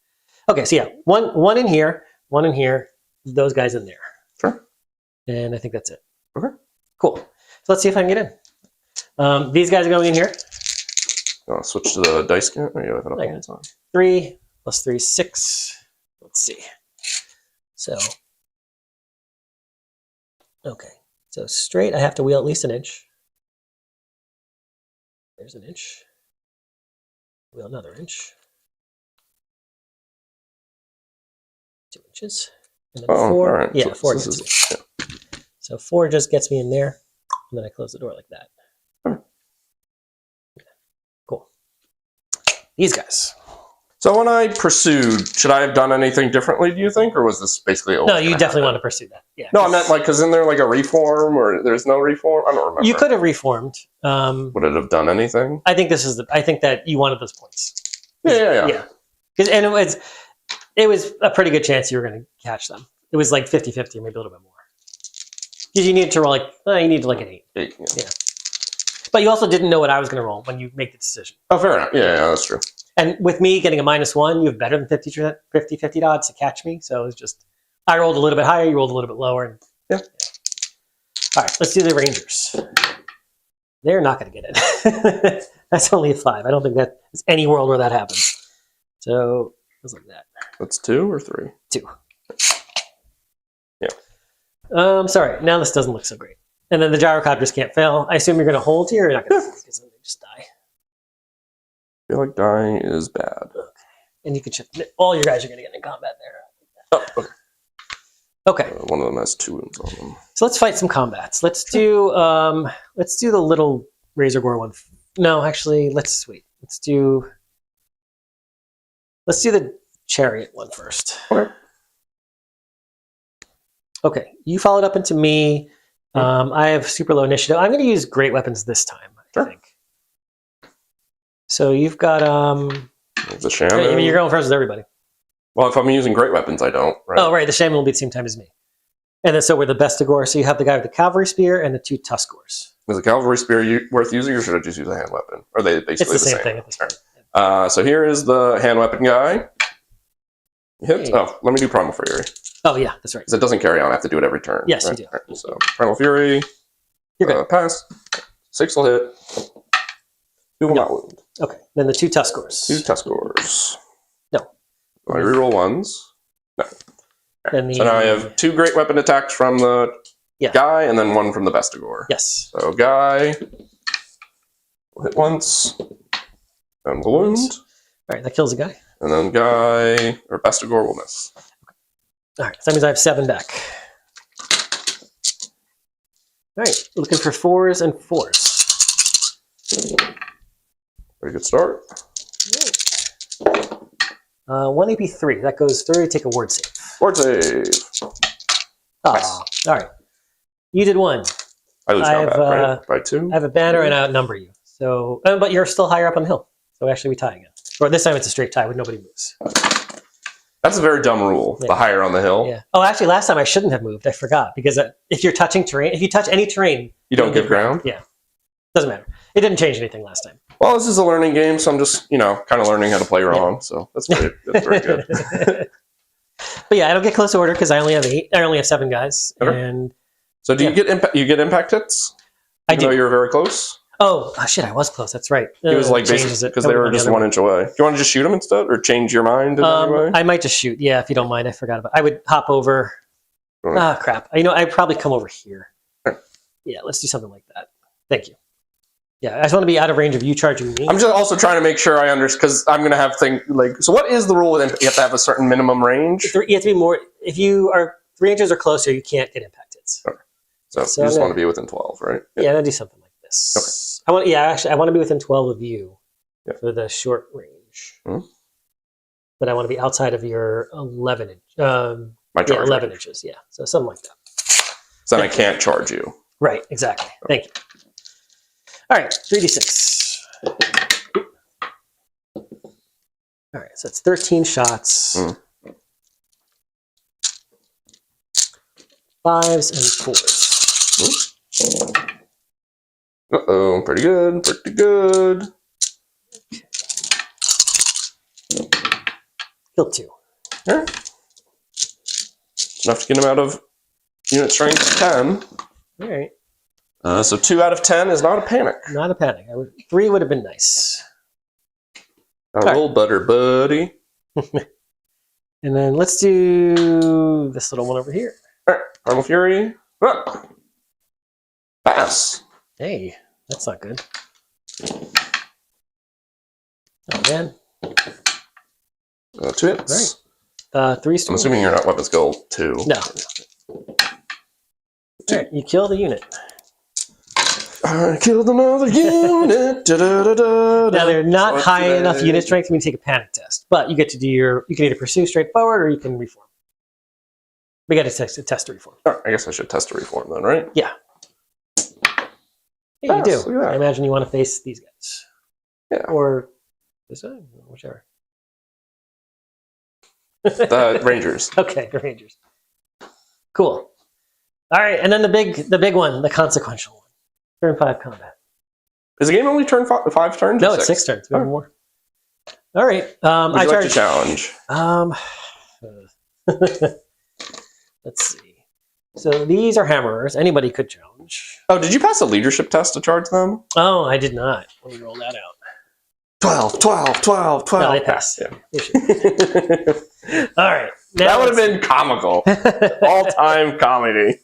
Okay, so yeah, one in here, those guys in there. Sure. And I think that's it. Okay. Cool. So let's see if I can get in. These guys are going in here. I'll switch to the dice count. Oh, yeah, I have it on. 3 plus 3, 6. Let's see. So, okay. So straight, I have to wheel at least an inch. There's an inch. Wheel another inch. 2 inches. And then 4. Right. Yeah, so 4 gets me. Yeah. So 4 just gets me in there. And then I close the door like that. Okay. Cool. These guys. So when I pursued, should I have done anything differently, do you think? Or was this basically No, you definitely want to pursue that. Yeah. No, I meant like, because isn't there like a reform or there's no reform? I don't remember. You could have reformed. Would it have done anything? I think I think that you wanted those points. Yeah. Because and it was it was a pretty good chance you were going to catch them. It was like 50-50, maybe a little bit more. Because you needed to roll like, you needed like an 8. 8, Yeah. But you also didn't know what I was going to roll when you make the decision. Oh, fair enough. Yeah, that's true. And with me getting a -1, you have better than 50 odds to catch me. So it was just, I rolled a little bit higher, you rolled a little bit lower. And, yeah. All right, let's do the Rangers. They're not going to get it. That's only a 5. I don't think that there's any world where that happens. So it was like that. That's 2 or 3? 2. Yeah. Sorry, now this doesn't look so great. And then the gyrocopters can't fail. I assume you're going to hold here, or you're not going to hold because then they just die. I feel like dying is bad. Okay. And you can shift. All your guys are going to get in combat there. Oh, okay. Okay. One of them has 2 wounds on them. So let's fight some combats. Let's do the little Razor Gore one. No, actually, let's wait. Let's do the chariot one first. Okay. Okay, you followed up into me. I have super low initiative. I'm going to use great weapons this time, I think. So you've got the shaman. I mean, you're going first with everybody. Well, if I'm using great weapons, I don't. Right? Oh, right. The shaman will be at the same time as me. And then so we're the Bestigor. So you have the guy with the cavalry spear and the 2 Tuskors. Is a cavalry spear worth using, or should I just use a hand weapon? Or are they basically it's the same thing at this point. So here is the hand weapon guy. Hit. Hey. Oh, let me do Primal Fury. Oh, yeah, that's right. Because it doesn't carry on. I have to do it every turn. Yes, right? you do. Right. So Primal Fury. You're good. Pass. 6 will hit. 2 will not wound. Okay, then the 2 Tuskors. 2 Tuskors. No. I reroll 1s. No. Then So now I have 2 great weapon attacks from the guy, and then 1 from the Bestigor. Yes. So guy will hit once, and will wound. All right, that kills the guy. And then guy, or Bestigor will miss. All right, so that means I have 7 back. All right, looking for 4s and 4s. Very good start. 1 AP3. That goes through. Take a ward save. Ward save. Oh, Nice. all right. You did 1. I lose I combat, have, right? By 2? I have a banner and I outnumber you. So, but you're still higher up on the hill. So actually, we tie again. Or this time it's a straight tie with nobody moves. That's a very dumb rule. Yeah. The higher on the hill. Yeah. Oh, actually, last time I shouldn't have moved. I forgot because if you're touching terrain, if you touch any terrain, You don't give ground? Yeah, doesn't matter. It didn't change anything last time. Well, this is a learning game, so I'm just, kind of learning how to play wrong. So that's very good. But yeah, I don't get close order because I only have 8. I only have 7 guys. Okay. And So do you get impact hits? I Even do. though you're very close? Oh shit! I was close. That's right. It was like basically because they were just 1 inch away. Do you want to just shoot them instead, or change your mind in any way? I might just shoot. Yeah, if you don't mind. I forgot about. I would hop over. Right. Ah, crap. I'd probably come over here. Right. Yeah, let's do something like that. Thank you. Yeah, I just want to be out of range of you charging me. I'm just also trying to make sure I understand, because I'm going to have things like. So, what is the rule with you have to have a certain minimum range? You have to be more. If you are 3 inches or closer, you can't get impact hits. Okay. So you just want to be within 12, right? Yeah, I'm gonna do something like this. Okay. I want to be within 12 of you for the short range. Mm-hmm. But I want to be outside of your 11 inch. My charge 11 range. inches. Yeah, so something like that. So then I can't charge you. Right, exactly. Thank you. All right, 3d6. All right, so it's 13 shots. 5s and 4s. Uh-oh, pretty good, pretty good. Kill 2. Yeah. Enough to get him out of unit strength 10. All right. So 2 out of 10 is not a panic. Not a panic. 3 would have been nice. Roll butter, buddy. And then let's do this little one over here. All right, Primal Fury. Ah. Pass. Hey, that's not good. Oh, man. 2 hits. Right. 3 I'm assuming you're not weapon skill 2. No. All right, you kill the unit. I killed another unit. Now they're not high enough unit strength for me to take a panic test, but you get to do you can either pursue straightforward or you can reform. We got to test to reform. Oh, I guess I should test a reform then, right? Yeah. Yeah, you Look do. at that. I imagine you want to face these guys. Yeah. Or this side, whichever. The Rangers. Okay, the Rangers. Cool. All right, and then the big one, the consequential one. Turn 5 combat. Is the game only 5 turns? No, or it's 6 turns. We have Oh. more. All right. Would I you like to charge. challenge? Let's see. So these are hammerers. Anybody could challenge. Oh, did you pass a leadership test to charge them? Oh, I did not. Let me roll that out. 12, 12, 12, 12. No, they passed. Yeah. They should. All right. Now That would have been comical. All-time comedy.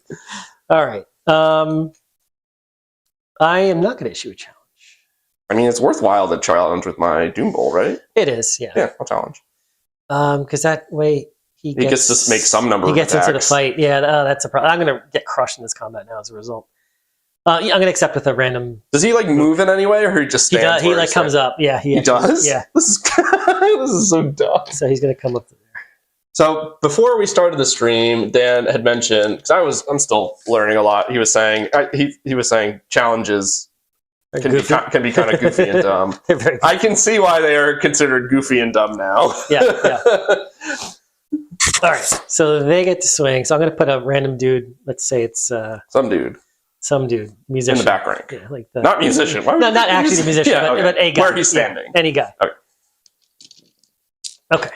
All right. I am not going to issue a challenge. I mean, it's worthwhile to challenge with my Doom Bowl, right? It is, yeah. Yeah, I'll challenge. Because that way he gets to make some number he of gets into the attacks. fight. Yeah, that's a problem. I'm going to get crushed in this combat now as a result. Yeah, I'm going to accept with a random. Does he like move in any way, or he just He stands? does. He where like he's comes standing? up. Yeah, He does. Yeah. This is this is so dumb. So he's going to come up to there. So before we started the stream, Dan had mentioned, because I'm still learning a lot. He was saying he was saying challenges can be kind of goofy and dumb. They're very I can see why they are considered goofy and dumb now. Yeah. All right. So they get to swing. So I'm going to put a random dude. Let's say it's Some dude some dude, musician in the back rank, Yeah, like the, not musician. Why would No, you not pick actually the musician, Yeah, okay. but a guy. Where he's standing. Yeah, any guy. Okay. Okay.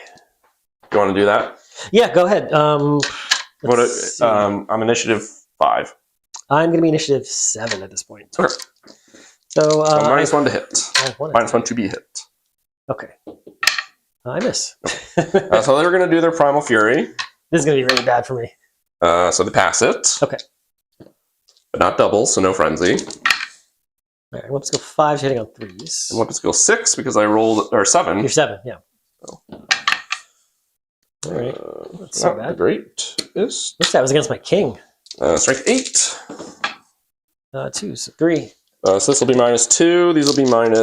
You want to do that? Yeah, go ahead. Let's see. I'm initiative 5. I'm going to be initiative 7 at this point. Okay. So, So -1 to hit. one -1 to be hit. Okay. I miss. So they're going to do their Primal Fury. This is going to be really bad for me. So they pass it. Okay. But not double, so no frenzy. All right, weapon skill 5 is hitting on 3s. And weapon skill 6 because I rolled, or 7. You're 7, yeah. Oh. All right. That's not not bad. great. What's that? It was against my king. Strength 8. 2, so 3. So this will be -2. These will be -1.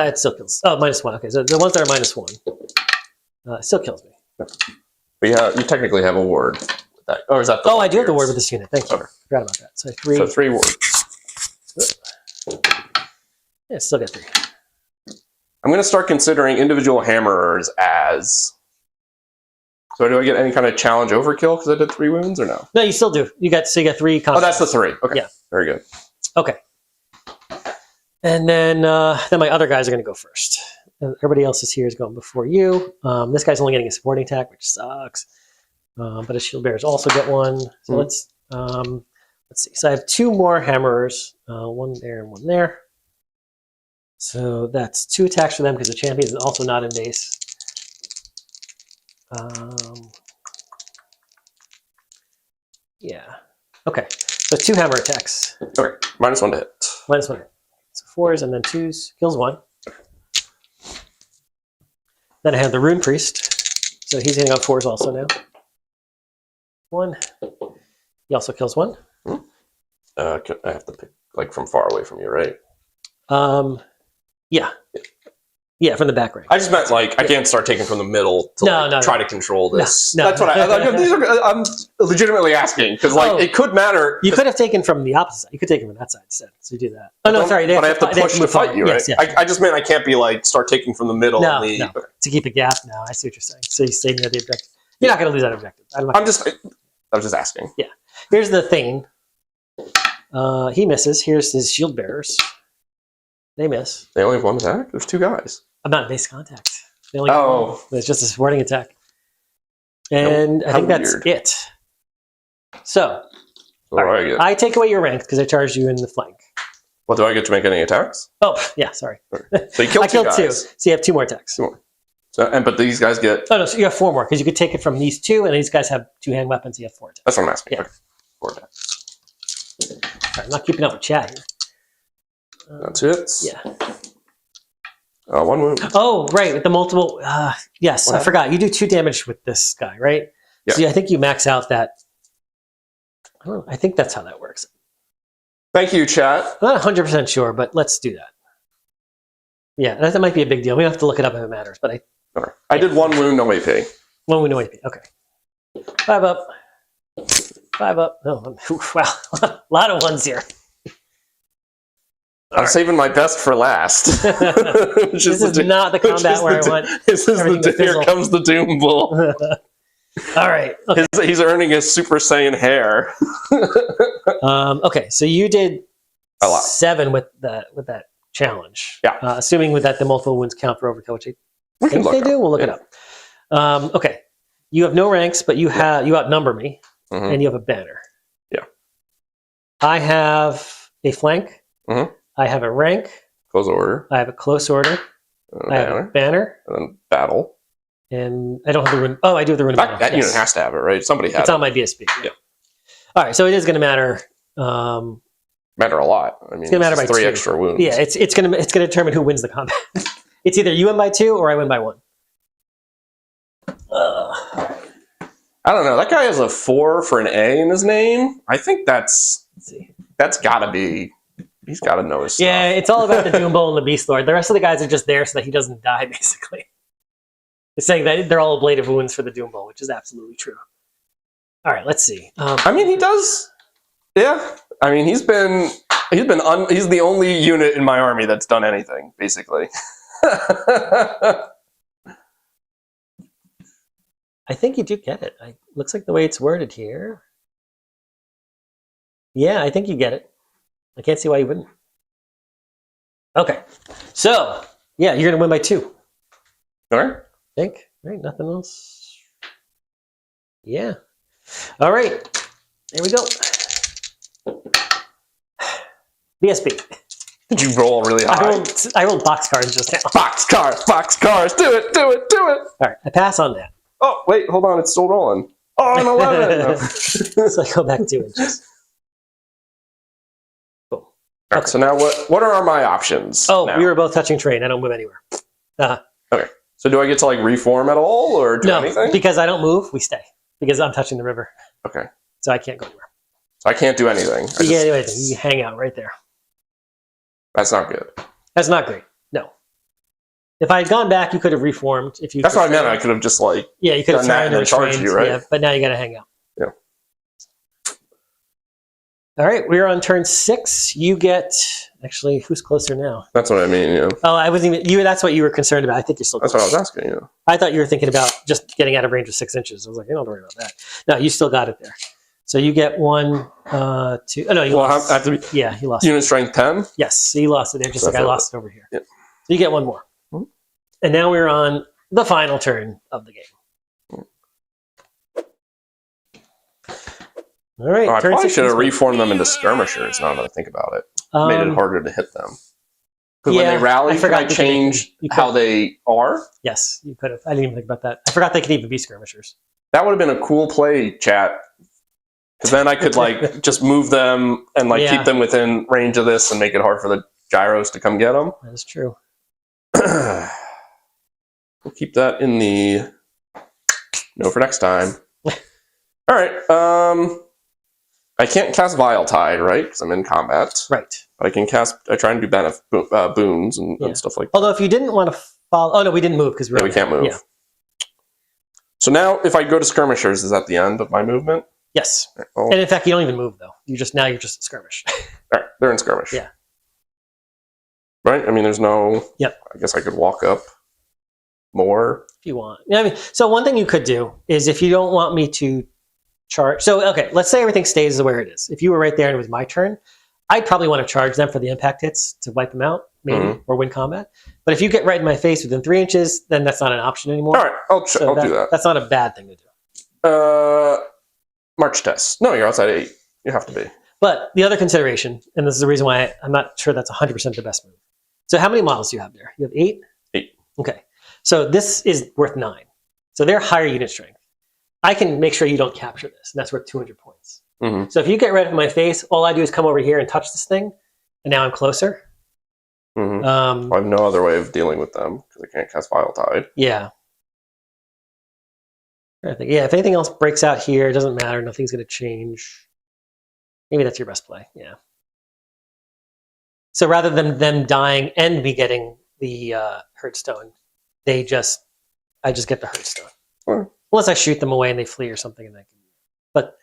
It still kills. Oh, -1. Okay, so the ones that are -1 still kills me. But you technically have a ward. With that. Or is that the Oh, I do have the yours? ward with this unit. Thank you. Okay. Forgot about that. So 3. So 3 wards. Yeah, still got 3. I'm going to start considering individual hammerers as... So do I get any kind of challenge overkill because I did 3 wounds or no? No, you still do. You got 3. Oh, that's the 3. Okay. Yeah. Very good. Okay. And then my other guys are going to go first. Everybody else is going before you. This guy's only getting a supporting attack, which sucks. But his shield bearers also get 1. So let's see. So I have 2 more hammerers. 1 there and 1 there. So that's 2 attacks for them because the champion is also not in base. Yeah. Okay. So 2 hammer attacks. Okay. -1 to hit. -1 hit. So 4s and then 2s. Kills 1. Then I have the Rune Priest. So he's hitting on 4s also now. 1. He also kills 1. I have to pick like from far away from you, right? Yeah. Yeah, from the back rank. I just meant like I can't start taking from the middle to try to control this. No. That's what I'm legitimately asking because it could matter. You could have taken from the opposite side. You could take him from that side instead. So you do that. Oh no, sorry. But I have to push to fight you, right? Yes, yeah. I just meant I can't be like start taking from the middle. No, and leave. no. To keep a gap. No, I see what you're saying. So you stay near the objective. You're not going to lose that objective. I was just asking. Yeah. Here's the thing. He misses. Here's his shield bearers. They miss. They only have 1 attack. There's 2 guys. I'm not in base contact. They only get 1. It's just a supporting attack. And I think that's it. So, I take away your rank because I charged you in the flank. Well, do I get to make any attacks? Oh, yeah, sorry. So you killed 2 guys. 2. So you have 2 more attacks. 2 more. So, but these guys get... Oh, no, so you have 4 more because you could take it from these 2 and these guys have 2 hand weapons. So you have 4 attacks. That's what I'm asking. Yeah. Okay. 4 attacks. Sorry, I'm not keeping up with chat here. That's it. Yeah. 1 wound. Oh, right, with the multiple. Yes, I forgot. You do 2 damage with this guy, right? Yeah. So I think you max out that. I think that's how that works. Thank you, chat. I'm not 100% sure, but let's do that. Yeah, that might be a big deal. We don't have to look it up if it matters, but I did 1 wound, no AP. 1 wound, no AP. Okay. 5 up. 5 up. Oh, wow. A lot of 1s here. I'm saving my best for last. This is not the combat where I want. This is everything to here fizzle. comes the Doom Bull. All right. Okay. He's earning his Super Saiyan hair. Okay. So you did A lot. 7 with that challenge. Yeah. Assuming with that the multiple wounds count for overkill, which I We can think look they do. up. We'll look it up. Okay. You have no ranks, but you outnumber me, Mhm. and you have a banner. Yeah. I have a flank. Mhm. I have a rank. Close order. I have a close order. I have a banner. And then battle. And I don't have the rune. Oh, I do have the rune. That unit has to have it, right? Somebody has It's it. on my BSB. Yeah. All right, so it is going to matter. Matter a lot. I mean, It's gonna matter by 3 2. extra wounds. Yeah, it's going to determine who wins the combat. It's either you win by 2 or I win by 1. I don't know. That guy has a 4 for an A in his name. I think Let's see. that's got to be. He's got to know his stuff. Yeah, it's all about the Doom Bull and the Beast Lord. The rest of the guys are just there so that he doesn't die, basically. It's saying that they're all ablative wounds for the Doom Bull, which is absolutely true. All right, let's see. I mean, he does. Yeah. I mean, he's the only unit in my army that's done anything, basically. I think you do get it. Looks like the way it's worded here. Yeah, I think you get it. I can't see why you wouldn't. Okay. So, yeah, you're going to win by 2. All right. I think. All right, nothing else. Yeah. All right. There we go. BSB. Did you roll really high? I rolled box cards just now. Box cars. Do it. All right, I pass on that. Oh, wait, hold on. It's still rolling. Oh, an 11. No. So I go back 2 inches. Boom. All right, so now what are my options? Oh, now? we were both touching terrain. I don't move anywhere. Okay. So do I get to like reform at all or do anything? Because I don't move, we stay. Because I'm touching the river. Okay. So I can't go anywhere. So I can't do anything. You can't do anything. You hang out right there. That's not good. That's not great. No. If I had gone back, you could have reformed. If you. That's what I meant. I could have just like. Yeah, you could have done that tried and to then charged restrained. you, right? Yeah, but now you got to hang out. Yeah. All right, we're on turn 6. You get. Actually, who's closer now? That's what I mean. Yeah. Oh, I wasn't even. You. That's what you were concerned about. I think you're still. That's close. what I was asking. Yeah. I thought you were thinking about just getting out of range of 6 inches. I was like, you don't have to worry about that. No, you still got it there. So you get 1, 2. Oh no, you lost. I have to be Yeah, you lost. unit strength 10. Yes, so you lost it there, just So like I lost it over here. Yep. So you get 1 more. Mhm. And now we're on the final turn of the game. All right. Oh, I turn probably 6 should have is- reformed them into skirmishers. Now that I think about it, made it harder to hit them. Because when yeah, they rally, I can forgot I that they change can- you how could- they are? Yes, you could have. I didn't even think about that. I forgot they could even be skirmishers. That would have been a cool play, chat. Because then I could like just move them and like Yeah. keep them within range of this and make it hard for the gyros to come get them. That is true. We'll keep that in the no for next time. All right. I can't cast Vile Tide, right? Because I'm in combat. Right. But I can cast. I try and do boons and, Yeah. and stuff like that. Although if you didn't want to follow... Oh, no, we didn't move because we Yeah, we can't move. Yeah. So now, if I go to skirmishers, is that the end of my movement? Yes. Oh, And in fact, you don't even move, though. You're just skirmish. all right, they're in skirmish. Yeah. Right? I mean, there's no... Yep. I guess I could walk up more. If you want. Yeah, I mean, so one thing you could do is if you don't want me to charge. So, okay, let's say everything stays where it is. If you were right there and it was my turn, I'd probably want to charge them for the impact hits to wipe them out, maybe, or win combat. But if you get right in my face within 3 inches, then that's not an option anymore. All right, I'll do that. That's not a bad thing to do. March test. No, you're outside 8. You have to be. But the other consideration, and this is the reason why I'm not sure that's 100% the best move. So how many models do you have there? You have 8? 8. Okay. So this is worth 9. So they're higher unit strength. I can make sure you don't capture this, and that's worth 200 points. Mm-hmm. So if you get right in my face, all I do is come over here and touch this thing, and now I'm closer. Mm-hmm. I have no other way of dealing with them because I can't cast Vile Tide. Yeah. I think, yeah, if anything else breaks out here, it doesn't matter. Nothing's going to change. Maybe that's your best play. Yeah. So rather than them dying and me getting the Hurtstone, I just get the Hurtstone. Sure. Unless I shoot them away and they flee or something, and I can. But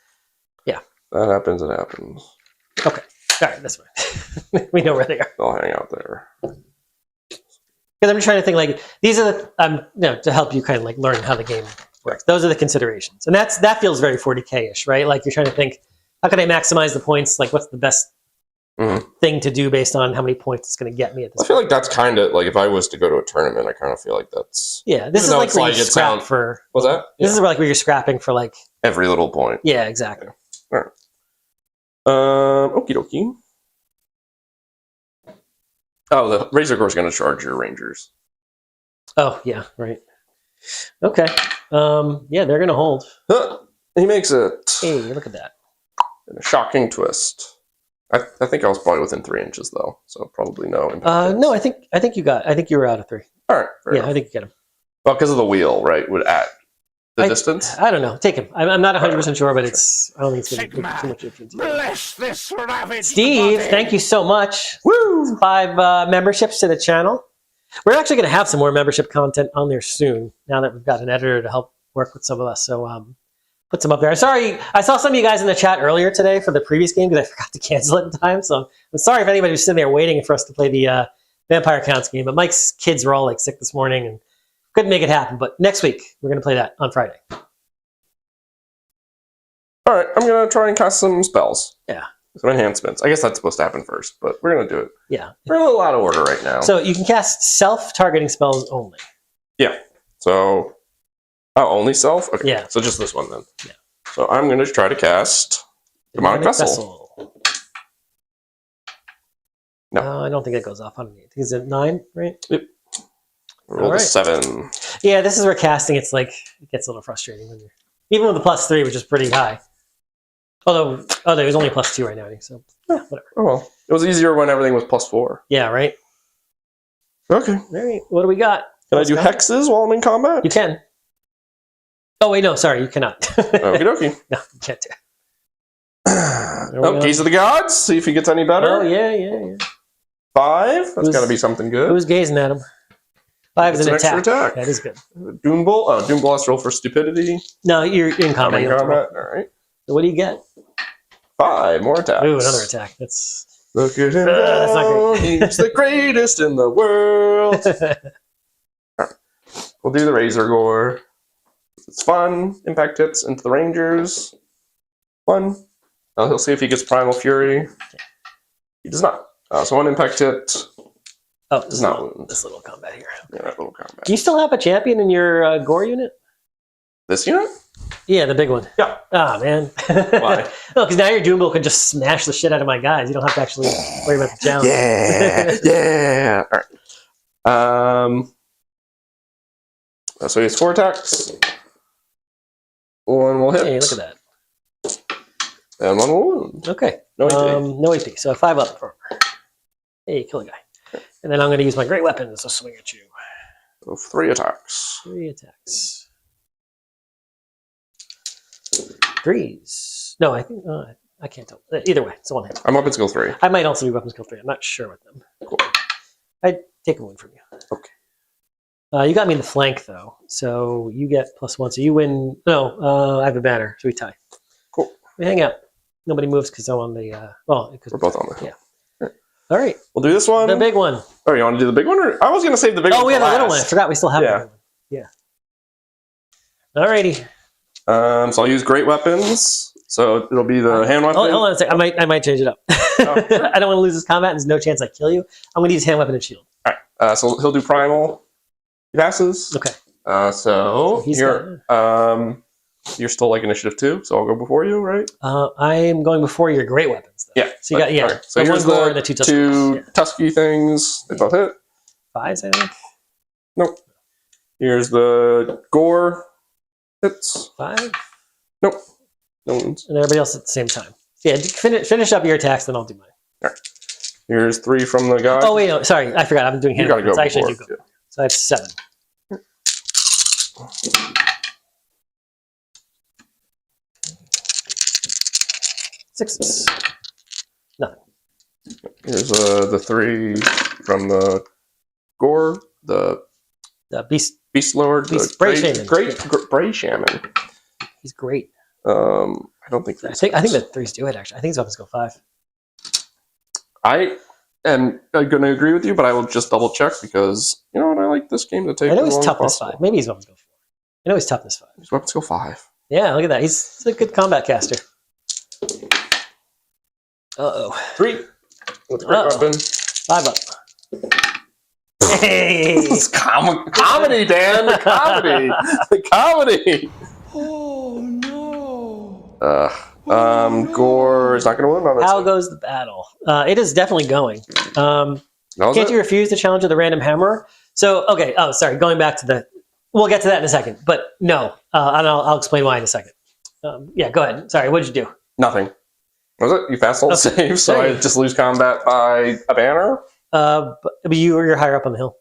yeah, That happens. It happens. okay. right, that's fine. We know where they are. They'll hang out there. Because I'm just trying to think like these are the to help you kind of like learn how the game works. Those are the considerations, and that feels very 40K-ish, right? Like you're trying to think, how can I maximize the points? Like what's the best thing to do based on how many points it's going to get me at this I feel like that's kind of like if I was to go to a tournament, I kind of feel like that's this is like where you scrap for. What's that? This is where like where you're scrapping for like every little point. Yeah, exactly. Yeah. All right. Okie dokie. Oh, the Razor Gore is going to charge your Rangers. Oh yeah, right. Okay. Yeah, they're going to hold. He makes it. Hey, look at that. In a shocking twist. I think I was probably within 3 inches though, so probably no impact. No, I think you were out of 3. All right. Yeah, I think you get him. Well, because of the wheel, right? Would add the distance. I don't know. Take him. I'm not 100% sure, but I don't think it's going to make too much difference. Bless this ravaged Steve, body. thank you so much. Woo! 5 memberships to the channel. We're actually going to have some more membership content on there soon. Now that we've got an editor to help work with some of us, so put some up there. Sorry, I saw some of you guys in the chat earlier today for the previous game because I forgot to cancel it in time. So I'm sorry if anybody was sitting there waiting for us to play the Vampire Counts game. But Mike's kids were all like sick this morning and couldn't make it happen. But next week we're going to play that on Friday. All right, I'm going to try and cast some spells. Yeah. Some enhancements. I guess that's supposed to happen first, but we're going to do it. Yeah. We're a little out of order right now. So you can cast self-targeting spells only. Yeah. So, only self? Okay. Yeah. So just this one then. Yeah. So I'm going to try to cast Demonic Vessel. No. I don't think it goes off on me. Is it 9, right? Yep. Roll a 7. Yeah, this is where casting, it's like, it gets a little frustrating when you're, even with the +3, which is pretty high. Although, it was only +2 right now, I think, so yeah, whatever. Oh well. It was easier when everything was +4. Yeah, right? Okay. All right, what do we got? Can I do hexes while I'm in combat? You can. Oh, wait, no, sorry, you cannot. Okie dokie. No, you can't do it. Gaze of the Gods. See if he gets any better. Oh, yeah. 5. That's got to be something good. Who's gazing at him? 5 is an extra attack. attack. That is good. Doombull. Oh, Doombull has to roll for stupidity. No, you're in combat. I'm in combat. All right. So what do you get? 5 more attacks. Ooh, another attack. That's... Look at him. That's not great. He's the greatest in the world. Right. We'll do the Razor Gore. It's fun. Impact hits into the Rangers. Fun. Now he'll see if he gets Primal Fury. He does not. So 1 impact hit. Oh, does not wound. This little combat here. Yeah, that little combat. Do you still have a champion in your Gore unit? This unit? Yeah, the big one. Yeah. Oh, man. Why? No, because now your Doombull can just smash the shit out of my guys. You don't have to actually worry about the challenge. Yeah. All right. So he has 4 attacks. 1 will hit. Hey, look at that. And 1 will wound. Okay. No AP. No AP. So 5 up for her. Hey, kill a guy. And then I'm going to use my great weapons to swing at you. So 3 attacks. 3 attacks. 3s. No, I think I can't tell. Either way, it's a 1 hit. I'm weapon skill 3. I might also be weapon skill 3. I'm not sure with them. Cool. I'd take a win from you. Okay. You got me in the flank though, so you get +1. So you win. No, I have a banner, so we tie. Cool. We hang out. Nobody moves because I'm on the. We're both on there. Yeah. All right. We'll do this one. The big one. Oh, you want to do the big one? Or I was going to save the big one. Oh, we have for the little last. one. I forgot we still have the little one. Yeah. All righty. So I'll use great weapons. So it'll be the hand weapon. Hold on a second. I might change it up. Oh, sure. I don't want to lose this combat. And there's no chance I kill you. I'm going to use hand weapon and shield. All right. So he'll do primal. He passes. Okay. So you're still like initiative 2, so I'll go before you, right? I'm going before your great weapons. Though. Yeah. So you got Okay. So the here's one gore the and the 2 two Tusky things. They both hit. 5s, I think. Nope. Here's the gore. Hits. 5. Nope. No wounds. And everybody else at the same time. Yeah, finish up your attacks, then I'll do mine. All right. Here's 3 from the guy. Oh wait, no, sorry, I forgot. I'm doing hand You gotta weapons. go I actually do before. go. So I have 7. Sixes. Nothing. Here's the 3 from the gore. The Beast Lord. Bray Shaman. Bray Shaman. He's great. I don't think I think the 3s do it actually. I think his weapons go 5. I am going to agree with you, but I will just double check because you know what? I like this game to take. I know as he's long as toughness possible. 5. Maybe he's weapons go 4. I know he's toughness 5. His weapons go 5. Yeah, look at that. He's a good combat caster. Uh-oh. 3 with a great weapon. 5 up. Hey! This is comedy, Dan. The comedy. The comedy. Oh no! Gore is not going to win on this. How goes the battle? It is definitely going. No, Can't you refuse the challenge of the random hammer? So, okay. Oh, sorry. Going back to the... We'll get to that in a second. But no. And I'll explain why in a second. Yeah, go ahead. Sorry, what did you do? Nothing. Was it? You fast hold save, so There you I go. just lose combat by a banner? But you're higher up on the hill.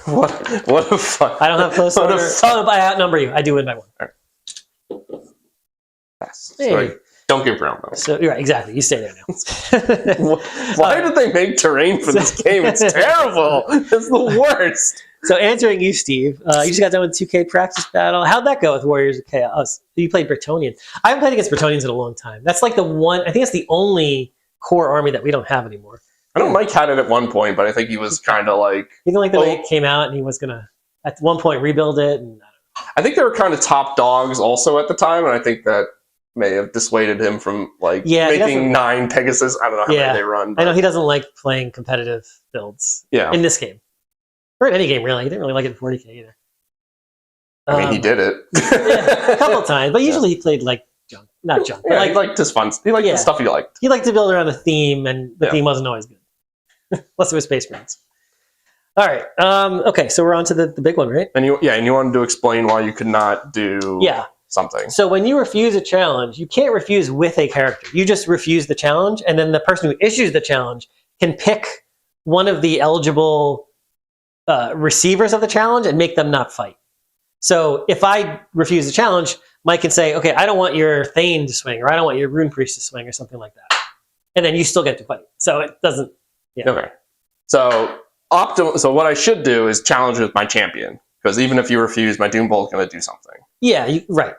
What a fun. I don't have close What a order. fun- Oh, I outnumber you. I do win by 1. Pass. Hey. So I don't give ground though. So you're right, exactly. You stay there now. Why did they make terrain for this game? It's terrible. It's the worst. So answering you, Steve, you just got done with 2K practice battle. How'd that go with Warriors of Chaos? You played Bretonnian. I haven't played against Bretonians in a long time. That's like the one, I think it's the only core army that we don't have anymore. I know Mike had it at one point, but I think he was kind of like... He didn't like the way it came out, and he was going to, at one point, rebuild it. And I think they were kind of top dogs also at the time, and I think that may have dissuaded him from like making 9 Pegasus. I don't know how many they run. I know he doesn't like playing competitive builds in this game. Or in any game, really. He didn't really like it in 40K either. I mean, he did it. Yeah, a couple of times, but usually he played like junk. Not junk. Yeah, But he liked his fun. He liked the stuff he liked. He liked to build around a theme, and the theme wasn't always good. Unless it was Space Marines. All right. Okay, so we're on to the big one, right? And you wanted to explain why you could not do something. So when you refuse a challenge, you can't refuse with a character. You just refuse the challenge, and then the person who issues the challenge can pick one of the eligible receivers of the challenge and make them not fight. So if I refuse the challenge, Mike can say, okay, I don't want your Thane to swing, or I don't want your Rune Priest to swing, or something like that. And then you still get to fight. So it doesn't... Yeah. Okay. So what I should do is challenge with my champion, because even if you refuse, my Doom Bolt is going to do something. Yeah, right.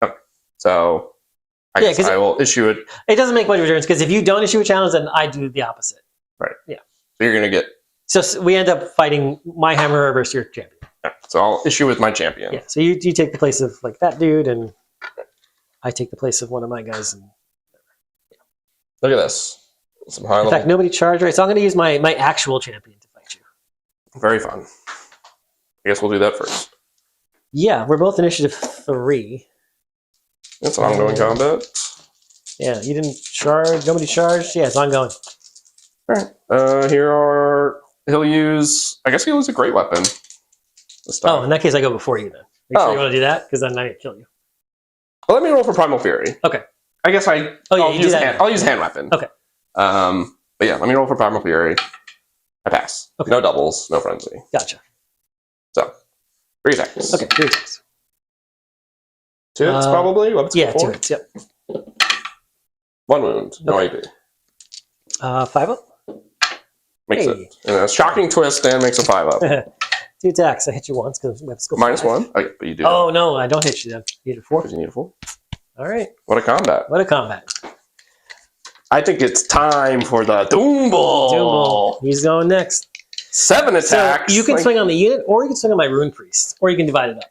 Okay. So I guess I will issue it. It doesn't make much of a difference, because if you don't issue a challenge, then I do the opposite. Right. Yeah. So you're going to get... So we end up fighting my hammer versus your champion. Yeah. So I'll issue with my champion. Yeah. So you take the place of like that dude, and I take the place of one of my guys. And look at this. Some high in fact, nobody charged, right? So I'm going to use my actual champion to fight you. Very fun. I guess we'll do that first. Yeah, we're both initiative 3. It's an ongoing combat. Yeah, you didn't charge. Nobody charged. Yeah, it's ongoing. All right. He'll use... I guess he'll use a great weapon this time. Oh, in that case, I go before you then. Make sure you want to do that, because then I can kill you. Well, let me roll for Primal Fury. Okay. I guess I'll use hand weapon. Okay. But yeah, let me roll for Primal Fury. I pass. Okay. No doubles, no frenzy. Gotcha. So, 3 attacks. Okay, 3 attacks. 2 hits, probably? Weapons yeah, 4? 2 hits, yep. 1 wound, no okay. AP. 5 up? Makes it. And a shocking twist and makes a 5 up. 2 attacks. I hit you once because we have to go -1? 5. Okay, but you do. Oh, no, I don't hit you then. You need a 4? Because you need a 4. All right. What a combat. What a combat. I think it's time for the Doom Bolt. He's going next. 7 attacks. So you can swing on the unit, or you can swing on my Rune Priest, or you can divide it up.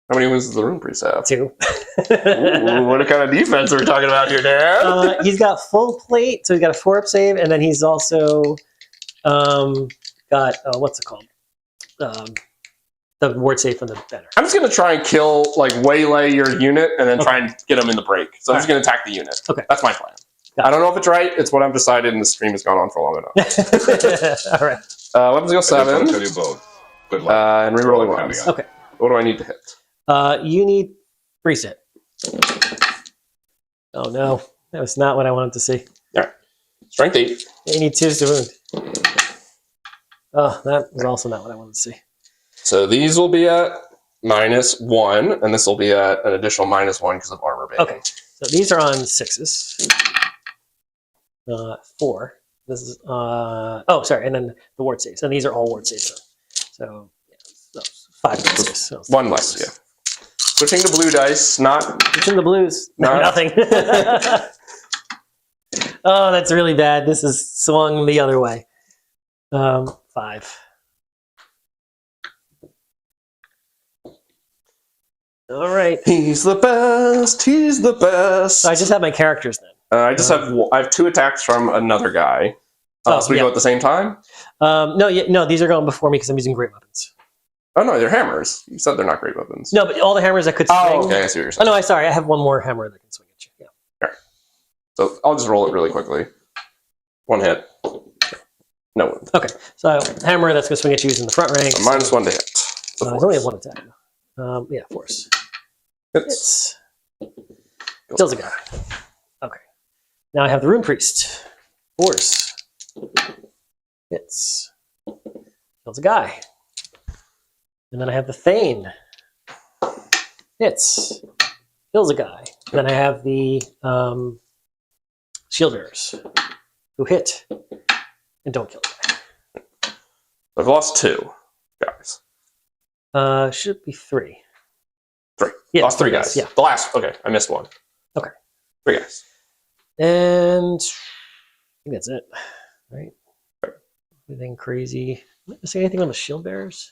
How many wounds does the Rune Priest have? 2. Ooh, what kind of defense are we talking about here, Dan? He's got full plate, so he's got a 4-up save, and then he's also got, what's it called? The ward save from the banner. I'm just going to try and kill, waylay your unit, and then try and get them in the break. So I'm just going to attack the unit. Okay. That's my plan. I don't know if it's right. It's what I've decided, and the stream has gone on for long enough. All right. Weapons go 7. Tell you both. Good luck. And rerolling ones. Okay. What do I need to hit? You need reset. Oh no, that was not what I wanted to see. All right. Strength 8. You need 2 to wound. Oh, that was also not what I wanted to see. So these will be at -1, and this will be at an additional -1 because of armor base. Okay, so these are on 6s. 4. This is oh, sorry, and then the ward saves. And these are all ward saves. So, yeah, so 5 and 6. So 1 less, yeah. Switching to blue dice, not... It's in the blues. No, Not- nothing. Oh, that's really bad. This is swung the other way. 5. All right. He's the best. He's the best. So I just have my characters then. I have 2 attacks from another guy. So we go at the same time? No, these are going before me because I'm using great weapons. Oh no, they're hammers. You said they're not great weapons. No, but all the hammers I could swing. Oh, okay, I see what you're saying. Oh no, sorry, I have one more hammer that can swing at you. Yeah. Right. So I'll just roll it really quickly. 1 hit. No wound. Okay, so hammer that's going to swing at you is in the front rank. So -1 to hit. I only have 1 attack. Yeah, force. Hits. Kills a guy. Okay. Now I have the Rune Priest. Force. Hits. Kills a guy. And then I have the Thane. Hits. Kills a guy. And then I have the Shield Bearers, who hit and don't kill a guy. I've lost 2 guys. Should be 3. 3. Yeah, lost 3 guys. Yeah. The last. Okay, I missed 1. Okay. 3 guys. And I think that's it. Right? Anything crazy? Am I missing anything on the Shield Bearers?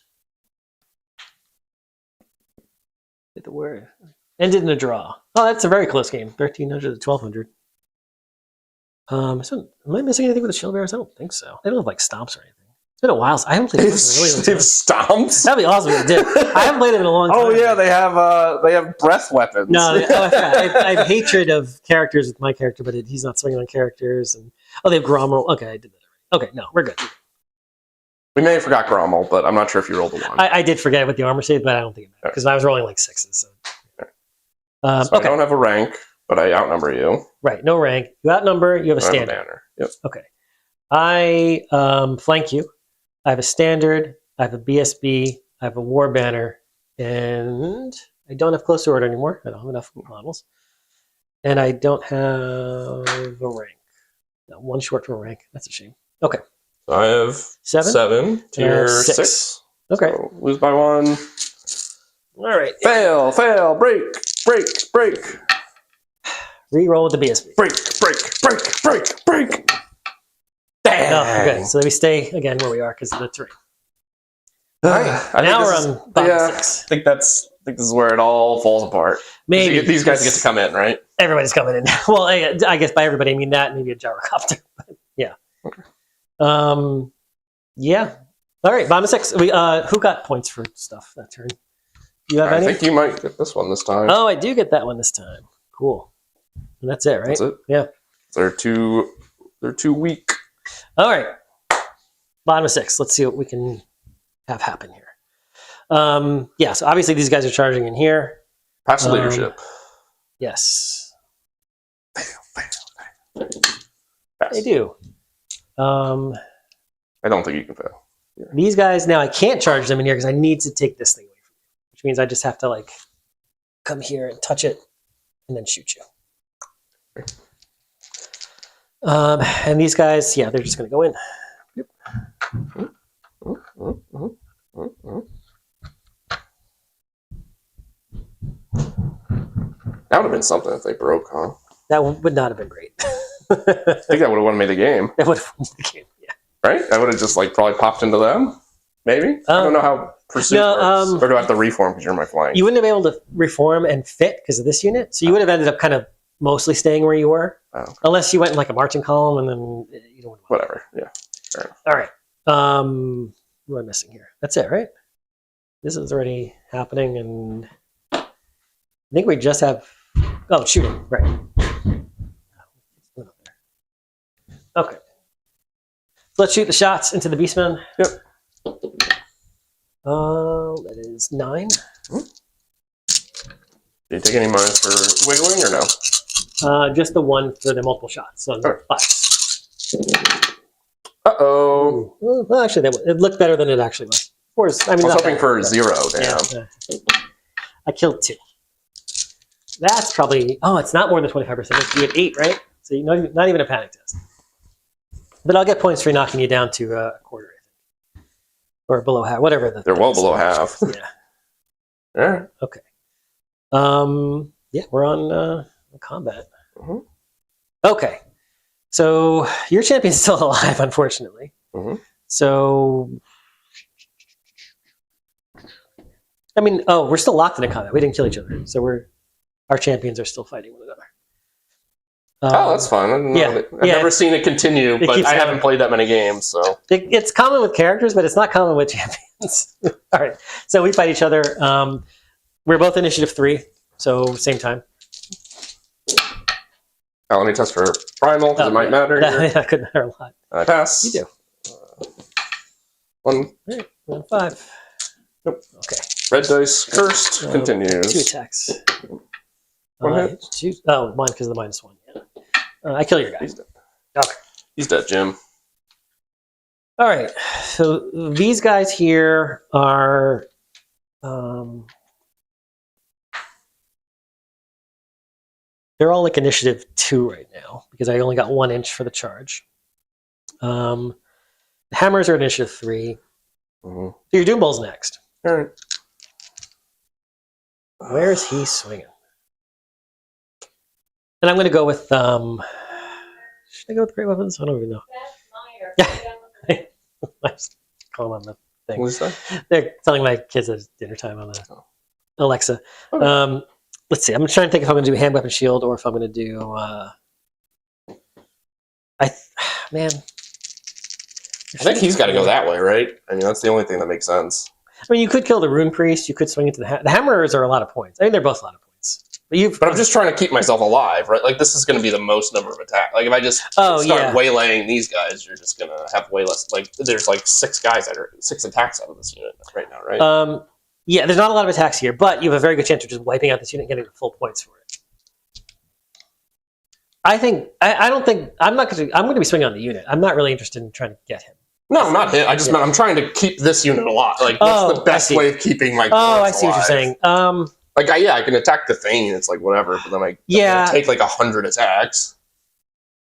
Get the word. Ended in a draw. Oh, that's a very close game. 1,300 to 1,200. Am I missing anything with the Shield Bearers? I don't think so. They don't have like stomps or anything. It's been a while. I haven't played it really. They have stomps. That'd be awesome if it did. I haven't played it in a long time. Oh yeah, they have breath weapons. No, I have hatred of characters with my character, but he's not swinging on characters. And they have Grommel. Okay, I did that already. Okay, no, we're good. We may have forgot Grommel, but I'm not sure if you rolled a 1. I did forget what the armor saved, but I don't think it mattered because I was rolling like 6s. So. So I don't have a rank, but I outnumber you. Right, no rank. You outnumber. You have a standard. I have a banner. Yep. Okay. I flank you. I have a standard. I have a BSB. I have a war banner, and I don't have close order anymore. I don't have enough models, and I don't have a rank. No, 1 short from a rank. That's a shame. Okay. So I have 7. Tier 6. Okay. So lose by 1. All right. Fail. Break. Reroll with the BSB. Break. Damn. Oh, okay. So we stay again where we are because of the 3. All right. Now we're on bottom 6. I think this is where it all falls apart. Maybe these guys get to come in, right? Everybody's coming in. Well, I guess by everybody I mean that, maybe a gyrocopter. But yeah. Okay. Yeah. All right. Bottom 6. We who got points for stuff that turn? You have any? I think you might get this one this time. Oh, I do get that one this time. Cool. And that's it, right? That's it. Yeah. They're too weak. All right. Bottom of 6. Let's see what we can have happen here. Yeah, so obviously these guys are charging in here. Pass leadership. Yes. Fail. They do. I don't think you can fail. Yeah. These guys, now I can't charge them in here because I need to take this thing away from you, which means I just have to like come here and touch it and then shoot you. Okay. And these guys, yeah, they're just going to go in. Yep. That would have been something if they broke, huh? That would not have been great. I think that would have won me the game. That would have won the game, yeah. Right? I would have just like probably popped into them. Maybe? I don't know how pursuit works. Or do I have to reform because you're my flank? You wouldn't have been able to reform and fit because of this unit. So you would have ended up kind of mostly staying where you were. Oh, okay. Unless you went in like a marching column and then you don't want to. Whatever. Yeah. Fair enough. All right. What am I missing here? That's it, right? This is already happening, and I think we just have. Oh, shooting. Right. Okay. Let's shoot the shots into the Beastmen. Yep. That is 9. Do you take any minus for wiggling or no? Just the 1 for the multiple shots. So Right. 5. Uh-oh. Well, actually, it looked better than it actually was. Of course, I mean, I was not hoping bad, for but- 0, damn. Yeah. I killed 2. That's probably. Oh, it's not more than 25%. You had 8, right? So not even a panic test. But I'll get points for knocking you down to a quarter, I think, or below half, whatever. They're well below half. Yeah. Yeah. Okay. Yeah, we're on combat. Mhm. Okay. So your champion's still alive, unfortunately. Mhm. So, I mean, oh, we're still locked in a combat. We didn't kill each other, so our champions are still fighting one another. Oh, that's fun. I've never seen it continue, but I haven't played that many games, so it's common with characters, but it's not common with champions. All right, so we fight each other. We're both initiative 3, so same time. Now, let me test for primal, because it might matter. That could matter a lot. I pass. You do. 1. All right, 1, 5. Nope. Okay. Red dice cursed continues. 2 attacks. 1 hit. 2. Oh, 1 because of the -1. Yeah. I kill your guy. He's dead. Okay. He's dead, Jim. All right. So these guys here are. They're all like initiative 2 right now because I only got 1 inch for the charge. The hammers are initiative 3. Mm-hmm. So your Doom Bowl's next. All right. Where is he swinging? And I'm going to go with. Should I go with great weapons? I don't even know. I just call them on the thing. What is that? They're telling my kids it's dinner time on the Alexa. Okay. Let's see. I'm trying to think if I'm going to do hand weapon shield or if I'm going to do. Man. I think he's got to go that way, right? I mean, that's the only thing that makes sense. I mean, you could kill the Rune Priest. You could swing into the hammers are a lot of points. I mean, they're both a lot of points. But I'm just trying to keep myself alive, right? Like, this is going to be the most number of attacks. Like, if I just start waylaying these guys, you're just going to have way less. Like, there's like 6 attacks out of this unit right now, right? Yeah, there's not a lot of attacks here, but you have a very good chance of just wiping out this unit and getting the full points for it. I'm going to be swinging on the unit. I'm not really interested in trying to get him. No, not him. I just meant I'm trying to keep this unit alive. Like, what's the best way of keeping my I see what you're saying. Like, I can attack the Thane. It's like whatever, but then I take like 100 attacks.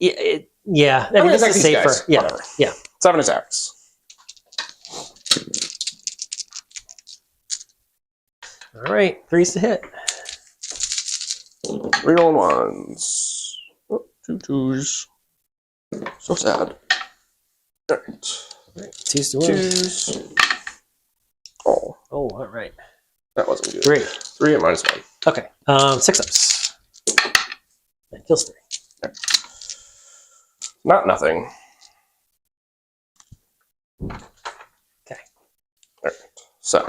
I mean, this is safer. Guys. Yeah, Whatever. yeah. 7 attacks. All right, 3's to hit. Reroll 1s. Oh, 2 2s. So sad. All right. 2's to win. 2s. Oh, all right. That wasn't good. 3. 3 and -1. Okay. 6 ups. That kills 3. Okay. Not nothing. Okay. All right. So.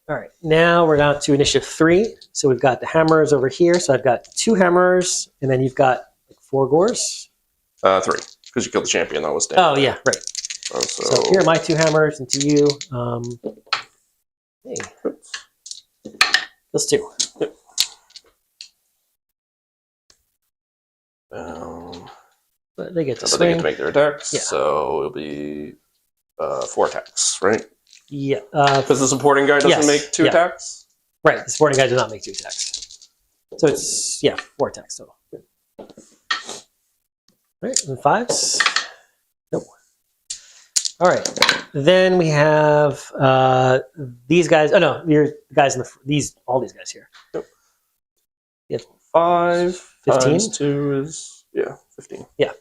All right. Now we're down to initiative 3. So we've got the hammers over here. So I've got 2 hammers, and then you've got like 4 gores. 3, because you killed the champion that was standing. Oh yeah, right. So here are my 2 hammers, and to you. Hey. Let's do. Yep. But they get to But swing. they get to make their attacks. Yeah. So it'll be 4 attacks, right? Yeah. Because the supporting guy doesn't make 2 attacks? Right. The supporting guy does not make 2 attacks. So it's, 4 attacks total. All right. And 5s. Nope. All right. Then we have these guys. Oh, no. You're the guys in all these guys here. Nope. Yep. 5 15? times 2 is, 15. Yeah.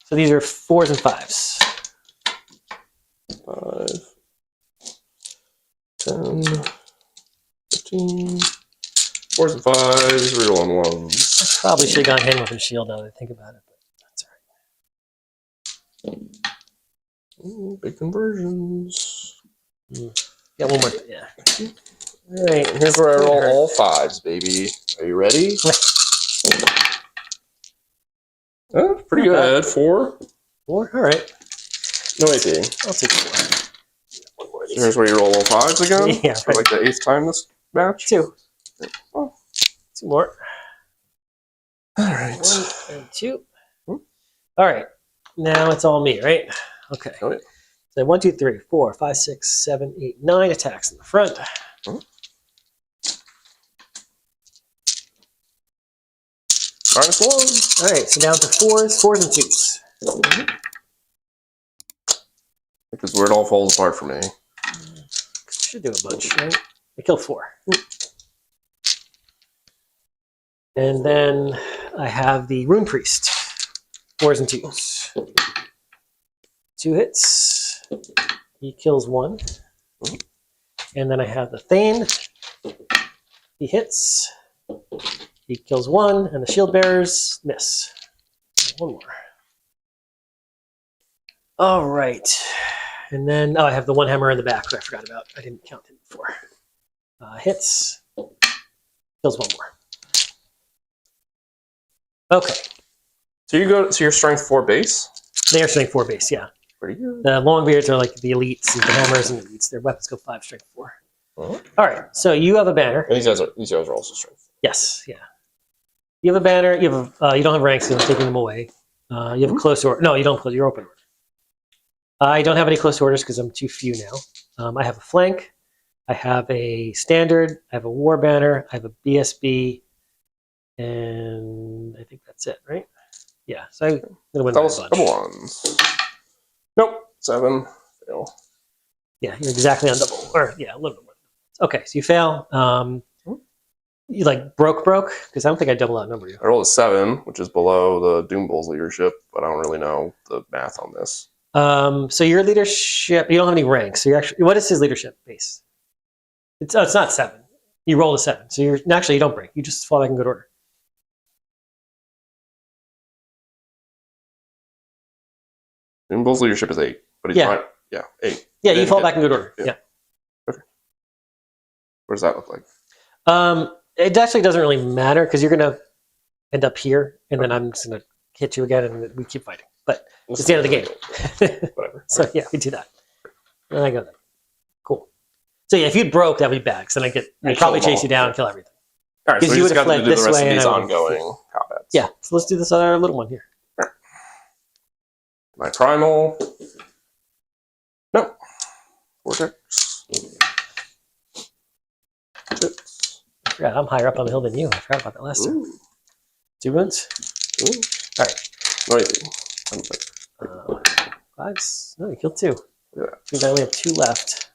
So these are 4s and 5s. 5, 10, 15, 4s and 5s, rerolling 1s. I probably should have gone hand weapon shield now that I think about it, but that's all right. Ooh, big conversions. Yeah, one more. Yeah. All right. Here's where I roll all 5s, baby. Are you ready? Pretty good. 4. 4? All right. No AP. I'll take 4. Here's where you roll all 5s again? Yeah, For like the 8th time this match? 2. Oh. 2 more. All right. 1 and 2. All right. Now it's all me, right? Okay. Oh, yeah. So 1, 2, 3, 4, 5, 6, 7, 8, 9 attacks in the front. -1. All right. So down to 4s and 2s. Because where it all falls apart for me. Should do a bunch, right? I killed 4. And then I have the Rune Priest. 4s and 2s. 2 hits. He kills 1. And then I have the Thane. He hits. He kills 1, and the shield bearers miss. 1 more. All right. And then, I have the 1 hammer in the back, which I forgot about. I didn't count him before. Hits. Kills 1 more. Okay. So you're strength 4 base? They are strength 4 base, yeah. Pretty good. The Longbeards are like the elites, the hammers and the elites. Their weapons go 5, strength 4. Uh-huh. All right, so you have a banner. And these guys are also strength. Yes, yeah. You have a banner. You have you don't have ranks because I'm taking them away. You have a close order. No, you don't close. You're open order. I don't have any close orders because I'm too few now. I have a flank. I have a standard. I have a war banner. I have a BSB, and I think that's it, right? Yeah. So I'm gonna win by a bunch. Double ones. Nope. 7. Fail. Yeah, you're exactly on double. Or yeah, a little bit more. Okay, so you fail. You like broke because I don't think I double outnumber you. I rolled a 7, which is below the Doom Bull's leadership, but I don't really know the math on this. So your leadership, you don't have any ranks. So you're actually, what is his leadership base? It's not 7. You roll a 7, so you don't break. You just fall back in good order. Doom Bull's leadership is 8, but he's not. Yeah, 8. Yeah, you fall back in good order. Yeah. Okay. What does that look like? It actually doesn't really matter because you're gonna end up here, and then I'm just gonna hit you again, and we keep fighting. But it's the end of the game. Whatever. So yeah, we do that. And I go there. Cool. So yeah, if you broke, that'd be bad because then I'd probably chase you down and kill everything. All right, so we you just got would've to fled do the this rest way of these and I would've- ongoing combats. Yeah. So let's do this other little one here. My primal. Nope. Vortex. Chips. I forgot, I'm higher up on the hill than you. I forgot about that last time. Ooh. 2 wounds. Ooh. All right. Noisy. 5s. No, you killed 2. Yeah. Means I only have 2 left.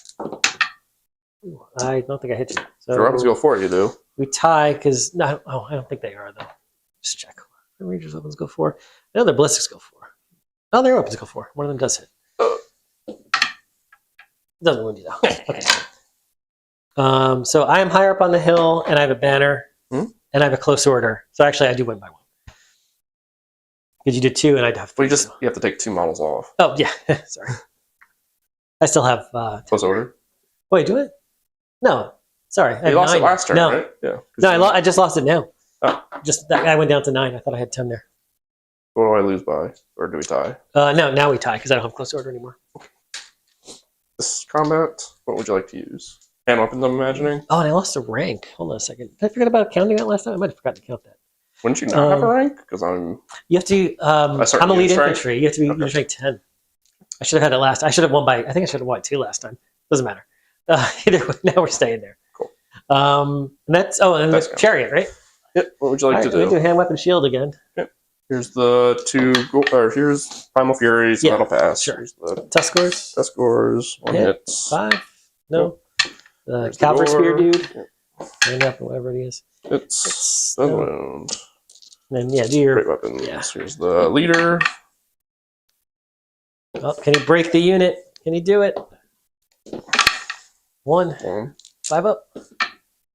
Ooh, I don't think I hit you. So Your weapons go for it, you do. we tie because I don't think they are though. Just check. The Rangers' weapons go 4. I know their ballistics go 4. Oh, their weapons go 4. One of them does hit. Doesn't wound you though. Okay. So I am higher up on the hill, and I have a banner, and I have a close order. So actually, I do win by 1 because you did 2, and I'd have 3. But you have to take 2 models off. Oh yeah, sorry. I still have. Close order. Wait, do it? No, sorry. I You lost 9. it last turn, no. right? Yeah. No, I just lost it now. Oh. I went down to 9. I thought I had 10 there. What do I lose by? Or do we tie? No, now we tie because I don't have close order anymore. This combat, what would you like to use? Hand weapons, I'm imagining? Oh, and I lost a rank. Hold on a second. Did I forget about counting that last time? I might have forgotten to count that. Wouldn't you not have a rank? Because You have to. I'm certain elite unit strength? infantry. You have to be unit strength 10. I should have had it last. I should have won by. I think I should have won 2 last time. Doesn't matter. Either way, now we're staying there. Cool. And that's. Oh, and That's the chariot, right? Yep. What would you like All to right, we do? do hand weapon shield again. Yep. Here's the 2. Here's Primal Furies. Yeah, That'll pass. sure. Here's the Tuskors. test scores. 1 Yeah. hit. 5. No. The There's the cavalry spear door. dude. Yep. Hand up, whatever it is. It's no. wound. And then yeah, do your. Great weapons. Yeah. Here's the leader. Oh, can he break the unit? Can he do it? 1. 1. 5 up.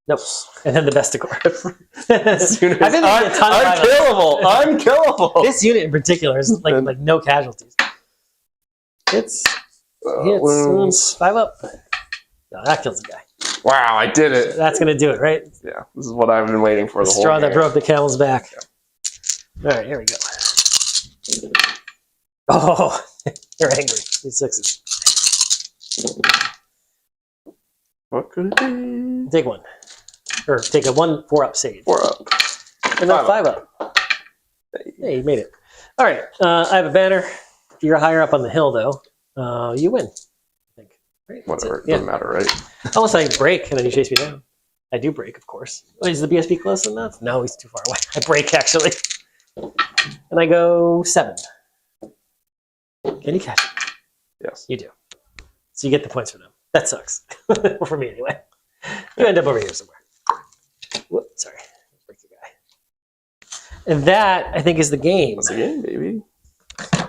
Nope. And then the best of course. This unit I've is been making a ton of unkillable. Unkillable. This unit in particular is like no casualties. Hits. Hits. Wounds. 5 up. No, that kills the guy. Wow, I did it. That's gonna do it, right? Yeah, this is what I've been waiting for The the whole straw that game. broke the camel's back. All right, here we go. Oh, you're angry. These 6s. What could it be? Take 1. Or take a 1 4-up save. 4 up. And then 5 5 up. Hey, you made it. All right, I have a banner. If you're higher up on the hill, though, you win. I think. Right? That's Whatever. it. It doesn't matter, right? Unless I break and then you chase me down. I do break, of course. Oh, is the BSB close enough? No, he's too far away. I break, actually. And I go 7. Can you catch it? Yes. You do. So you get the points for them. That sucks. Well, for me, anyway. You end up over here somewhere. Whoop, sorry. Break the guy. And that, I think, is the game. That's the game, baby.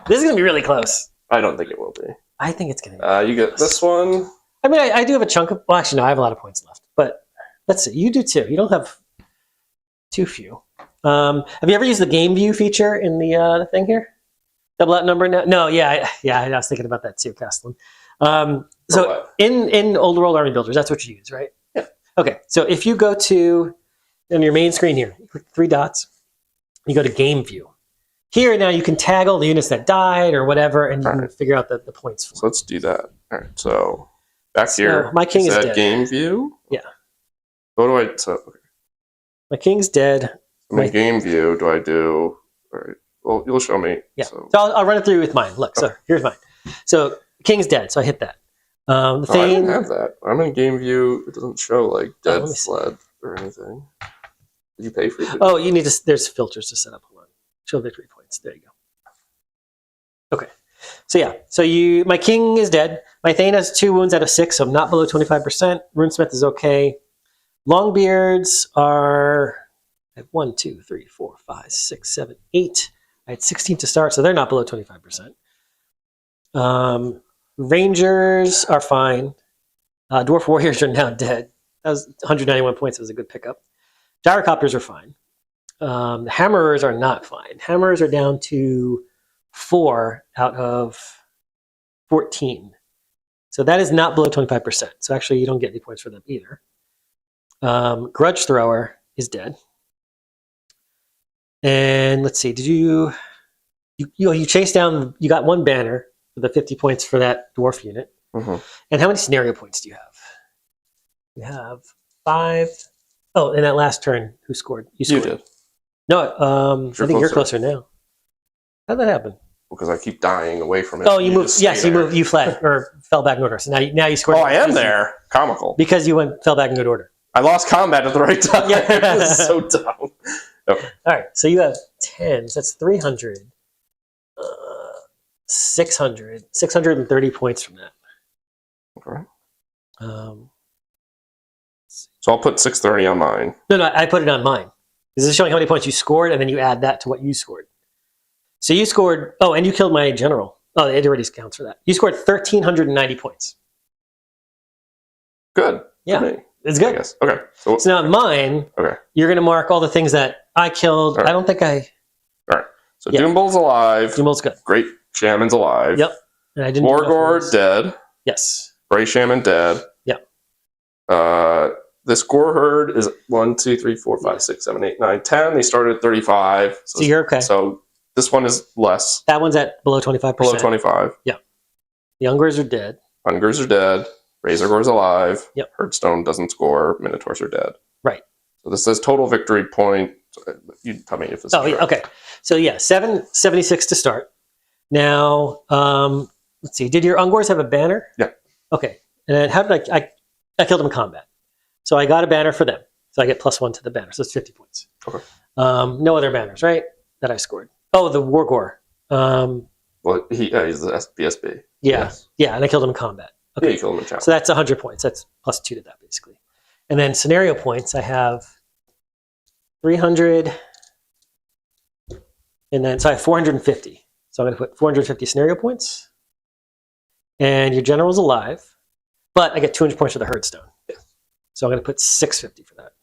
This is gonna be really close. I don't think it will be. I think it's gonna be. You get this one. I mean, I do have a chunk of. Well, actually, no, I have a lot of points left. But let's see. You do too. You don't have too few. Have you ever used the game view feature in the thing here? Double out number? No. Yeah. I was thinking about that too, Castlin. So in Old World Army Builders, that's what you use, right? Yeah. Okay. So if you go to on your main screen here, you click 3 dots. You go to game view. Here now you can tag all the units that died or whatever, and you can figure out the points for. So let's do that. All right. So back here, my king is dead. Game view. Yeah. What do I? So okay. My king's dead. Game view. Do I do? All right. Well, you'll show me. Yeah. So I'll run it through with mine. Look. So here's mine. So king's dead. So I hit that. The I didn't have that. I'm in game view. It doesn't show like dead fled or anything. Did you pay for it? Oh, you need to. There's filters to set up. Hold on. Show victory points. There you go. Okay. So yeah. So my king is dead. My Thane has 2 wounds out of 6, so I'm not below 25%. Runesmith is okay. Longbeards are. I have 1, 2, 3, 4, 5, 6, 7, 8. I had 16 to start, so they're not below 25%. Rangers are fine. Dwarf warriors are now dead. That was 191 points. It was a good pickup. Gyrocopters are fine. The hammerers are not fine. Hammerers are down to 4 out of 14. So that is not below 25%. So actually, you don't get any points for them either. Grudge thrower is dead. And let's see. Did you chased down? You got 1 banner for the 50 points for that dwarf unit. Mm-hmm. And how many scenario points do you have? You have 5. Oh, in that last turn, who scored? You scored. You did. No, I think you're closer now. How'd that happen? Because I keep dying away from it. Oh, you moved. Yes, you moved. You fled or fell back in order. So now you scored. Oh, I am there. Comical. Because you fell back in good order. I lost combat at the right time. Yeah. This is so dumb. Okay. All right. So you have 10. So that's 300. 630 points from that. Okay. So I'll put 630 on mine. No, I put it on mine. This is showing how many points you scored, and then you add that to what you scored. So you scored. Oh, and you killed my general. Oh, it already counts for that. You scored 1,390 points. Good. Yeah, it's good. I guess. Okay. So now on mine, you're going to mark all the things that I killed. Right. I don't think I. All right. So Doombull's alive. Doombull's good. Great Shaman's alive. Yep. And I didn't. Morgor dead. Yes. Bray Shaman dead. Yep. This Gore Herd is 1, 2, 3, 4, 5, 6, 7, 8, 9, 10. They started at 35. So you're okay. So this one is less. That one's at below 25%. Below 25. Yeah. The Ungers are dead. Ungers are dead. Razor Gore's alive. Yep. Herdstone doesn't score. Minotaurs are dead. Right. So this says total victory point. You tell me if this is yeah, okay. So yeah, 776 to start. Now, let's see. Did your Ungors have a banner? Yeah. Okay. And then how did I killed them in combat. So I got a banner for them. So I get +1 to the banner. So it's 50 points. Okay. No other banners, right? That I scored. Oh, the Wargore. Well, he's the BSB. Yeah. Yes. Yeah, and I killed him in combat. Okay. Yeah, you killed him in challenge. So that's 100 points. That's +2 to that, basically. And then scenario points, I have 300. And then, so I have 450. So I'm going to put 450 scenario points. And your general's alive. But I get 200 points for the Herdstone. Yeah. So I'm going to put 650 for that.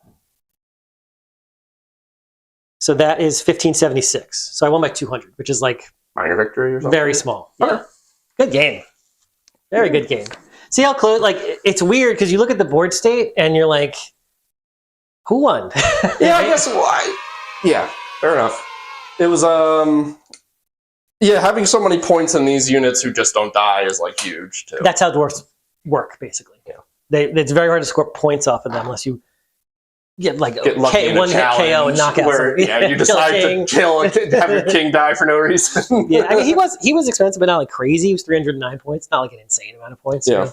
So that is 1576. So I won by 200, which is like minor victory or something? Very small. Yeah. Okay. Good game. Very good game. See how close, like, it's weird because you look at the board state and you're like, who won? Yeah, I guess why. Yeah, fair enough. It was, yeah, having so many points in these units who just don't die is like huge too. That's how dwarfs work, basically. Yeah. It's very hard to score points off of them unless you get like lucky one hit KO and knock out. Where, yeah, you decide to have your king die for no reason. Yeah, I mean he was expensive, but not like crazy. He was 309 points, not like an insane amount of points. Yeah. Right?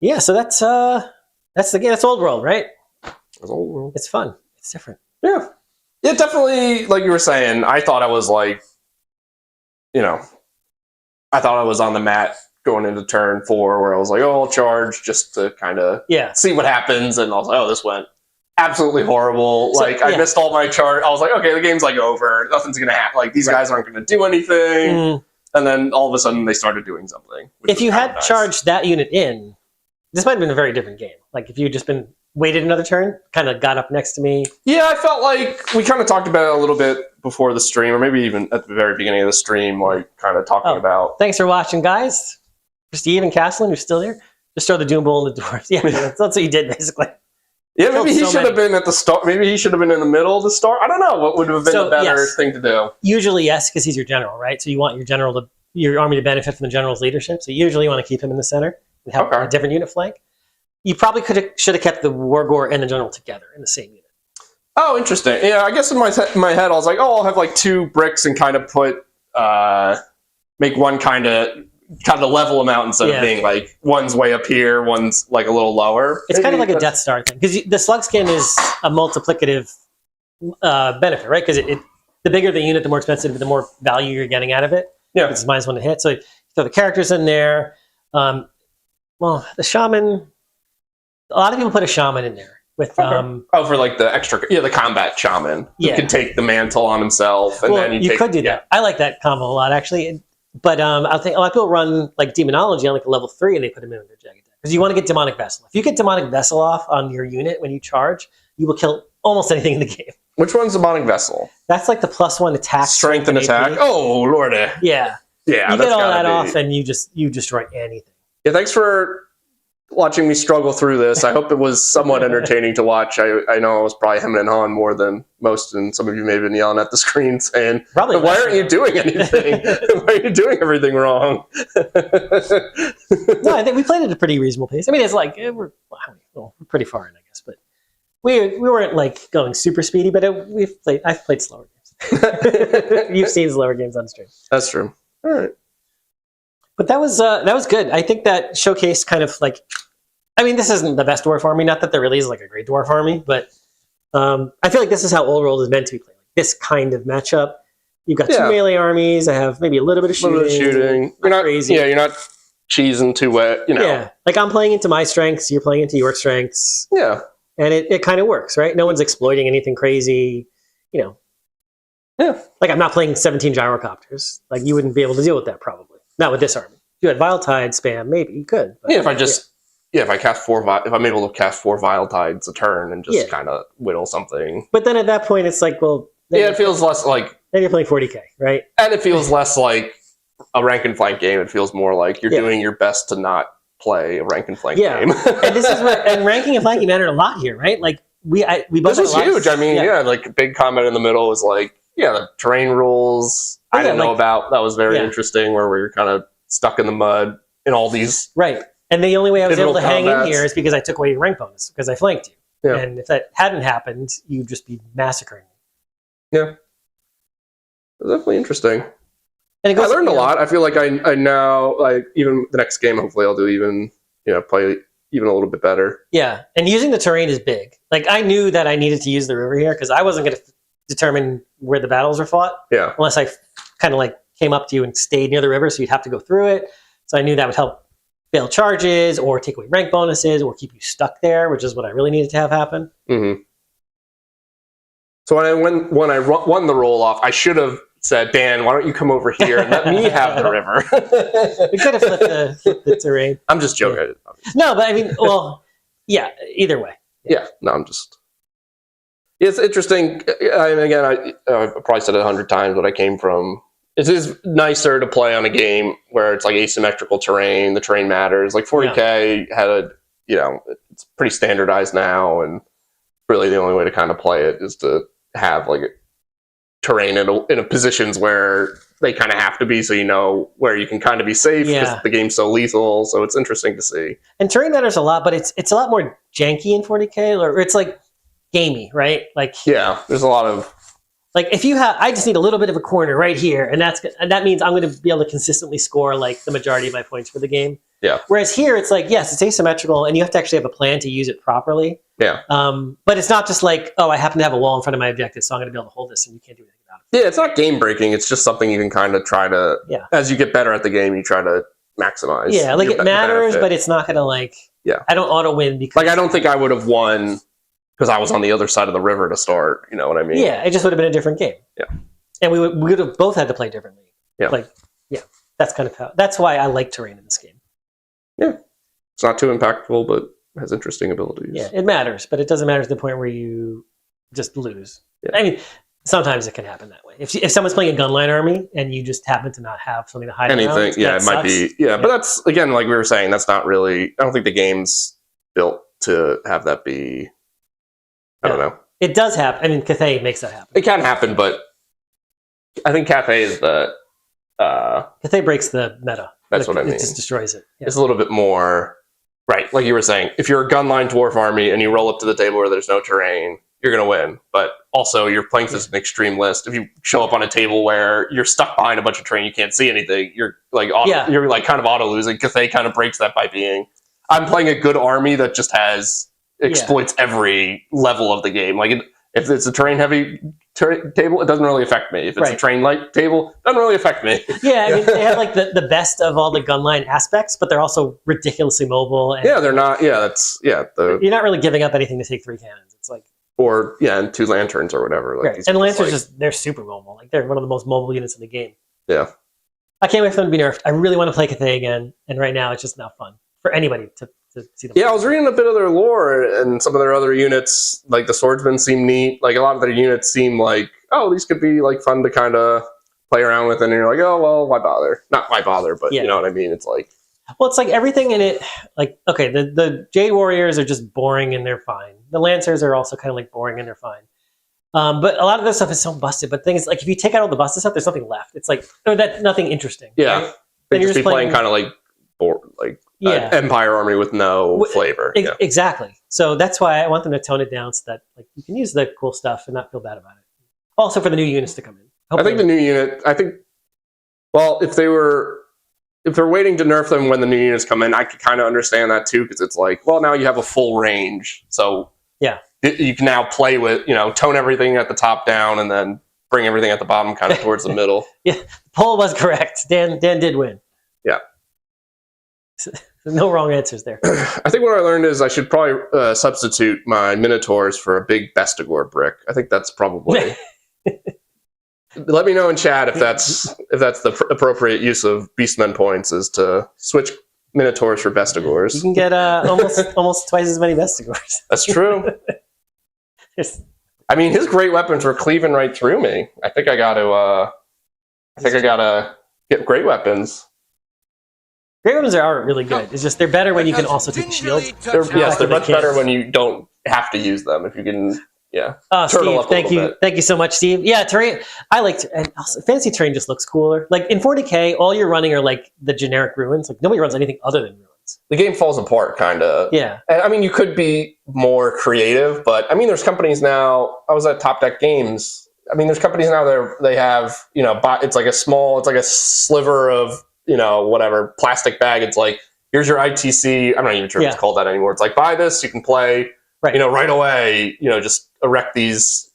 Yeah, so that's the game. That's Old World, right? That's Old World. It's fun. It's different. Yeah. It definitely, like you were saying, I thought I was like, I thought I was on the mat going into turn 4 where I was like, oh, I'll charge just to kind of see what happens. And I was like, oh, this went absolutely horrible. So, Like I missed all my chart. I was like, okay, the game's like over. Nothing's gonna happen. Like these guys aren't gonna do anything. And then all of a sudden they started doing something. If you had charged that unit in, this might have been a very different game. Like if you just been waited another turn, kind of got up next to me. Yeah, I felt like we kind of talked about it a little bit before the stream, or maybe even at the very beginning of the stream, like kind of talking about. Thanks for watching, guys. For Steve and Caslin, you're still here. Just throw the Doom Bowl in the Dwarfs. Yeah, that's what you did basically. Yeah, maybe he should have been at the start. Maybe he should have been in the middle of the start. I don't know what would have been the better thing to do. Usually, yes, because he's your general, right? So you want your army to benefit from the general's leadership. So usually you want to keep him in the center and have a different unit flank. You probably should have kept the Wargore and the general together in the same unit. Oh, interesting. Yeah, I guess in my head I was like, I'll have like 2 bricks and kind of put make one kind of level them out instead of being like one's way up here, one's like a little lower. It's kind of like a Death Star thing because the slug skin is a multiplicative benefit, right? Because the bigger the unit, the more expensive, the more value you're getting out of it. Yeah, it's -1 to hit. So you throw the characters in there. Well, the shaman. A lot of people put a shaman in there with for like the extra, the combat shaman. You can take the mantle on himself, and then you could do that. I like that combo a lot actually, but I think a lot of people run like demonology on like a level 3, and they put him in their jagged because you want to get demonic vessel. If you get demonic vessel off on your unit when you charge, you will kill almost anything in the game. Which one's demonic vessel? That's like the +1 attack, strength and attack. Oh lordy! Yeah. You get all that off, and you destroy anything. Yeah, thanks for watching me struggle through this. I hope it was somewhat entertaining to watch. I know I was probably hemming and hawing more than most, and some of you may have been yelling at the screen saying, probably why aren't you doing anything? Why are you doing everything wrong? No, I think we played at a pretty reasonable pace. I mean, it's like, we're pretty far in, I guess, but we weren't like going super speedy, but I've played slower games. You've seen slower games on stream. That's true. All right. But that was good. I think that showcased kind of like, I mean, this isn't the best dwarf army. Not that there really is like a great dwarf army, but I feel like this is how Old World is meant to be played. Like this kind of matchup. You've got 2 melee armies. I have maybe a little bit of shooting. You're not crazy. Yeah, you're not cheesing too wet. Yeah, like I'm playing into my strengths. You're playing into your strengths. Yeah, and it kind of works, right? No one's exploiting anything crazy. Yeah, like I'm not playing 17 gyrocopters. Like you wouldn't be able to deal with that probably. Not with this army. If you had Vile Tide spam, maybe you could. But, if I cast 4, if I'm able to cast 4 Vile Tides a turn and just kind of whittle something. But then at that point, it's like, well, it feels less like. Then you're playing 40k, right? And it feels less like a rank and flank game. It feels more like you're doing your best to not play a rank and flank game. And this is and ranking and flanking mattered a lot here, right? Like we both. This was huge. I mean, like big comment in the middle was like, the terrain rules. I didn't know about. That was very interesting, where we were kind of stuck in the mud in all these. Right. And the only way I was able to hang in here is because I took away your rank bonus, because I flanked you. Yeah. And if that hadn't happened, you'd just be massacring me. Yeah. It was definitely interesting. And I learned a lot. I feel like I now, like, even the next game, hopefully I'll do even, play even a little bit better. Yeah. And using the terrain is big. Like, I knew that I needed to use the river here, because I wasn't going to determine where the battles were fought. Yeah. Unless I kind of like came up to you and stayed near the river, so you'd have to go through it. So I knew that would help fail charges or take away rank bonuses or keep you stuck there, which is what I really needed to have happen. Mm-hmm. So when I won the roll off, I should have said, Dan, why don't you come over here and let me have the river? We could have flipped the terrain. I'm just joking. No, but I mean, well, yeah, either way. Yeah, no, I'm just... It's interesting. And again, I've probably said it 100 times, but I came from... It is nicer to play on a game where it's like asymmetrical terrain. The terrain matters. Like 40K had a, it's pretty standardized now, and really the only way to kind of play it is to have like terrain in a positions where they kind of have to be, so you know where you can kind of be safe because the game's so lethal. So it's interesting to see. And terrain matters a lot, but it's a lot more janky in 40K, or it's like gamey, right? Like there's a lot of. Like if you have, I just need a little bit of a corner right here, and that means I'm going to be able to consistently score like the majority of my points for the game. Yeah. Whereas here, it's like, yes, it's asymmetrical, and you have to actually have a plan to use it properly. Yeah. But it's not just like, oh, I happen to have a wall in front of my objective, so I'm going to be able to hold this, and you can't do anything about it. Yeah, it's not game breaking. It's just something you can kind of try to. Yeah. As you get better at the game, you try to maximize. Yeah, like it matters, but it's not going to like. Yeah. I don't auto win because like I don't think I would have won because I was on the other side of the river to start. You know what I mean? Yeah, it just would have been a different game. Yeah. And we would have both had to play differently. Yeah. Like, yeah, that's kind of how. That's why I like terrain in this game. Yeah. It's not too impactful, but has interesting abilities. Yeah, it matters, but it doesn't matter to the point where you just lose. Yeah. I mean, sometimes it can happen that way. If someone's playing a gunline army and you just happen to not have something to hide Anything, around, yeah, it might be. Yeah, but that's, again, like we were saying, that's not really, I don't think the game's built to have that be, I don't know. It does happen. I mean, Cathay makes that happen. It can happen, but I think Cathay is the... Cathay breaks the meta. That's what I mean. It just destroys it. Yeah. It's a little bit more... Right, like you were saying, if you're a gunline dwarf army and you roll up to the table where there's no terrain, you're going to win. But also, you're playing this an extreme list. If you show up on a table where you're stuck behind a bunch of terrain, you can't see anything, you're like you're like kind of auto-losing. Cathay kind of breaks that by being... I'm playing a good army that just exploits every level of the game. Like, if it's a terrain-heavy table, it doesn't really affect me. If it's a terrain-light table, it doesn't really affect me. Yeah, I mean, they have like the best of all the gunline aspects, but they're also ridiculously mobile. And yeah, they're not. Yeah, that's you're not really giving up anything to take 3 cannons. It's like and 2 lanterns or whatever. Like right. And lanterns they're super mobile. Like they're one of the most mobile units in the game. Yeah, I can't wait for them to be nerfed. I really want to play Cathay again, and right now it's just not fun for anybody to see them. Yeah, I was reading a bit of their lore and some of their other units. Like the swordsmen seem neat. Like a lot of their units seem like, oh, these could be like fun to kind of play around with. And you're like, oh, well, why bother? Not why bother, but you know what I mean? It's like... Well, it's like everything in it, like, okay, the Jade Warriors are just boring and they're fine. The Lancers are also kind of like boring and they're fine. But a lot of this stuff is so busted. But the thing is, like, if you take out all the busted stuff, there's nothing left. It's like, that's nothing interesting. Yeah. Right? They'd just be playing kind of like Empire army with no flavor. Exactly. So that's why I want them to tone it down so that like you can use the cool stuff and not feel bad about it. Also for the new units to come in. I think the new unit, well, if they're waiting to nerf them when the new units come in, I could kind of understand that too, because it's like, well, now you have a full range. So yeah, you can now play with, tone everything at the top down and then bring everything at the bottom kind of towards the middle. Yeah, the poll was correct. Dan did win. Yeah. No wrong answers there. I think what I learned is I should probably substitute my Minotaurs for a big Bestigor brick. I think that's probably... Let me know in chat if that's the appropriate use of Beastmen points, is to switch Minotaurs for Bestigors. You can get almost twice as many Bestigors. That's true. I mean, his great weapons were cleaving right through me. I think I got to get great weapons. Great weapons are really good. It's just they're better when you can also take the shield. They're much better when you don't have to use them. If you can, Steve, thank you so much, Steve. Yeah, terrain. I like and also, fantasy terrain just looks cooler. Like in 40K, all you're running are like the generic ruins. Like nobody runs anything other than ruins. The game falls apart, kind of. Yeah. I mean, you could be more creative, but I mean, there's companies now. I was at Top Deck Games. I mean, there's companies now. They have it's like a sliver of whatever plastic bag. It's like, here's your ITC. I'm not even sure if it's called that anymore. It's like, buy this, you can play, right away. Just erect these,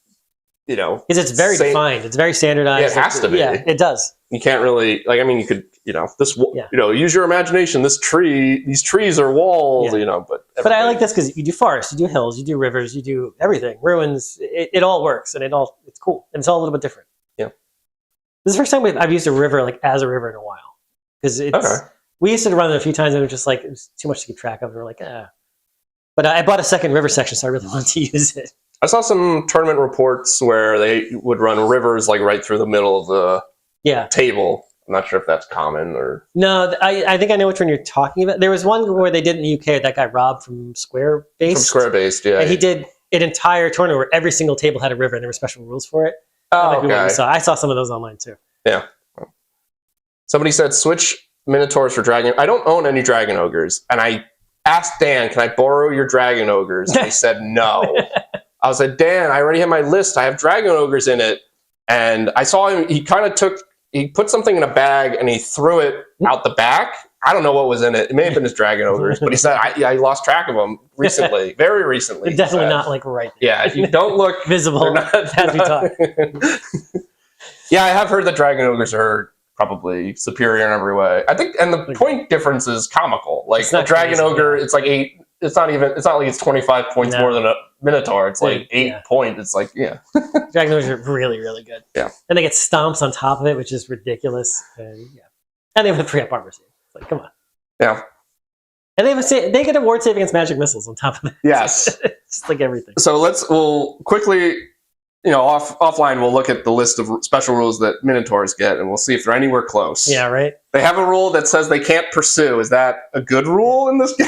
because it's very defined. It's very standardized. Yeah, it has to be. Yeah, it does. You can't really you could use your imagination. These trees are walls. But I like this because you do forests, you do hills, you do rivers, you do everything, ruins. It all works, and it's cool, and it's all a little bit different. Yeah, this is the first time I've used a river as a river in a while. Because we used to run it a few times and it was just like, it was too much to keep track of. We were like, But I bought a second river section, so I really wanted to use it. I saw some tournament reports where they would run rivers like right through the middle of the table. I'm not sure if that's common or... No, I think I know which one you're talking about. There was one where they did in the UK, that guy Rob from Square Based. From Square Based, yeah. And he did an entire tournament where every single table had a river and there were special rules for it. Oh, okay. I saw some of those online too. Yeah. Somebody said, switch Minotaurs for Dragon. I don't own any Dragon Ogres. And I asked Dan, can I borrow your Dragon Ogres? And he said no. I was like, Dan, I already have my list. I have Dragon Ogres in it. And I saw him, he put something in a bag and he threw it out the back. I don't know what was in it. It may have been his Dragon Ogres, but he said, I lost track of them recently, very recently. They're definitely not like right there. Yeah, if you don't look visible as we talk. Yeah, I have heard that Dragon Ogres are probably superior in every way. I think, and the point difference is comical. Like the Dragon Ogre, it's like it's not like it's 25 points more than a Minotaur. It's like 8 points. It's like, Dragon Ogres are really, really good. Yeah. And they get stomps on top of it, which is ridiculous. And and they have a 3-up armor save. It's like, come on. Yeah. And they get a ward save against magic missiles on top of it. Yes. It's just like everything. So we'll quickly, offline, we'll look at the list of special rules that Minotaurs get, and we'll see if they're anywhere close. Yeah, right? They have a rule that says they can't pursue. Is that a good rule in this game?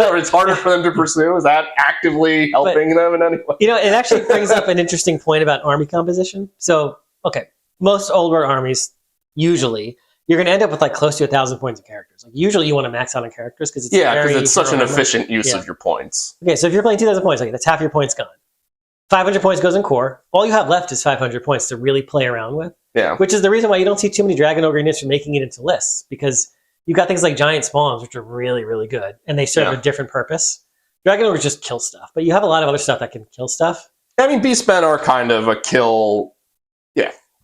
Or it's harder for them to pursue? Is that actively helping them in any way? It actually brings up an interesting point about army composition. So, okay, most old world armies, usually, you're going to end up with like close to 1,000 points of characters. Like usually you want to max out on characters because it's such an efficient use of your points. Okay, so if you're playing 2,000 points, like that's half your points gone. 500 points goes in core. All you have left is 500 points to really play around with. Yeah. Which is the reason why you don't see too many Dragon Ogre units making it into lists, because you've got things like Giant Spawns, which are really, really good, and they serve a different purpose. Dragon Ogres just kill stuff, but you have a lot of other stuff that can kill stuff. I mean, Beastmen are kind of a kill.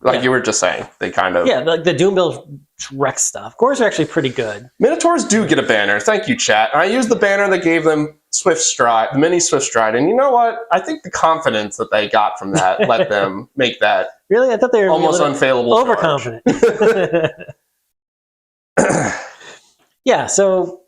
Like you were just saying, they kind of... Yeah, like the Doom build wrecks stuff. Cores are actually pretty good. Minotaurs do get a banner. Thank you, chat. And I used the banner that gave them Swift Stride, the mini Swift Stride. And you know what? I think the confidence that they got from that let them make that really? I thought they were almost unfailable overconfident. Yeah, so,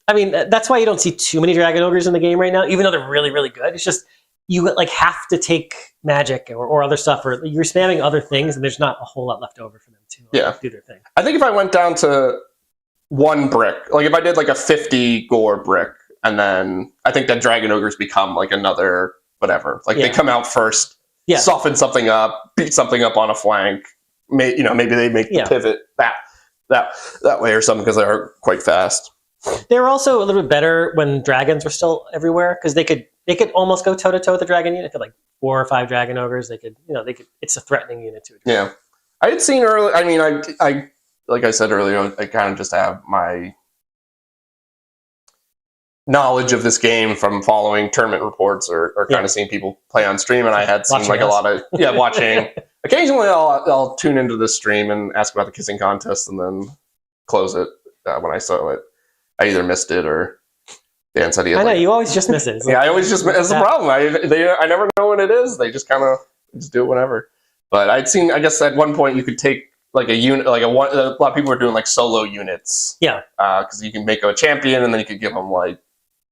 I mean, that's why you don't see too many Dragon Ogres in the game right now, even though they're really, really good. It's just, you like have to take magic or other stuff, or you're spamming other things, and there's not a whole lot left over for them to do their thing. I think if I went down to 1 brick, like if I did like a 50 gore brick, and then I think that Dragon Ogres become like another whatever. Like they come out first, soften something up, beat something up on a flank. Maybe they make the pivot that way or something because they're quite fast. They were also a little bit better when dragons were still everywhere, because they could almost go toe to toe with the dragon unit. Like 4 or 5 Dragon Ogres, they could. It's a threatening unit to it. Yeah, I had seen early. I mean, I like I said earlier, I kind of just have my knowledge of this game from following tournament reports or kind of seeing people play on stream, and I had seen like a lot of watching. Occasionally, I'll tune into this stream and ask about the kissing contest, and then close it when I saw it. I either missed it or Dan said he had. I know you always just miss it. I always just. It's the problem. I never know when it is. They just kind of just do it whenever. But I'd seen. I guess at one point you could take like a unit, like a lot of people were doing like solo units. Yeah. Because you can make a champion, and then you could give them like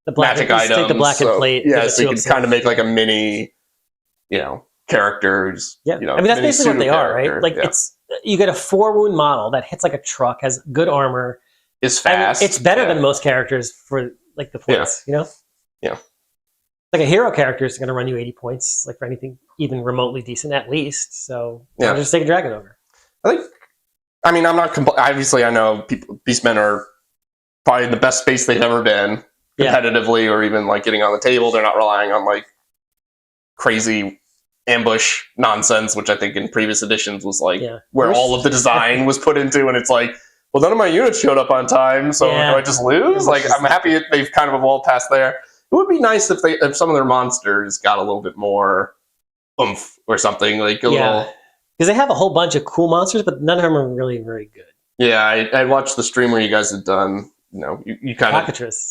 the magic items. Take the black and plate. Yeah, so you could kind of make like a mini, characters. Yeah. I mean that's basically what they are, right? Like you get a 4-wound model that hits like a truck, has good armor. Is fast. It's better than most characters for like the points, Yeah. Like a hero character is going to run you 80 points, like for anything even remotely decent, at least. So just take a Dragon Ogre. I'm not obviously I know Beastmen are probably the best space they've ever been competitively, or even like getting on the table. They're not relying on like crazy ambush nonsense, which I think in previous editions was like where all of the design was put into, and it's like, well, none of my units showed up on time, so do I just lose? Like, I'm happy they've kind of evolved past there. It would be nice if some of their monsters got a little bit more oomph or something, like a little. Because they have a whole bunch of cool monsters, but none of them are really very good. Yeah, I watched the stream where you guys had done. You kind of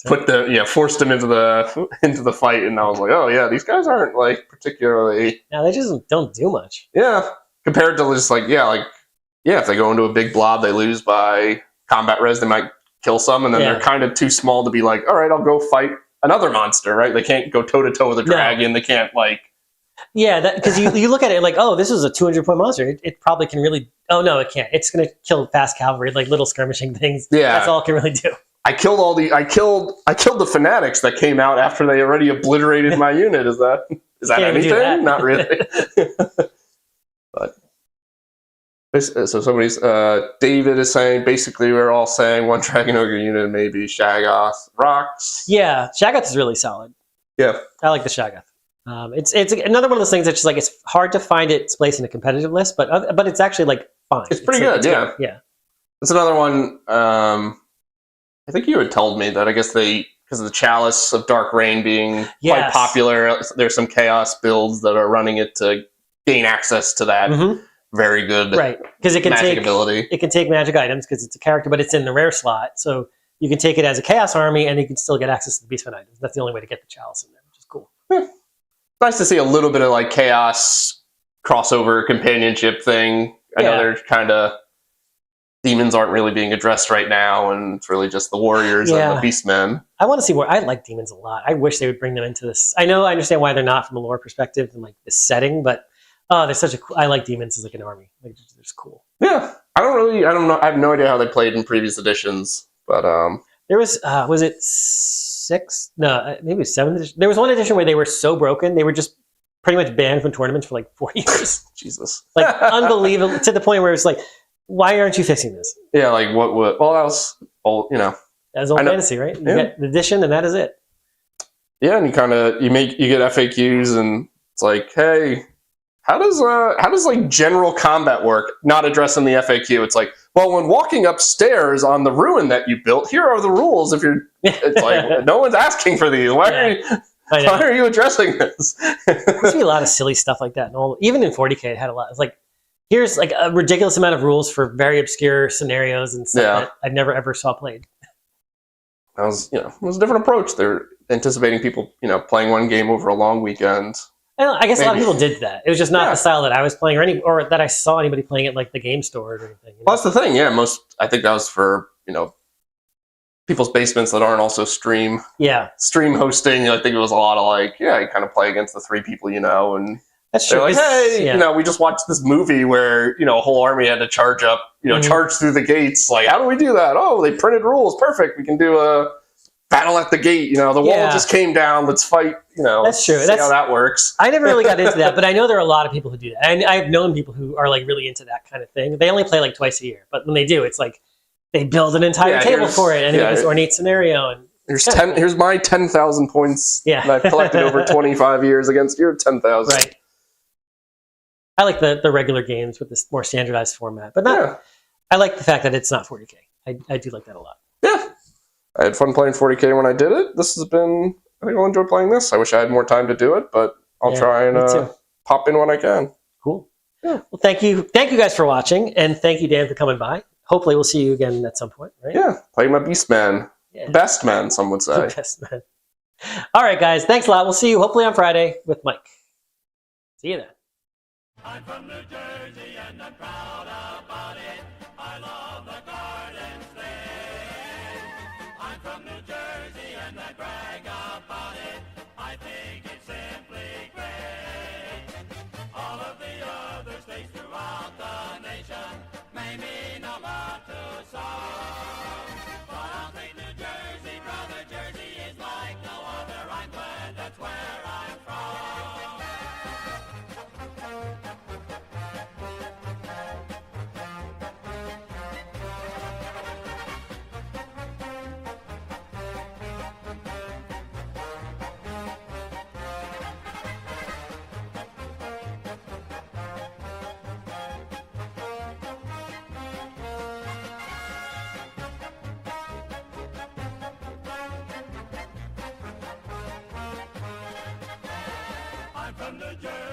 put forced them into the fight, and I was like, oh yeah, these guys aren't like particularly. No, they just don't do much. Yeah, compared to just if they go into a big blob, they lose by combat res, they might kill some, and then they're kind of too small to be like, all right, I'll go fight another monster, right? They can't go toe-to-toe with a dragon. They can't, like... Yeah, because you look at it like, oh, this is a 200-point monster. It probably can really... Oh, no, it can't. It's going to kill fast cavalry, like little skirmishing things. Yeah. That's all it can really do. I killed the fanatics that came out after they already obliterated my unit. Is that anything? Not really. But... So somebody's David is saying basically we're all saying 1 Dragon Ogre unit maybe Shaggoth rocks. Yeah, Shaggoth is really solid. Yeah, I like the Shaggoth. It's another one of those things that's just like it's hard to find its place in a competitive list, but it's actually like fine. It's pretty good. Yeah, yeah. It's another one. I think you had told me that I guess because of the Chalice of Dark Rain being quite popular, there's some chaos builds that are running it to gain access to that. Mm-hmm. Very good, right? Because it can magic take ability. It can take magic items because it's a character, but it's in the rare slot. So you can take it as a Chaos army, and you can still get access to the Beastmen items. That's the only way to get the Chalice in there, which is cool. Nice to see a little bit of like Chaos crossover companionship thing. I know they're kind of demons aren't really being addressed right now, and it's really just the warriors and the Beastmen. I want to see more. I like demons a lot. I wish they would bring them into this. I understand why they're not from a lore perspective and like this setting, but they're such a. I like demons as like an army. Like, they're just cool. Yeah, I don't know. I have no idea how they played in previous editions, but there was it 6? No, maybe it was 7. There was one edition where they were so broken they were just pretty much banned from tournaments for like 4 years. Jesus, like unbelievable to the point where it's like, why aren't you fixing this? Yeah, like what? Well, that was old. That's old fantasy, right? You get the edition, and that is it. Yeah, and you get FAQs, and it's like, hey, how does like general combat work? Not addressing the FAQ. It's like, well, when walking upstairs on the ruin that you built, here are the rules. If you're, it's like no one's asking for these. Why are you addressing this? There's be a lot of silly stuff like that. And even in 40K, it had a lot. It's like, here's like a ridiculous amount of rules for very obscure scenarios and stuff that I never ever saw played. It was a different approach. They're anticipating people, playing one game over a long weekend. I guess a lot of people did that. It was just not the style that I was playing, or that I saw anybody playing at like the game store or anything. Well, that's the thing. Yeah, I think that was for people's basements that aren't also stream hosting. I think it was a lot of like, you kind of play against the 3 people and that's true. They're like, hey, we just watched this movie where a whole army had to charge up, charge through the gates. Like, how do we do that? Oh, they printed rules. Perfect. We can do a battle at the gate. The wall just came down. Let's fight. That's true. See how that works. I never really got into that, but I know there are a lot of people who do that. And I've known people who are like really into that kind of thing. They only play like twice a year, but when they do, it's like they build an entire table for it and they make this ornate scenario. And here's my 10,000 points that I've collected over 25 years against your 10,000. Right. I like the regular games with this more standardized format, but not. I like the fact that it's not 40K. I do like that a lot. Yeah, I had fun playing 40K when I did it. I think I'll enjoy playing this. I wish I had more time to do it, but I'll try and pop in when I can. Cool. Yeah. Well, thank you guys for watching, and thank you, Dan, for coming by. Hopefully, we'll see you again at some point. Right? Yeah, playing my Beastman. Yeah. Best man, some would say. Best man. All right, guys. Thanks a lot. We'll see you hopefully on Friday with Mike. See you then. I'm from New Jersey and I'm proud about it. I love the garden state. I'm from New Jersey and I brag about it. I think it's simply great. All of the other states throughout the nation may mean a lot to some. But I'll take New Jersey, brother. Jersey is like no other. I'm glad that's where I'm from. From the Jersey.